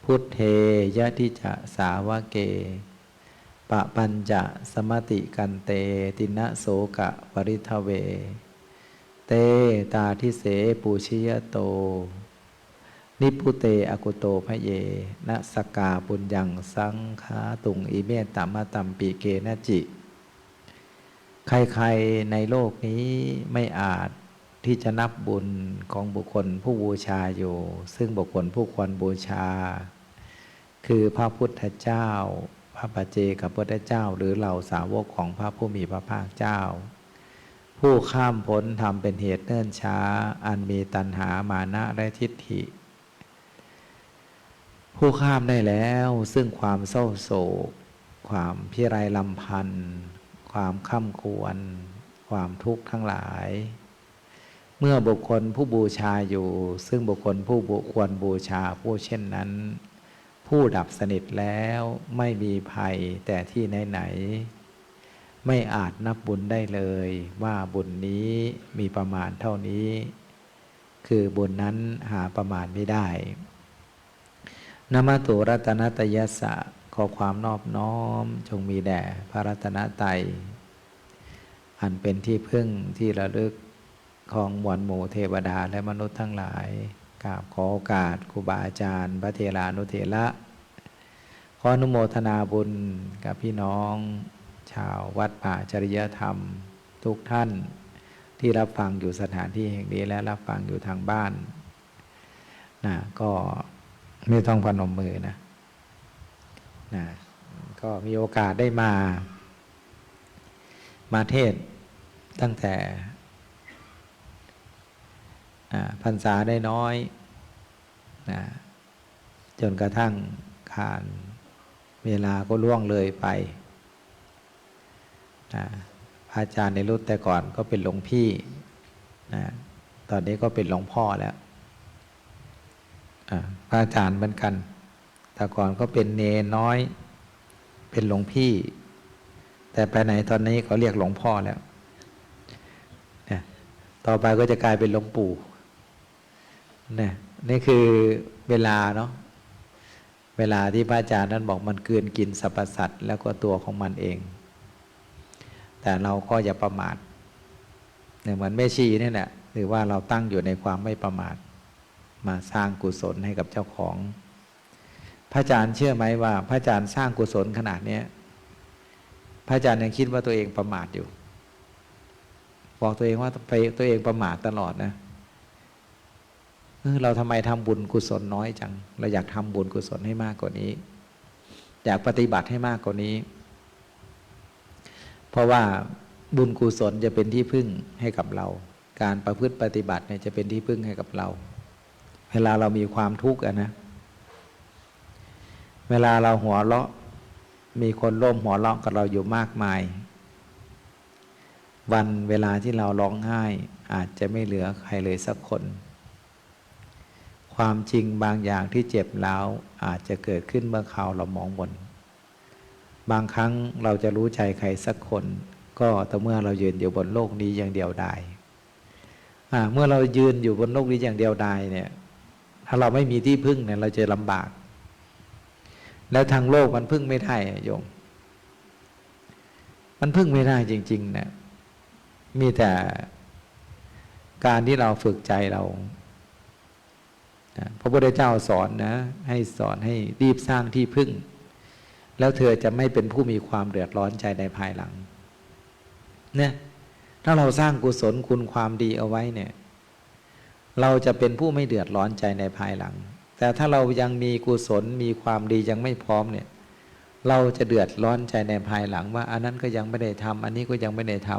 พุทเทยะทิจะสาวเกปะปัญจะสมติกันเตตินะโสกะปริทเวเตตาทิเสปูชยโต นิพุเตอกุโตพระเยนะสกาปุญญังสังฆาตุงอิเมตตามะตัมปีเกนะจิ ใครๆในโลกนี้ไม่อาจที่จะนับบุญของบุคคลผู้บูชาอยู่ซึ่งบุคคลผู้ควรบูชาคือพระพุทธเจ้าพระปัจเจกพุทธเจ้าหรือเหล่าสาวกของพระผู้มีพระภาคเจ้าผู้ข้ามพ้นทำเป็นเหตุเนิ่นช้าอันมีตัณหามานะและทิฏฐิผู้ข้ามได้แล้วซึ่งความเศร้าโศกความพิไรลำพันธ์ความค่ำควรความทุกข์ทั้งหลายเมื่อบุคคลผู้บูชาอยู่ซึ่งบุคคลผู้ควรบูชาผู้เช่นนั้นผู้ดับสนิทแล้วไม่มีภัยแต่ที่ไหนๆไม่อาจนับบุญได้เลยว่าบุญนี้มีประมาณเท่านี้คือบุญนั้นหาประมาณไม่ได้นะมะตุรัตนตยัสสะขอความนอบน้อมจงมีแด่พระรัตนตรัยอันเป็นที่พึ่งที่ระลึกของมวลหมู่เทวดาและมนุษย์ทั้งหลายกราบขอโอกาสครูบาอาจารย์พระเถรานุเถระขออนุโมทนาบุญกับพี่น้องชาววัดป่าจริยธรรมทุกท่านที่รับฟังอยู่สถานที่แห่งนี้และรับฟังอยู่ทางบ้านก็ไม่ต้องพนมมือนะก็มีโอกาสได้มาเทศตั้งแต่พรรษาได้น้อยจนกระทั่งผ่านเวลาก็ล่วงเลยไปพระอาจารย์ในรุ่นแต่ก่อนก็เป็นหลวงพี่ตอนนี้ก็เป็นหลวงพ่อแล้วพระอาจารย์เหมือนกันแต่ก่อนก็เป็นเนนน้อยเป็นหลวงพี่แต่ไปไหนตอนนี้เขาเรียกหลวงพ่อแล้วต่อไปก็จะกลายเป็นหลวงปู่นี่คือเวลาเนาะเวลาที่พระอาจารย์นั้นบอกมันเกินกินสรรพสัตว์แล้วก็ตัวของมันเองแต่เราก็อย่าประมาทเหมือนแม่ชีนี่แหละหรือว่าเราตั้งอยู่ในความไม่ประมาทมาสร้างกุศลให้กับเจ้าของพระอาจารย์เชื่อไหมว่าพระอาจารย์สร้างกุศลขนาดนี้พระอาจารย์ยังคิดว่าตัวเองประมาทอยู่บอกตัวเองว่าตัวเองประมาทตลอดนะเราทำไมทำบุญกุศลน้อยจังเราอยากทำบุญกุศลให้มากกว่านี้อยากปฏิบัติให้มากกว่านี้เพราะว่าบุญกุศลจะเป็นที่พึ่งให้กับเราการประพฤติปฏิบัติเนี่ยจะเป็นที่พึ่งให้กับเราเวลาเรามีความทุกข์นะเวลาเราหัวเราะมีคนร่วมหัวเราะกับเราอยู่มากมายวันเวลาที่เราร้องไห้อาจจะไม่เหลือใครเลยสักคนความจริงบางอย่างที่เจ็บร้าวอาจจะเกิดขึ้นเมื่อเขาเรามองบนบางครั้งเราจะรู้ใจใครสักคนก็แต่เมื่อเรายืนอยู่บนโลกนี้อย่างเดียวดายเมื่อเรายืนอยู่บนโลกนี้อย่างเดียวดายเนี่ยถ้าเราไม่มีที่พึ่งเนี่ยเราจะลำบากแล้วทางโลกมันพึ่งไม่ได้โยมมันพึ่งไม่ได้จริงๆนะมีแต่การที่เราฝึกใจเราพระพุทธเจ้าสอนนะให้สอนให้รีบสร้างที่พึ่งแล้วเธอจะไม่เป็นผู้มีความเดือดร้อนใจในภายหลังเนี่ยถ้าเราสร้างกุศลคุณความดีเอาไว้เนี่ยเราจะเป็นผู้ไม่เดือดร้อนใจในภายหลังแต่ถ้าเรายังมีกุศลมีความดียังไม่พร้อมเนี่ยเราจะเดือดร้อนใจในภายหลังว่าอันนั้นก็ยังไม่ได้ทำอันนี้ก็ยังไม่ได้ท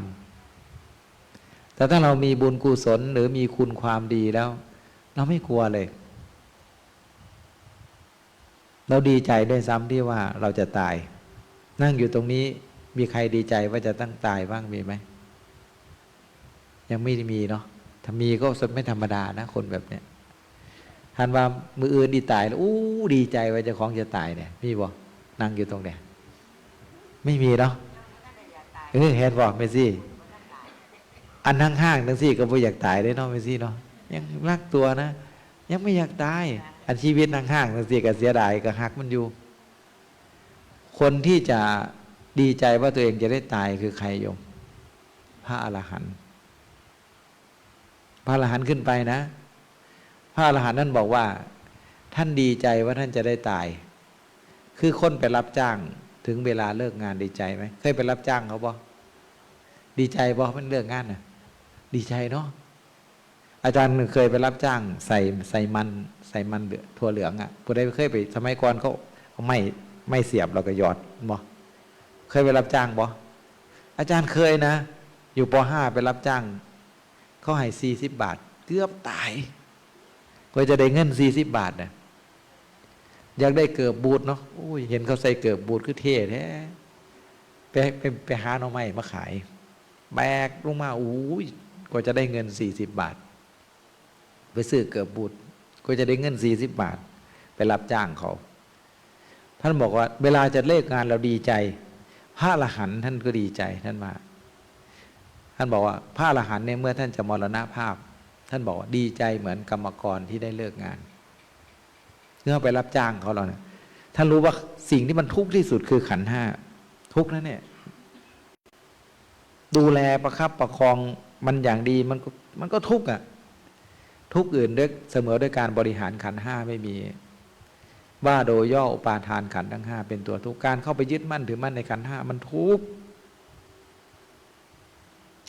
ำแต่ถ้าเรามีบุญกุศลหรือมีคุณความดีแล้วเราไม่กลัวเลยเราดีใจด้วยซ้ำที่ว่าเราจะตายนั่งอยู่ตรงนี้มีใครดีใจว่าจะต้องตายบ้างมีไหมยังไม่มีเนาะถ้ามีก็ไม่ธรรมดานะคนแบบเนี้ยท่านว่ามืออื่นดีตายแล้วดีใจว่าเจ้าของจะตายเนี่ยมีบ่นั่งอยู่ตรงเนี้ยไม่มีเนาะเห็นบอกไม่สิอันห้างๆทั้งสี่ก็ไม่อยากตายได้เนาะไม่สิเนาะยังรักตัวนะยังไม่อยากตายอันชีวิตห้างๆทั้งสี่ก็เสียดายก็หักมันอยู่คนที่จะดีใจว่าตัวเองจะได้ตายคือใครโยมพระอรหันต์พระอรหันต์ขึ้นไปนะพระอรหันต์นั่นบอกว่า ท่านดีใจว่าท่านจะได้ตาย คือคนไปรับจ้างถึงเวลาเลิกงานดีใจไหมเคยไปรับจ้างเขาบ่ดีใจบ่มันเลิกงานน่ะดีใจเนาะอาจารย์เคยไปรับจ้างใส่มันถั่วเหลืองอ่ะผู้ใดเคยไปสมัยก่อนเขาเอาไม่เสียบเราก็หยอดบ่เคยไปรับจ้างบ่อาจารย์เคยนะอยู่ป .5 ไปรับจ้างเขาให้40 บาทเกือบตายก็จะได้เงิน40 บาทนะอยากได้เกือบบูทเนาะโอ้ยเห็นเขาใส่เกือบบูทคือเท่แท้ไปหาหน่อไม้มาขายแบกลงมาอู้ยกว่าจะได้เงิน40 บาทไปซื้อเกือบบูทก็จะได้เงิน40 บาทไปรับจ้างเขาท่านบอกว่าเวลาจะเลิกงานเราดีใจพระอรหันต์ท่านก็ดีใจท่านมาท่านบอกว่าพระอรหันต์เนี่ยเมื่อท่านจะมรณภาพท่านบอกว่าดีใจเหมือนกรรมกรที่ได้เลิกงานเมื่อไปรับจ้างเขาเราเนี่ยท่านรู้ว่าสิ่งที่มันทุกข์ที่สุดคือขันธ์ห้าทุกข์นั่นเนี่ยดูแลประคับประคองมันอย่างดีมันก็ทุกข์อ่ะทุกข์อื่นด้วยเสมอด้วยการบริหารขันธ์ห้าไม่มีว่าโดยย่ออุปาทานขันธ์ทั้งห้าเป็นตัวทุกข์การเข้าไปยึดมั่นถือมั่นในขันธ์ห้ามันทุกข์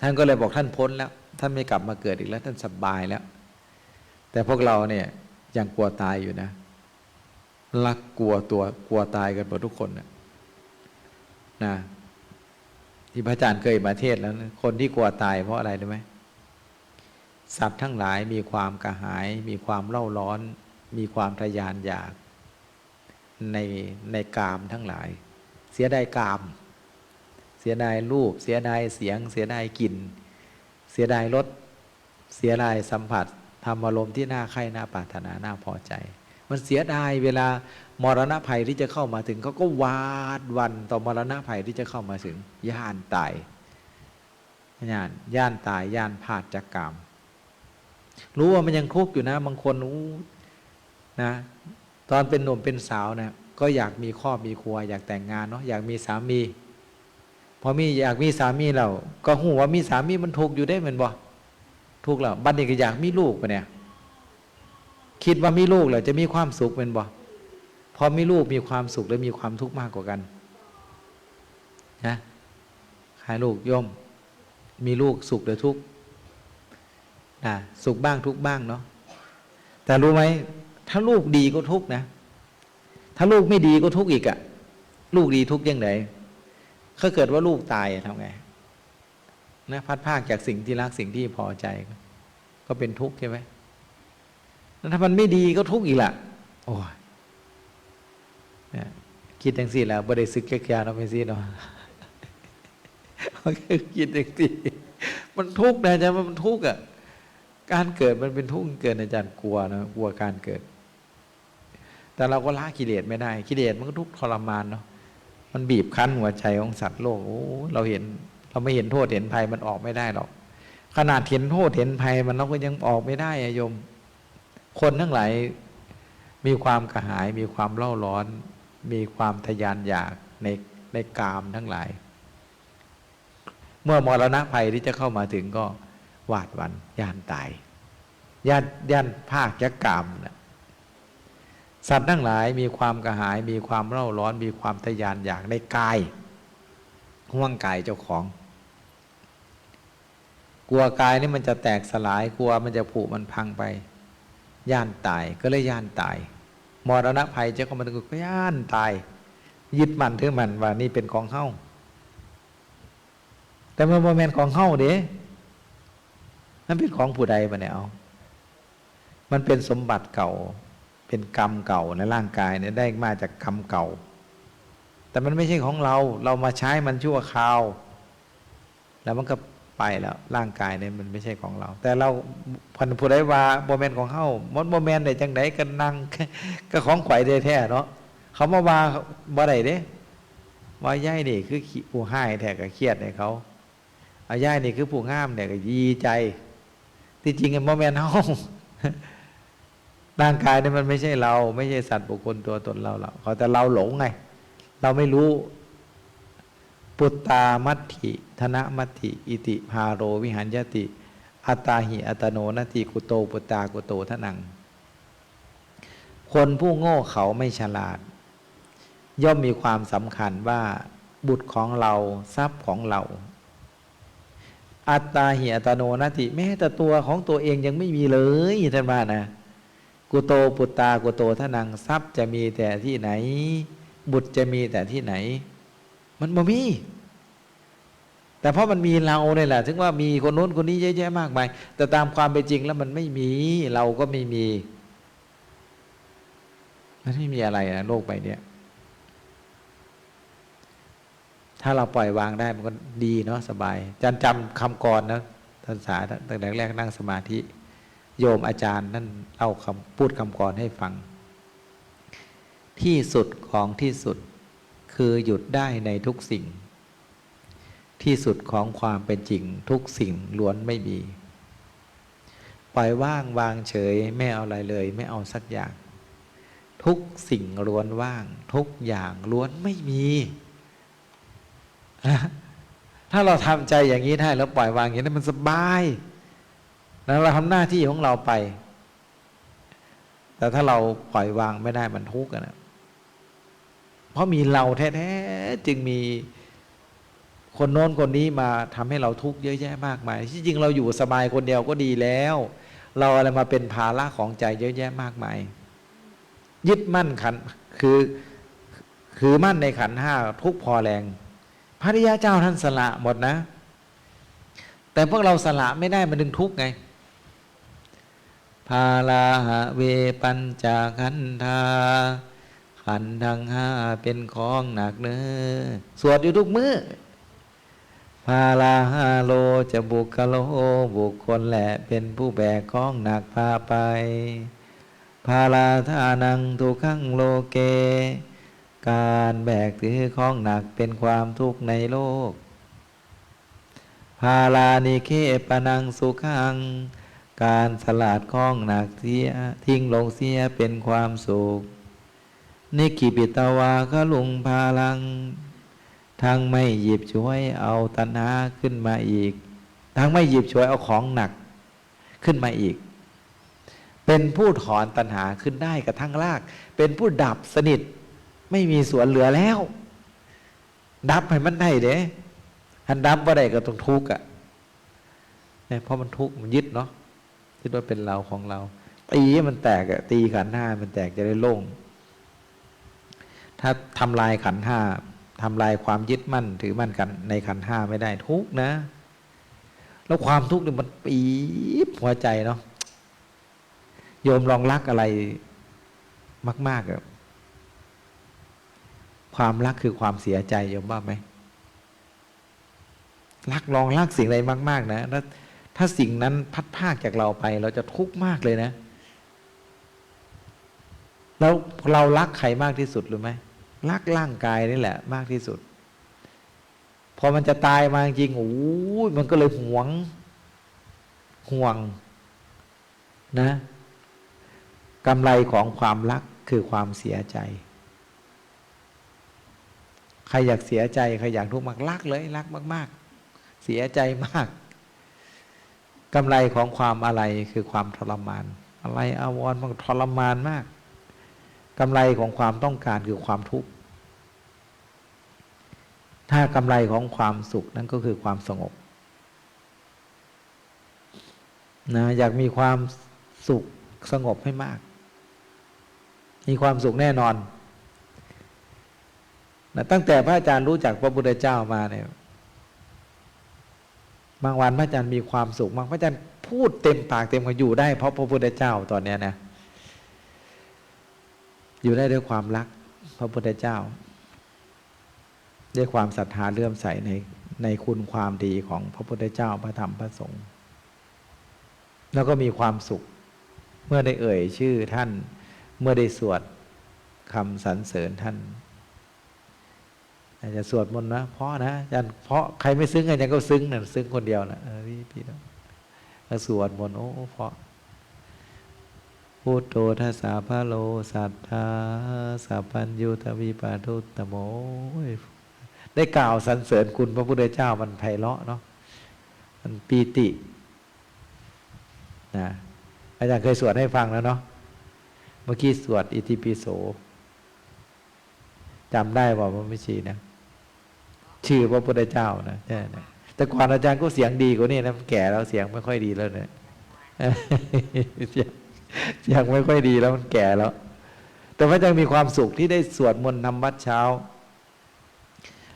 ท่านก็เลยบอกท่านพ้นแล้วท่านไม่กลับมาเกิดอีกแล้วท่านสบายแล้วแต่พวกเราเนี่ยยังกลัวตายอยู่นะรักกลัวตายกันหมดทุกคนนะที่พระอาจารย์เคยมาเทศแล้วคนที่กลัวตายเพราะอะไรรู้ไหมสัตว์ทั้งหลายมีความกระหายมีความเล่าร้อนมีความทะยานอยากในกามทั้งหลายเสียดายกามเสียดายรูปเสียดายเสียงเสียดายกลิ่นเสียดายรสเสียดายสัมผัสธรรมอารมณ์ที่น่าใคร่น่าปรารถนาน่าพอใจมันเสียดายเวลามรณะภัยที่จะเข้ามาถึงเขาก็หวาดหวั่นต่อมรณะภัยที่จะเข้ามาถึงย่านตายย่านตายย่านพลาดจากกามรู้ว่ามันยังทุกข์อยู่นะบางคนนะตอนเป็นหนุ่มเป็นสาวนะก็อยากมีครอบมีครัวอยากแต่งงานเนาะอยากมีสามีพออยากมีสามีเราก็หูว่ามีสามีมันทุกข์อยู่ได้เหมือนบ่ทุกข์แล้วบัดนี้ก็อยากมีลูกปะเนี่ยคิดว่ามีลูกแล้วจะมีความสุขเป็นบ่พอมีลูกมีความสุขและมีความทุกข์มากกว่ากันนะใครลูกย่อมมีลูกสุขหรือทุกข์นะสุขบ้างทุกข์บ้างเนาะแต่รู้ไหมถ้าลูกดีก็ทุกข์นะถ้าลูกไม่ดีก็ทุกข์อีกอะลูกดีทุกข์ยังไงถ้าเกิดว่าลูกตายทำไงนะพัดพรากจากสิ่งที่รักสิ่งที่พอใจก็เป็นทุกข์ใช่ไหมแล้วถ้ามันไม่ดีก็ทุกข์อีกล่ะโอ้ยเนี่ยคิดอย่างสี่แล้วบ่ได้ซึกแก่ๆเราไม่สิเนาะคิดอย่างสี่มันทุกข์นะอาจารย์มันทุกข์อ่ะการเกิดมันเป็นทุกข์เกินอาจารย์กลัวนะกลัวการเกิดแต่เราก็ละกิเลสไม่ได้กิเลสมันก็ทุกข์ทรมานเนาะมันบีบคั้นหัวใจของสัตว์โลกโอ้เราไม่เห็นโทษเห็นภัยมันออกไม่ได้หรอกขนาดเห็นโทษเห็นภัยมันเราก็ยังออกไม่ได้โยมคนทั้งหลายมีความกระหายมีความเล่าร้อนมีความทะยานอยากในกามทั้งหลายเมื่อมรณะภัยที่จะเข้ามาถึงก็หวาดหวั่นย่านตายย่านภาคยักกามนะสัตว์ทั้งหลายมีความกระหายมีความเล่าร้อนมีความทะยานอยากในกายห่วงกายเจ้าของกลัวกายนี่มันจะแตกสลายกลัวมันจะผุมันพังไปย่านตายก็เลยย่านตายมรณะภัยจะเข้ามาถึงก็ย่านตายยึดมันถือมันว่านี่เป็นของเฮ้าแต่มันโมเมนต์ของเฮ้าเด้นั่นเป็นของผู้ใดมาเนี่ยเอามันเป็นสมบัติเก่าเป็นกรรมเก่าในร่างกายเนี่ยได้มาจากกรรมเก่าแต่มันไม่ใช่ของเรามาใช้มันชั่วคราวแล้วมันก็ไปแล้วร่างกายเนี่ยมันไม่ใช่ของเราแต่เราพันผู้ใดว่าโมเมนต์ของเฮ้าโมเมนต์ไหนจังไหนกันนั่งก็ของไข่แท้ๆเนาะเขามาว่าบ่ได้เด้ว่าย่ายนี่คือผู้ให้แท้ก็เครียดในเขาเอาย่ายนี่คือผู้งามเนี่ยก็ยีใจที่จริงโมเมนต์เฮ้าร่างกายเนี่ยมันไม่ใช่เราไม่ใช่สัตว์บุคคลตัวตนเราเขาแต่เราหลงไงเราไม่รู้ปุตตามัตถิธนะมัตถิอิติภาโรวิหัญญติอัตตาหิอัตโนนาติกุโตปุตตากุโตทนัง คนผู้โง่เขาไม่ฉลาด ย่อมมีความสำคัญว่าบุตรของเราทรัพย์ของเรา อัตตาหิอัตโนนาติแม้แต่ตัวของตัวเองยังไม่มีเลยท่านว่านะกุโตปุตตากุโตทนังทรัพย์จะมีแต่ที่ไหน บุตรจะมีแต่ที่ไหน มันบ่มี แต่เพราะมันมีเราเนี่ยแหละถึงว่ามีคนโน้นคนนี้เยอะแยะมากมายแต่ตามความเป็นจริงแล้วมันไม่มีเราก็ไม่มีมันไม่มีอะไรนะโลกใบนี้ถ้าเราปล่อยวางได้มันก็ดีเนาะสบายอาจารย์จำคำกรนะท่านสาตั้งแต่แรกนั่งสมาธิโยมอาจารย์นั่นเล่าคำพูดคำกรให้ฟังที่สุดของที่สุดคือหยุดได้ในทุกสิ่งที่สุดของความเป็นจริงทุกสิ่งล้วนไม่มีปล่อยว่างวางเฉยไม่เอาอะไรเลยไม่เอาสักอย่างทุกสิ่งล้วนว่างทุกอย่างล้วนไม่มีถ้าเราทำใจอย่างนี้ได้แล้วปล่อยวางอย่างนี้มันสบายแล้วเราทำหน้าที่ของเราไปแต่ถ้าเราปล่อยวางไม่ได้มันทุกข์นะเพราะมีเราแท้ๆจึงมีคนโน้นคนนี้มาทำให้เราทุกข์เยอะแยะมากมายที่จริงเราอยู่สบายคนเดียวก็ดีแล้วเราอะไรมาเป็นภาระของใจเยอะแยะมากมายยึดมั่นขันคือมั่นในขันธ์ห้าทุกข์พอแรงพระริยาเจ้าท่านสละหมดนะแต่พวกเราสละไม่ได้มันดึงทุกข์ไงภาลาหะเวปัญจขันธาขันธ์ทั้งห้าเป็นของหนักเนื้อสวดอยู่ทุกมื้อภาลาหะโลจะบุคโลบุคคลแหละเป็นผู้แบกของหนักพาไปภาลาทานังทุกขังโลเกการแบกถือของหนักเป็นความทุกข์ในโลกภาลานิเคปนังสุขังการสลัดของหนักเสียทิ้งลงเสียเป็นความสุขนิกิปิตวาคลุงพาลังทั้งไม่หยิบช่วยเอาตัณหาขึ้นมาอีกทั้งไม่หยิบช่วยเอาของหนักขึ้นมาอีกเป็นผู้ถอนตัณหาขึ้นได้กระทั่งรากเป็นผู้ดับสนิทไม่มีส่วนเหลือแล้วดับให้มันได้เด้อันดับว่าได้ก็ต้องทุกข์อ่ะเนี่ยเพราะมันทุกข์มันยึดเนาะยึดว่าเป็นเราของเราตีให้มันแตกอ่ะตีขันธ์ห้ามันแตกจะได้โล่งถ้าทำลายขันธ์ห้าทำลายความยึดมั่นถือมั่นกันในขันธ์ห้าไม่ได้ทุกข์นะแล้วความทุกข์เนี่ยมันปี๊บหัวใจเนาะโยมลองรักอะไรมากๆอะความรักคือความเสียใจโยมว่าไหมลองรักสิ่งใดมากๆนะแล้วถ้าสิ่งนั้นพัดพรากจากเราไปเราจะทุกข์มากเลยนะแล้วเรารักใครมากที่สุดรู้ไหมรักร่างกายนี่แหละมากที่สุดพอมันจะตายมาจริงโอ้ยมันก็เลยห่วงนะกำไรของความรักคือความเสียใจใครอยากเสียใจใครอยากทุกข์มากรักเลยรักมากๆเสียใจมากกำไรของความอะไรคือความทรมานอะไรอาวรณ์มันทรมานมากกำไรของความต้องการคือความทุกข์ถ้ากำไรของความสุขนั่นก็คือความสงบนะอยากมีความสุขสงบให้มากมีความสุขแน่นอนนะตั้งแต่พระอาจารย์รู้จักพระพุทธเจ้ามาเนี่ยบางวันพระอาจารย์มีความสุขบางพระอาจารย์พูดเต็มปากเต็มคำอยู่ได้เพราะพระพุทธเจ้าตอนนี้นะอยู่ได้ด้วยความรักพระพุทธเจ้าด้วยความศรัทธาเลื่อมใสในคุณความดีของพระพุทธเจ้าพระธรรมพระสงฆ์แล้วก็มีความสุขเมื่อได้เอ่ยชื่อท่านเมื่อได้สวดคำสรรเสริญท่านอาจจะสวดมนต์นะเพราะนะอาจารย์เพราะใครไม่ซึ้งอาจารย์ก็ซึ้งนะซึ้งคนเดียวนะพี่น้องแล้วสวดมนต์โอ้เพราะพุทโธทัสสะภะโลสัทธาสัพพัญญูตวิปาทุตตโมได้กล่าวสรรเสริญคุณพระพุทธเจ้ามันไพเราะเนาะมันปีตินะอาจารย์เคยสวดให้ฟังแล้วเนาะ เมื่อกี้สวดอิติปิโสจำได้ว่ามันไม่ใช่นะชื่อพระพุทธเจ้านะใช่นะแต่ก่อนอาจารย์ก็เสียงดีกว่านี้นะแก่แล้วเสียงไม่ค่อยดีแล้วเนี่ยเสียงไม่ค่อยดีแล้วมันแก่แล้ว แต่พระอาจารย์มีความสุขที่ได้สวดมนต์ทำวัดเช้า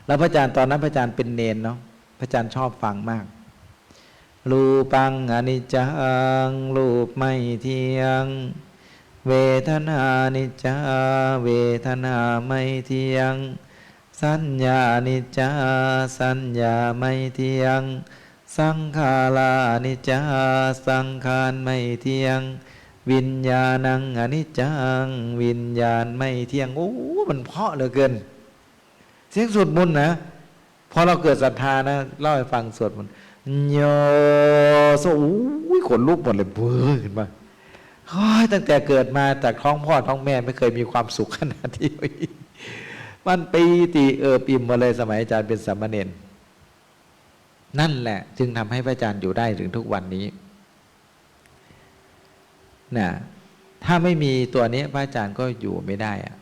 แล้วพระอาจารย์ตอนนั้นพระอาจารย์เป็นเนนเนาะพระอาจารย์ชอบฟังมากรูปังอนิจจังรูปไม่เที่ยงเวทนานิจจาเวทนาไม่เที่ยงสัญญานิจจาสัญญาไม่เที่ยงสังขารานิจจาสังขารไม่เที่ยงวิญญาณังอนิจจังวิญญาณไม่เที่ยงโอ้มันเพราะเหลือเกินเสียงสวดมนต์นะพอเราเกิดศรัทธานะเล่าให้ฟังสวดมนต์โยโสขนลุกหมดเลยเบ้อขึ้นมาตั้งแต่เกิดมาจากท้องพ่อท้องแม่ไม่เคยมีความสุขขนาดที่มันปีติอิ่มมาเลยสมัยอาจารย์เป็นสามเณรนั่นแหละจึงทำให้พระอาจารย์อยู่ได้ถึงทุกวันนี้นะถ้าไม่มีตัวนี้พระอาจารย์ก็อยู่ไม่ได้อะ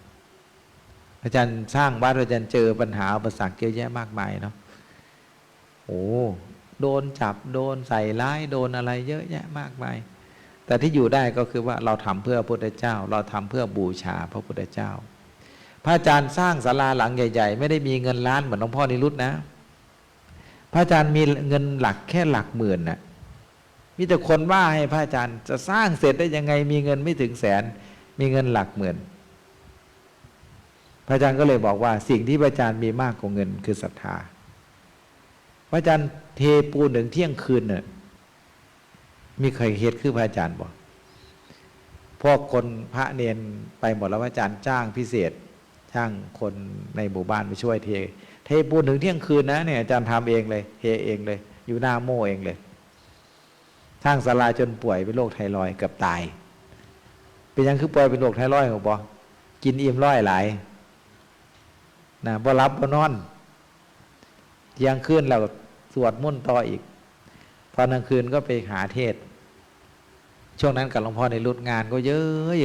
อาจารย์สร้างวัดอาจารย์เจอปัญหาอุปสรรคเยอะแยะมากมายเนาะโอ้โดนจับโดนใส่ร้ายโดนอะไรเยอะแยะมากมายแต่ที่อยู่ได้ก็คือว่าเราทำเพื่อพระพุทธเจ้าเราทำเพื่อบูชาพระพุทธเจ้าพระอาจารย์สร้างศาลาหลังใหญ่ๆไม่ได้มีเงินล้านเหมือนหลวงพ่อนิรุตนะพระอาจารย์มีเงินหลักแค่หลักหมื่นน่ะมีแต่คนว่าให้พระอาจารย์จะสร้างเสร็จได้ยังไงมีเงินไม่ถึงแสนมีเงินหลักหมื่นพระอาจารย์ก็เลยบอกว่าสิ่งที่พระอาจารย์มีมากกว่าเงินคือศรัทธาพระอาจารย์เทปูนถึงเที่ยงคืนน่ะมีใครเฮ็ดคือพระอาจารย์บอกพวกคนพระเนนไปหมดแล้วพระอาจารย์จ้างพิเศษจ้างคนในหมู่บ้านไปช่วยเทปูนถึงเที่ยงคืนนะเนี่ยอาจารย์ทำเองเลยเทเองเลยอยู่หน้าโม่เองเลยสร้างศาลาจนป่วยเป็นโรคไทรอยด์เกือบตายเป็นยังคือป่วยเป็นโรคไทรอยด์ของบอกินอิ่มร้อยหลายนะบ่รับบ่นอนเที่ยงคืนเราสวดมนต์ต่ออีกพอกลางคืนก็ไปหาเทศช่วงนั้นกับหลวงพ่อในรุ่นงานก็เยอ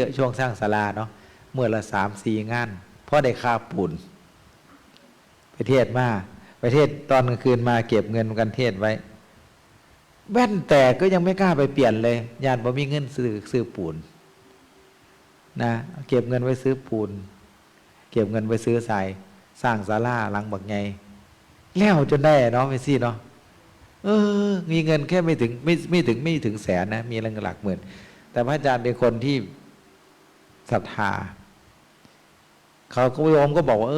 ะช่วงสร้างศาลาเนาะเมื่อละ3-4 งานเพราะได้ค่าปูนไปเทศมาไปเทศตอนกลางคืนมาเก็บเงินกันเทศไว้แว่นแตกก็ยังไม่กล้าไปเปลี่ยนเลยญาติบ่มีเงินซื้อปูนนะเก็บเงินไว้ซื้อปูนเก็บเงินไว้ซื้อทรายสร้างศาลาหลังบักไงแล้วจนได้เนาะไม่ซี่เนาะมีเงินแค่ไม่ถึงแสนนะมีเงินหลักหมื่นแต่พระอาจารย์เป็นคนที่ศรัทธาเขาก็โยมก็บอกว่า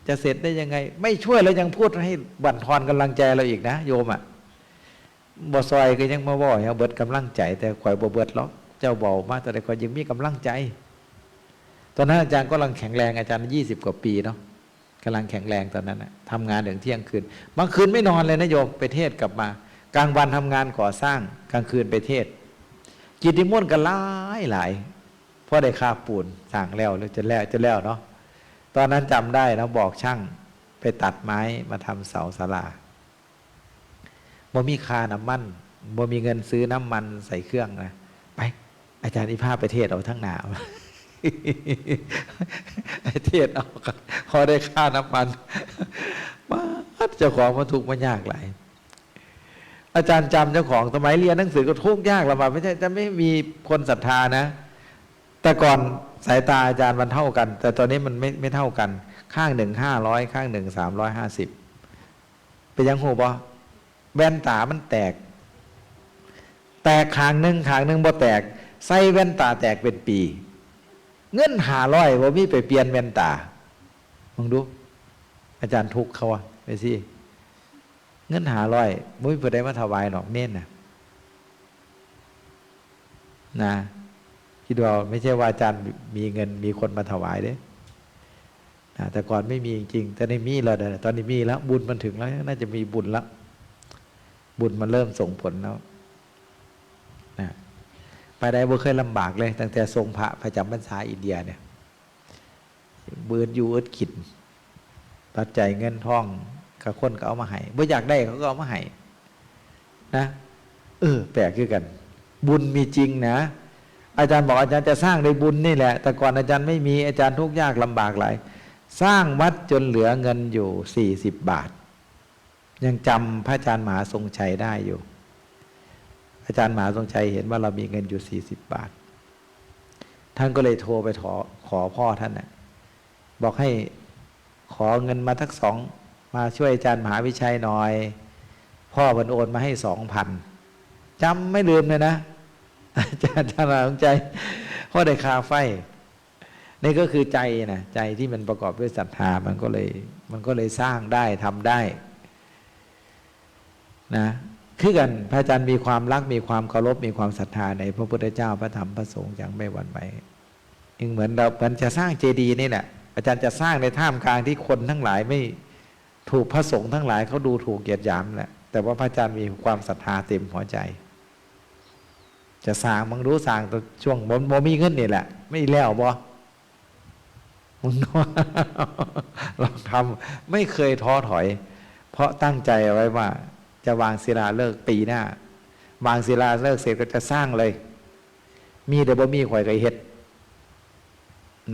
จะเสร็จได้ยังไงไม่ช่วยแล้วยังพูดให้บั่นทอนกำลังใจเราอีกนะโยมอ่ะบ่ซอยก็ยังมาบ่อยเบิดกำลังใจแต่ข่อยบ่เบิดหรอกเจ้าบอกมาแต่ข่อยยังมีกำลังใจตอนนั้นอาจารย์ก็กำลังแข็งแรงอาจารย์20 กว่าปีเนาะกำลังแข็งแรงตอนนั้นนะทำงานถึงเที่ยงคืนบางคืนไม่นอนเลยนะโยมไปเทศกลับมากลางวันทำงานก่อสร้างกลางคืนไปเทศกิจนิมนต์กันหลายเพราะได้ค่าปูนสั่งแล้วจะแล้วเนาะตอนนั้นจำได้นะบอกช่างไปตัดไม้มาทำเสาศาลาบ่มีค่าน้ำมันบ่มีเงินซื้อน้ำมันใส่เครื่องนะไปอาจารย์อีภาพไปเทศเอาทั้งหนาวเทศเอาพอได้ค่าน้ำมันมาเจ้าของมันทุกข์มันยากหลายอาจารย์จำเจ้าของสมัยเรียนหนังสือก็ทุกข์ยากลำบากไม่ใช่จะไม่มีคนศรัทธานะแต่ก่อนสายตาอาจารย์มันเท่ากันแต่ตอนนี้มันไม่เท่ากันข้างหนึ่ง500ข้างหนึ่ง350เป็นยังโหบ่แว่นตามันแตกข้างหนึ่งบ่แตกใส่แว่นตาแตกเป็นปีเงิน500บ่มีไปเปลี่ยนแว่นตามึงดูอาจารย์ทุกข์เขาอะไปสิเงิน500บ่มีผู้ใดมาถวายหรอกเน้นนะคิดว่าไม่ใช่ว่าอาจารย์มีเงินมีคนมาถวายเด้นะแต่ก่อนไม่มีจริงๆแต่นี่มีแล้วตอนนี้มีแล้วบุญมันถึงแล้วน่าจะมีบุญแล้วบุญมันเริ่มส่งผลแล้วนะไปได้บ่เคยลำบากเลยตั้งแต่ทรงพระประจำพรรษาอินเดียเนี่ยบืนอยู่อึดขิดปัจจัยเงินทองกับคนก็เอามาให้บ่อยากได้เขาก็เอามาให้นะแปลกคือกันบุญมีจริงนะ อาจารย์บอกอาจารย์จะสร้างในบุญนี่แหละแต่ก่อนอาจารย์ไม่มีอาจารย์ทุกข์ยากลำบากหลายสร้างวัดจนเหลือเงินอยู่40 บาทยังจำพระอาจารย์มหาทรงชัยได้อยู่อาจารย์มหาทรงชัยเห็นว่าเรามีเงินอยู่40 บาทท่านก็เลยโทรไปขอพ่อท่านน่ะบอกให้ขอเงินมาทักมาช่วยอาจารย์มหาวิชัยหน่อยพ่อเพิ่นโอนมาให้2,000จำไม่ลืมเลยนะอาจารย์มหาทรงชัยพ่อได้คาไฟนี่ก็คือใจนะใจที่มันประกอบด้วยศรัทธามันก็เลยสร้างได้ทำได้นะคือกันพระอาจารย์มีความรักมีความเคารพมีความศรัทธาในพระพุทธเจ้าพระธรรมพระสงฆ์อย่างไม่หวั่นไหวเหมือนเราจะสร้างเจดีย์นี่แหละอาจารย์จะสร้างในท่ามกลางที่คนทั้งหลายไม่ถูกพระสงฆ์ทั้งหลายเขาดูถูกเหยียดหยามแหละแต่ว่าพระอาจารย์มีความศรัทธาเต็มหัวใจจะสร้างมึงรู้สร้างตัวช่วงโมมีเงินนี่แหละไม่แล้วบ่มึงเราทำไม่เคยท้อถอยเพราะตั้งใจเอาไว้ว่าจะวางศิลาฤกษ์ปีหน้าวางศิลาฤกษ์เสร็จก็จะสร้างเลยมีแต่บ่มีข่อยก็เฮ็ด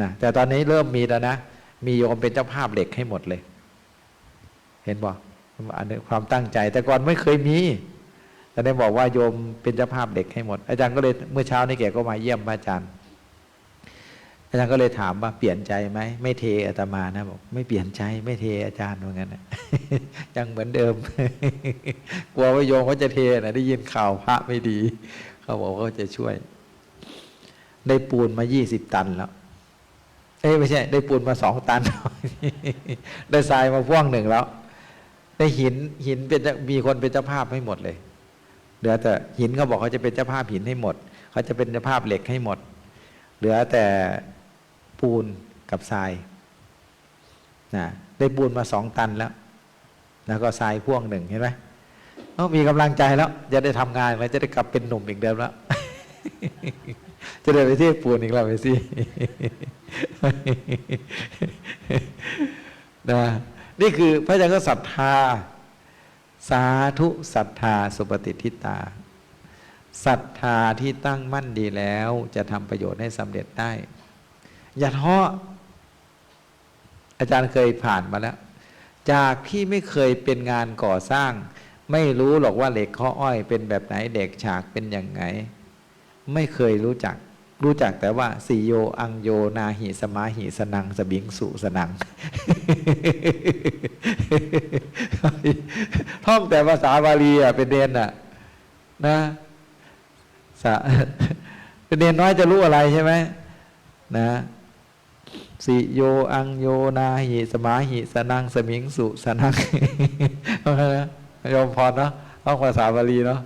นะแต่ตอนนี้เริ่มมีแล้วนะมีโยมเป็นเจ้าภาพเหล็กให้หมดเลยเห็นบ่อันนี้ความตั้งใจแต่ก่อนไม่เคยมีแต่ได้บอกว่าโยมเป็นเจ้าภาพเหล็กให้หมดอาจารย์ก็เลยเมื่อเช้านี้แกก็มาเยี่ยมพระอาจารย์ก็เลยถามว่าเปลี่ยนใจไหมไม่เทอาตมานะบอกไม่เปลี่ยนใจไม่เทอาจารย์ว่างั้นนะยังเหมือนเดิมกลัวว่าโยมเขาจะเทนะได้ยินข่าวพระไม่ดีเขาบอกเขาจะช่วยได้ปูนมา20 ตันแล้วไม่ใช่ได้ปูนมา2 ตันได้ทรายมาพ่วง1แล้วได้หินเป็นมีคนเป็นเจ้าภาพให้หมดเลยเหลือแต่หินเขาบอกเขาจะเป็นเจ้าภาพหินให้หมดเขาจะเป็นเจ้าภาพเหล็กให้หมดเหลือแต่ปูนกับทรายนะได้ปูนมา2 ตันแล้วก็ทรายพ่วง1เห็นไหมมีกำลังใจแล้วจะได้ทำงานแล้วจะได้กลับเป็นหนุ่มอีกเดิมแล้วจะได้ไปเที่ยวปูนอีกแล้วไปสินะนี่คือพระอาจารย์ก็ศรัทธาสาธุศรัทธาสุปฏิทิตาศรัทธาที่ตั้งมั่นดีแล้วจะทำประโยชน์ให้สำเร็จได้อย่าท้ออาจารย์เคยผ่านมาแล้วจากที่ไม่เคยเป็นงานก่อสร้างไม่รู้หรอกว่าเหล็กข้ออ้อยเป็นแบบไหนเด็กฉากเป็นอย่างไงไม่เคยรู้จักแต่ว่าสีโยอังโยนาหิสมาหิสนังสบิงสุสนัง ท่องแต่ภาษาบาลีเป็นเดนนะเป็นเนนน้อยจะรู้อะไรใช่ไหมนะสิโยอังโยนาหิสมาหิสนังสมิงสุสนังยอมพรเนาะต้องภาษาบาลีเนาะ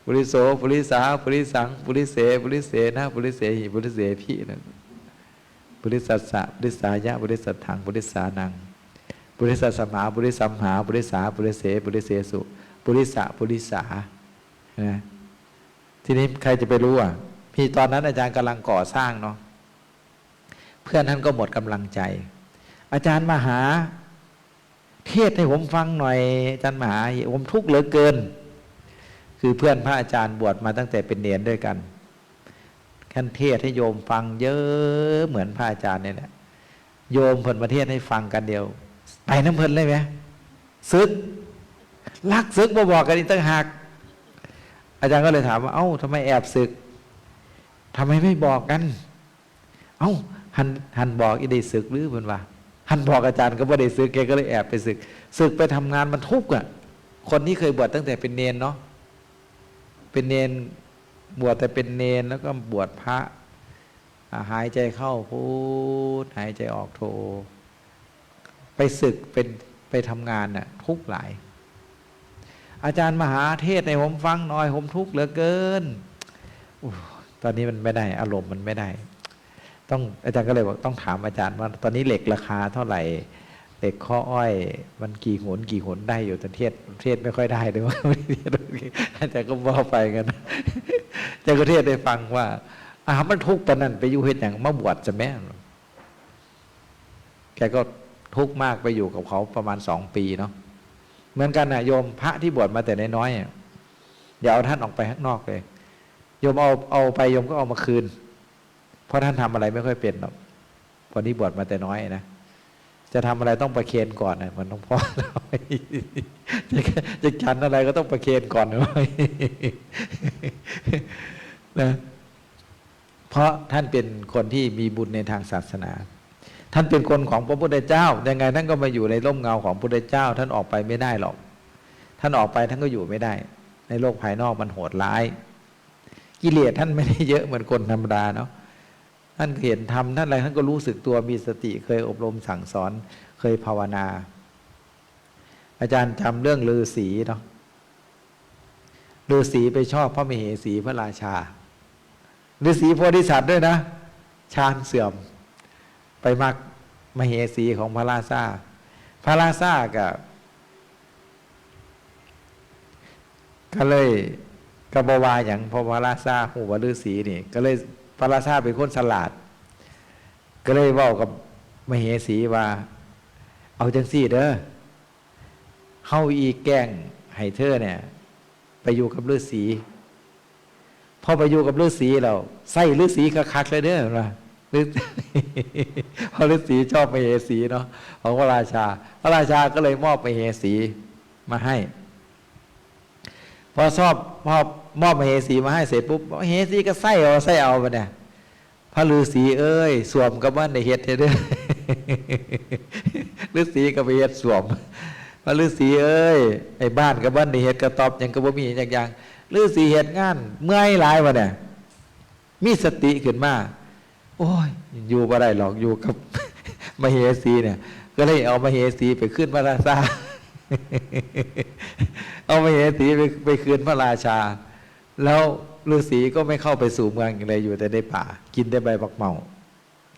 ปุริโสปุริสาปุริสังปุริเสปุริเสนะปุริเสหิปุริเสพินะปุริสัสสะปุริสายะปุริสัทธังปุริสานังปุริสัสสมาปุริสัมหาปุริสาปุริเสปุริเสสุปุริสะปุริสานะทีนี้ใครจะไปรู้พี่ตอนนั้นอาจารย์กำลังก่อสร้างเนาะเพื่อนท่านก็หมดกำลังใจอาจารย์มหาเทศให้ผมฟังหน่อยอาจารย์มหาผมทุกข์เหลือเกินคือเพื่อนพระอาจารย์บวชมาตั้งแต่เป็นเณรด้วยกันท่านเทศให้โยมฟังเยอะเหมือนพระอาจารย์นี่แหละโยมเพิ่นมาเทศให้ฟังกันเดียวไปน้ำเพิ่นเลยไหมซึกลักซึกมาบอกกันอีกตั้งหากอาจารย์ก็เลยถามว่าเอ้าทำไมแอบซึกทำไมไม่บอกกันเอ้าหันบอกอีได้ซึกหรือเพิ่นว่าหันบอกอาจารย์ก็บ่ได้ซึกแกก็เลยแอบไปซึกไปทำงานมันทุกข์คนที่เคยบวชตั้งแต่เป็นเณรเนาะเป็นเณรบวชแต่เป็นเณรแล้วก็บวชพระหายใจเข้าพูดหายใจออกโทไปศึกไปทำงานทุกข์หลายอาจารย์มหาเทศในผมฟังหน่อยผมทุกข์เหลือเกินตอนนี้มันไม่ได้อารมณ์มันไม่ได้ต้องอาจารย์ก็เลยบอกต้องถามอาจารย์ว่าตอนนี้เหล็กราคาเท่าไหร่เหล็กข้ออ้อยมันกี่หนได้อยู่แต่เทศไม่ค่อยได้ด้วยว่าอาจารย์ก็บอกไปกันอาจารย์ก็เทศได้ฟังว่ามันทุกข์ตอนนั้นไปอยู่เฮ็ดอย่างมาบวชจะแม่แกก็ทุกข์มากไปอยู่กับเขาประมาณ2 ปีเนาะเหมือนกันโยมพระที่บวชมาแต่น้อยอย่าเอาท่านออกไปข้างนอกเลยโยมเอาไปโยมก็เอามาคืน เพราะท่านทำอะไรไม่ค่อยเป็นหรอกคนที่บวชมาแต่น้อยนะจะทำอะไรต้องประเคนก่อนนะมันต้องพ่อเราจะฉันอะไรก็ต้องประเคนก่อนนะเพราะท่านเป็นคนที่มีบุญในทางศาสนา ท่านเป็นคนของพระพุทธเจ้ายังไงท่านก็มาอยู่ในร่มเงาของพระพุทธเจ้าท่านออกไปไม่ได้หรอกท่านออกไปท่านก็อยู่ไม่ได้ในโลกภายนอกมันโหดร้ายกิเลสท่านไม่ได้เยอะเหมือนคนธรรมดาเนาะท่านเห็นธรรมท่านอะไรท่านก็รู้สึกตัวมีสติเคยอบรมสั่งสอนเคยภาวนาอาจารย์จำเรื่องฤาษีเนาะฤาษีไปชอบพระมเหสีพระราชาฤาษีโพธิสัตว์ด้วยนะฌานเสื่อมไปมักมเหสีของพระราชาพระราชาก็เลยกบวาอย่างพระราชาหูวฤาษีนี่ก็เลยพระราชาเป็นคนฉลาดก็เลยบอกกับมเหสีว่าเอาจังซี่เด้อเฮาอีแกล้งให้เธอเนี่ยไปอยู่กับฤาษีพอไปอยู่กับฤาษีเราไส้ฤาษีคักๆเลยเด้อนะพระฤาษีชอบมเหสีเนาะของพระราชาพระราชาก็เลยมอบมเหสีมาให้พอมอบมเหสีมาให้เสร็จปุ๊บมเหสีก็ไส้เอาไปเนี่ยพระฤาษีเอ้ยสวมกับบ้านในเฮ็ดเด้อฤาษีก็ไปเฮ็ดสวมพระฤาษีเอ้ยไอ้บ้านกับบ้านในเฮ็ดกระตอบยังก็บ่มีอย่างฤาษีเฮ็ดงานเมื่อยหลายวะเนี่ยมีสติขึ้นมาโอ้ยอยู่บ่ได้หรอกอยู่กับมเหสีเนี่ยก็เลยเอามเหสีไปขึ้นพระราชาเอามเหสีไปคืนพระราชาแล้วฤาษีก็ไม่เข้าไปสู่เมืองเลยอยู่แต่ในป่ากินได้ใบบักเมา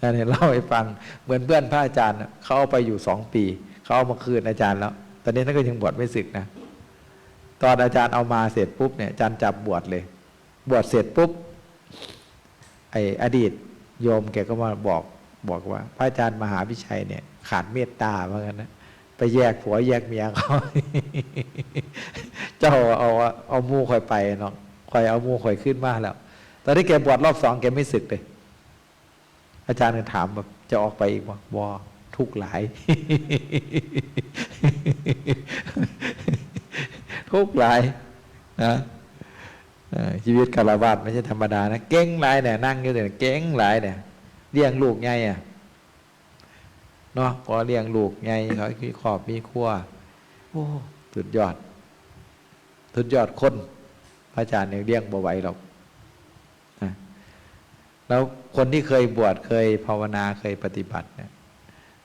ท่านเล่าให้ฟังเหมือนเพื่อนพระอาจารย์เขาเอาไปอยู่2 ปีเขาเอามาคืนอาจารย์แล้วตอนนี้ท่านก็ยังบวชไม่สึกนะตอนอาจารย์เอามาเสร็จปุ๊บเนี่ยอาจารย์จับบวชเลยบวชเสร็จปุ๊บไอ้อดีตโยมแกก็มาบอกว่าพระอาจารย์มหาวิชัยเนี่ยขาดเมตตาเหมือนกันนะไปแยกผัวแยกเมียเขา เจ้าเอามูคอยไปเนาะคอยเอามูคอยขึ้นมาแล้วตอนที่แกบวชรอบ2แกไม่สึกเลยอาจารย์ก็ถามแบบจะออกไปอีกบ่ทุกข์หลาย ทุกข์หลายนะชีวิตคารวะไม่ใช่ธรรมดานะเก่งหลายเนี่ยนั่งอยู่เนี่ยเก่งหลายเนี่ยเลี้ยงลูกไงอ่ะเนาะพอเลี้ยงลูกไงเขามีครอบมีครัวโอ้สุดยอดคนพระอาจารย์เนี่ยเลี้ยงบ่ไหวหรอกนะแล้วคนที่เคยบวชเคยภาวนาเคยปฏิบัติเนี่ย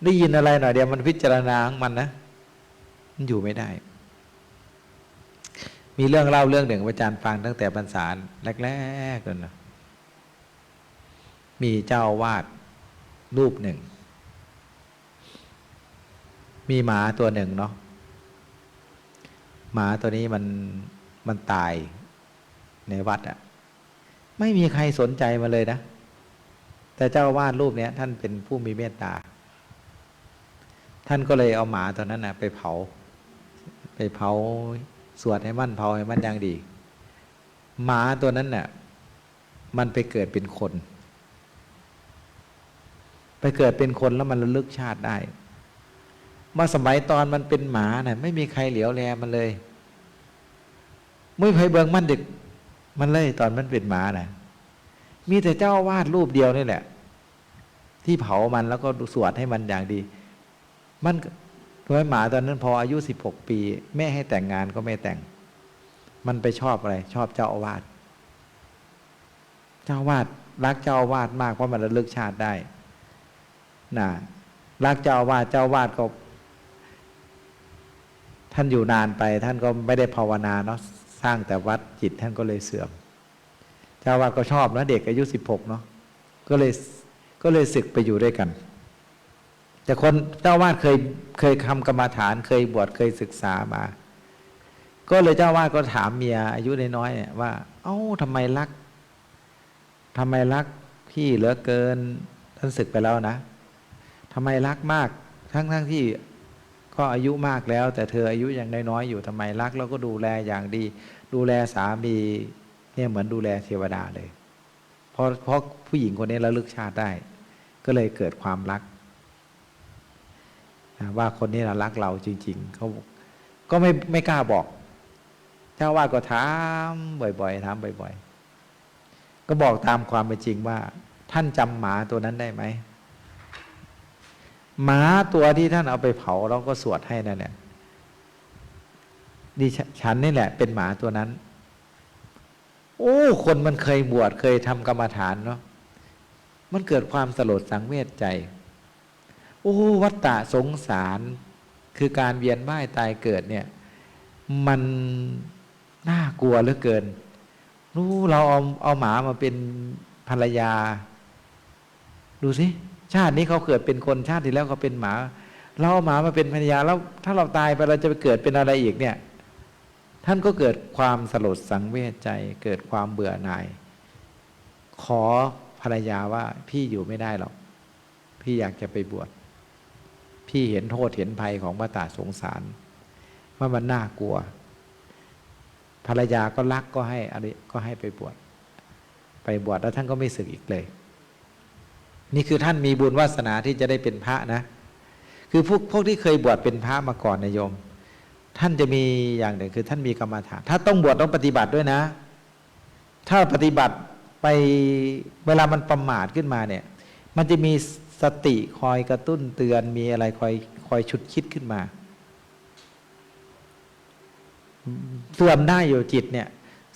ได้ยินอะไรหน่อยเดียวมันพิจารณาของมันนะมันอยู่ไม่ได้มีเรื่องเล่าเรื่องหนึ่งอาจารย์ฟังตั้งแต่พรรษาแรกๆเลยนะมีเจ้าอาวาสรูปหนึ่งมีหมาตัวหนึ่งเนาะหมาตัวนี้มันตายในวัดอะไม่มีใครสนใจมาเลยนะแต่เจ้าอาวาสรูปนี้ท่านเป็นผู้มีเมตตาท่านก็เลยเอาหมาตัวนั้นนะไปเผาสวดให้มันเผาให้มันอย่างดีหมาตัวนั้นน่ะมันไปเกิดเป็นคนแล้วมันระลึกชาติได้เมื่อสมัยตอนมันเป็นหมาน่ะไม่มีใครเหลียวแลมันเลยไม่เคยเบิ่งมันดึกมันเลยตอนมันเป็นหมาน่ะมีแต่เจ้าอาวาสรูปเดียวนี่แหละที่เผามันแล้วก็สวดให้มันอย่างดีมันโดยหมาตอนนั้นพออายุ16 ปีแม่ให้แต่งงานก็ไม่แต่งมันไปชอบอะไรชอบเจ้าอาวาสรักเจ้าอาวาสมากเพราะมันระลึกชาติได้น่ะรักเจ้าอาวาสก็ท่านอยู่นานไปท่านก็ไม่ได้ภาวนาเนาะสร้างแต่วัดจิตท่านก็เลยเสื่อมเจ้าอาวาสก็ชอบนะเด็กอายุ16เนาะก็เลยสึกไปอยู่ด้วยกันแต่คนเจ้าอาวาสเคยทำกรรมฐานเคยบวชเคยศึกษามาก็เลยเจ้าอาวาสก็ถามเมียอายุน้อยๆเนี่ยว่าเอ้าทำไมรักพี่เหลือเกินท่านศึกไปแล้วนะทำไมรักมากทั้งที่ก็อายุมากแล้วแต่เธออายุยังน้อยๆอยู่ทำไมรักแล้วก็ดูแลอย่างดีดูแลสามีเนี่ยเหมือนดูแลเทวดาเลย เพราะผู้หญิงคนนี้ระลึกชาติได้ ก็เลยเกิดความรักว่าคนนี้รักเราจริงๆเขาก็ไม่กล้าบอก เจ้าวาดก็ถามบ่อยๆถามบ่อยๆก็บอกตามความเป็นจริงว่าท่านจำหมาตัวนั้นได้ไหมหมาตัวที่ท่านเอาไปเผาเราก็สวดให้นั่นแหละดิฉันนี่แหละเป็นหมาตัวนั้นโอ้คนมันเคยบวชเคยทำกรรมฐานเนาะมันเกิดความสลดสังเวชใจโอ้วัฏฏะสงสารคือการเวียนว่ายตายเกิดเนี่ยมันน่ากลัวเหลือเกินรู้เราเอาหมามาเป็นภรรยาดูสิชาตินี้เขาเกิดเป็นคนชาติที่แล้วเขาเป็นหมาเราเอาหมามาเป็นภรรยาแล้วถ้าเราตายไปเราจะไปเกิดเป็นอะไรอีกเนี่ยท่านก็เกิดความสลดสังเวชใจเกิดความเบื่อหน่ายขอภรรยาว่าพี่อยู่ไม่ได้หรอกพี่อยากจะไปบวชพี่เห็นโทษเห็นภัยของวัฏฏะสงสารว่ามันน่ากลัวภรรยาก็รักก็ให้อะไรก็ให้ไปบวชแล้วท่านก็ไม่สึกอีกเลยนี่คือท่านมีบุญวาสนาที่จะได้เป็นพระนะคือพวกที่เคยบวชเป็นพระมาก่อนนะโยมท่านจะมีอย่างหนึ่งคือท่านมีกรรมฐานถ้าต้องบวชต้องปฏิบัติด้วยนะถ้าปฏิบัติไปเวลามันประมาทขึ้นมาเนี่ยมันจะมีสติคอยกระตุ้นเตือนมีอะไรคอยฉุดคิดขึ้นมาเสื่อมได้อยู่จิตเนี่ย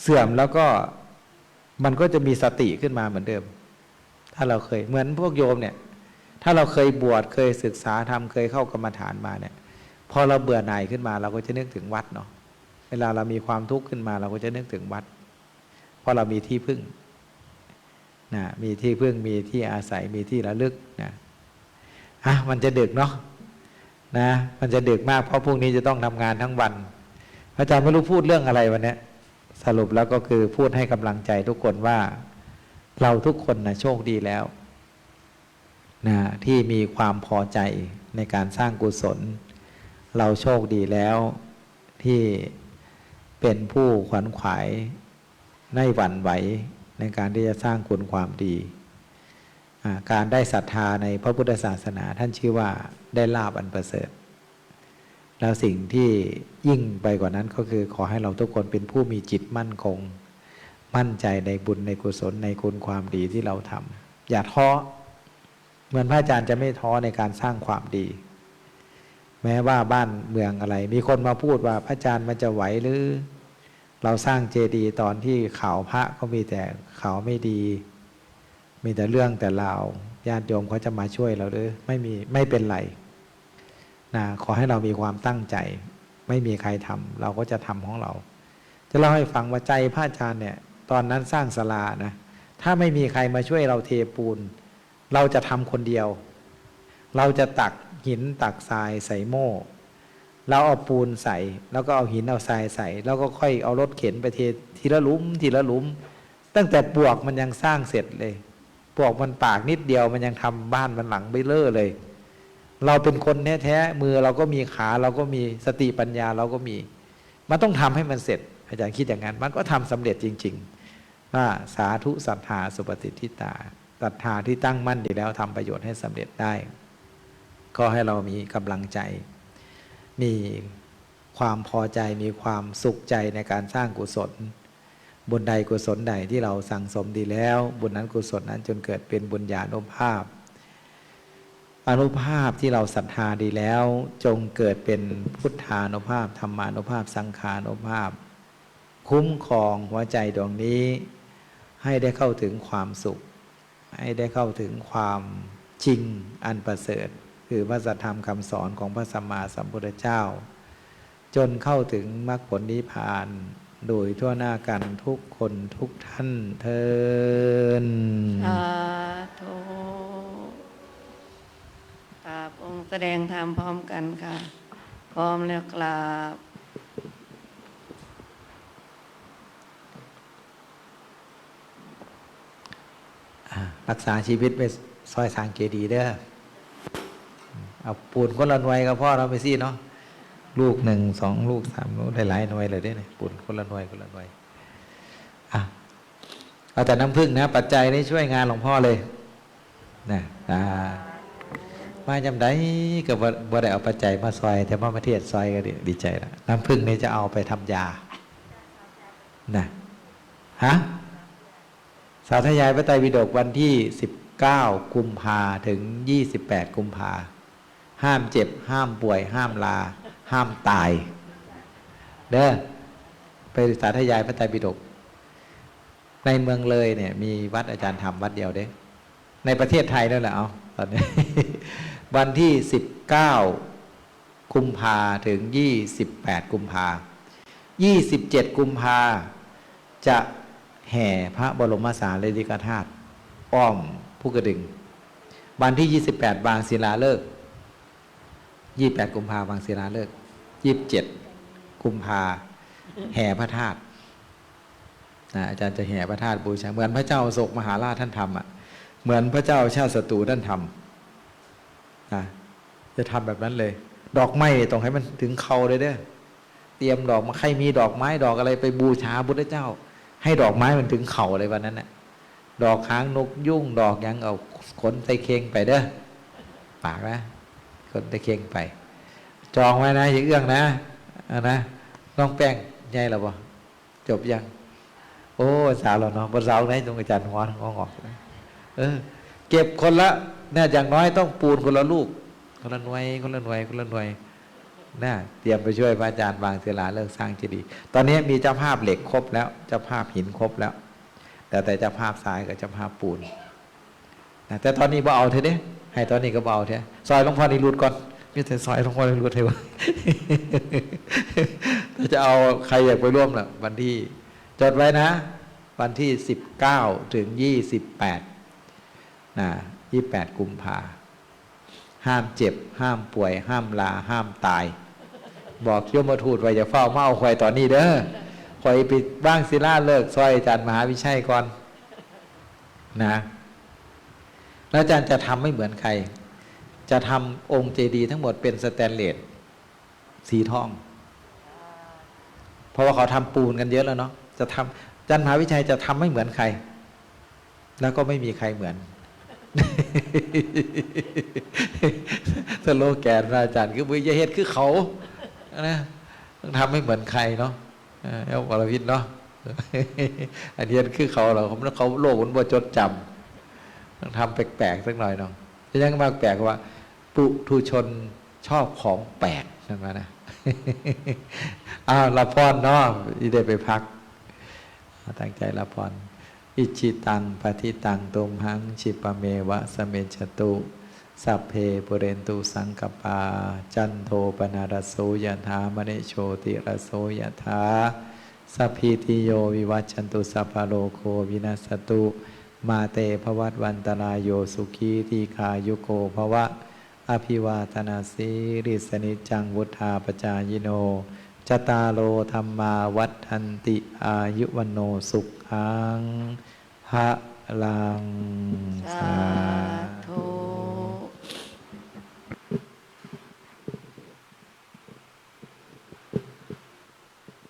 เสื่อมแล้วก็มันก็จะมีสติขึ้นมาเหมือนเดิมถ้าเราเคยเหมือนพวกโยมเนี่ยถ้าเราเคยบวชเคยศึกษาธรรมเคยเข้ากรรมฐานมาเนี่ยพอเราเบื่อหน่ายขึ้นมาเราก็จะนึกถึงวัดเนาะเวลาเรามีความทุกข์ขึ้นมาเราก็จะนึกถึงวัดเพราะเรามีที่พึ่งนะมีที่พึ่งมีที่อาศัยมีที่ระลึกนะมันจะดึกเนาะนะมันจะดึกมากเพราะพรุ่งนี้จะต้องทำงานทั้งวันอาจารย์ไม่รู้พูดเรื่องอะไรวันนี้สรุปแล้วก็คือพูดให้กำลังใจทุกคนว่าเราทุกคนนะโชคดีแล้วนะที่มีความพอใจในการสร้างกุศลเราโชคดีแล้วที่เป็นผู้ขวัญขวายไม่หวั่นไหวในการที่จะสร้างคุณความดีการได้ศรัทธาในพระพุทธศาสนาท่านชื่อว่าได้ลาภอันประเสริฐแล้วสิ่งที่ยิ่งไปกว่านั้นก็คือขอให้เราทุกคนเป็นผู้มีจิตมั่นคงมั่นใจในบุญในกุศลในคุณความดีที่เราทำอย่าท้อเหมือนพระอาจารย์จะไม่ท้อในการสร้างความดีแม้ว่าบ้านเมืองอะไรมีคนมาพูดว่าพระอาจารย์มันจะไหวหรือเราสร้างเจดีย์ตอนที่ข่าวพระก็มีแต่ข่าวไม่ดีมีแต่เรื่องแต่ราวญาติโยมเขาจะมาช่วยเราหรือไม่เป็นไรนะขอให้เรามีความตั้งใจไม่มีใครทำเราก็จะทำของเราจะเล่าให้ฟังว่าใจพระอาจารย์เนี่ยตอนนั้นสร้างศาลานะถ้าไม่มีใครมาช่วยเราเทปูนเราจะทำคนเดียวเราจะตักหินตักทรายใส่โม่เราเอาปูนใส่แล้วก็เอาหินเอาทรายใส่แล้วก็ค่อยเอารถเข็นไปเททีละหลุมทีละหลุมตั้งแต่ปวกมันยังสร้างเสร็จเลยปวกมันปากนิดเดียวมันยังทำบ้านมันหลังเบ้อเร่อเลยเราเป็นคนแท้ๆมือเราก็มีขาเราก็มีสติปัญญาเราก็มีมันต้องทำให้มันเสร็จอาจารย์คิดอย่างนั้นมันก็ทำสำเร็จจริงๆว่าสาธุศรัทธาสุปฏิทิตาศรัทธาที่ตั้งมั่นดีแล้วทำประโยชน์ให้สำเร็จได้ก็ให้เรามีกำลังใจมีความพอใจมีความสุขใจในการสร้างกุศลบุญใดกุศลใดที่เราสั่งสมดีแล้วบุญนั้นกุศลนั้นจนเกิดเป็นบุญญาณุภาพอนุภาพที่เราศรัทธาดีแล้วจงเกิดเป็นพุทธานุภาพธรรมานุภาพสังขานุภาพคุ้มครองหัวใจดวงนี้ให้ได้เข้าถึงความสุขให้ได้เข้าถึงความจริงอันประเสริฐคือพระสัทธรรมคำสอนของพระสัมมาสัมพุทธเจ้าจนเข้าถึงมรรคผลนิพพานโดยทั่วหน้ากันทุกคนทุกท่านเทินสาธุกราบองค์แสดงธรรมพร้อมกันค่ะพร้อมแล้วกราบ รักษาชีวิตไปซอยสร้างเจดีย์เด้อเอาปูนคนละหน่วยกับพ่อเราไปสิเนาะลูก1 2ลูก3ลูกได้หลายหน่วยเลยเด้เนี่ยปูนคนละหน่วยคนละหน่วยเอา เอาแต่น้ำพึ่งนะปัจจัยนี่ช่วยงานหลวงพ่อเลยนะมาจำได้ก็บ่ได้เอาปัจจัยมาซอยแต่ว่ามาเทียดซอยก็ดีใจแล้วน้ำพึ่งนี่จะเอาไปทำยานะฮะสาธยายพระไตรปิฎกวันที่19 กุมภาถึง28 กุมภาห้ามเจ็บห้ามป่วยห้ามลาห้ามตายเด้อไปสาธยายพระไตรปิฎกในเมืองเลยเนี่ยมีวัดอาจารย์ทำวัดเดียวเด้ในประเทศไทยนั่นแหละเอาตอนนี้ วันที่19 กุมภาถึง28 กุมภา27 กุมภาจะแห่พระบรมสารีริกธาตุอ้อมภูกระดึงวันที่28วางศิลาฤกษ์28 กุมภาวางศิลาฤกษ์27 กุมภาแห่พระธาตุอาจารย์จะแห่พระธาตุบูชาเหมือนพระเจ้าอโศกมหาราชท่านทำเหมือนพระเจ้าชาติศัตรูท่านทำจะทำแบบนั้นเลยดอกไม้ต้องให้มันถึงเขาเลยเด้อเตรียมดอกมาใครมีดอกไม้ดอกอะไรไปบูชาพุทธเจ้าให้ดอกไม้มันถึงเข่าเลยวันนั้นน่ะดอกค้างนกยุ่งดอกยังเอาขนไตเค็งไปเด้อปากนะขนไตเค็งไปจองไว้นะอย่าเอื้องนะนะน้องแป้งใหญ่หรอบ่จบยังโอ้สาวเราเนาะบนสาวไหนตรงอาจารย์หัวงอกเก็บคนละเนี่ยอย่างน้อยต้องปูนคนละลูกคนละหน่วยคนละหน่วยคนละหน่วยน่าเตรียมไปช่วยพระอาจารย์วางศิลาฤกษ์สร้างเจดีย์ตอนนี้มีเจ้าภาพเหล็กครบแล้วเจ้าภาพหินครบแล้วแต่เจ้าภาพทรายกับเจ้าภาพปูนนะแต่ตอนนี้บ่เอาเถอะเด้ให้ตอนนี้ก็บ่เอาเถอะซอยหลวงพ่อนี่รูดก่อนมีแต่ซอยหลวงพ่อนี่รูดเถอะถ้าจะเอาใครอยากไปร่วมล่ะวันที่จดไว้นะวันที่19 ถึง 28นะ28 กุมภาห้ามเจ็บห้ามป่วยห้ามลาห้ามตายบอกโยมทูตไว้จะเฝ้าเมาคอยตอนนี้เด้อคอยปิดบ้างศิลาฤกษ์ซอยอาจารย์มหาวิชัยก่อนนะแล้วอาจารย์จะทำไม่เหมือนใครจะทำองค์เจดีย์ทั้งหมดเป็นสแตนเลสสีทองเพราะว่าเขาทำปูนกันเยอะแล้วเนาะจะทำอาจารย์มหาวิชัยจะทำไม่เหมือนใครแล้วก็ไม่มีใครเหมือนสโลแกนพระอาจารย์คือบุญยาเฮ็ดคือเขานะต้องทำไม่เหมือนใครเนาะเอาวรวิทย์เนาะอันนี้คือเขาเราเขาโลกมันบ่จดจำต้องทำแปลกๆสักหน่อยเนาะจะยังมากแปลกว่าปุถุชนชอบของแปลกใช่ไหมนะละพรเนาะอีได้ไปพักตั้งใจละพรอิจิตังปฏิตังตุมหังฉิปเมวะสเมจตุสัพเพปุเรนตุสังกปาจันโทปนารโสยถามณิโชติรโสยถาสัพพิติโยวิวัชชันตุสัพพโลโควินัสตุมาเตภวัตวันตรายโยสุขีทีคายุโกภวะอภิวาทนาสีริสนิจังวุธาปจายโนจตารโลธรรมาวัฏทันติอายุวันโนสุขังพระลังสาธุ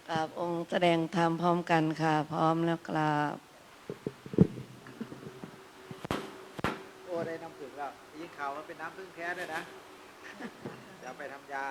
กราบองค์แสดงธรรมพร้อมกันค่ะพร้อมแล้วกราบโอ้ได้น้ำผึ้งแล้วยิ่งข่าวว่าเป็นน้ำผึ้งแท้ด้วยนะจะไปทำยา